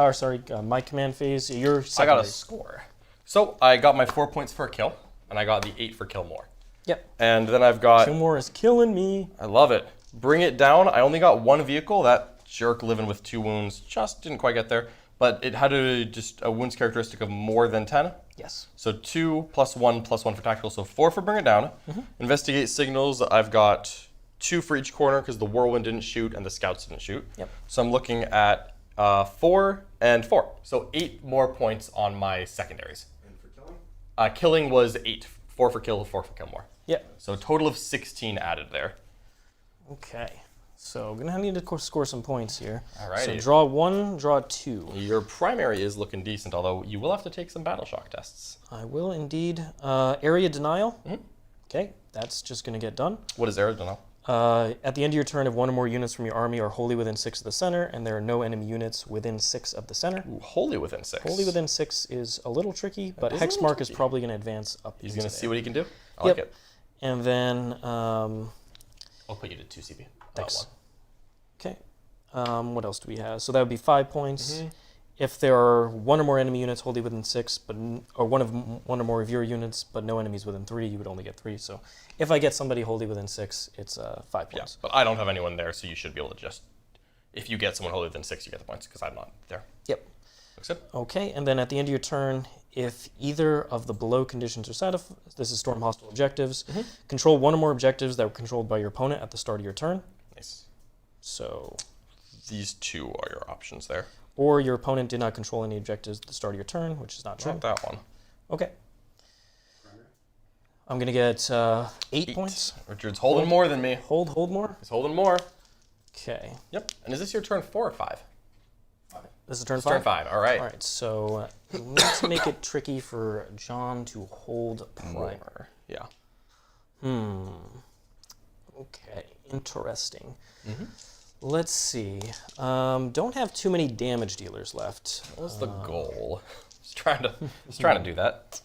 My command phase. Your I secondary. got a score. So I got my 4 points for a kill, and I got the 8 for kill more. Yep. And then I've got, Fillmore is killing me. I love it. Bring it down. I only got 1 vehicle. That jerk living with 2 wounds just didn't quite get there. But it had a wounds characteristic of more than 10. Yes. So 2 + 1 + 1 for tactical, so 4 for bring it down. Investigate signals, I've got 2 for each corner because the Whirlwind didn't shoot and the Scouts didn't shoot. Yep. So I'm looking at 4 and 4. So 8 more points on my secondaries. And for killing? Killing was 8. 4 for kill, 4 for kill more. Yep. So a total of 16 added there. Okay. So gonna need to score some points here. Alrighty. So draw 1, draw 2. Your primary is looking decent, although you will have to take some battle shock tests. I will indeed. Area denial. Okay, that's just gonna get done. What is Aerodonal? At the end of your turn, if 1 or more units from your army are wholly within 6 of the center, and there are no enemy units within 6 of the center. Ooh, wholly within 6. Wholly within 6 is a little tricky, but is a little Hexmark is tricky. probably going to advance up. He's into going to see there. what he can do? I Yep. like it. And then, I'll put you to 2 CP. Thanks. 1. Okay. What else do we have? So that would be 5 points. if there are one or more enemy units wholly within 6, or one or more of your units, but no enemies within 3, you would only get 3. So if I get somebody wholly within 6, it's 5 Yeah, points. but I don't have anyone there, so you should be able to just... If you get someone wholly within 6, you get the points, because I'm not there. Yep. Looks good. Okay, and then at the end of your turn, if either of the below conditions are satisfied, this is storm hostile objectives, control one or more objectives that were controlled by your opponent at the start of your turn. Nice. So... These 2 are your options there. Or your opponent did not control any objectives at the start of your turn, which is not true. Not that one. Okay. I'm going to get 8 points. Richard's holding more than me. Hold more. He's holding more. Okay. Yep. And is this your turn 4 or 5? This is turn It's 5? turn 5. All right. All right, so let's make it tricky for John to hold primer. Yeah. Okay, interesting. Let's see. Don't have too many damage dealers left. What was the goal? Just trying to do that.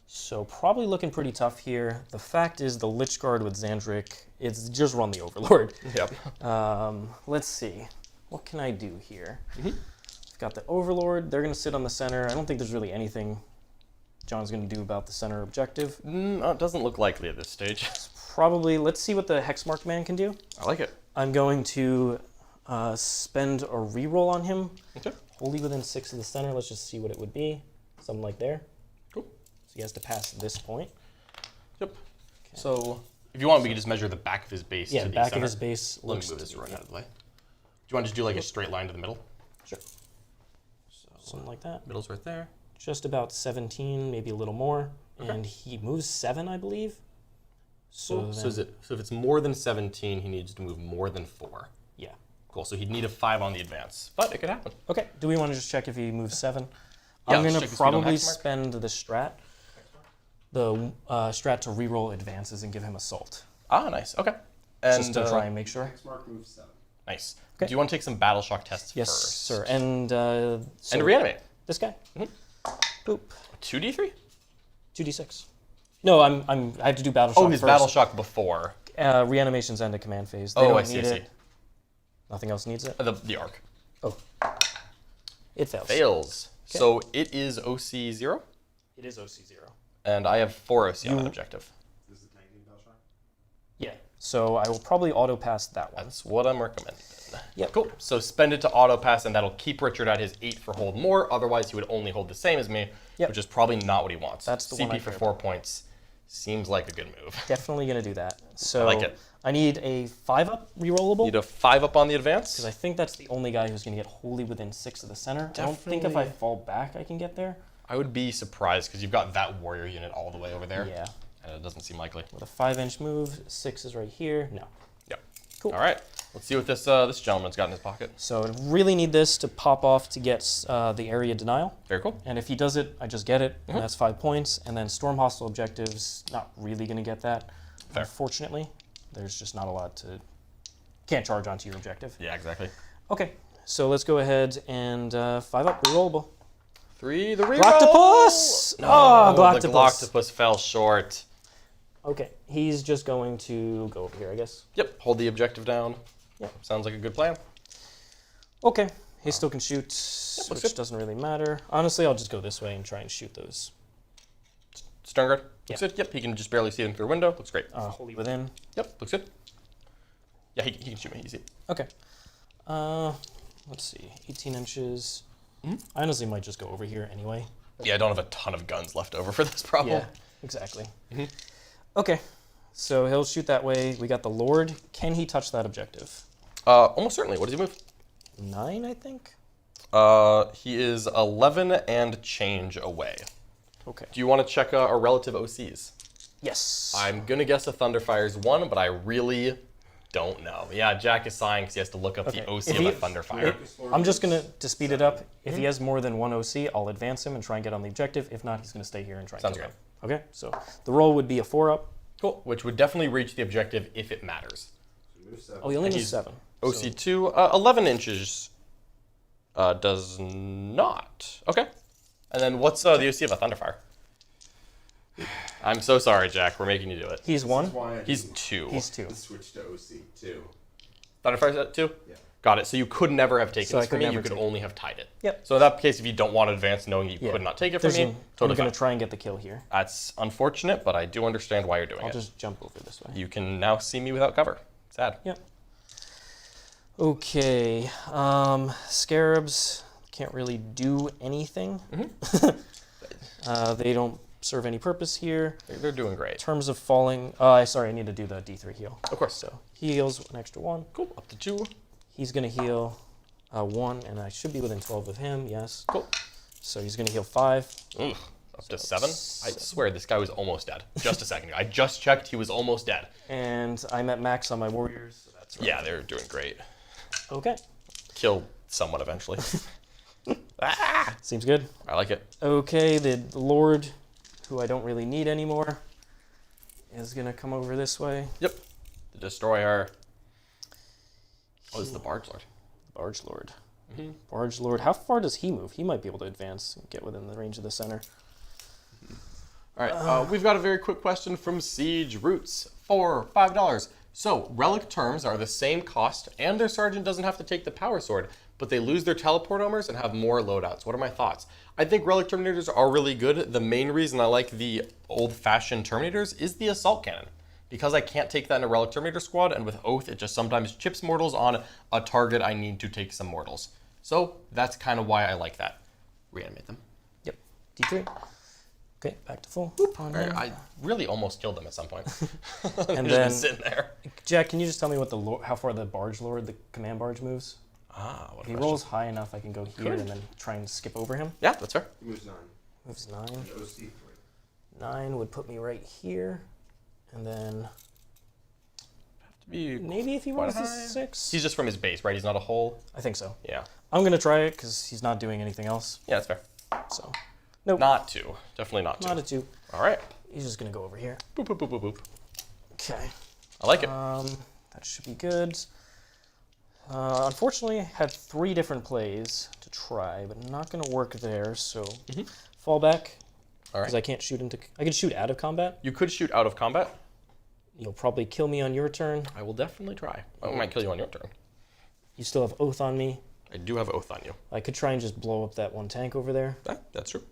So probably looking pretty tough here. The fact is the Lychguard with Zhandrekh, it's just run the Overlord. Yep. Let's see. What can I do here? I've got the Overlord. They're going to sit on the center. I don't think there's really anything John's going to do about the center objective. It doesn't look likely at this stage. Probably, let's see what the Hexmark man can do. I like it. I'm going to spend a reroll on him. Okay. Wholly within 6 of the center. Let's just see what it would be. Something like there. Cool. So he has to pass this point. Yep. Okay. So if you want, we can just measure the back of his base to the back center. of his base Let looks me move to this be right out of the way. Do you want to just do like a straight line to the middle? Sure. Something like that. Middle's right there. Just about 17, maybe a little more. Okay. And he moves 7, I believe. So, So if it's more than 17, he needs to move more than 4. Yeah. Cool. So he'd need a 5 on the advance, but it could happen. Okay. Do we want to just check if he moves 7? Yeah, I'm going let's to check the speed on probably Hexmark. spend the strat. The strat to reroll advances and give him assault. Ah, nice. Okay. And Just to try and make sure. Hexmark moves 7. Nice. Okay. Do you want to take some battle shock tests Yes, first? sir. And so And reanimate. this guy. Boop. 2d3? 2d6. No, I have to do battle shock. Oh, his first. battle shock before. Reanimation's end of command phase. They Oh, don't I see, need I see. it. Nothing else needs it. The arc. Oh, it fails. Fails. Okay. So it is OC 0, It is OC 0. and I have 4 OC on that objective. This is 19 Bell Shock? Yeah. So I will probably auto pass that one. That's what I'm recommending. Yep. Cool. So spend it to auto pass, and that'll keep Richard at his 8 for hold more. Otherwise, he would only hold the same as me, Yep. which is probably not what he wants. That's the CP one I for care 4 points seems like a good move. Definitely going to do that. So I like it. I need a 5-up rerollable. Need a 5 up on the advance. Because I think that's the only guy who's going to get wholly within 6 of the center. I don't think if I fall back I can get there. I would be surprised because you've got that warrior unit all the way over there. Yeah. And it doesn't seem likely. With a 5-inch move, 6 is right here. No. Yep. Cool. All right. Let's see what this gentleman's got in his pocket. So I really need this to pop off to get the area denial. Very cool. And if he does it, I just get it. And that's 5 points. And then storm hostile objectives, not really going to get that. Fair. Unfortunately, there's just not a lot to... Can't charge onto your objective. Yeah, exactly. Okay, so let's go ahead and 5-up rerollable. 3, the reroll. Gloctopus! No, Oh, the Gloctopus. Gloctopus fell short. Okay, he's just going to go over here, I guess. Yep. Hold the objective down. Yep. Sounds like a good plan. Okay, he still can shoot, looks which good. doesn't really matter. Honestly, I'll just go this way and try and shoot those. Sternguard. Yeah. Looks good. Yep. He can just barely see them through a window. Looks great. Wholly within. Yep. Looks good. Yeah, he can shoot me easy. Okay. Let's see, 18 inches. I honestly might just go over here anyway. Yeah, I don't have a ton of guns left over for this problem. Yeah, exactly. Okay, so he'll shoot that way. We got the Lord. Can he touch that objective? Almost certainly. What does he move? 9, I think? He is 11 and change away. Okay. Do you want to check our relative OCs? Yes. I'm going to guess a Thunderfire's 1, but I really don't know. Yeah, Jack is sighing because he has to look up Okay. the OC If of he- a Thunderfire. I'm just going to speed it up. If he has more than 1 OC, I'll advance him and try and get on the objective. If not, he's going to stay here and try and Sounds kill good. him. Okay, so the roll would be a 4-up. Cool. Which would definitely reach the objective if it matters. Move 7. Oh, he only And needs he's 7. OC2, 11 inches does not. Okay. And then what's the OC of a Thunderfire? I'm so sorry, Jack. We're making you do it. He's 1. He's 2. He's 2. Switch to OC 2. Thunderfire's at 2? Yeah. Got it. So you could never have taken So I this from could me. never You could take only have tied it. Yep. So in that case, if you don't want to advance knowing you could not take it from me, I'm totally going fine. to try and get the kill here. That's unfortunate, but I do understand why you're doing I'll it. just jump over this way. You can now see me without cover. Sad. Yep. Okay. Scarabs can't really do anything. They don't serve any purpose here. They're doing great. In terms of falling, sorry, I need to do the D3 heal. Of course. So he heals an extra 1. Cool. Up to 2. He's going to heal 1, and I should be within 12 of him, yes. Cool. So he's going to heal 5. Ugh. Up to 7? I swear this guy was almost dead. Just a second ago. I just checked. He was almost dead. And I'm at max on my warriors. So that's right. Yeah, they're doing great. Okay. Kill someone eventually. Seems good. I like it. Okay, the Lord, who I don't really need anymore, is going to come over this way. Yep. The Destroyer. Oh, this is the Barge Lord. Barge Lord. Barge Lord. How far does he move? He might be able to advance and get within the range of the center. All right, we've got a very quick question from Siege Roots for $5. So, relic terms are the same cost, and their sergeant doesn't have to take the power sword, but they lose their teleport armors and have more loadouts. What are my thoughts? I think relic terminators are really good. The main reason I like the old-fashioned terminators is the assault cannon. Because I can't take that in a relic terminator squad, and with Oath, it just sometimes chips mortals on a target I need to take some mortals. So, that's kind of why I like that. Reanimate them. Yep. D3. Okay, back to full. All right, I really almost killed them at some point. And just then been sitting there. Jack, can you just tell me what how far the Barge Lord, the command barge, moves? What If he rolls high enough, I can go here and then try and skip over him. Yeah, that's fair. He moves 9. Moves 9. And OC 3. 9 would put me right here. And then To be maybe if he quite rolls a high. 6. He's just from his base, right? He's not a whole. I think so. Yeah. I'm going to try it because he's not doing anything else. Yeah, that's fair. So, nope. Not 2. Definitely not 2. Not a 2. All right. He's just going to go over here. Boop, boop, boop, boop, boop. Okay. I like it. That should be good. Unfortunately, I had 3 different plays to try, but not going to work there. So, fall back. All right. Because I can't shoot into. I can shoot out of combat. You could shoot out of combat. You'll probably kill me on your turn. I will definitely try. I might kill you on your turn. You still have Oath on me. I do have Oath on you. I could try and just blow up that one tank over there. That's true.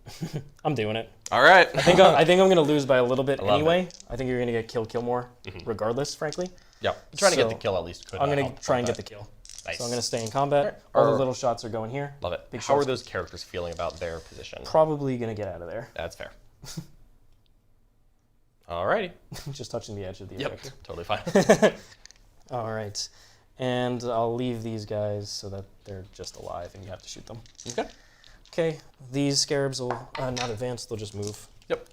I'm doing it. All right. I think I'm going to lose by a little bit love anyway. I think you're going to get kill more, regardless, frankly. Yeah. Trying to get the So, kill at least. Could I'm not going to help try and about get the kill. Nice. So I'm going to stay in combat. Right. All the Or- little shots are going here. Love it. Big How are shots. those characters feeling about their position? Probably going to get out of there. That's fair. Alrighty. Just touching the edge of the Yep. objective. Totally fine. All right. And I'll leave these guys so that they're just alive and you have to shoot them. Okay. Okay. These scarabs will not advance. They'll just move. Yep.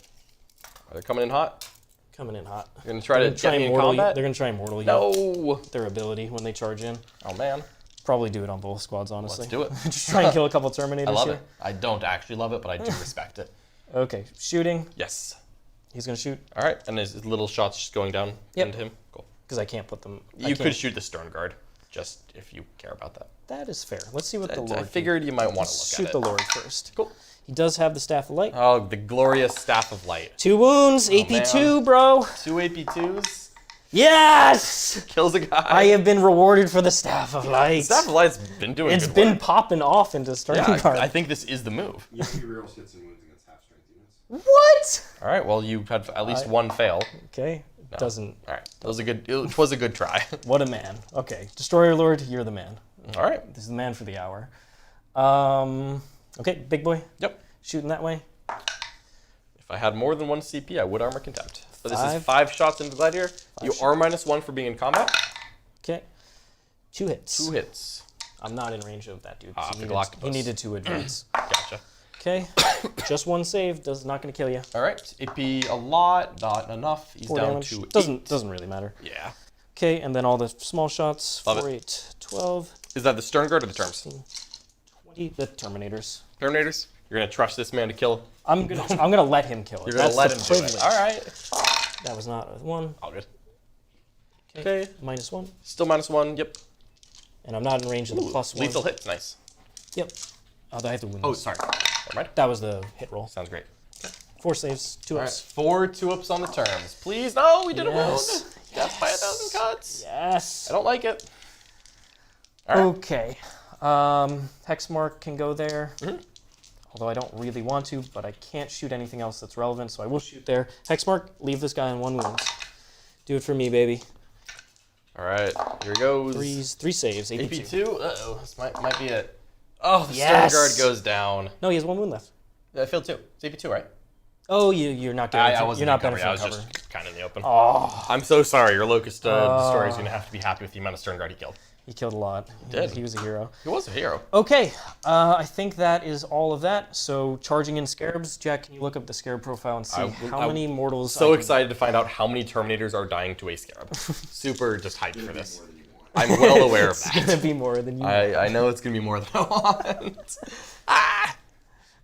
Are they coming in hot? Coming in hot. You're gonna try to get me in mortal combat? They're going to try and mortal you. No. Their ability when they charge in. Oh man. Probably do it on both squads, honestly. Let's do it. Just try and kill a couple Terminators I love here. it. I don't actually love it, but I do respect it. Okay, shooting. Yes. He's going to shoot All right. And his little shots just going down into him. Cool. because I can't put them. You could shoot the Sternguard, just if you care about that. That is fair. Let's see what the Lord I figured you might want to look Let's at shoot it. the Lord first. Cool. He does have the Staff of Light. Oh, the glorious Staff of Light. 2 wounds, AP2, bro. 2 AP2s. Yes! Kills a guy. I have been rewarded for the Staff of Light. Staff of Light's been doing It's good been work. popping off into Sternguard. Yeah, I think this is the move. You have to reroll hits and wounds against half strength units. What? All right, well, you had at least one fail. Okay, doesn't. All right, it was a good try. What a man. Okay, Destroyer Lord, you're the man. All right. This is the man for the hour. Okay, big boy. Yep. Shooting that way. If I had more than 1 CP, I would armor contempt. But this is 5. 5 shots into Gladiator. You are -1 for being in combat. Okay. 2 hits. 2 hits. I'm not in range of that dude. Ah, he, the needed, Galactopus. he needed to advance. Gotcha. Okay. Just 1 save. Not going to kill you. All right. AP a lot, not enough. He's 4 down damage. to 8. Doesn't really matter. Yeah. Okay, and then all the small shots. Love 4, it. 8, 12, Is that the Sternguard or the terms? 20. The Terminators. Terminators? You're gonna trust this man to kill. I'm gonna let him kill it. You're gonna That's let the him privilege. do it. All right. That was not a 1. All good. Okay. Okay. -1. Still -1. Yep. And I'm not in range of the +1. Lethal hit. Nice. Yep. I have to win. Oh, this. sorry. Never mind. That was the hit roll. Sounds great. 4 saves, 2 All right. ups. 4 2-ups on the terms. Please. No, we did a Yes. wound. Death by 1,000 cuts. Yes. I don't like it. Okay. Hexmark can go there. Although I don't really want to, but I can't shoot anything else that's relevant, so I will shoot there. Hexmark, leave this guy on 1 wound. Do it for me, baby. All right, here he goes. 3 saves, AP2. AP2? Uh-oh, this might be it. Oh, the Yes! Sternguard goes down. No, he has 1 wound left. I failed 2. It's AP2, right? Oh, you're not getting. I wasn't you're not in cover. benefiting I was cover. just kind of in the open. Oh, I'm so sorry. Your Lokhust destroyer is going to have to be happy with the amount of Sternguard he killed. he killed a lot. did. He was a hero. He was a hero. Okay, I think that is all of that. So charging in scarabs, Jack, can you look up the scarab profile and see how many mortals? So excited to find out how many Terminators are dying to a Scarab. Super just hyped for this. I'm well aware of that. It's gonna be more than you. I know it's going to be more than I want.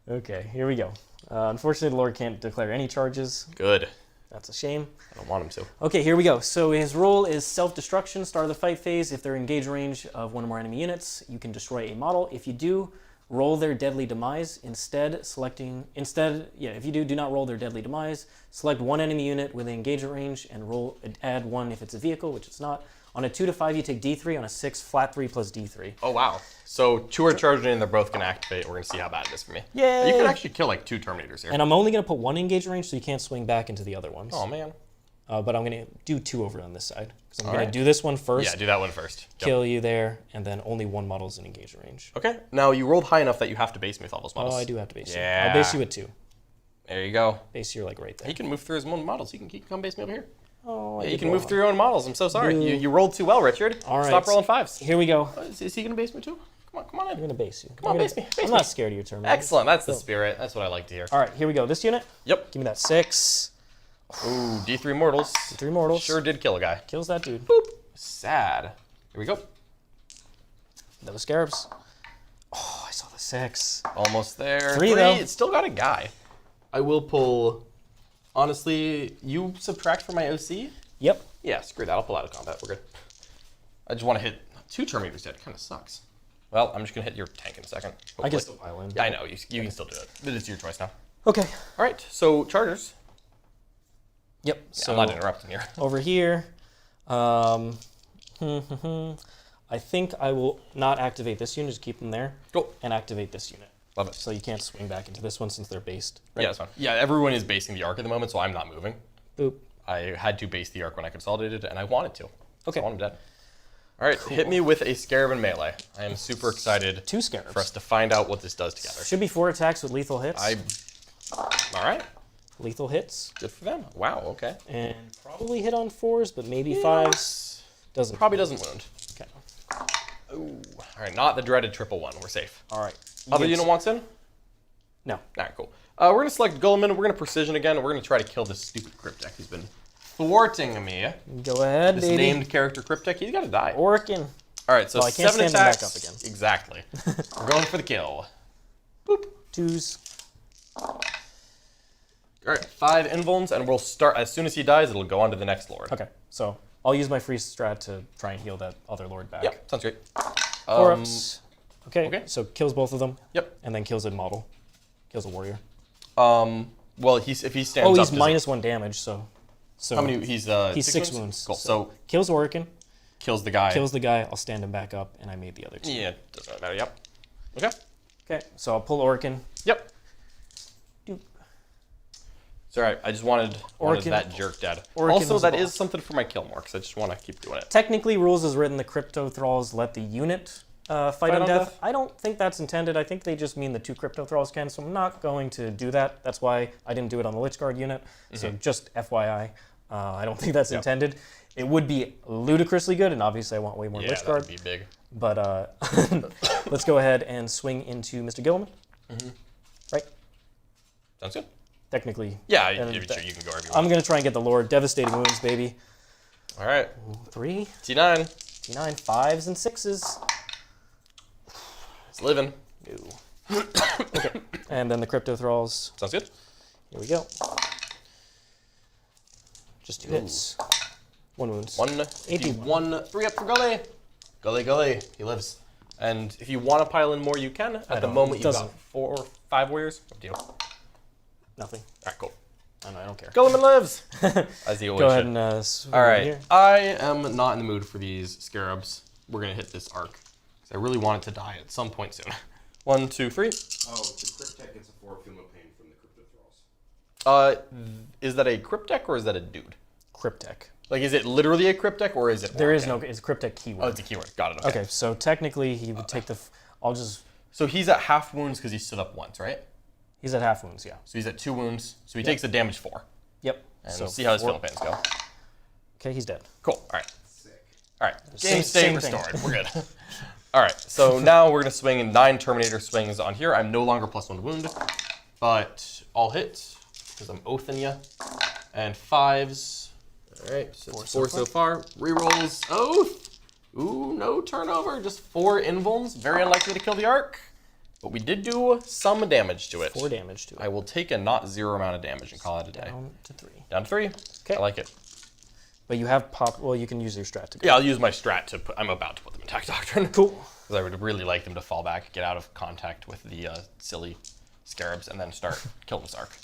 Okay, here we go. Unfortunately, the Lord can't declare any charges. Good. That's a shame. I don't want him to. Okay, here we go. So his role is self-destruction, start of the fight phase. If they're engaged range of 1 or more enemy units, you can destroy a model. If you do, roll their deadly demise. If you do not roll their deadly demise. Select 1 enemy unit with engagement range and add 1 if it's a vehicle, which it's not. On a 2 to 5, you take D3. On a 6, flat 3 plus D3. Oh, wow. So 2 are charging and they're both going to activate. We're going to see how bad it is for me. Yay! You could actually kill like 2 Terminators here. And I'm only going to put 1 engagement range, so you can't swing back into the other ones. Oh, man. But I'm going to do 2 over on this side. Because I'm All going right. to do this one first. Yeah, do that one first. Yep. Kill you there, and then only 1 model's in engagement range. Okay. Now, you rolled high enough that you have to base me with all those models. Oh, I do have to base you. Yeah. I'll base you at 2. There you go. Base you like right there. He can move through his own models. He can come base me over here. Oh, Yeah, you can move through your own models. I'm so sorry. Boo. You rolled too well, Richard. All right. Stop rolling 5s. Here we go. Is he going to base me too? Come on I'm in. going to base you. Come on, base me. I'm not scared of your Terminator. Excellent. That's the spirit. That's what I like to hear. All right, here we go. This unit, Yep. give me that 6. Ooh, D3 mortals. 3 mortals. Sure did kill a guy. Kills that dude. Boop. Sad. Here we go. Those scarabs. Oh, I saw the 6. Almost there. 3 though. It's still got a guy. I will pull. Honestly, you subtract from my OC? Yep. Yeah, screw that. I'll pull out of combat. We're good. I just want to hit 2 Terminators dead. Kind of sucks. Well, I'm just going to hit your tank in a second. I can hopefully. still pile in. Yeah, I know. You can still do it. But it's your choice now. Okay. All right. So, Chargers. Yep. Yeah, So I'm not interrupting here. over here, I think I will not activate this unit. Just keep them there. Cool. And activate this unit. Love it. So you can't swing back into this one since they're based. Right? Yeah, that's fine. Yeah, everyone is basing the Ark at the moment, so I'm not moving. Boop. I had to base the Ark when I consolidated, and I wanted to. Okay. So I want him dead. All right, hit me with a Scarab and melee. I am super excited 2 scarabs. for us to find out what this does together. Should be 4 attacks with lethal hits. All right, Lethal hits. good for them. Wow, okay. And probably hit on 4s, but maybe 5s. Doesn't. Probably doesn't wound. Okay. Ooh. All right, not the dreaded 111. We're safe. All right. Other unit wants in? No. All right, cool. We're going to select Guilliman. We're going to precision again. We're going to try to kill this stupid Cryptek who's been thwarting me. Go ahead, This baby. named character Cryptek, he's got to die. Orikan. All right, so Well, I can't 7 stand him back attacks. up again. Exactly. We're going for the kill. Boop. 2s. All right, 5 invulns, and we'll start as soon as he dies. It'll go on to the next lord. Okay. So I'll use my free strat to try and heal that other lord back. Yep, sounds great. 4 ups. Okay. okay. So kills both of them. Yep. And then kills a model. Kills a warrior. Well, if he stands Oh, up, he's does minus 1 damage. So. How many? He's 6 wounds. Cool. So kills Orikan. Kills the guy. Kills the guy. I'll stand him back up, and I made the other 2. Yeah, doesn't really matter. Yep. Okay. Okay. So I'll pull Orikan. Yep. Doop. It's all right. I just wanted Orikan- that jerk dead. Orikan Also, was a that is boss. something for my kill marks. I just want to keep doing it. Technically, rules as written, the Cryptothralls let the unit fight on death. I don't think that's intended. I think they just mean the 2 Cryptothralls can, so I'm not going to do that. That's why I didn't do it on the Lychguard unit. So just FYI, I don't think that's intended. It would be ludicrously good, and obviously I want way more Yeah, that Lychguard. would be big. But let's go ahead and swing into Mr. Guilliman. Right? Sounds good. Technically. Yeah, and sure, you can go wherever you I'm want. going to try and get the Lord. Devastating wounds, baby. All right. 3, T9. T9, 5s, and 6s. It's living. No. Okay. And then the Cryptothralls. Sounds good. Here we go. Just 2 hits. 1 wounds. 1 AP. 1 3 up for Gully. Gully. He lives. And if you want to pile in more, you can. At the don't. moment, It you've doesn't. got 4 or 5 warriors. Up to you. All Nothing. right, cool. I don't care. Gulliman lives. As he always Go ahead should. and swing All over right. here. I am not in the mood for these scarabs. We're going to hit this arc. Because I really want it to die at some point soon. 1, 2, 3. Oh, the Cryptek gets a 4 Feel No Pain from the Cryptothralls. Is that a Cryptek or is that a dude? Cryptek. Like, is it literally a Cryptek or is it? There is no. It's Cryptek keyword. Oh, it's a keyword. Got it. Okay, so technically he would take the. I'll just. So he's at half wounds because he stood up once, right? He's at half wounds, yeah. So he's at 2 wounds. So he takes the damage 4. Yep. And so we'll see how his 4. Feel No Pains go. Okay, he's dead. Cool. All right. Sick. All right. Same Game state thing. restored. We're good. All right. So now we're gonna swing 9 Terminator swings on here. I'm no longer +1 wound, but all hit because I'm oathing you. And 5s. All right. So it's 4 so far. Rerolls. Oath. Ooh, no turnover. Just 4 invulns. Very unlikely to kill the Ark. But we did do some damage to it. 4 damage to it. I will take a not 0 amount of damage and call it a day. Down to 3. Down to 3. Okay. I like it. But you have pop. Well, you can use your strat to go. Yeah, I'll use my strat to put. I'm about to put them in Attack Doctrine. Cool. Because I would really like them to fall back, get out of contact with the silly scarabs, and then start killing this Ark.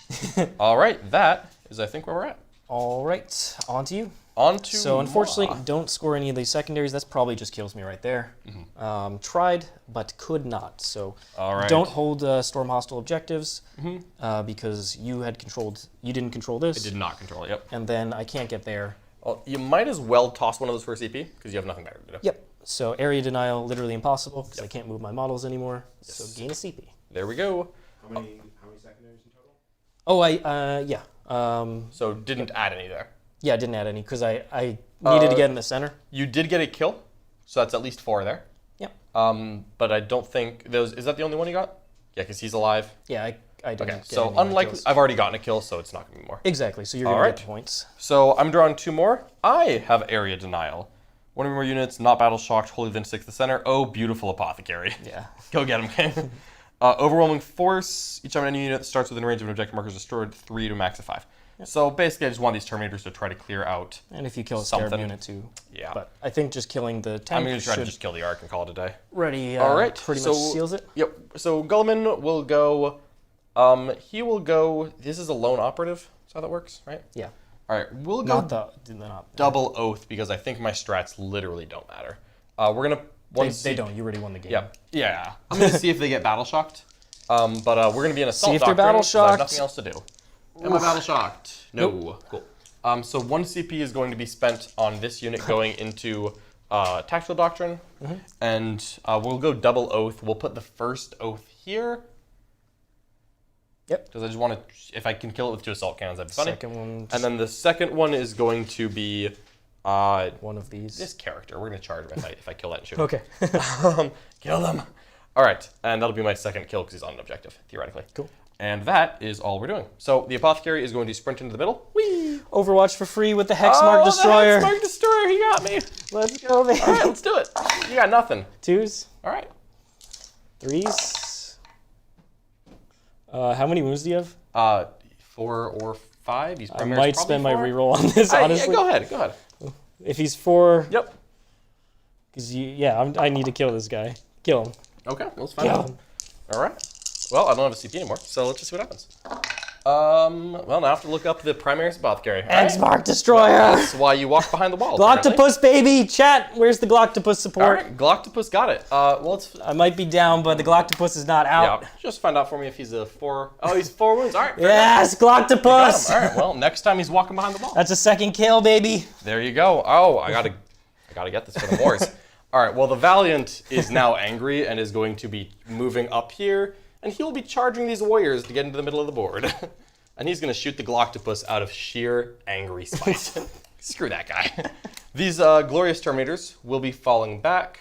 All right, that is, I think, where we're at. All right, on to you. On to So unfortunately, moi. don't score any of these secondaries. That's probably just kills me right there. Tried, but could not. So All right. don't hold Storm hostile objectives because you had controlled. You didn't control this. I did not control it, yep. And then I can't get there. Well, you might as well toss one of those for CP, because you have nothing better to do. Yep. So area denial, literally impossible because I can't move my models anymore. Yes. So gain a CP. There we go. How many secondaries in total? Oh, yeah. So didn't add any there. Yeah, I didn't add any because I needed to get in the center. You did get a kill, so that's at least 4 there. Yep. But I don't think those. Is that the only one you got? Yeah, because he's alive. Yeah, I didn't. Okay, get so any of my unlikely. kills. I've already gotten a kill, so it's not gonna be more. Exactly. So you're All gonna right. get the points. So I'm drawing 2 more. I have area denial. 1 or more units, not battle shocked, wholly then stick to the center. Oh, beautiful apothecary. Yeah. Go get him, King. Overwhelming force. Each time any unit that starts within range of an objective marker is destroyed 3 to a max of 5. Yep. So basically, I just want these Terminators to try to clear out. And if you kill a Scarab something. unit too. Yeah. But I think just killing the tank I'm going to try to should just kill the Ark and call it a day. ready. All right. Pretty so, much seals it. Yep. So Guilliman will go. He will go. This is a lone operative. That's how that works, right? Yeah. All right. We'll go Not double oath because I think my strats literally don't matter. We're gonna. They don't. You already won the game. Yeah. Yeah. I'm gonna see if they get battle shocked. But we're gonna be in assault. See if they're doctrine, battle 'cause I have shocked. nothing else to do. Am I battle shocked? No. Nope. Cool. So 1 CP is going to be spent on this unit going into tactical doctrine, and we'll go double oath. We'll put the first oath here. Yep. Because I just want to, if I can kill it with 2 assault cannons, that'd be funny. Second one. And then the second one is going to be one of these. this character. We're gonna charge him if I kill that and shoot him. Okay. Kill them. All right, and that'll be my second kill because he's on an objective, theoretically. Cool. And that is all we're doing. So the apothecary is going to sprint into the middle. Whee! Overwatch for free with the Hexmark Destroyer. The Hexmark Destroyer, he got me. Let's go, baby. All right, let's do it. You got nothing. 2s, All right. 3s. How many wounds do you have? 4 or 5. He's I might spend my 4. reroll on this, honestly. Yeah, go ahead. If he's 4, Yep. because I need to kill this guy. Kill him. Okay, let's find Kill out. him. All right. Well, I don't have a CP anymore, so let's just see what happens. Well, now I have to look up the Primaris Apothecary. Hexmark Destroyer. That's why you walk behind the wall. apparently. Gloctopus, baby. Chat, where's the Gloctopus All support? right, Gloctopus got it. Well, it's I might be down, but the Gloctopus is not out. yeah. Just find out for me if he's a 4. Oh, he's 4 wounds. All right. fair Yes, enough. Got Gloctopus. him. All right. Well, next time he's walking behind the wall. That's a second kill, baby. There you go. Oh, I gotta get this for the Moors. All right. Well, the Valiant is now angry and is going to be moving up here, and he'll be charging these warriors to get into the middle of the board. And he's going to shoot the Gloctopus out of sheer angry spite. Screw that guy. These glorious Terminators will be falling back,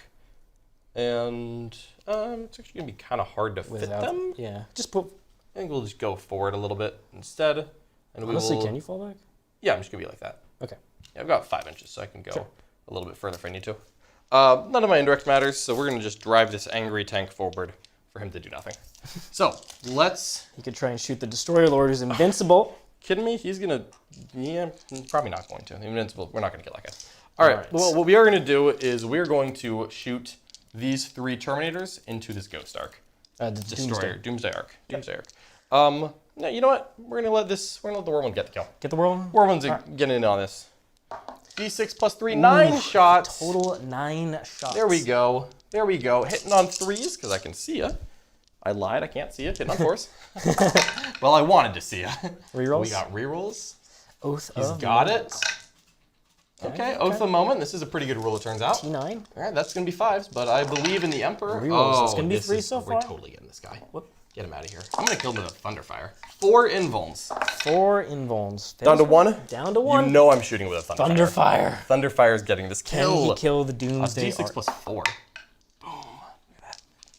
and it's actually going to be kind of hard to fit them. Yeah. Just put. I think we'll just go forward a little bit instead. And Honestly, will, can you fall back? Yeah, I'm just going to be like that. Okay. Yeah, I've got 5 inches, so I can go a little bit further if I need to. None of my indirect matters, so we're going to just drive this angry tank forward for him to do nothing. So, let's... You could try and shoot the Destroyer Lord who's invincible. Kidding me? He's going to... Yeah, probably not going to. Invincible, we're not going to kill that guy. All right. Well, what we are going to do is we're going to shoot these 3 Terminators into this Ghost Ark. The Destroyer. Doomsday Ark. Doomsday Ark. No, you know what? We're going to let the Whirlwind get the kill. Get the Whirlwind? Whirlwind's getting in on this. D6 plus 3, 9 shots. Total 9 shots. There we go. There we go. Hitting on 3s, because I can see ya. I lied, I can't see ya. Hitting on 4s. Well, I wanted to see ya. Rerolls? We got rerolls. Oath He's of got Moment. it. Okay, Oath of the Moment. This is a pretty good roll, it turns out. T9. All right, that's going to be 5s, but I believe in the Emperor. Rerolls. It's gonna be this 3 is- so far. We're totally getting this guy. Whoop. Get him out of here. I'm going to kill him with a Thunderfire. 4 invulns. 4 invulns. Down to 1? Down to 1. You know I'm shooting with a Thunderfire. Thunderfire. Thunderfire's getting this Can kill. he kill the Doomsday D6 Ark? plus 4. Boom.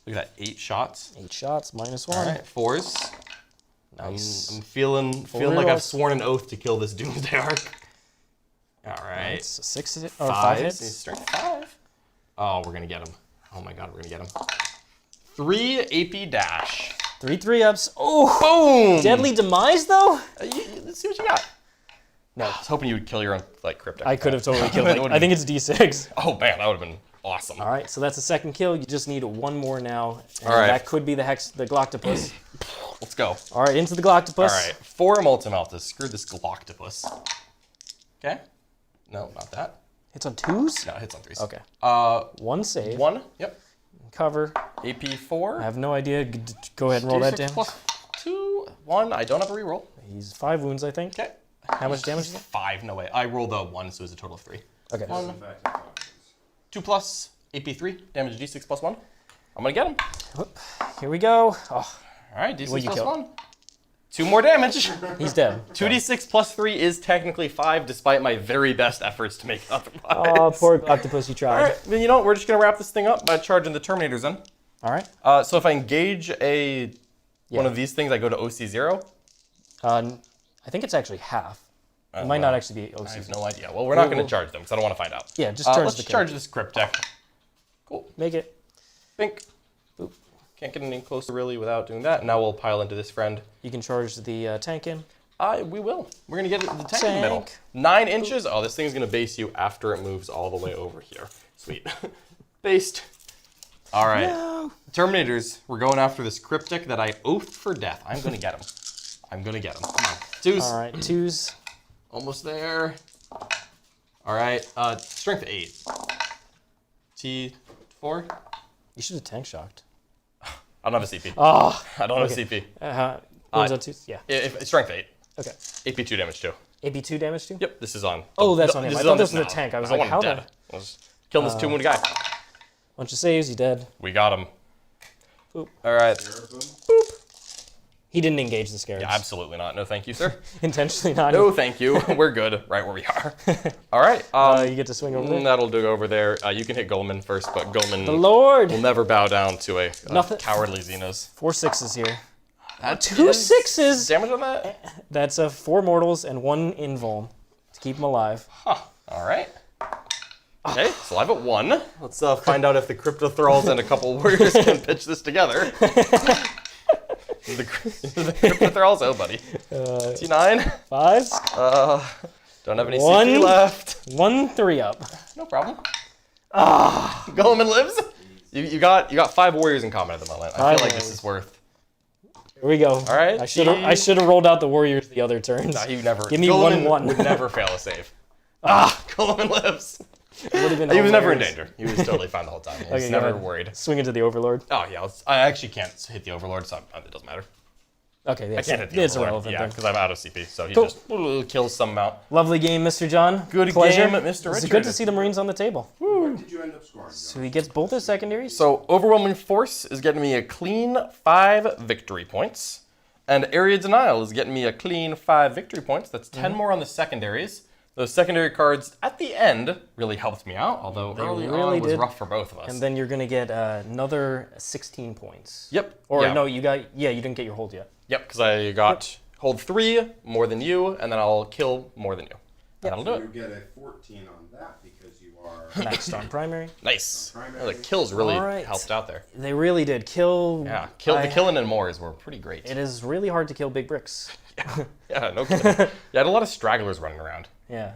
Look at that. 8 shots. 8 shots, minus 1. All right, 4s. Nice. I'm feeling like I've rerolls. sworn an oath to kill this Doomsday Ark. All right. It's 6 or 5 5 hits. He's strength 5. Oh, we're gonna get him. Oh my god, we're gonna get him. 3 AP dash. 3 3-ups. Oh! Boom! Deadly Demise, though? Let's see what you got. No. I was hoping you would kill your own like cryptic. I could have totally killed That it. would've I think it's D6. Oh man, that would have been awesome. All right, so that's a second kill. You just need 1 more now. And All right. that could be the Gloctopus. Let's go. All right, into the Gloctopus. All right, 4 Multimalthus. Screw this Gloctopus. Okay. No, not that. Hits on 2s? No, it hits on 3s. Okay. 1 save. 1. Yep. Cover. AP 4. I have no idea. Go ahead and roll that D6 damage. plus 2. 1. I don't have a reroll. He's 5 wounds, I think. Okay. How much damage is that? 5. No way. I rolled a 1, so it's a total of 3. Okay. This is in fact a 5. 2 plus AP 3. Damage D6 plus 1. I'm gonna get him. Whoop. Here we go. Oh, All right. D6 Well, you plus killed. 1. 2 more damage. he's dead. 2d6 plus 3 is technically 5, despite my very best efforts to make it otherwise. Oh, poor Gloctopus, you All tried. right. Then you know what? We're just gonna wrap this thing up by charging the Terminators in. All right. So if I engage one of these things, I go to OC0. I think it's actually half. It might not actually be I OC. have no idea. Well, we're not going to charge them because I don't want to find out. Yeah, just charge let's the charge this Cryptek. Cool. Make it. Think. Boop. Can't get any closer really without doing that. Now we'll pile into this friend. You can charge the tank in. We will. We're going to get the tank in the middle. Tank. 9 inches. Oh, this thing's going to base you after it moves all the way over here. Sweet. Based. All right. No. Terminators, we're going after this Cryptek that I oathed for death. I'm going to get him. I'm going to get him. Come on. 2s. All right, 2s. Almost there. All right. Strength 8. T4. You should have tank shocked. I don't have a CP. Oh. I don't have a Okay. CP. Wounds on 2s? Yeah. If strength 8. Okay. AP 2 damage too. AP2 damage too? Yep, this is on. Oh, that's on him. This I is thought on this was a now. tank. I was I like, want him how dead. the... I was killing this 2-wound guy. Bunch of saves, he's dead. We got him. Boop. All right. He didn't engage the scarabs. Yeah, absolutely not. No, thank you, sir. Intentionally not. No, thank you. We're good right where we are. All right. You get to swing over there. That'll do over there. You can hit Guilliman first, but Guilliman The Lord! will never bow down to a Nothing- cowardly Xenos. 4 6s here. That 2 is 6s! Damage on that? That's 4 mortals and 1 invuln to keep him alive. Huh. All right. Okay, so live at 1. Let's find out if the Cryptothralls and a couple warriors can pitch this together. the Cryptothralls, oh buddy. T9. 5s. Don't have any One. CP left. 1 3-up. No problem. Guilliman lives. You got 5 warriors in combat at the moment. I feel like this is worth. Here we go. All right. I should have rolled out the warriors the other turns. Nah, he never. Give me Guilliman 1-1. would never fail a save. Guilliman lives. Would've been He was never in hilarious. danger. He was totally fine the whole time. He was Okay, go never ahead. worried. Swing into the Overlord. Oh yeah, I actually can't hit the Overlord, so it doesn't matter. Okay, yeah, I can't hit the it's Overlord. irrelevant Yeah, then. because I'm out of CP, so he Cool. just kills some amount. Lovely game, Mr. John. Good Pleasure. game, Mr. It's Richard. good to see the Marines on the table. What did you end up scoring? So he gets both his secondaries. So Overwhelming Force is getting me a clean 5 victory points, and Area Denial is getting me a clean 5 victory points. That's 10 more on the secondaries. Those secondary cards at the end really helped me out, although early really on was did. rough for both of us. And then you're gonna get another 16 points. Yep. Or yeah. no, you didn't get your hold yet. Yep, because I got hold 3 more than you, and then I'll kill more than you. And that'll do You it. get a 14 on that because you are Maxed on primary. Nice. primary. Well, the kills really All right. helped out there. They really did kill. Yeah, the killing and mores were pretty great. It is really hard to kill big bricks. Yeah, no kidding. Yeah, I had a lot of stragglers running around. Yeah.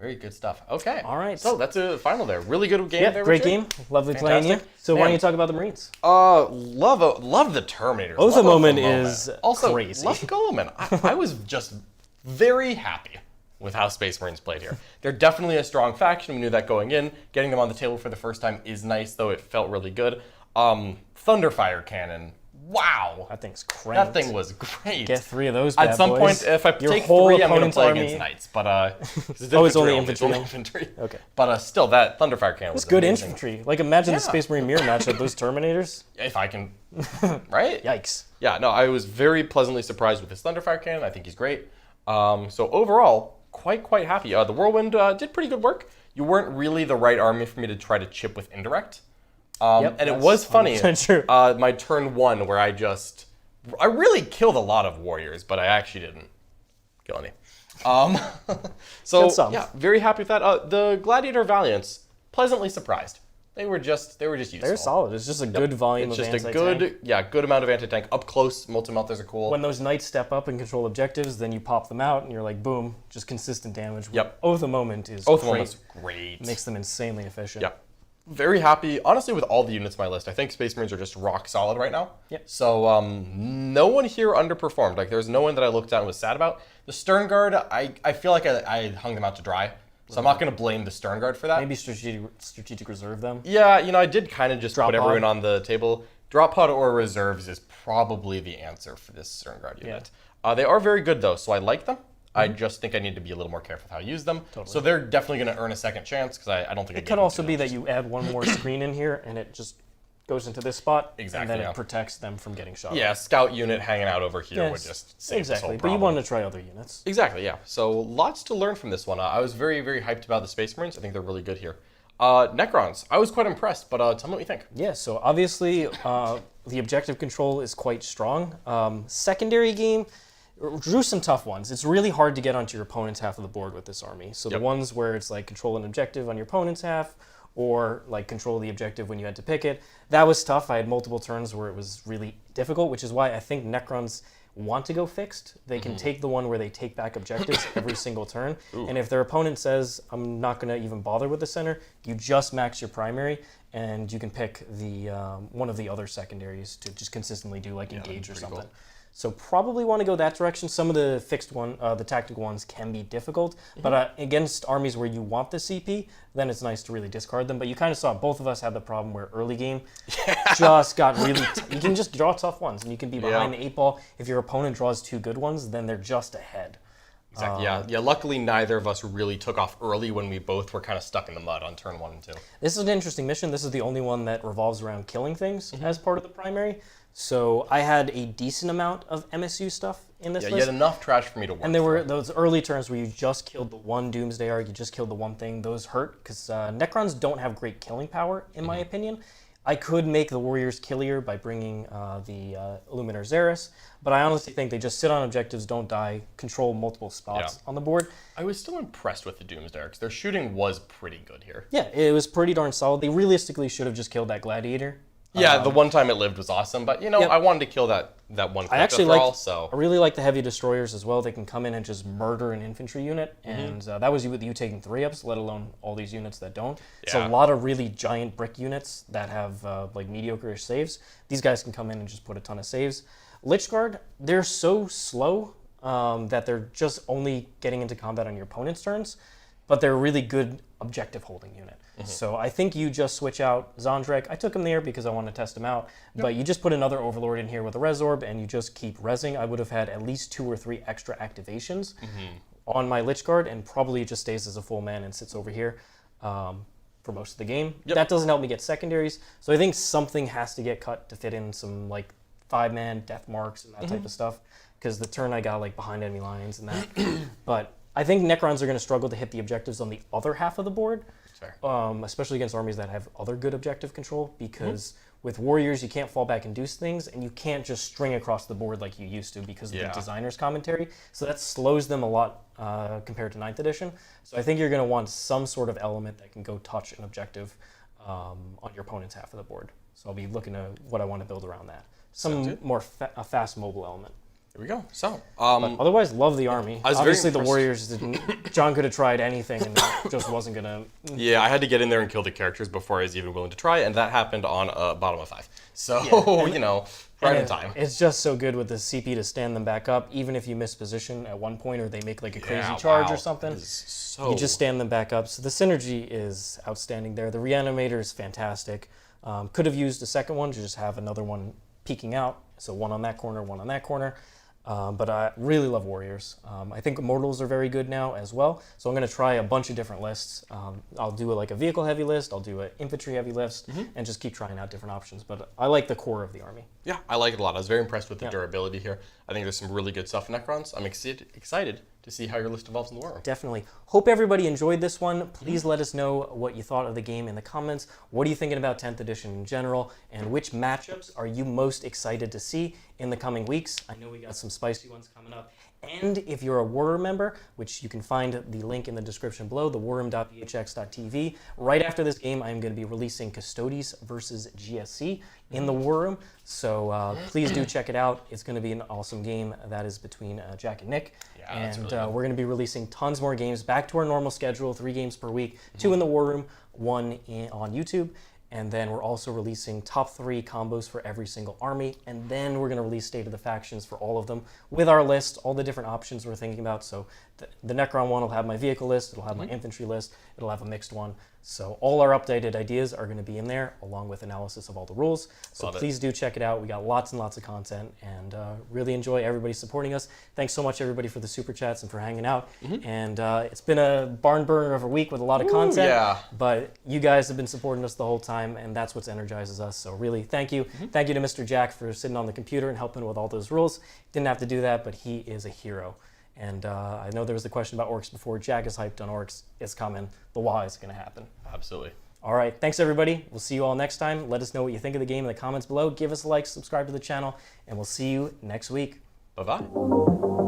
Very good stuff. Okay. All right. So that's a final there. Really good game Yeah, there, great Richard. game. Lovely playing you. Fantastic. So why Man. don't you talk about the Marines? Love the Terminators. Oath Love of Moment Moment. is also crazy. love Guilliman. I was just very happy. with how Space Marines played here. They're definitely a strong faction. We knew that going in. Getting them on the table for the first time is nice, though it felt really good. Thunderfire cannon. Wow. That thing's cranked. That thing was great. Get 3 of those bad At some boys. point, if I Your take whole 3, I'm going to opponent's play army- against Knights. But It's only infantry. infantry. Okay. But still, that Thunderfire cannon was Good amazing. infantry. Like, imagine the Space Marine mirror matchup, those Terminators. If I can, right? Yikes. Yeah, no, I was very pleasantly surprised with this Thunderfire cannon. I think he's great. So overall, quite happy. The Whirlwind did pretty good work. You weren't really the right army for me to try to chip with indirect. Yep, and it that's was funny, 100% true. my turn 1 where I really killed a lot of warriors, but I actually didn't kill any. So Killed some. yeah, very happy with that. The Gladiator Valiants, pleasantly surprised. They were just useful. They're solid. It's just a good volume It's of just a anti-tank. good amount of anti-tank. Up close, multi-melters are cool. When those knights step up and control objectives, then you pop them out, and you're like, boom, just consistent damage. Yep. Oath of Moment is Both of great. them was great. Makes them insanely efficient. Yep. Very happy, honestly, with all the units on my list. I think Space Marines are just rock solid right now. Yep. So no one here underperformed. Like, there's no one that I looked at and was sad about. The Sternguard, I feel like I hung them out to dry. So I'm not going to blame the Sternguard for that. Maybe strategic reserve them. Yeah, I did kind of just Drop put everyone pod. on the table. Drop pod or reserves is probably the answer for this Sternguard unit. They are very good, though, so I like them. I just think I need to be a little more careful with how I use them. Totally. So they're definitely going to earn a second chance, because I don't think It could also be that you add one more screen in here, and it just goes into this spot, Exactly, and then yeah. it protects them from getting shot. Yeah, scout unit hanging out over here would Yes, just save this exactly. whole But problem. you want to try other units. Exactly, yeah. So lots to learn from this one. I was very hyped about the Space Marines. I think they're really good here. Necrons, I was quite impressed, but tell me what you think. Yeah, so obviously the objective control is quite strong. Secondary game drew some tough ones. It's really hard to get onto your opponent's half of the board with this army. So the ones where it's like control an objective on your opponent's half, or like control the objective when you had to pick it, that was tough. I had multiple turns where it was really difficult, which is why I think Necrons want to go fixed. They can take the one where they take back objectives every single turn. And if their opponent says, I'm not going to even bother with the center, you just max your primary, and you can pick the one of the other secondaries to just consistently do like engage or something. cool. So probably want to go that direction. Some of the fixed the tactical ones can be difficult, but against armies where you want the CP, then it's nice to really discard them. But you kind of saw both of us had the problem where early game just got really. You can just draw tough ones, and you can be behind the 8 ball. If your opponent draws 2 good ones, then they're just ahead. Exactly. Yeah. Luckily, neither of us really took off early when we both were kind of stuck in the mud on turn 1 and 2. This is an interesting mission. This is the only one that revolves around killing things as part of the primary. So I had a decent amount of MSU stuff in this Yeah, list. you had enough trash for me to work. And there were those early turns where you just killed the one Doomsday Ark, you just killed the one thing. Those hurt, because Necrons don't have great killing power, in my opinion. I could make the Warriors killier by bringing the Illuminator Xeris, but I honestly think they just sit on objectives, don't die, control multiple spots on the board. I was still impressed with the Doomsday Arks. Their shooting was pretty good here. Yeah, it was pretty darn solid. They realistically should have just killed that Gladiator. Yeah, the one time it lived was awesome, but you know, I wanted to kill that one I actually Cryptothrall, I really like the heavy destroyers as well. They can come in and just murder an infantry unit, and that was with you taking 3-ups, let alone all these units that don't. It's a lot of really giant brick units that have like mediocre-ish saves. These guys can come in and just put a ton of saves. Lychguard, they're so slow that they're just only getting into combat on your opponent's turns, but they're a really good objective holding unit. So I think you just switch out Zhandrekh. I took him there because I want to test him out, but you just put another Overlord in here with a Resorb, and you just keep rezzing. I would have had at least 2 or 3 extra activations on my Lychguard, and probably just stays as a full man and sits over here for most of the game. That doesn't help me get secondaries, so I think something has to get cut to fit in some like 5-man death marks and that type of stuff, because the turn I got like behind enemy lines and that. But I think Necrons are going to struggle to hit the objectives on the other half of the board. Especially against armies that have other good objective control, because with Warriors you can't fall back and do things, and you can't just string across the board like you used to because of the designer's commentary. So that slows them a lot compared to 9th edition. So I think you're going to want some sort of element that can go touch an objective on your opponent's half of the board. So I'll be looking at what I want to build around that. Some more a fast mobile element. There we go. So, Otherwise, love the army. I was very Obviously, the impressed. Warriors didn't. John could have tried anything and it just wasn't gonna. yeah, I had to get in there and kill the characters before I was even willing to try, and that happened on bottom of 5. So, you know, right in time. It's just so good with the CP to stand them back up, even if you miss position at one point or they make like a crazy Yeah, charge wow. or something. It is so... You just stand them back up. So the synergy is outstanding there. The Reanimator is fantastic. Could have used a second one to just have another one peeking out. So one on that corner, one on that corner. But I really love Warriors. I think Immortals are very good now as well. So I'm going to try a bunch of different lists. I'll do like a vehicle heavy list. I'll do an infantry heavy list and just keep trying out different options. But I like the core of the army. Yeah, I like it a lot. I was very impressed with the durability here. I think there's some really good stuff in Necrons. I'm excited to see how your list evolves in the war room. Definitely. Hope everybody enjoyed this one. Please let us know what you thought of the game in the comments. What are you thinking about 10th edition in general? And which matchups are you most excited to see in the coming weeks? I know we got some spicy ones coming up. And if you're a War Room member, which you can find the link in the description below, thewarroom.vhx.tv, right after this game, I'm going to be releasing Custodes versus GSC in the War Room. So please do check it out. It's going to be an awesome game. That is between Jack and Nick. Yeah, that's really we're going to be releasing tons more games back to our normal schedule, 3 games per week, 2 in the War Room, 1 on YouTube. And then we're also releasing top 3 combos for every single army. And then we're going to release State of the Factions for all of them with our list, all the different options we're thinking about. So the Necron one will have my vehicle list. It'll have my infantry list. It'll have a mixed one. So all our updated ideas are going to be in there, along with analysis of all the rules. So please do check it out. We got lots and lots of content, and really enjoy everybody supporting us. Thanks so much, everybody, for the super chats and for hanging out. And it's been a barn burner of a week with a lot of content. Yeah. But you guys have been supporting us the whole time, and that's what energizes us. So really, thank you. Thank you to Mr. Jack for sitting on the computer and helping with all those rules. Didn't have to do that, but he is a hero. And I know there was a question about orcs before. Jack is hyped on orcs. It's coming. The Y is going to happen. Absolutely. All right. Thanks, everybody. We'll see you all next time. Let us know what you think of the game in the comments below. Give us a like, subscribe to the channel, and we'll see you next week. Bye-bye.